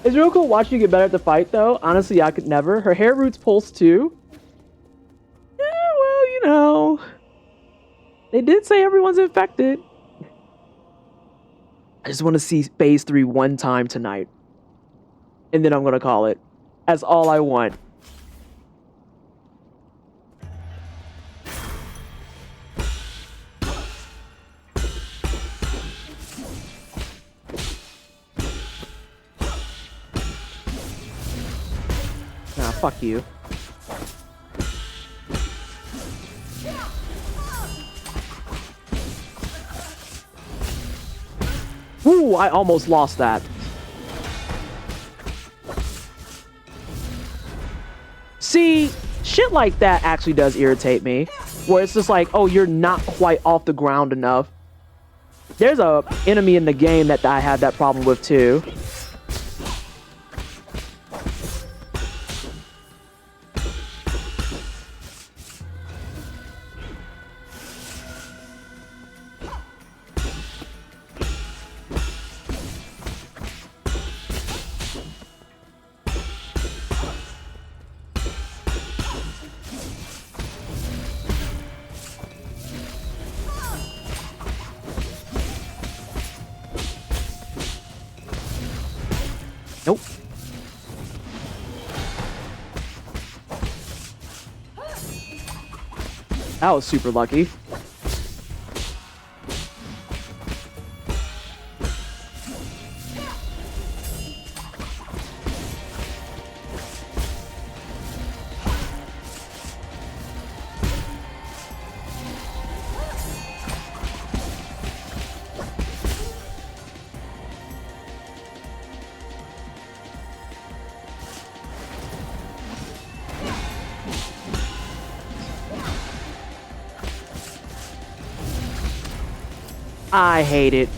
It's real cool watching you get better at the fight, though. Honestly, I could never. Her hair roots pulse, too. Yeah, well, you know. They did say everyone's infected. I just want to see Phase 3 one time tonight. And then I'm going to call it. That's all I want. Fuck you. Ooh, I almost lost that. See, shit like that actually does irritate me. Where it's just like, oh, you're not quite off the ground enough. There's a enemy in the game that I had that problem with too. Nope. That was super lucky. I hate it.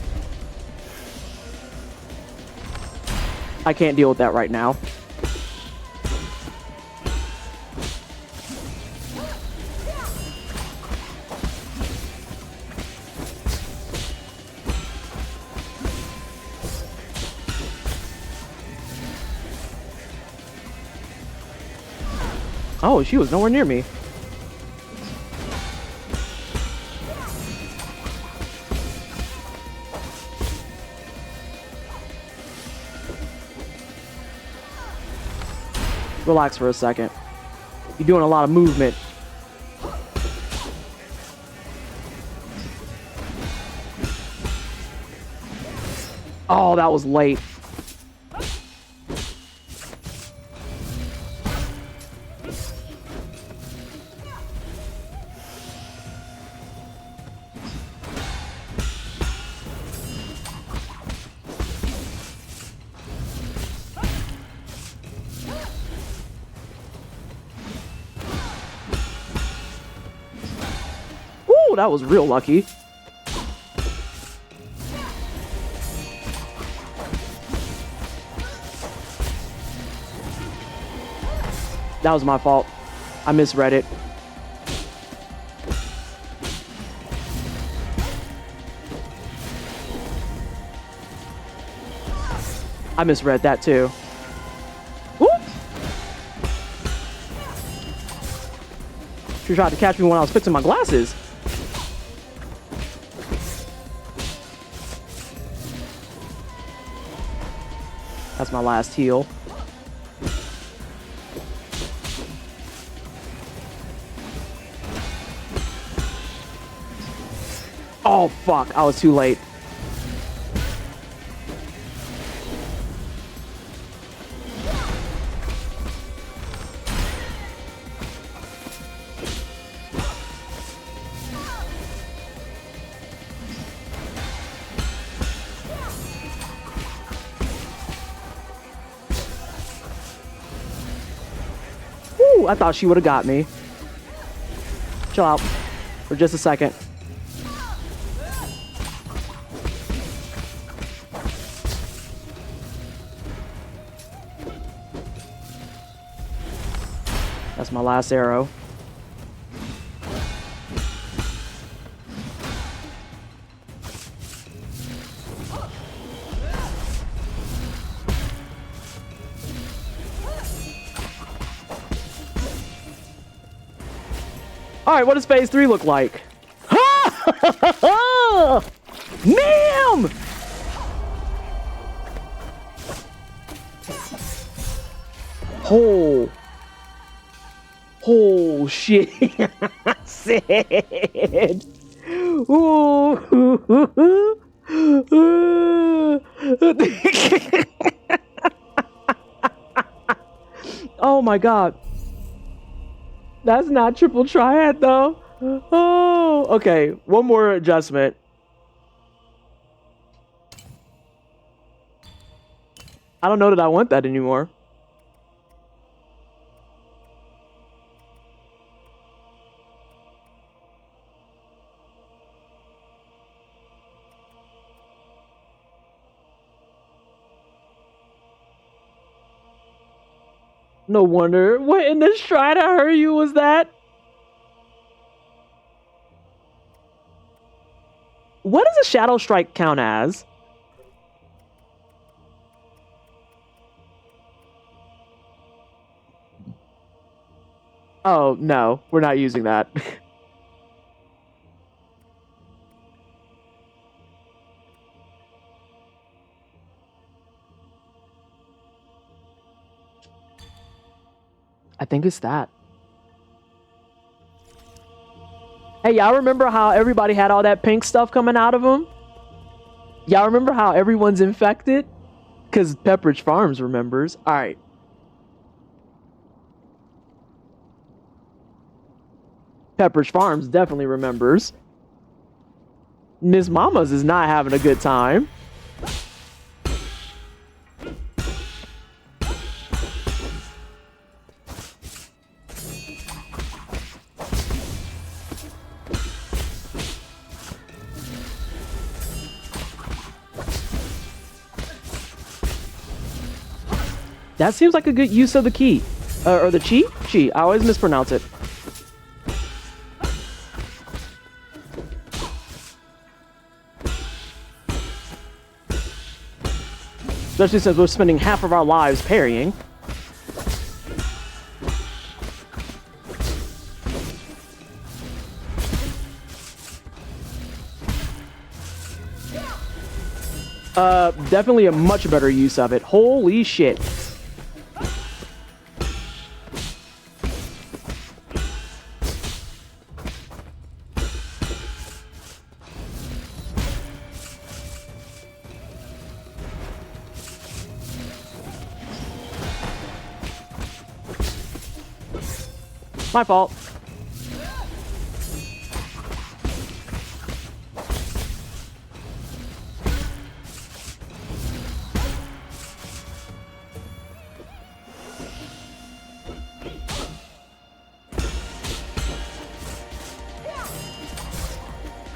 I can't deal with that right now. Oh, she was nowhere near me. Relax for a second. You're doing a lot of movement. Oh, that was late. Ooh, that was real lucky. That was my fault. I misread it. I misread that too. Whoop! She tried to catch me when I was fixing my glasses. That's my last heal. Oh, fuck. I was too late. Woo, I thought she would have got me. Chill out for just a second. That's my last arrow. All right, what does phase 3 look like? Ma'am! Oh shit. Sad. Ooh. Oh my god. That's not triple triad though. Oh, okay. One more adjustment. I don't know that I want that anymore. No wonder. What in the stride I heard you was that? What does a shadow strike count as? Oh, no. We're not using that. I think it's that. Hey, y'all remember how everybody had all that pink stuff coming out of them? Y'all remember how everyone's infected? Because Pepperidge Farms remembers. All right. Pepperidge Farms definitely remembers. Miss Mama's is not having a good time. That seems like a good use of the key. Or the chi? Chi. I always mispronounce it. Especially since we're spending half of our lives parrying. Definitely a much better use of it. Holy shit. My fault.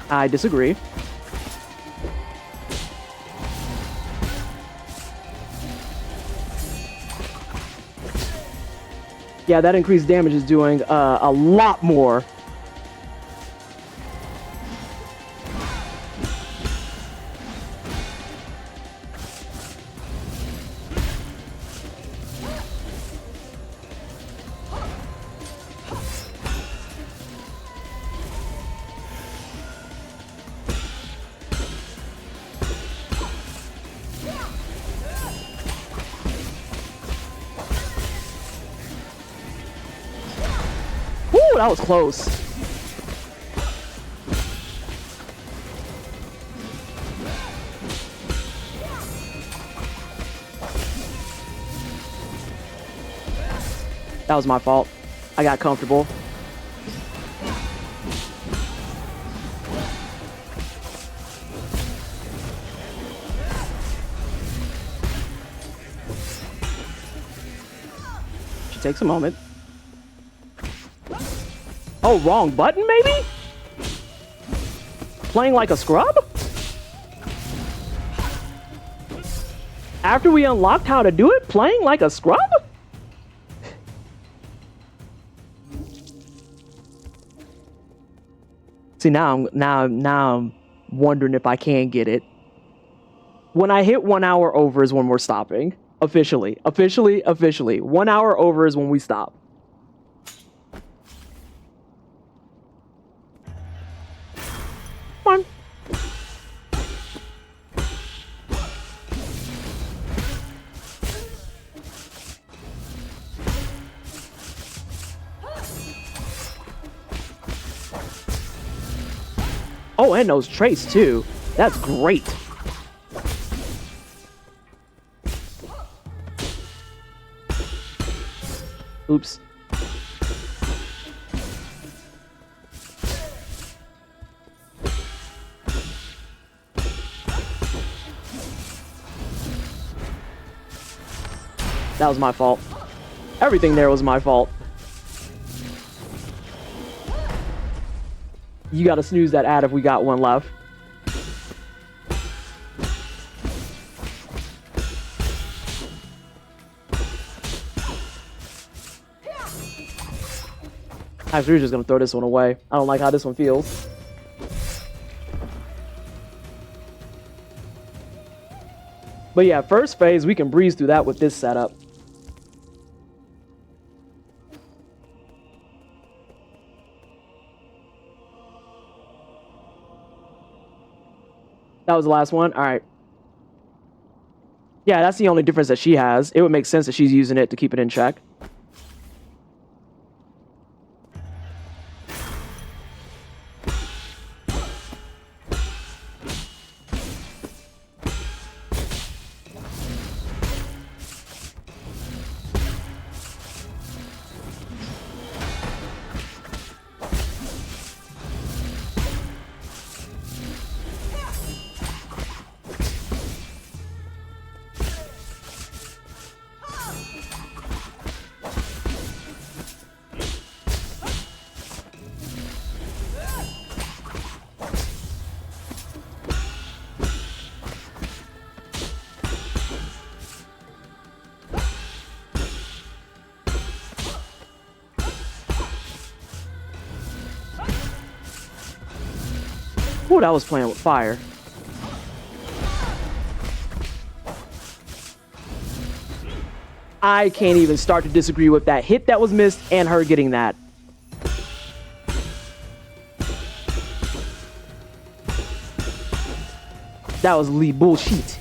I disagree. Yeah, that increased damage is doing a lot more. Woo, that was close. That was my fault. I got comfortable. She takes a moment. Oh, wrong button, maybe? Playing like a scrub? After we unlocked how to do it, playing like a scrub? See, now I'm wondering if I can get it. When I hit 1 hour over is when we're stopping. Officially. 1 hour over is when we stop. Come on. Oh, and those trace too. That's great. Oops. That was my fault. Everything there was my fault. You gotta snooze that ad if we got one left. Actually, we're just gonna throw this one away. I don't like how this one feels. But yeah, first phase, we can breeze through that with this setup. That was the last one? All right. Yeah, that's the only difference that she has. It would make sense that she's using it to keep it in check. Oh, that was playing with fire. I can't even start to disagree with that hit that was missed and her getting that. That was Lee bullshit.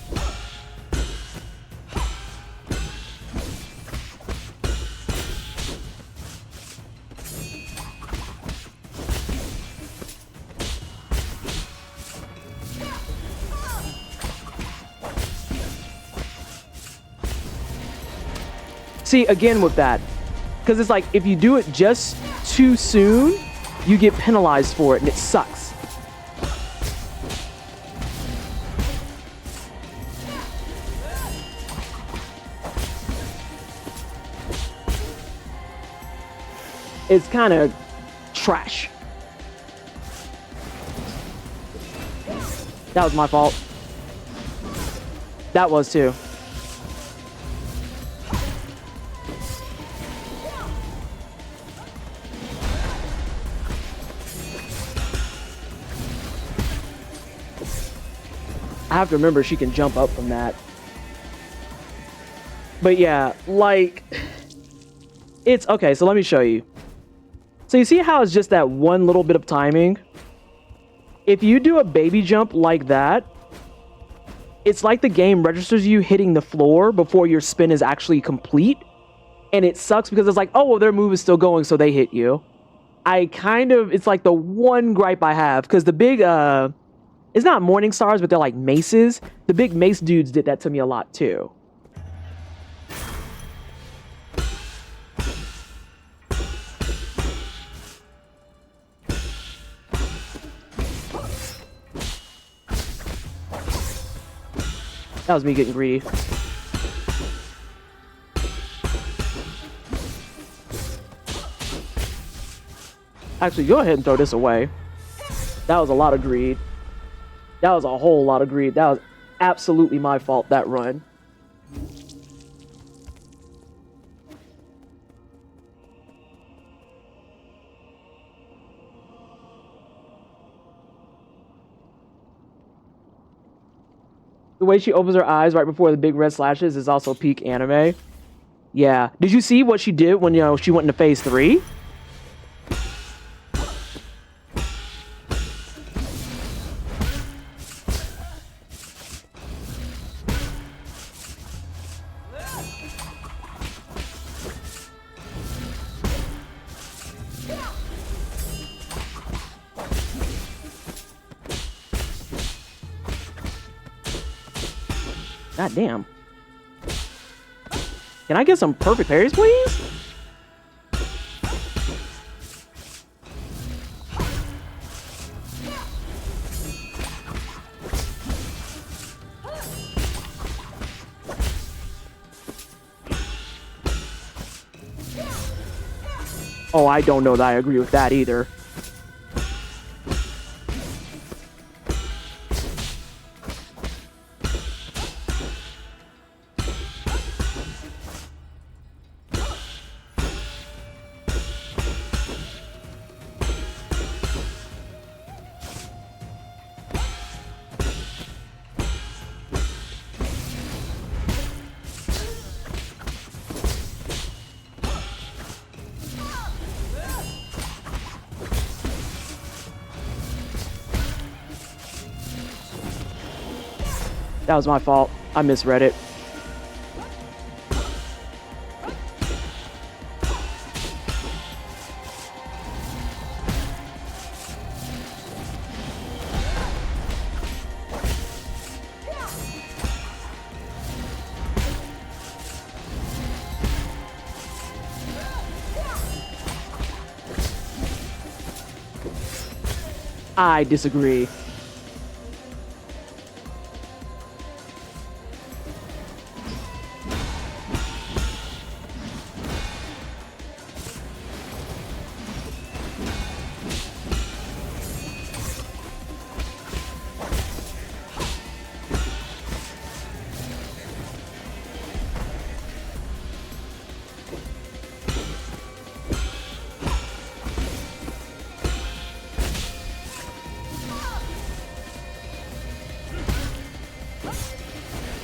See, again with that, because it's like if you do it just too soon, you get penalized for it and it sucks. It's kind of trash. That was my fault. That was too. I have to remember she can jump up from that. But yeah, like, it's okay. So let me show you. So you see how it's just that one little bit of timing? If you do a baby jump like that, it's like the game registers you hitting the floor before your spin is actually complete. And it sucks because it's like, oh, well, their move is still going, so they hit you. It's like the one gripe I have, because the big, it's not morning stars, but they're like maces. The big mace dudes did that to me a lot too. That was me getting greedy. Actually, go ahead and throw this away. That was a lot of greed. That was a whole lot of greed. That was absolutely my fault, that run. The way she opens her eyes right before the big red slashes is also peak anime. Yeah. Did you see what she did when, she went into phase 3? God damn. Can I get some perfect parries, please? Oh, I don't know that I agree with that either. That was my fault. I misread it. I disagree.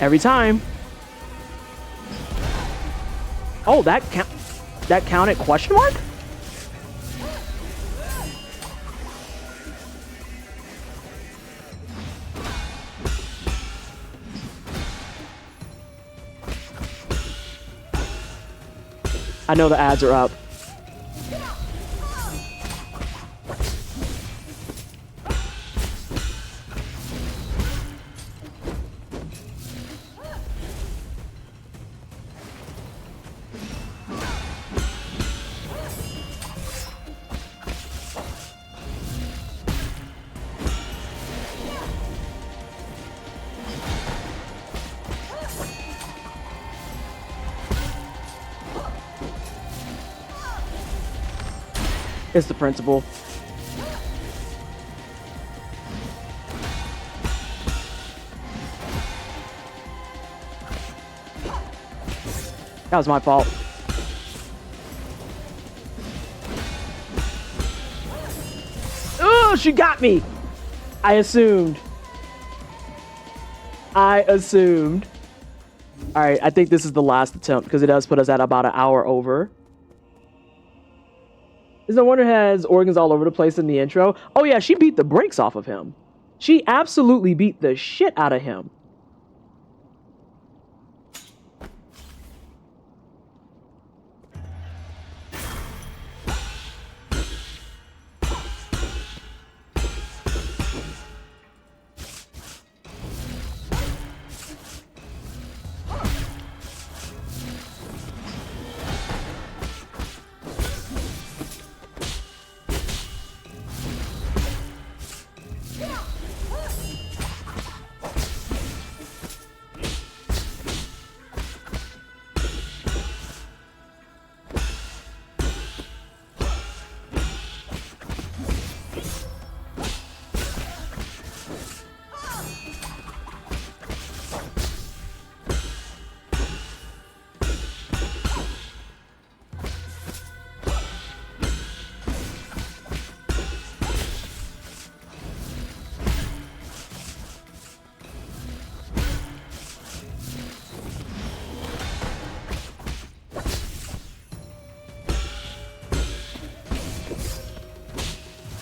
Every time. Oh, that counted question mark? I know the ads are up. It's the principal. That was my fault. Oh, she got me. I assumed. All right, I think this is the last attempt because it does put us at about an hour over. Is no wonder has organs all over the place in the intro. Oh yeah, she beat the brakes off of him. She absolutely beat the shit out of him.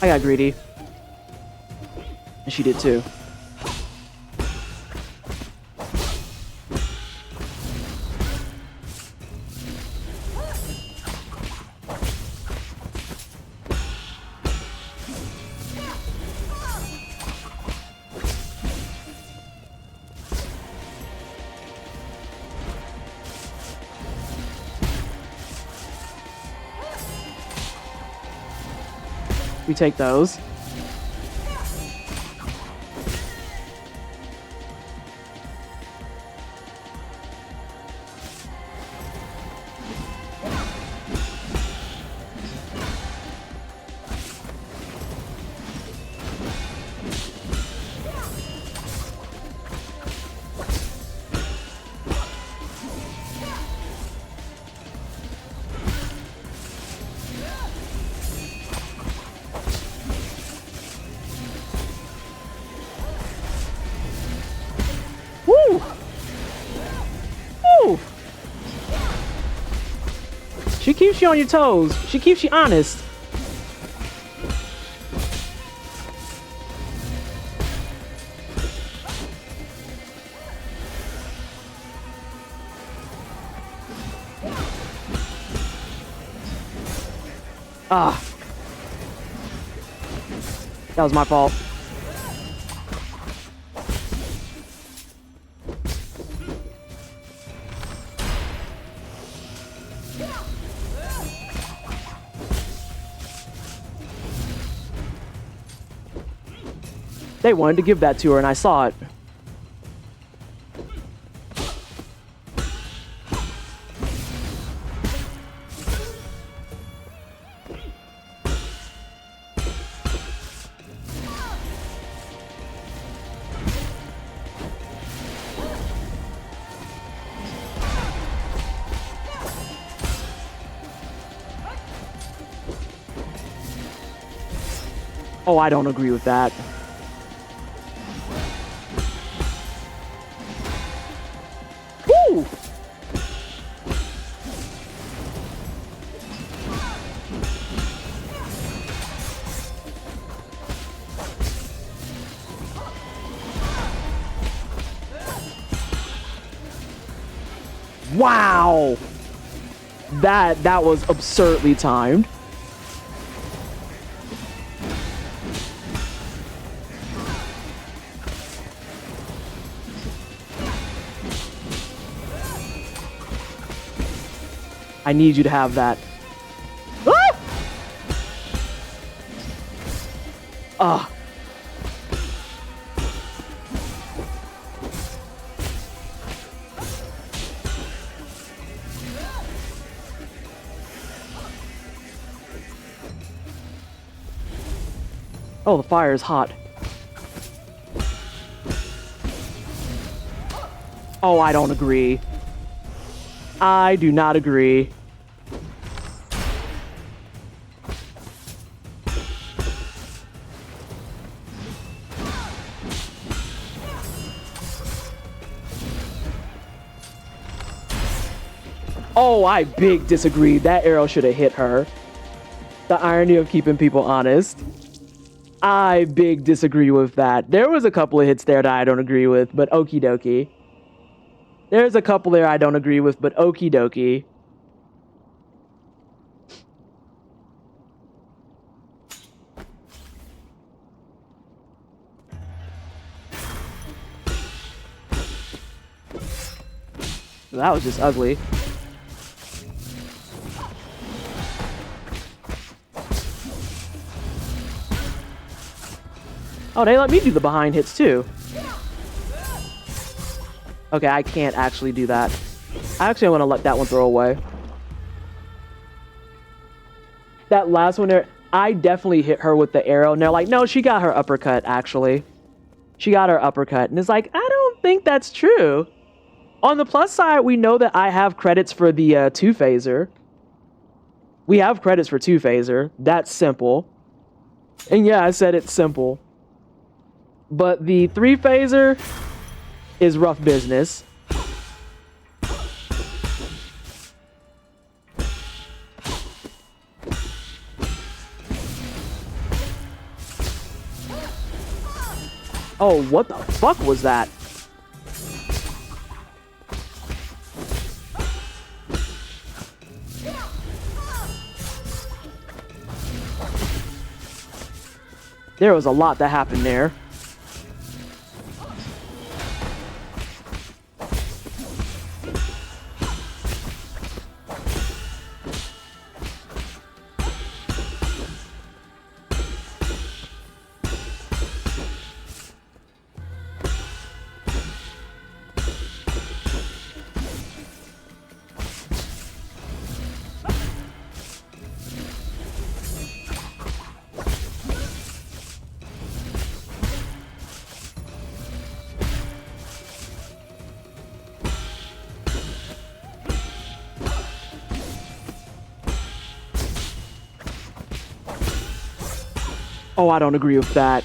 I got greedy. And she did too. We take those. Woo! Woo! She keeps you on your toes. She keeps you honest. Ah. That was my fault. They wanted to give that to her, and I saw it. Oh, I don't agree with that. Wow! That was absurdly timed. I need you to have that. Ah! Ah. Oh, the fire is hot. Oh, I don't agree. I do not agree. Oh, I big disagree. That arrow should have hit her. The irony of keeping people honest. I big disagree with that. There was a couple of hits there that I don't agree with, but okie dokie. There's a couple there I don't agree with, but okie dokie. That was just ugly. Oh, they let me do the behind hits too. Okay, I can't actually do that. I actually want to let that one throw away. That last one there, I definitely hit her with the arrow. And they're like, no, she got her uppercut, actually. She got her uppercut. And it's like, I don't think that's true. On the plus side, we know that I have credits for the two-phaser. We have credits for two-phaser. That's simple. And yeah, I said it's simple. But the three-phaser is rough business. Oh, what the fuck was that? There was a lot that happened there. Oh, I don't agree with that.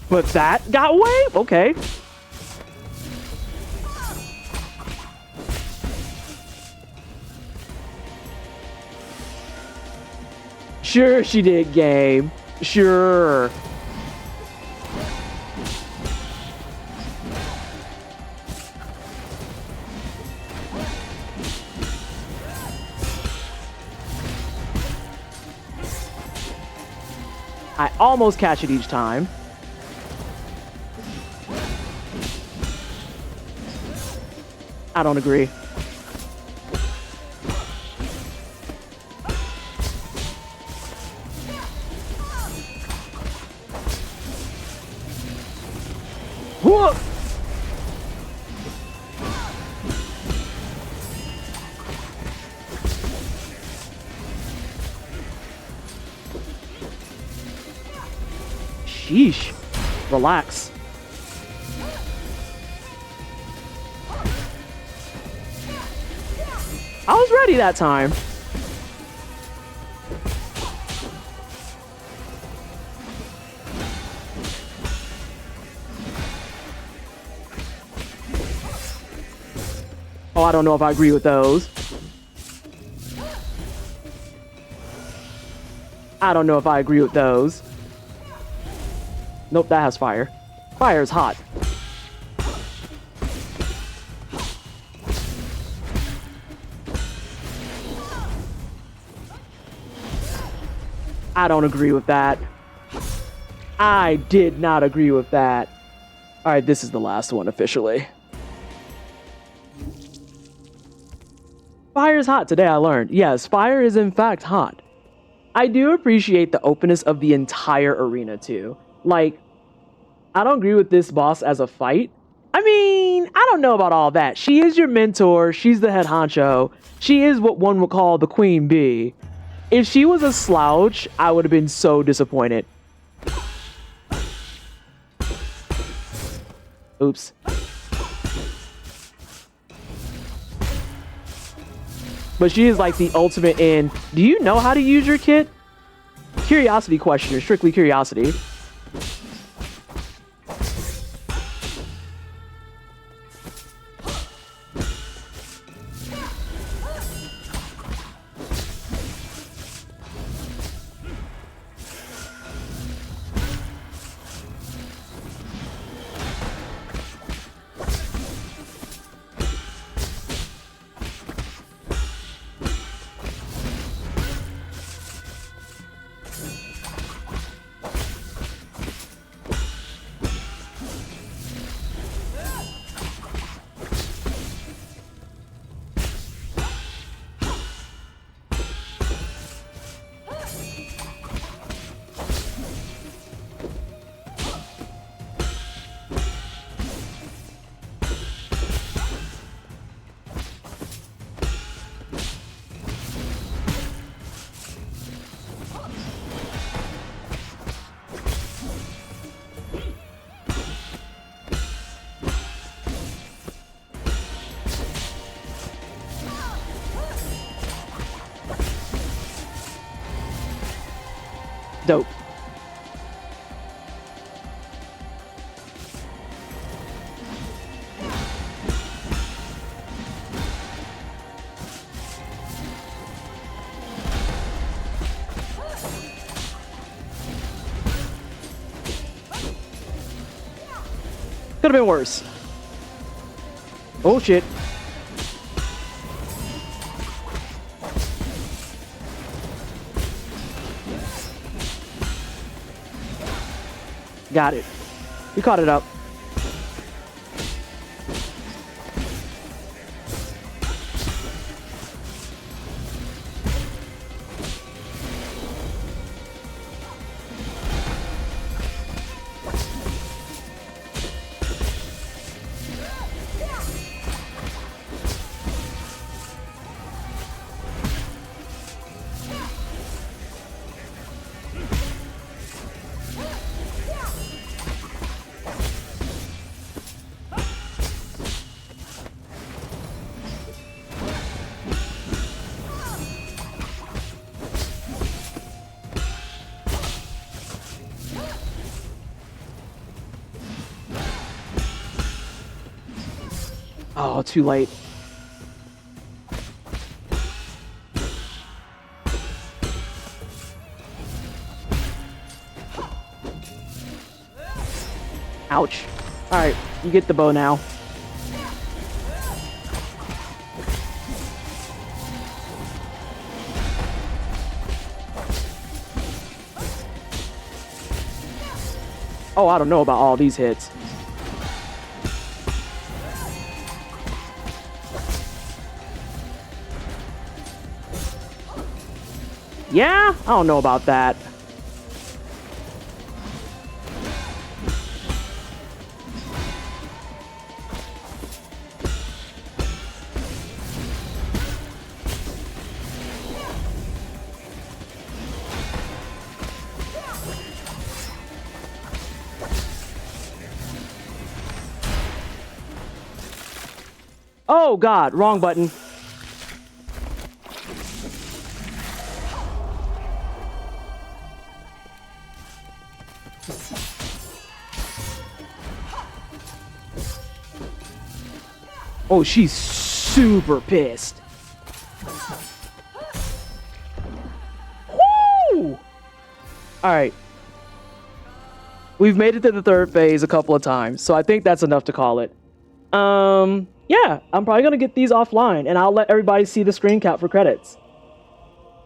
But that got away? Okay. Sure she did, game. Sure. I almost catch it each time. I don't agree. Whoa! Sheesh. Relax. I was ready that time. Oh, I don't know if I agree with those. I don't know if I agree with those. Nope, that has fire. Fire is hot. I don't agree with that. I did not agree with that. All right, this is the last one officially. Fire is hot today, I learned. Yes, fire is in fact hot. I do appreciate the openness of the entire arena too. Like, I don't agree with this boss as a fight. I mean, I don't know about all that. She is your mentor. She's the head honcho. She is what one would call the queen bee. If she was a slouch, I would have been so disappointed. Oops. But she is like the ultimate in, do you know how to use your kit? Curiosity question, strictly curiosity. Dope. Could have been worse. Oh shit. Got it. We caught it up. Oh, too late. Ouch. Alright, you get the bow now. Oh, I don't know about all these hits. Yeah? I don't know about that. Oh god, wrong button. Oh, she's super pissed. Woo! Alright. We've made it to the third phase a couple of times, so I think that's enough to call it. Yeah, I'm probably gonna get these offline, and I'll let everybody see the screen cap for credits.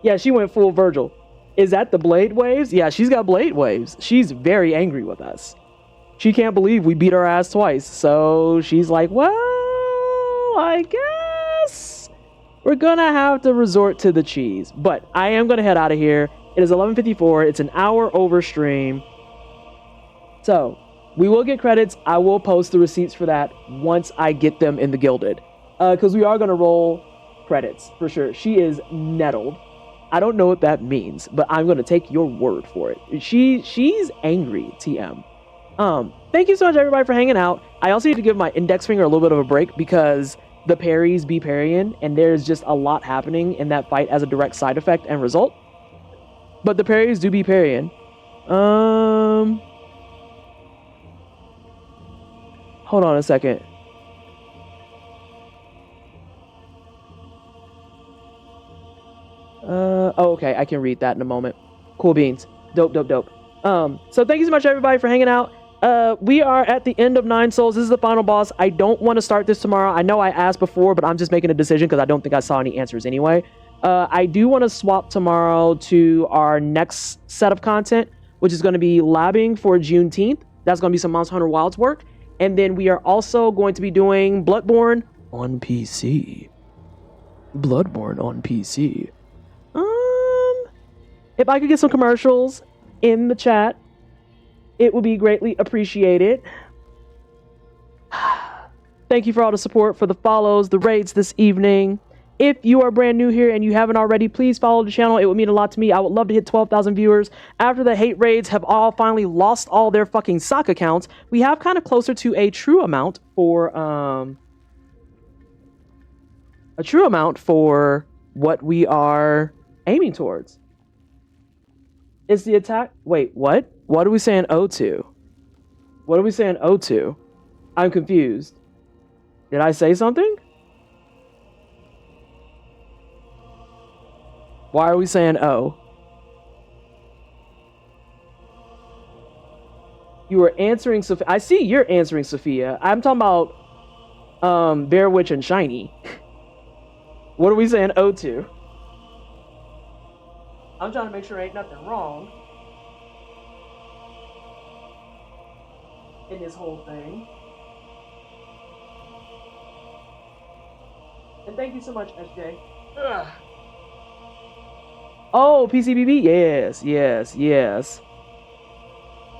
Yeah, she went full Virgil. Is that the blade waves? Yeah, she's got blade waves. She's very angry with us. She can't believe we beat her ass twice. So she's like, well, I guess we're gonna have to resort to the cheese. But I am gonna head out of here. It is 11:54. It's an hour over stream. So we will get credits. I will post the receipts for that once I get them in the Gilded. Because we are gonna roll credits for sure. She is nettled. I don't know what that means, but I'm gonna take your word for it. She's angry, TM. Thank you so much everybody for hanging out. I also need to give my index finger a little bit of a break because the parries be parrying, and there's just a lot happening in that fight as a direct side effect and result. But the parries do be parrying. Hold on a second. Oh, okay, I can read that in a moment. Cool beans. Dope. So thank you so much everybody for hanging out. We are at the end of 9 Souls. This is the final boss. I don't want to start this tomorrow. I know I asked before, but I'm just making a decision because I don't think I saw any answers anyway. I do want to swap tomorrow to our next set of content, which is going to be labbing for Juneteenth. That's going to be some Monster Hunter Wilds work. And then we are also going to be doing Bloodborne on PC. Bloodborne on PC. If I could get some commercials in the chat, it would be greatly appreciated. Thank you for all the support, for the follows, the raids this evening. If you are brand new here and you haven't already, please follow the channel. It would mean a lot to me. I would love to hit 12,000 viewers. After the hate raids have all finally lost all their fucking sock accounts, we have kind of closer to a true amount for what we are aiming towards. Is the attack... Wait, what? What are we saying O to? What are we saying O to? I'm confused. Did I say something? Why are we saying O? You were answering Sophia. I see you're answering Sophia. I'm talking about Bear Witch and Shiny. What are we saying O to? I'm trying to make sure ain't nothing wrong in this whole thing. And thank you so much, SJ. Ugh. Oh, PCBB?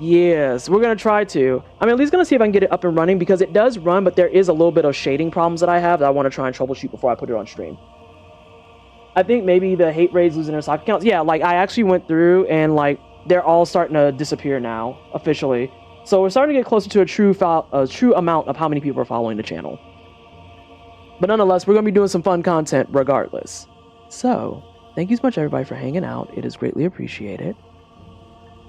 Yes, we're going to try to. I'm at least going to see if I can get it up and running because it does run, but there is a little bit of shading problems that I have that I want to try and troubleshoot before I put it on stream. I think maybe the hate raids losing their sock accounts. Yeah, like I actually went through and like they're all starting to disappear now officially. So we're starting to get closer to a true amount of how many people are following the channel. But nonetheless, we're going to be doing some fun content regardless. So, thank you so much everybody for hanging out. It is greatly appreciated.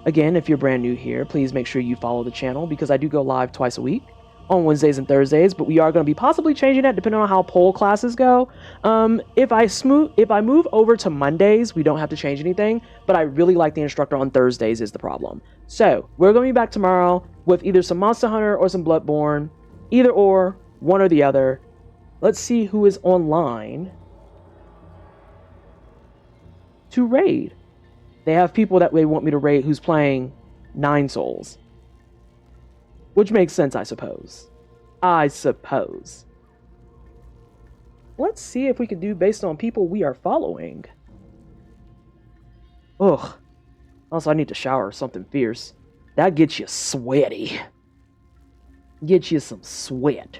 Again, if you're brand new here, please make sure you follow the channel because I do go live twice a week on Wednesdays and Thursdays, but we are going to be possibly changing that depending on how poll classes go. If I move over to Mondays, we don't have to change anything, but I really like the instructor on Thursdays is the problem. So we're going to be back tomorrow with either some Monster Hunter or some Bloodborne, either or, one or the other. Let's see who is online to raid. They have people that they want me to raid who's playing 9 Souls. Which makes sense, I suppose. Let's see if we can do based on people we are following. Ugh. Also, I need to shower or something fierce. That gets you sweaty. Gets you some sweat.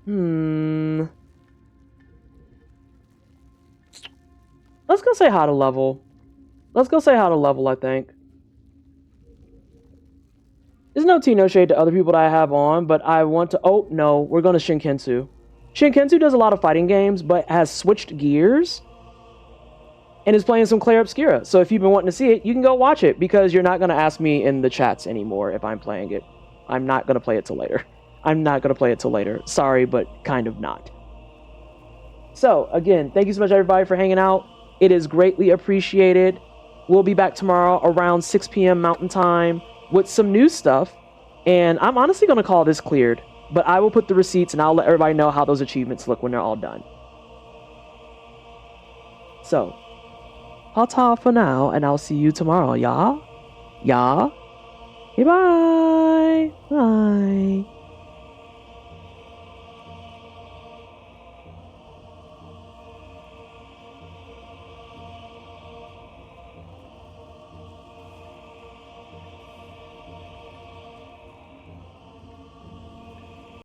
Let's go say hi to Level. I think. There's no tea, no shade to other people that I have on, but I want to... Oh, no, we're going to Shinkensu. Shinkensu does a lot of fighting games, but has switched gears and is playing some Claire Obscura. So if you've been wanting to see it, you can go watch it, because you're not going to ask me in the chats anymore if I'm playing it. I'm not going to play it till later. Sorry, but kind of not. So, again, thank you so much, everybody, for hanging out. It is greatly appreciated. We'll be back tomorrow around 6 p.m. Mountain Time with some new stuff, and I'm honestly going to call this cleared, but I will put the receipts and I'll let everybody know how those achievements look when they're all done. So, Ta-ta for now, and I'll see you tomorrow, yeah? Yeah? Okay, bye! Bye!